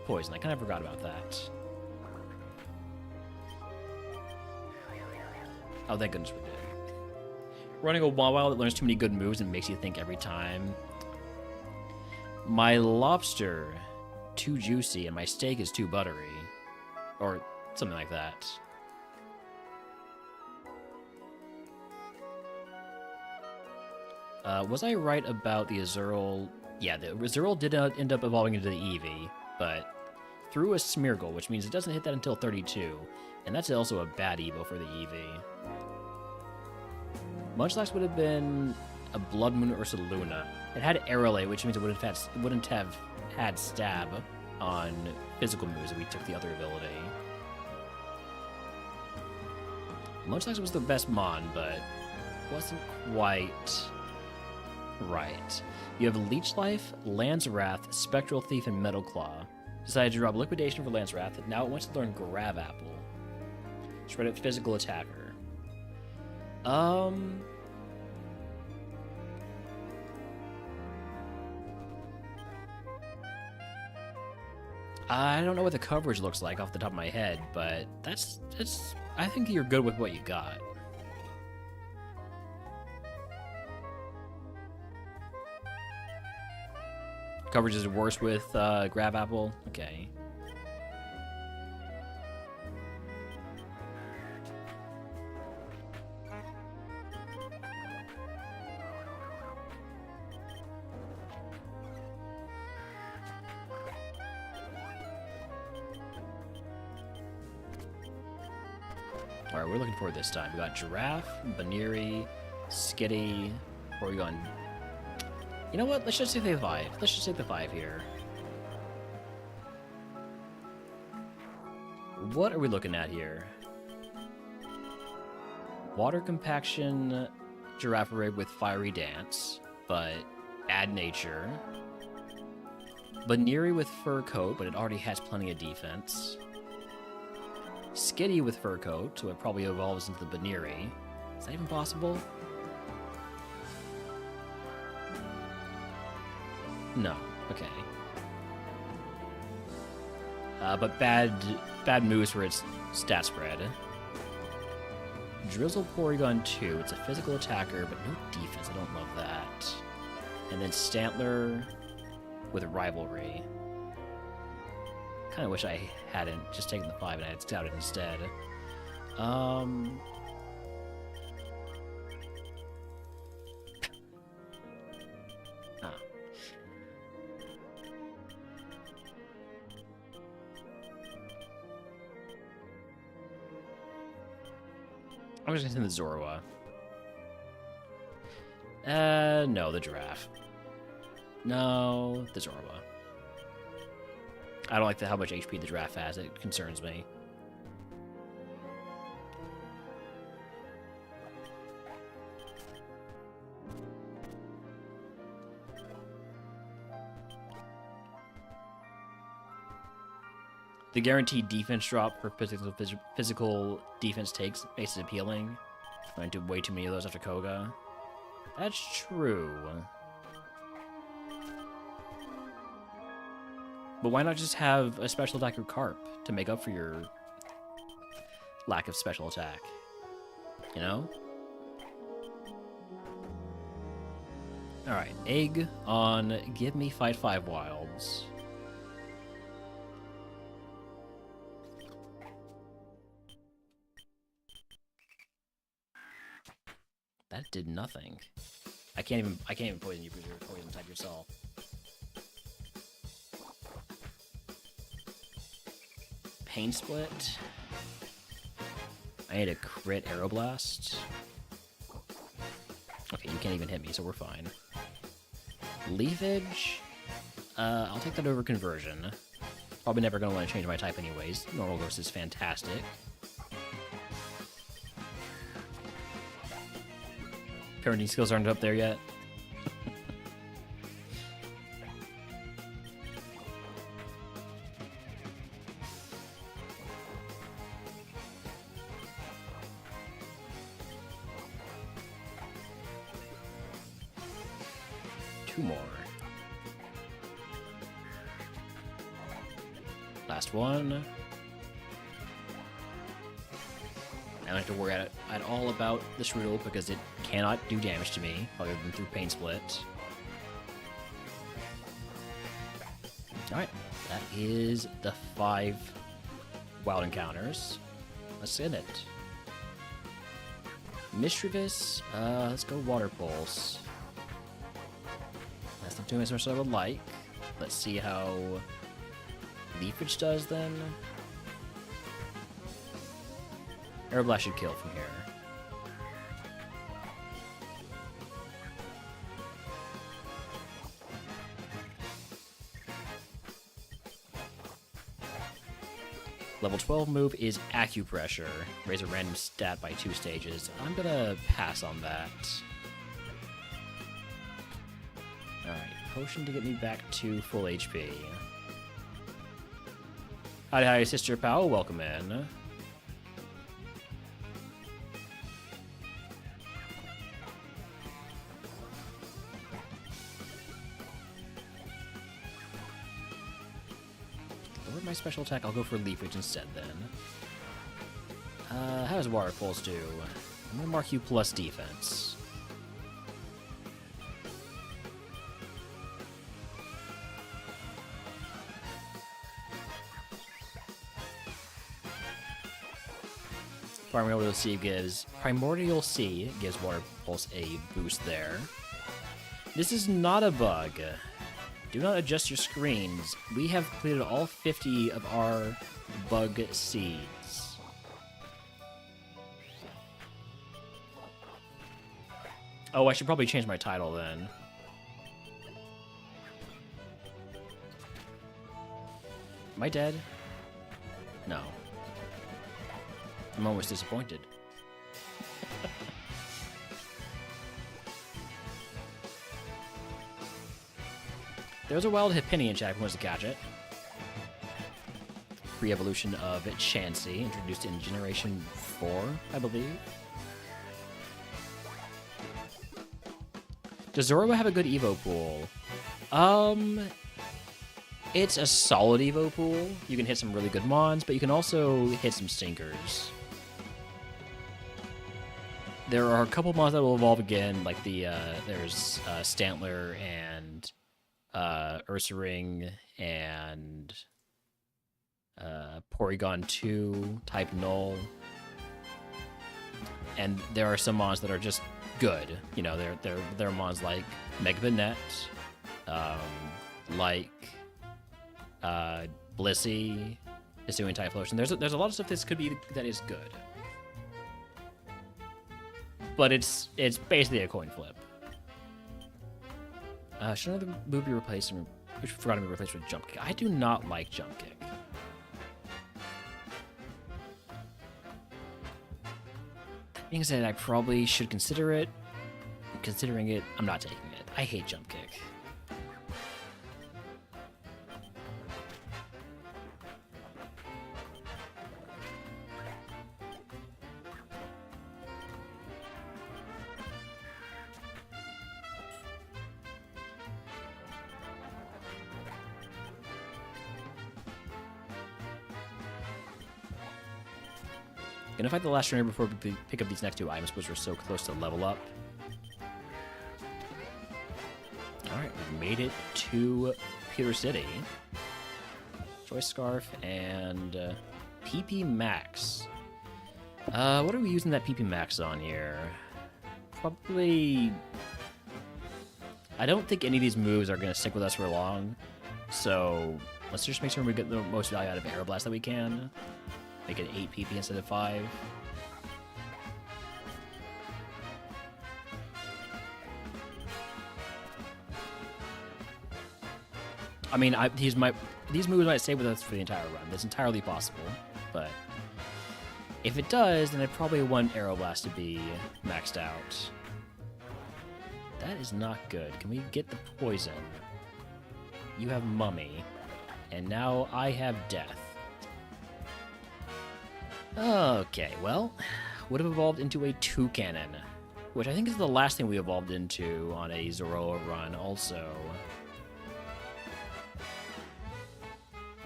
poison. I kind of forgot about that. Oh, thank goodness we're dead. Running a Wawa that learns too many good moves and makes you think every time. My lobster, too juicy, and my steak is too buttery. Or something like that. Was I right about the Azurill? Yeah, the Azurill did end up evolving into the Eevee, but through a Smeargle, which means it doesn't hit that until 32, and that's also a bad Evo for the Eevee. Munchlax would have been a Blood Moon Ursaluna. It had Arrowlay, which means it wouldn't have had Stab on physical moves if we took the other ability. Munchlax was the best Mon, but wasn't quite right. You have Leech Life, Land's Wrath, Spectral Thief, and Metal Claw. Decided to drop Liquidation for Land's Wrath, and now it wants to learn Grab Apple. Spread it physical attacker. I don't know what the coverage looks like off the top of my head, but that's I think you're good with what you got. Coverage is worse with Grab Apple? Okay. Alright, we're looking for this time. We got Giraffe, Baneri, Skitty, Porygon. You know what? Let's just take the 5. Let's just take the 5 here. What are we looking at here? Water Compaction, Giraffare with Fiery Dance, but add Nature. Baneri with Fur Coat, but it already has plenty of defense. Skitty with Fur Coat, so it probably evolves into the Baneri. Is that even possible? No. Okay. But bad moves for its stat spread. Drizzle Porygon 2. It's a physical attacker, but no defense. I don't love that. And then Stantler with Rivalry. Kind of wish I hadn't just taken the 5 and I had Scouted instead. Huh. I'm just gonna send the Zorua. No, the Giraffe. No, the Zorua. I don't like how much HP the Giraffe has. It concerns me. The guaranteed defense drop for physical defense takes makes it appealing. I do way too many of those after Koga. That's true. But why not just have a special attacker Carp to make up for your lack of special attack? You know? Alright, egg on Give Me Fight 5 Wilds. That did nothing. I can't even poison you because you're poison type yourself. Pain Split. I need a crit Aeroblast. Okay, you can't even hit me, so we're fine. Leafage. I'll take that over Conversion. Probably never gonna want to change my type anyways. Normal Ghost is fantastic. Parenting skills aren't up there yet. Two more. Last one. I don't have to worry at all about this riddle because it cannot do damage to me other than through Pain Split. Alright, that is the 5 wild encounters. Let's end it. Mischievous, let's go Water Pulse. That's not doing as much as I would like. Let's see how Leafage does then. Aeroblast should kill from here. Level 12 move is Acupressure. Raise a random stat by 2 stages. I'm gonna pass on that. Alright, potion to get me back to full HP. Hi, Sister Pal, welcome in. My special attack, I'll go for Leafage instead then. How does Water Pulse do? I'm gonna mark you plus defense. Primordial Sea gives Water Pulse a boost there. This is not a bug. Do not adjust your screens. We have completed all 50 of our bug seeds. Oh, I should probably change my title then. Am I dead? No. I'm almost disappointed. There's a wild Hypinion chat if who wants to catch it. Pre-evolution of Chansey, introduced in Generation 4, I believe. Does Zoro have a good Evo pool? It's a solid Evo pool. You can hit some really good mons, but you can also hit some stinkers. There are a couple mons that will evolve again, like there's Stantler and Ursaring and Porygon 2 type Null. And there are some mons that are just good. You know, there are mons like Megabanette, like Blissey is doing Typhlosion. There's a lot of stuff that is good. But it's basically a coin flip. Should another move be replaced? Which forgot to be replaced with Jump Kick. I do not like Jump Kick. Being said, I probably should consider it. Considering it, I'm not taking it. I hate Jump Kick. Gonna fight the last trainer before we pick up these next two items, because we're so close to level up. Alright, we've made it to Pewter City. Choice Scarf and PP Max. What are we using that PP Max on here? Probably... I don't think any of these moves are gonna stick with us for long, so let's just make sure we get the most value out of Aeroblast that we can. Make it 8 PP instead of 5. I mean, these moves might stay with us for the entire run. That's entirely possible. But if it does, then I probably want Aeroblast to be maxed out. That is not good. Can we get the poison? You have Mummy. And now I have Death. Okay, well, would have evolved into a Toucanon, which I think is the last thing we evolved into on a Zoroa run also.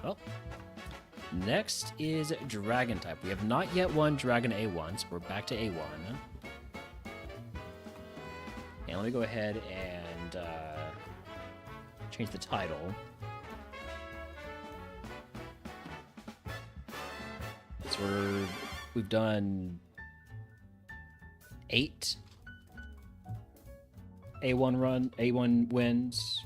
Well, next is Dragon type. We have not yet won Dragon A1, so we're back to A1. And let me go ahead and change the title. So we've done 8 A1 wins.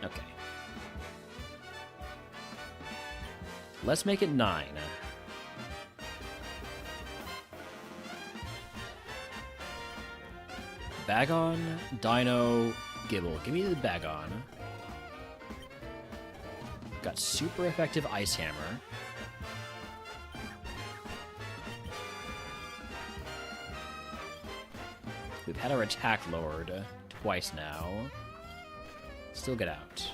Okay. Let's make it 9. Bagon, Dino, Gibble. Give me the Bagon. Got super effective Ice Hammer. We've had our attack lowered twice now. Still get out.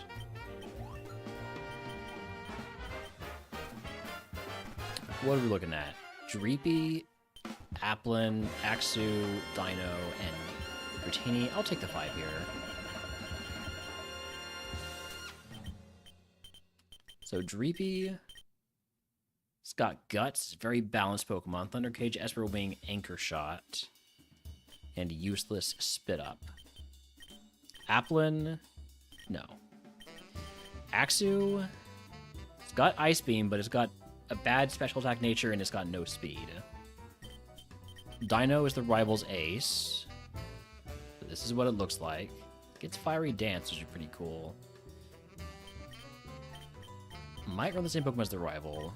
What are we looking at? Dreepy, Applin, Axu, Dino, and Bertini. I'll take the 5 here. So Dreepy, it's got Guts, very balanced Pokemon. Thunder Cage, Esper Wing, Anchor Shot, and Useless Spit Up. Applin, no. Axu, it's got Ice Beam, but it's got a bad special attack nature and it's got no speed. Dino is the rival's ace. This is what it looks like. It gets Fiery Dance, which is pretty cool. Might run the same Pokemon as the rival.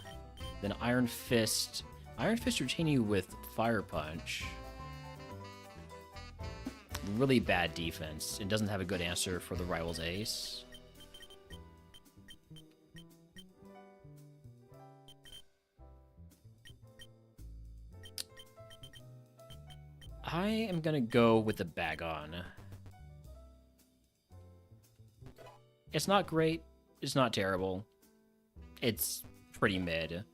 Then Iron Fist. Iron Fist retain you with Fire Punch. Really bad defense. It doesn't have a good answer for the rival's ace. I am gonna go with the Bagon. It's not great. It's not terrible. It's pretty mid.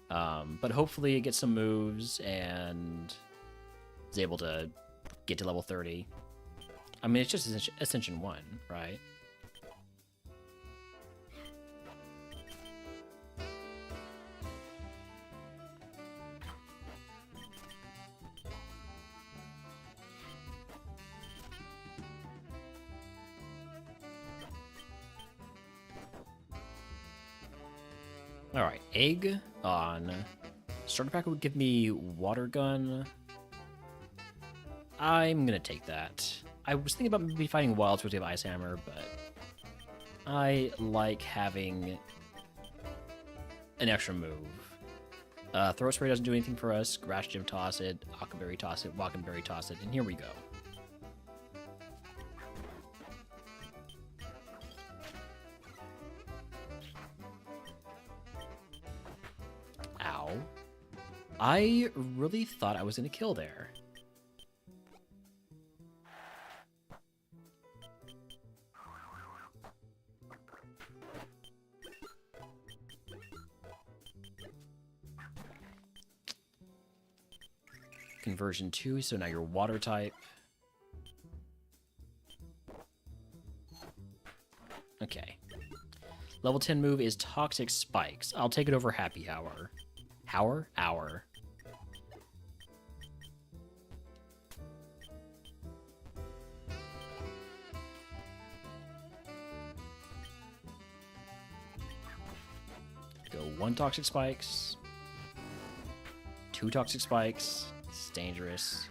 But hopefully it gets some moves and is able to get to level 30. I mean, it's just Ascension 1, right? Alright, Egg on starter pack would give me Water Gun. I'm gonna take that. I was thinking about maybe fighting Wilds with Ice Hammer, but I like having an extra move. Throat Spray doesn't do anything for us. Grass Gym, toss it. Ockenberry, toss it. Walkenberry, toss it. And here we go. Ow. I really thought I was going to kill there. Conversion 2, so now you're water type. Okay. Level 10 move is Toxic Spikes. I'll take it over Happy Hour. Hour? Go 1 Toxic Spikes. 2 Toxic Spikes. It's dangerous.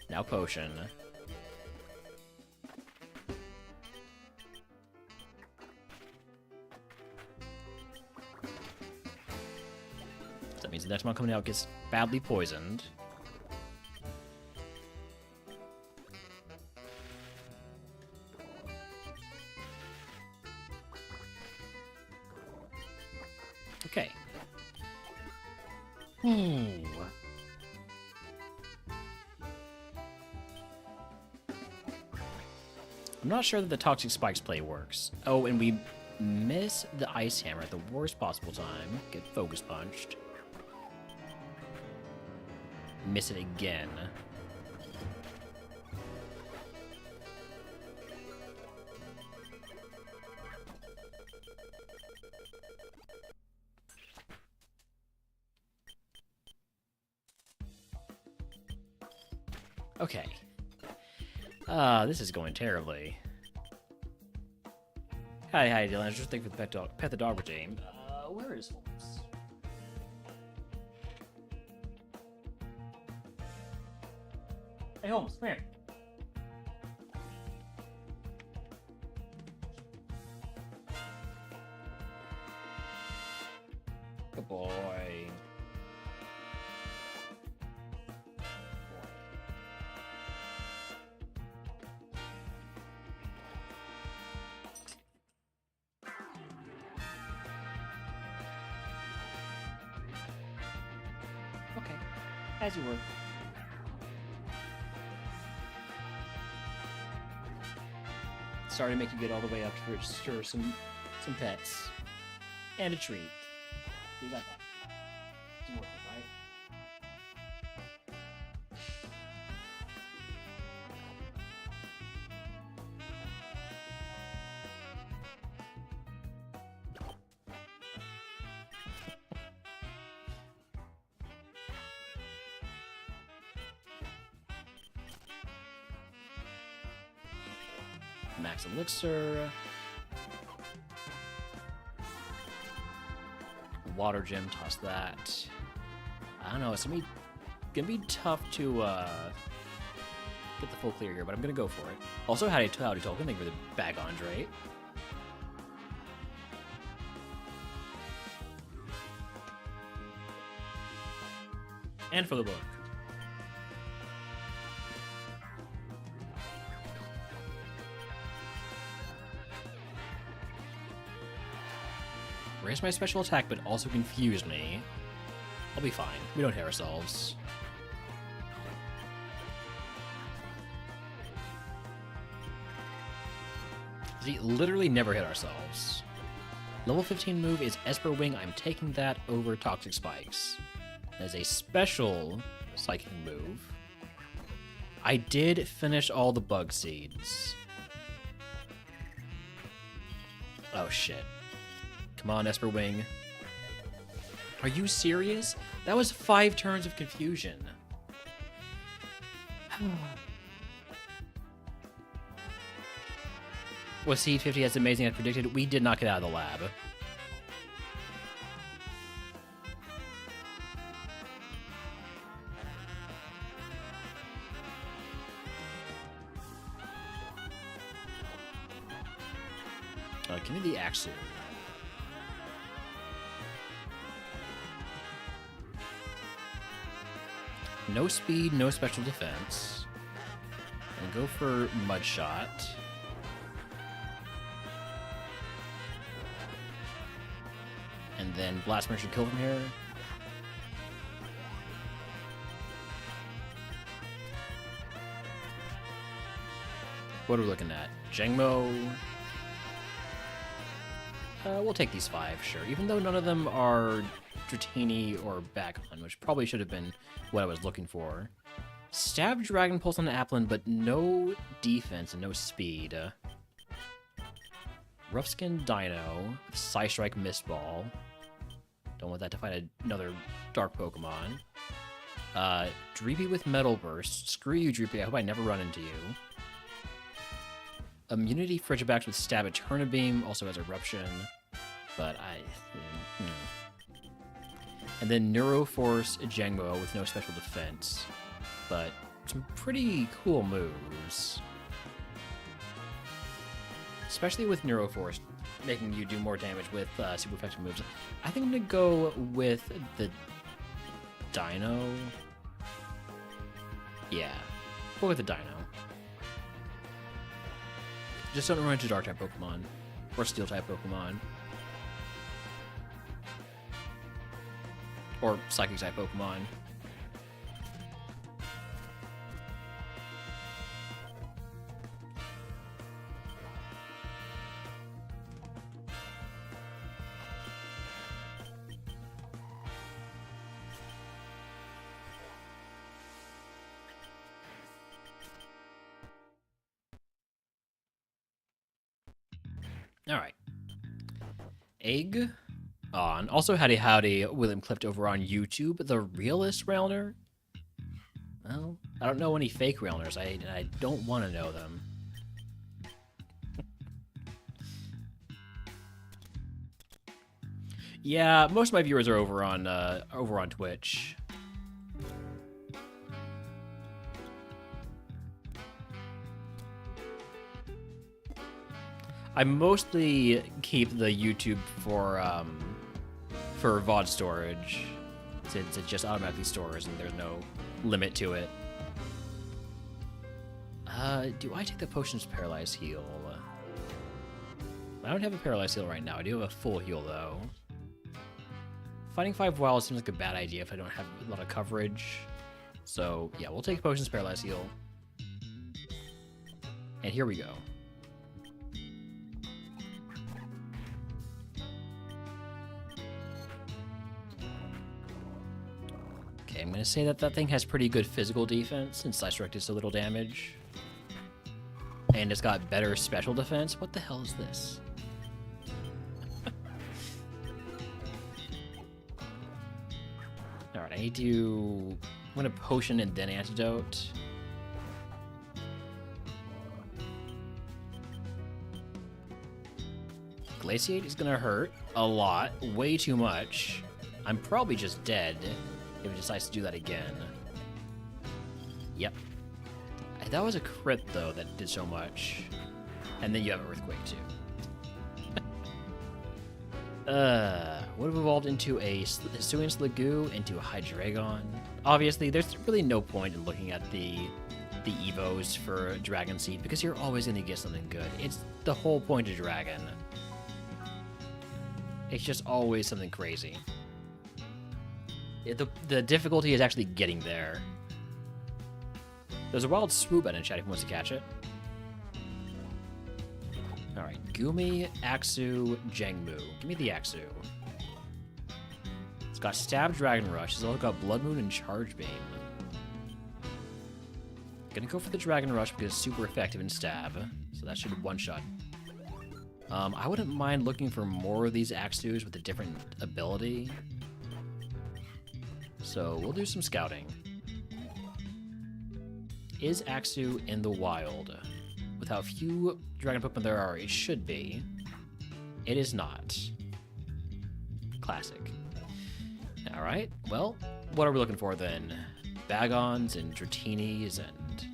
Now Potion. That means the next one coming out gets badly poisoned. Okay. I'm not sure that the Toxic Spikes play works. Oh, and we miss the Ice Hammer at the worst possible time. Get Focus Punched. Miss it again. Okay. This is going terribly. Hi, Dylan. I was just thinking for the Pet the Dog regime. Where is Holmes? Hey, Holmes, come here. Good boy. Okay, as you were. Sorry to make you get all the way up to sure some pets and a treat. You got that. It's worth it, right? Max Elixir. Water Gym, toss that. I don't know, it's gonna be tough to get the full clear here, but I'm gonna go for it. Also, howdy token, thank you for the bag Andre. And for the book. Raise my special attack, but also confuse me. I'll be fine. We don't hit ourselves. See, literally never hit ourselves. Level 15 move is Esper Wing. I'm taking that over Toxic Spikes. As a special psychic move, I did finish all the bug seeds. Oh shit. Come on, Esper Wing. Are you serious? That was 5 turns of confusion. Was Seed 50 as amazing as predicted? We did not get out of the lab. Give me the Axle. No speed, no special defense. And go for Mud Shot. And then Blast Mirror should kill from here. What are we looking at? Jengmo. We'll take these 5, sure. Even though none of them are Dratini or Bakon, which probably should have been what I was looking for. Stab Dragon Pulse on the Applin, but no defense and no speed. Roughskin Dino, Psy Strike Mist Ball. Don't want that to fight another dark Pokemon. Dreepy with Metal Burst. Screw you, Dreepy. I hope I never run into you. Immunity Frigibax with Stab at Turnibeam, also has Eruption. But And then Neuroforce Jangmo with no special defense. But some pretty cool moves. Especially with Neuroforce, making you do more damage with super effective moves. I think I'm going to go with the Dino. Yeah, go with the Dino. Just don't run into Dark-type Pokemon. Or Steel-type Pokemon. Or Psychic-type Pokemon. Alright. Egg on. Also, howdy, William Clift over on YouTube. The realist Railner? Well, I don't know any fake Railners. I don't want to know them. Yeah, most of my viewers are over on Twitch. I mostly keep the YouTube for VOD storage, since it just automatically stores and there's no limit to it. Do I take the Potions Paralyzed Heal? I don't have a Paralyzed Heal right now. I do have a full heal, though. Fighting 5 Wild seems like a bad idea if I don't have a lot of coverage. So, yeah, we'll take Potions Paralyzed Heal. And here we go. Okay, I'm going to say that that thing has pretty good physical defense, since Slice Direct is so little damage. And it's got better special defense. What the hell is this? Alright, I need to... I'm going to Potion and then Antidote. Glaciate is going to hurt a lot. Way too much. I'm probably just dead if it decides to do that again. Yep. That was a crit, though, that did so much. And then you have Earthquake, too. would have evolved into a Hisuian Sliggoo, into a Hydreigon. Obviously, there's really no point in looking at the Evos for Dragon Seed because you're always going to get something good. It's the whole point of Dragon. It's just always something crazy. The difficulty is actually getting there. There's a wild swoop in chat if he wants to catch it. Alright, Gumi, Axu, Jangmu. Give me the Axu. It's got Stab, Dragon Rush. It's also got Blood Moon and Charge Beam. Gonna go for the Dragon Rush because it's super effective in Stab. So that should one-shot. I wouldn't mind looking for more of these Axus with a different ability. So we'll do some scouting. Is Axu in the wild? With how few Dragon Pokemon there are, it should be. It is not. Classic. Alright, well, what are we looking for then? Bagons and Dratinis and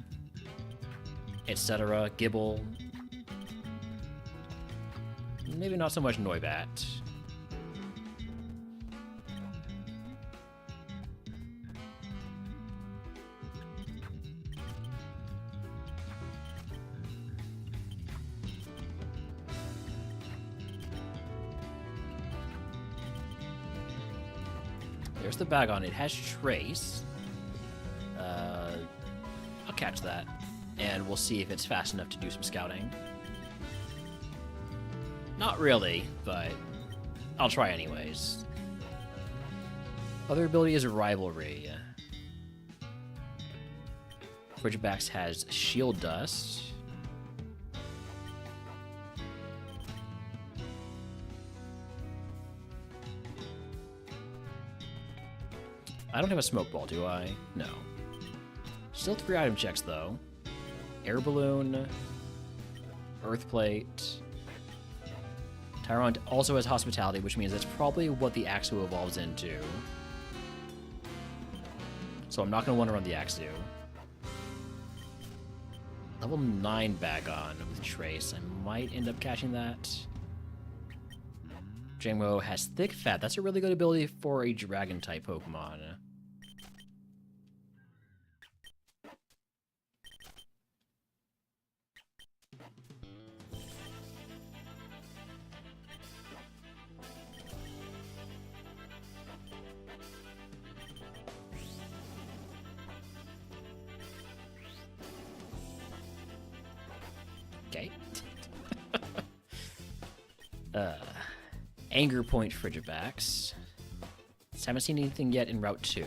etc. Gibble. Maybe not so much Noibat. There's the Bagon. It has Trace. I'll catch that. And we'll see if it's fast enough to do some scouting. Not really, but I'll try anyways. Other ability is Rivalry. Frigibax has Shield Dust. I don't have a Smoke Ball, do I? No. Still 3 item checks, though. Air Balloon, Earth Plate. Tyrant also has Hospitality, which means that's probably what the Axu evolves into. So I'm not going to want to run the Axu. Level 9 Bagon with Trace. I might end up catching that. Jangmo has Thick Fat. That's a really good ability for a Dragon-type Pokemon. Okay. Anger Point Frigibax. Haven't seen anything yet in Route 2.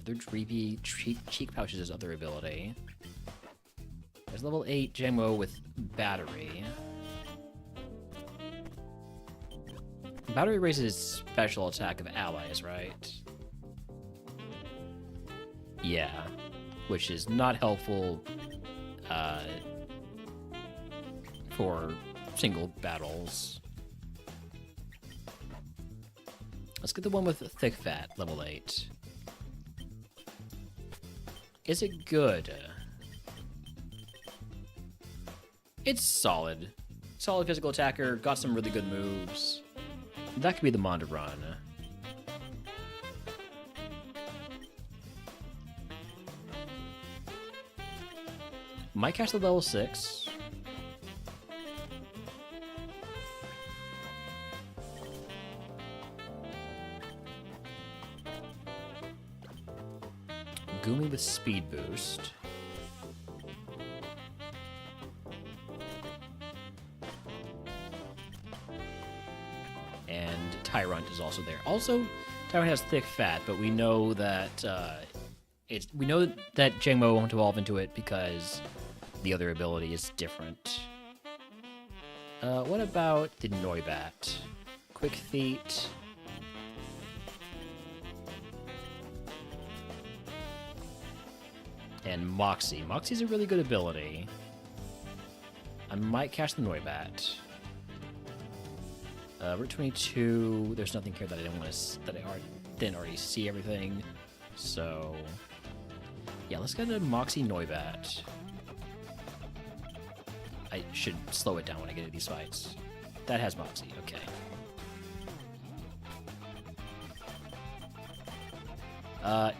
Other Dreepy Cheek Pouches is other ability. There's level 8 Gemmo with Battery. Battery raises special attack of allies, right? Yeah. Which is not helpful for single battles. Let's get the one with Thick Fat, level 8. Is it good? It's solid. Solid physical attacker, got some really good moves. That could be the Mon to run. Might catch the level 6. Gumi with Speed Boost. And Tyrant is also there. Also, Tyrant has Thick Fat, but we know that we know that Jangmo won't evolve into it because the other ability is different. What about the Noibat? Quick Feet. And Moxie. Moxie's a really good ability. I might catch the Noibat. Route 22. There's nothing here that I didn't want to. Didn't already see everything. So yeah, let's get a Moxie Noibat. I should slow it down when I get into these fights. That has Mopsy, okay.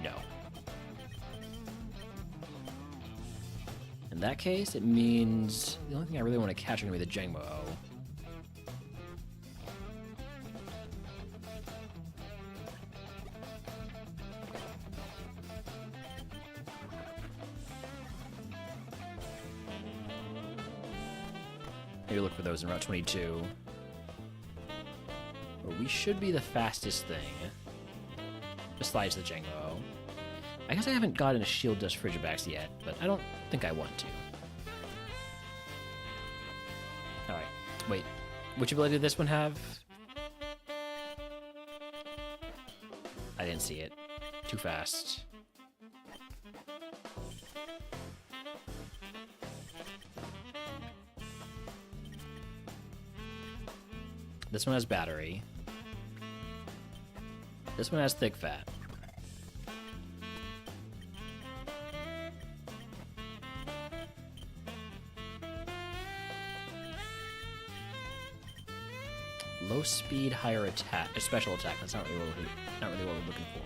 No. In that case, it means the only thing I really want to catch are going to be the Jengmo. Maybe look for those in Route 22. But we should be the fastest thing. Besides the Django. I guess I haven't gotten a Shield Dust Frigibacks yet, but I don't think I want to. Alright, wait. Which ability did this one have? I didn't see it. Too fast. This one has Battery. This one has Thick Fat. Low speed, higher attack, special attack. That's not really what we're looking for.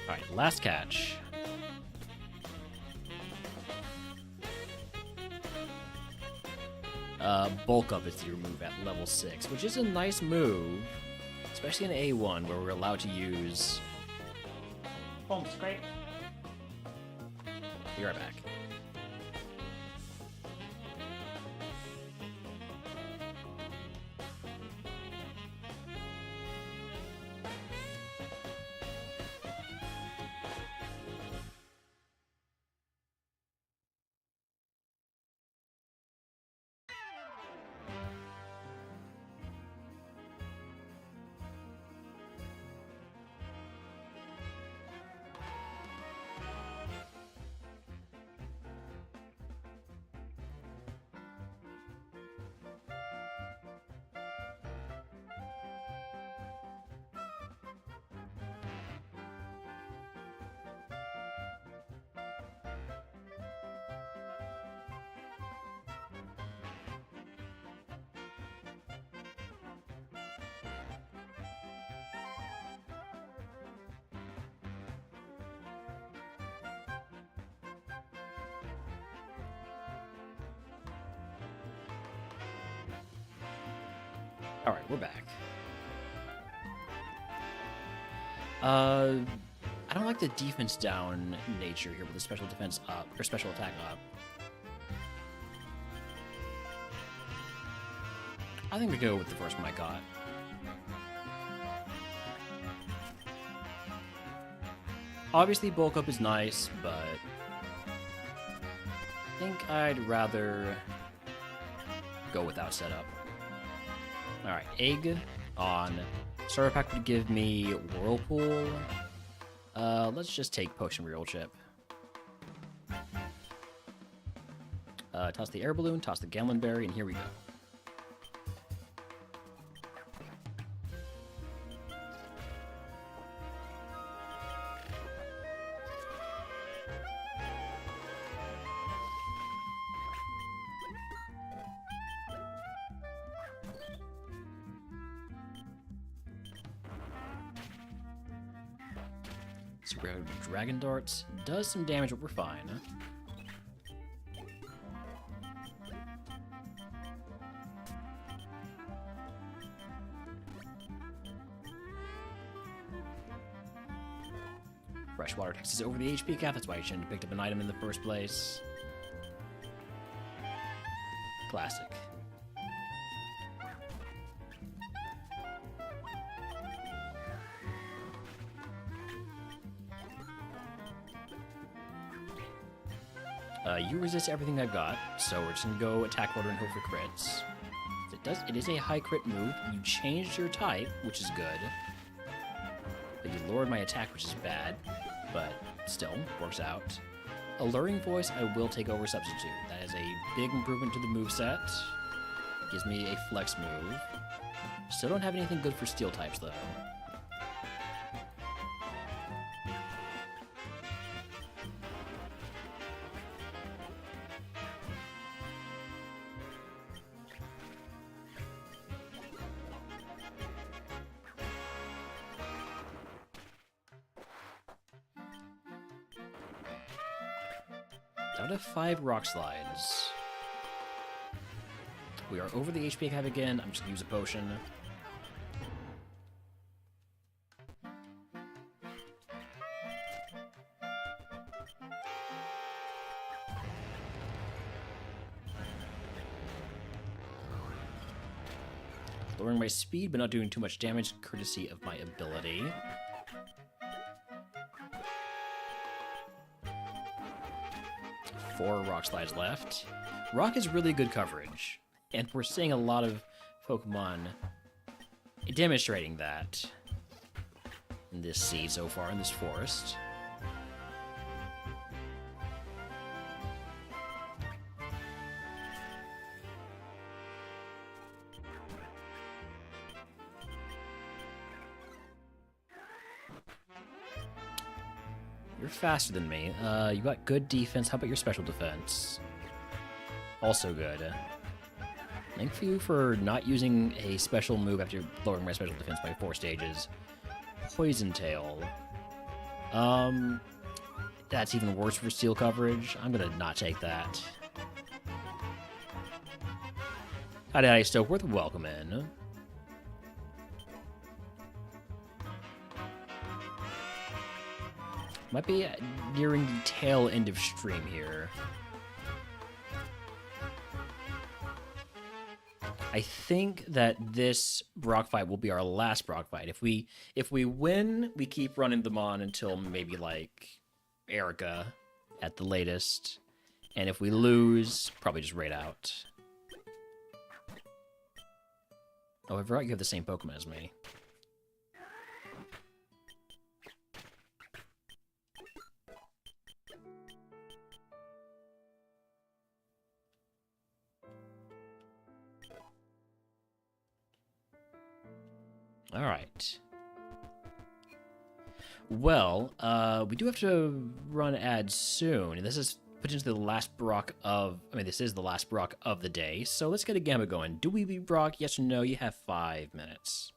Alright, last catch. Bulk Up is your move at level 6, which is a nice move, especially in A1 where we're allowed to use...
Foam Scrape.
Be right back. Alright, we're back. I don't like the defense down nature here with the special defense up, or special attack up. I think we go with the first one I got. Obviously, bulk up is nice, but I think I'd rather go without setup. Alright, Egg on. Starter pack would give me Whirlpool. Let's just take Potion Reroll Chip. Toss the Air Balloon, toss the Gamelin Berry, and here we go. So we're going to Dragon Darts. Does some damage, but we're fine. Freshwater takes us over the HP cap. That's why you shouldn't have picked up an item in the first place. Classic. You resist everything I've got, so we're just gonna go attack order and hope for crits. It is a high crit move. You changed your type, which is good. But you lowered my attack, which is bad, but still works out. Alluring Voice, I will take over Substitute. That is a big improvement to the moveset. Gives me a flex move. Still don't have anything good for steel types, though. Down to 5 rock slides. We are over the HP I have again. I'm just gonna use a potion. Lowering my speed, but not doing too much damage, courtesy of my ability. Four rock slides left. Rock is really good coverage, and we're seeing a lot of Pokemon demonstrating that in this seed so far, in this forest. You're faster than me. You got good defense. How about your special defense? Also good. Thank you for not using a special move after lowering my special defense by 4 stages. Poison Tail. That's even worse for steel coverage. I'm gonna not take that. Howdy, Stokeworth. Welcome in. Might be nearing the tail end of stream here. I think that this Brock fight will be our last Brock fight. If we win, we keep running them on until maybe like Erica at the latest. And if we lose, probably just raid out. Oh, I forgot you have the same Pokemon as me. All right. Well, we do have to run ads soon. This is potentially the last Brock of... this is the last Brock of the day. So let's get a Gamma going. Do we beat Brock? Yes or no? You have 5 minutes.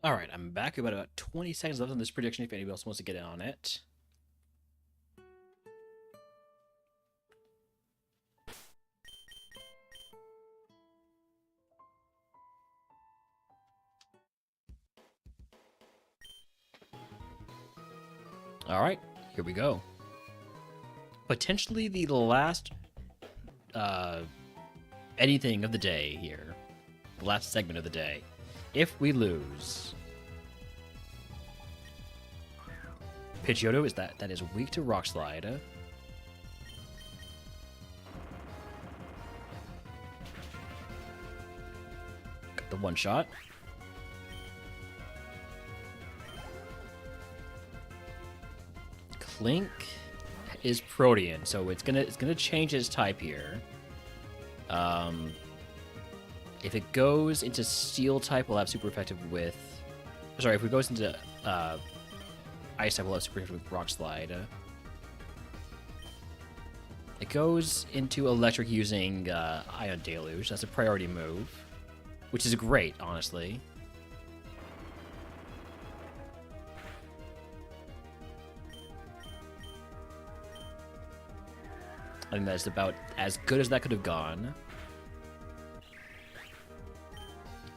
Alright, I'm back. About 20 seconds left on this prediction if anybody else wants to get in on it. Alright, here we go. Potentially the last anything of the day here. The last segment of the day. If we lose. Pidgeotto is that is weak to Rock Slide. Got the one shot. Clink is Protean, so it's gonna change its type here. If it goes into Steel type, we'll have super effective with. Sorry, if it goes into Ice type, we'll have super effective with Rock Slide. It goes into Electric using Ion Deluge. That's a priority move, which is great, honestly. I think that's about as good as that could have gone.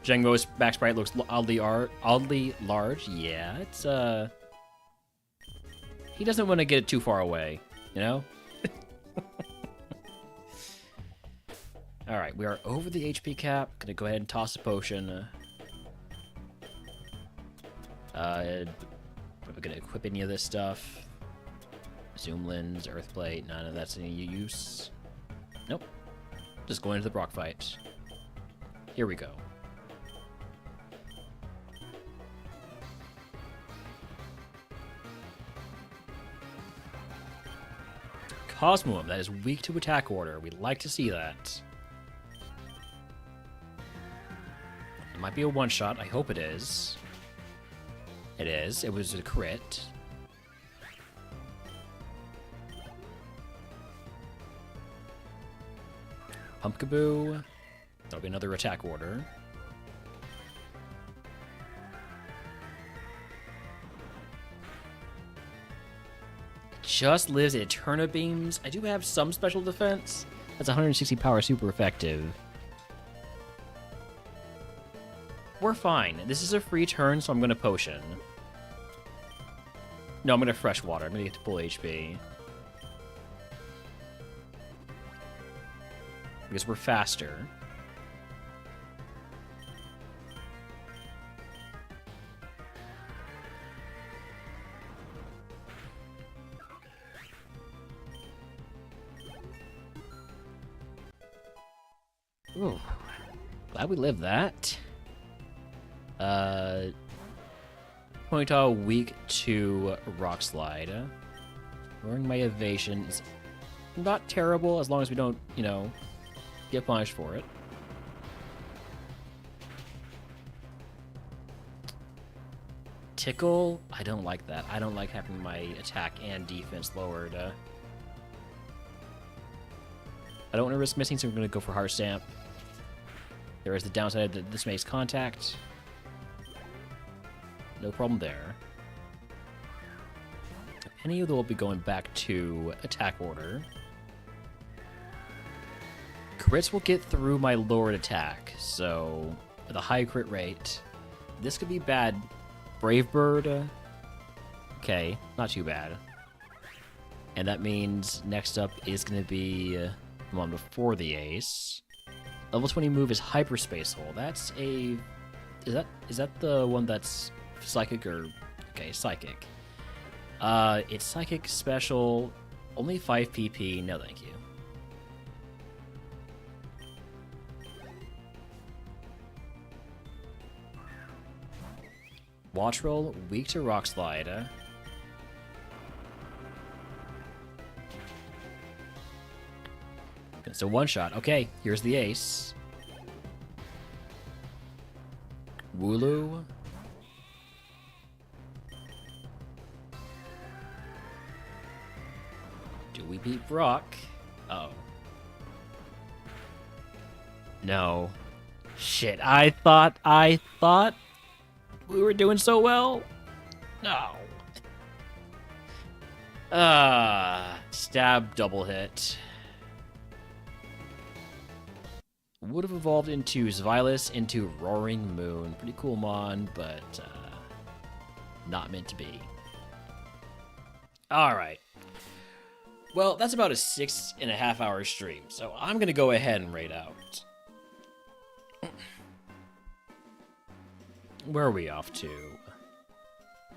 Jengo's back sprite looks oddly large. Yeah, it's he doesn't want to get it too far away, you know? Alright, we are over the HP cap. Gonna go ahead and toss a potion. We're gonna equip any of this stuff. Zoom lens, earth plate, none of that's any use. Nope. Just going into the Brock fight. Here we go. Cosmoem, that is weak to attack order. We'd like to see that. It might be a one-shot. I hope it is. It is. It was a crit. Pumpkaboo. That'll be another attack order. Just lives Eterna Beams. I do have some special defense. That's 160 power, super effective. We're fine. This is a free turn, so I'm going to potion. No, I'm going to fresh water. I'm going to get to full HP. Because we're faster. Ooh. Glad we lived that. Ponyta weak to Rock Slide. Lowering my evasion is not terrible as long as we don't, you know, get punished for it. Tickle? I don't like that. I don't like having my attack and defense lowered. I don't want to risk missing, so we're going to go for Heart Stamp. There is the downside that this makes contact. No problem there. Any of them will be going back to attack order. Crits will get through my lowered attack, so with a high crit rate, this could be bad. Brave Bird. Okay, not too bad. And that means next up is going to be the one before the ace. Level 20 move is Hyperspace Hole. That's a... Is that the one that's Psychic or... Okay, Psychic. It's Psychic Special, only 5 PP, no thank you. Watch Roll, weak to Rock Slide. So one shot. Okay, here's the ace. Wooloo. Do we beat Brock? Uh oh. No. Shit, I thought We were doing so well. No. Stab double hit. Would have evolved into Xvilis into Roaring Moon. Pretty cool mon, but not meant to be. Alright. Well, that's about a 6.5 hour stream, so I'm gonna go ahead and raid out. Where are we off to?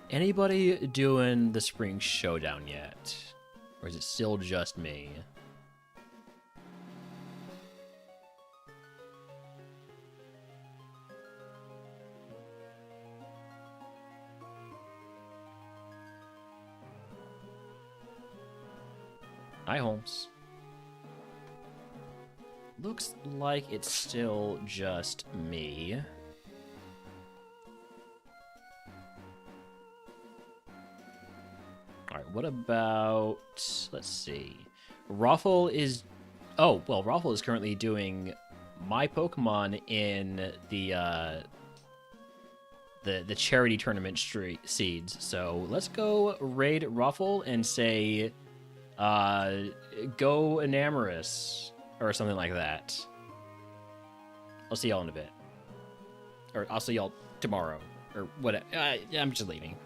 Anybody doing the spring showdown yet? Or is it still just me? Hi, Holmes. Looks like it's still just me. Alright, what about... let's see. Raffle is... oh, well, Raffle is currently doing my Pokemon in the charity tournament seeds. So let's go raid Raffle and say, go Enamorous, or something like that. I'll see y'all in a bit. Or I'll see y'all tomorrow, or whatever. I'm just leaving.